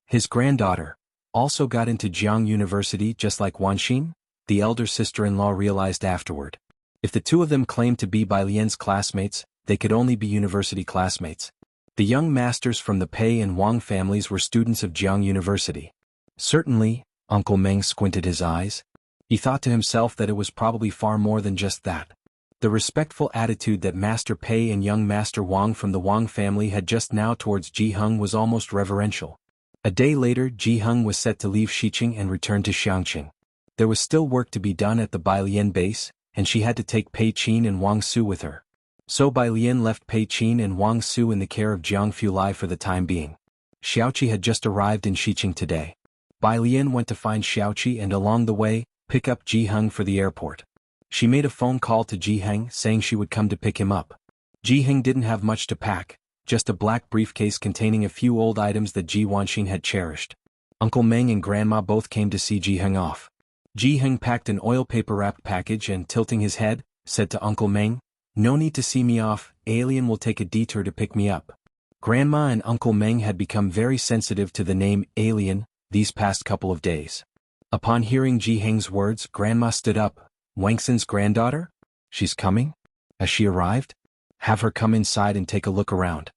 His granddaughter also got into Jiang University just like Wanxin, the elder sister-in-law realized afterward. If the two of them claimed to be Bai Lian's classmates, they could only be university classmates. The young masters from the Pei and Wang families were students of Jiang University. Certainly, Uncle Meng squinted his eyes. He thought to himself that it was probably far more than just that. The respectful attitude that Master Pei and young Master Wang from the Wang family had just now towards Ji Heng was almost reverential. A day later, Ji Heng was set to leave Xiqing and return to Xiangqing. There was still work to be done at the Bai Lian base, and she had to take Pei Qin and Wang Su with her. So Bai Lian left Pei Qin and Wang Su in the care of Jiang Fulai for the time being. Xiaoqi had just arrived in Xiqing today. Bai Lian went to find Xiaoqi and along the way, pick up Ji Heng for the airport. She made a phone call to Ji Heng saying she would come to pick him up. Ji Heng didn't have much to pack, just a black briefcase containing a few old items that Ji Wanxin had cherished. Uncle Meng and Grandma both came to see Ji Heng off. Ji Heng packed an oil paper wrapped package and tilting his head, said to Uncle Meng, "No need to see me off, Alien will take a detour to pick me up." Grandma and Uncle Meng had become very sensitive to the name Alien these past couple of days. Upon hearing Ji Heng's words, Grandma stood up. "Wangxin's granddaughter? She's coming? Has she arrived? Have her come inside and take a look around."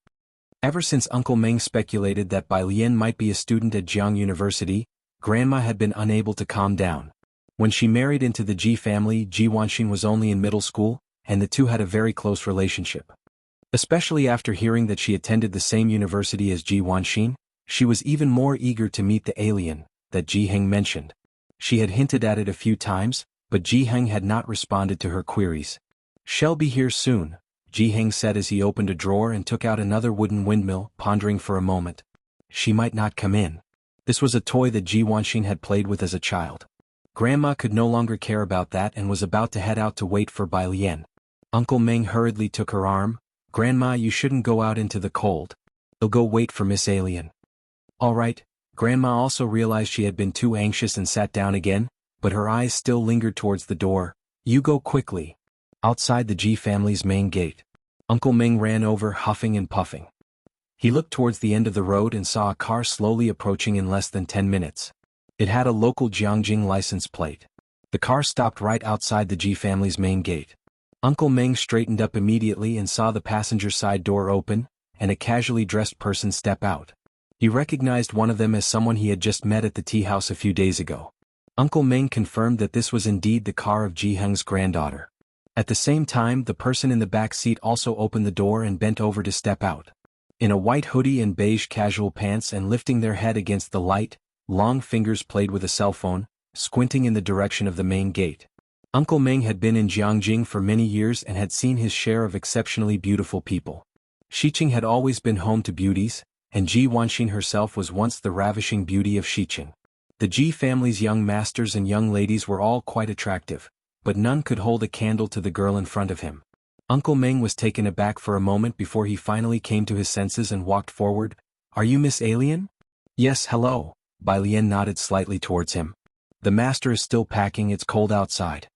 Ever since Uncle Meng speculated that Bai Lian might be a student at Jiang University, Grandma had been unable to calm down. When she married into the Ji family, Ji Wanxin was only in middle school, and the two had a very close relationship. Especially after hearing that she attended the same university as Ji Wanxin, she was even more eager to meet the alien that Ji Heng mentioned. She had hinted at it a few times, but Ji Heng had not responded to her queries. "She'll be here soon," Ji Heng said as he opened a drawer and took out another wooden windmill, pondering for a moment. She might not come in. This was a toy that Ji Wanxin had played with as a child. Grandma could no longer care about that and was about to head out to wait for Bai Lian. Uncle Meng hurriedly took her arm. "Grandma, you shouldn't go out into the cold. You'll go wait for Miss Alien." "All right." Grandma also realized she had been too anxious and sat down again, but her eyes still lingered towards the door. "You go quickly." Outside the Ji family's main gate, Uncle Meng ran over, huffing and puffing. He looked towards the end of the road and saw a car slowly approaching in less than 10 minutes. It had a local Jiangjing license plate. The car stopped right outside the Ji family's main gate. Uncle Meng straightened up immediately and saw the passenger side door open, and a casually dressed person step out. He recognized one of them as someone he had just met at the tea house a few days ago. Uncle Meng confirmed that this was indeed the car of Ji Heng's granddaughter. At the same time, the person in the back seat also opened the door and bent over to step out. In a white hoodie and beige casual pants and lifting their head against the light, long fingers played with a cell phone, squinting in the direction of the main gate. Uncle Meng had been in Jiangjing for many years and had seen his share of exceptionally beautiful people. Xiqing had always been home to beauties, and Ji Wanxin herself was once the ravishing beauty of Xiqing. The Ji family's young masters and young ladies were all quite attractive, but none could hold a candle to the girl in front of him. Uncle Meng was taken aback for a moment before he finally came to his senses and walked forward. "Are you Miss Alien?" "Yes, hello." Bai Lian nodded slightly towards him. "The master is still packing, it's cold outside.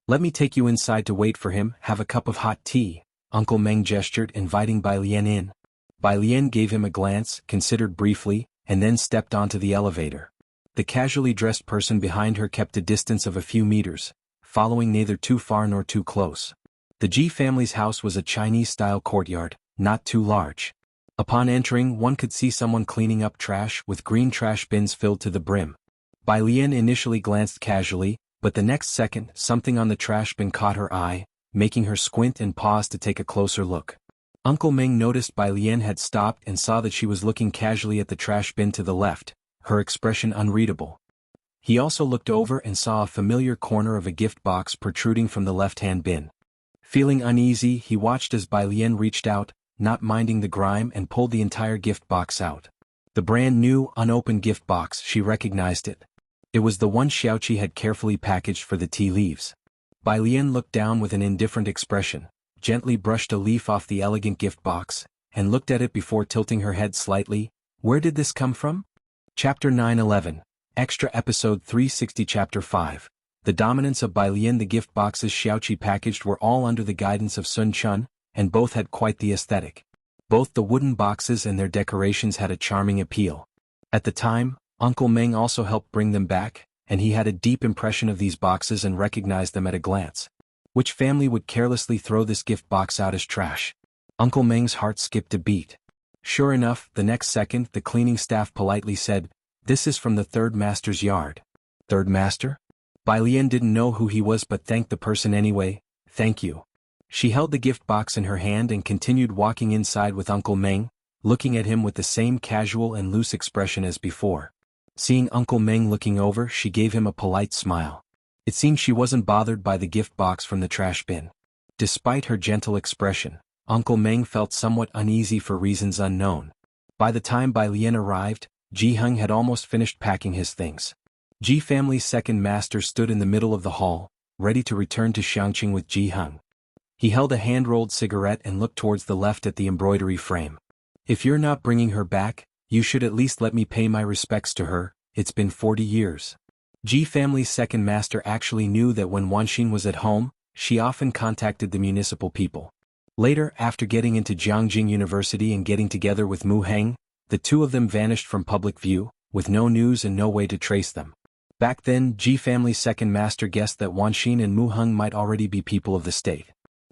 Let me take you inside to wait for him, have a cup of hot tea." Uncle Meng gestured, inviting Bai Lian in. Bai Lian gave him a glance, considered briefly, and then stepped onto the elevator. The casually dressed person behind her kept a distance of a few meters, following neither too far nor too close. The Ji family's house was a Chinese-style courtyard, not too large. Upon entering, one could see someone cleaning up trash with green trash bins filled to the brim. Bai Lian initially glanced casually, but the next second something on the trash bin caught her eye, making her squint and pause to take a closer look. Uncle Meng noticed Bai Lian had stopped and saw that she was looking casually at the trash bin to the left, her expression unreadable. He also looked over and saw a familiar corner of a gift box protruding from the left-hand bin. Feeling uneasy, he watched as Bai Lian reached out, not minding the grime, and pulled the entire gift box out. The brand new, unopened gift box, she recognized it. It was the one Xiaoqi had carefully packaged for the tea leaves. Bai Lian looked down with an indifferent expression, gently brushed a leaf off the elegant gift box, and looked at it before tilting her head slightly. Where did this come from? Chapter 911. Extra Episode 360 Chapter 5. The dominance of Bai Lian. The gift boxes Xiaoqi packaged were all under the guidance of Sun Chun, and both had quite the aesthetic. Both the wooden boxes and their decorations had a charming appeal. At the time, Uncle Meng also helped bring them back, and he had a deep impression of these boxes and recognized them at a glance. Which family would carelessly throw this gift box out as trash? Uncle Meng's heart skipped a beat. Sure enough, the next second the cleaning staff politely said, "This is from the third master's yard." Third master? Bai Lian didn't know who he was but thanked the person anyway. "Thank you." She held the gift box in her hand and continued walking inside with Uncle Meng, looking at him with the same casual and loose expression as before. Seeing Uncle Meng looking over, she gave him a polite smile. It seemed she wasn't bothered by the gift box from the trash bin. Despite her gentle expression, Uncle Meng felt somewhat uneasy for reasons unknown. By the time Bai Lian arrived, Ji Heng had almost finished packing his things. Ji family's second master stood in the middle of the hall, ready to return to Xiangqing with Ji Heng. He held a hand-rolled cigarette and looked towards the left at the embroidery frame. "If you're not bringing her back, you should at least let me pay my respects to her. It's been 40 years. Ji family's second master actually knew that when Wanxin was at home, she often contacted the municipal people. Later, after getting into Jiangjing University and getting together with Mu Heng, the two of them vanished from public view, with no news and no way to trace them. Back then, Ji family's second master guessed that Wanxin and Mu Heng might already be people of the state.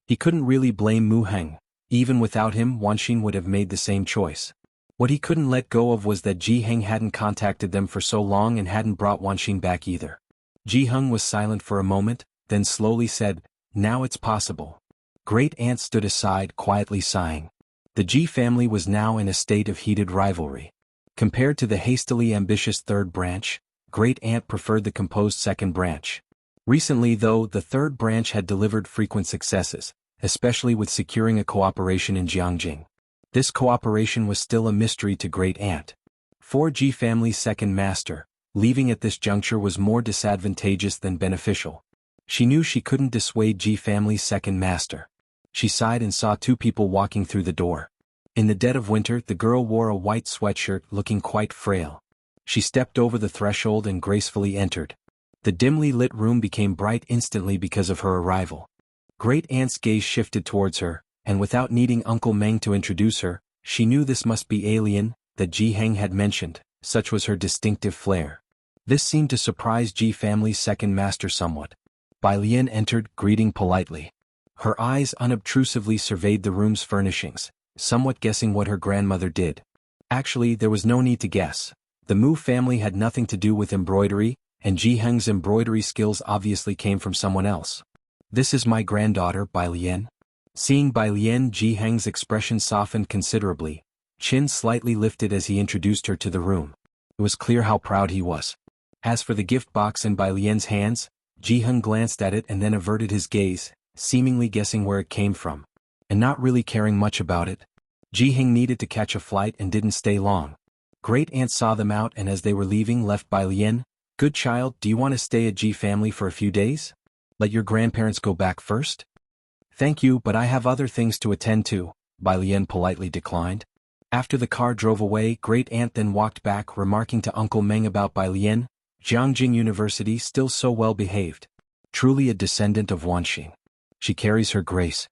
He couldn't really blame Mu Heng. Even without him, Wanxin would have made the same choice. What he couldn't let go of was that Ji Heng hadn't contacted them for so long and hadn't brought Wanxin back either. Ji Heng was silent for a moment, then slowly said, "Now it's possible." Great Aunt stood aside, quietly sighing. The Ji family was now in a state of heated rivalry. Compared to the hastily ambitious third branch, Great Aunt preferred the composed second branch. Recently though, the third branch had delivered frequent successes, especially with securing a cooperation in Jiangjing. This cooperation was still a mystery to Great Aunt. For Ji family's second master, leaving at this juncture was more disadvantageous than beneficial. She knew she couldn't dissuade Ji family's second master. She sighed and saw two people walking through the door. In the dead of winter, the girl wore a white sweatshirt, looking quite frail. She stepped over the threshold and gracefully entered. The dimly lit room became bright instantly because of her arrival. Great Aunt's gaze shifted towards her, and without needing Uncle Meng to introduce her, she knew this must be Alien, that Ji Heng had mentioned, such was her distinctive flair. This seemed to surprise Ji family's second master somewhat. Bai Lian entered, greeting politely. Her eyes unobtrusively surveyed the room's furnishings, somewhat guessing what her grandmother did. Actually, there was no need to guess. The Mu family had nothing to do with embroidery, and Ji Heng's embroidery skills obviously came from someone else. "This is my granddaughter, Bai Lian." Seeing Bai Lian, Ji Heng's expression softened considerably, chin slightly lifted as he introduced her to the room. It was clear how proud he was. As for the gift box in Bai Lian's hands, Ji Heng glanced at it and then averted his gaze, seemingly guessing where it came from, and not really caring much about it. Ji Heng needed to catch a flight and didn't stay long. Great Aunt saw them out and as they were leaving left Bai Lian. "Good child, do you want to stay at Ji family for a few days? Let your grandparents go back first?" "Thank you, but I have other things to attend to," Bai Lian politely declined. After the car drove away, Great Aunt then walked back, remarking to Uncle Meng about Bai Lian, "Jiangjing University still so well behaved. Truly a descendant of Wanxin. She carries her grace."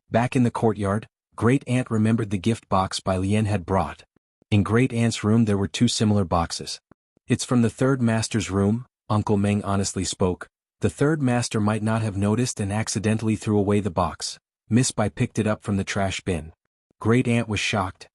Back in the courtyard, Great Aunt remembered the gift box Bai Lian had brought. In Great Aunt's room there were two similar boxes. "It's from the third master's room," Uncle Meng honestly spoke. "The third master might not have noticed and accidentally threw away the box. Miss Bai picked it up from the trash bin." Great Aunt was shocked.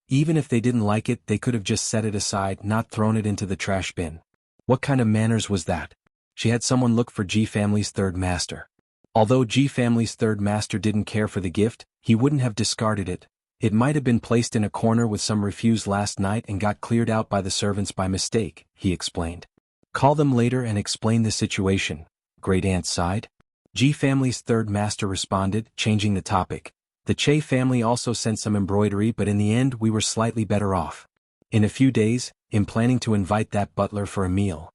Even if they didn't like it, they could have just set it aside, not thrown it into the trash bin. What kind of manners was that? She had someone look for Ji family's third master. Although Ji family's third master didn't care for the gift, he wouldn't have discarded it. It might have been placed in a corner with some refuse last night and got cleared out by the servants by mistake, he explained. "Call them later and explain the situation," Great Aunt sighed. Ji family's third master responded, changing the topic. "The Che family also sent some embroidery, but in the end we were slightly better off. In a few days, I'm planning to invite that butler for a meal."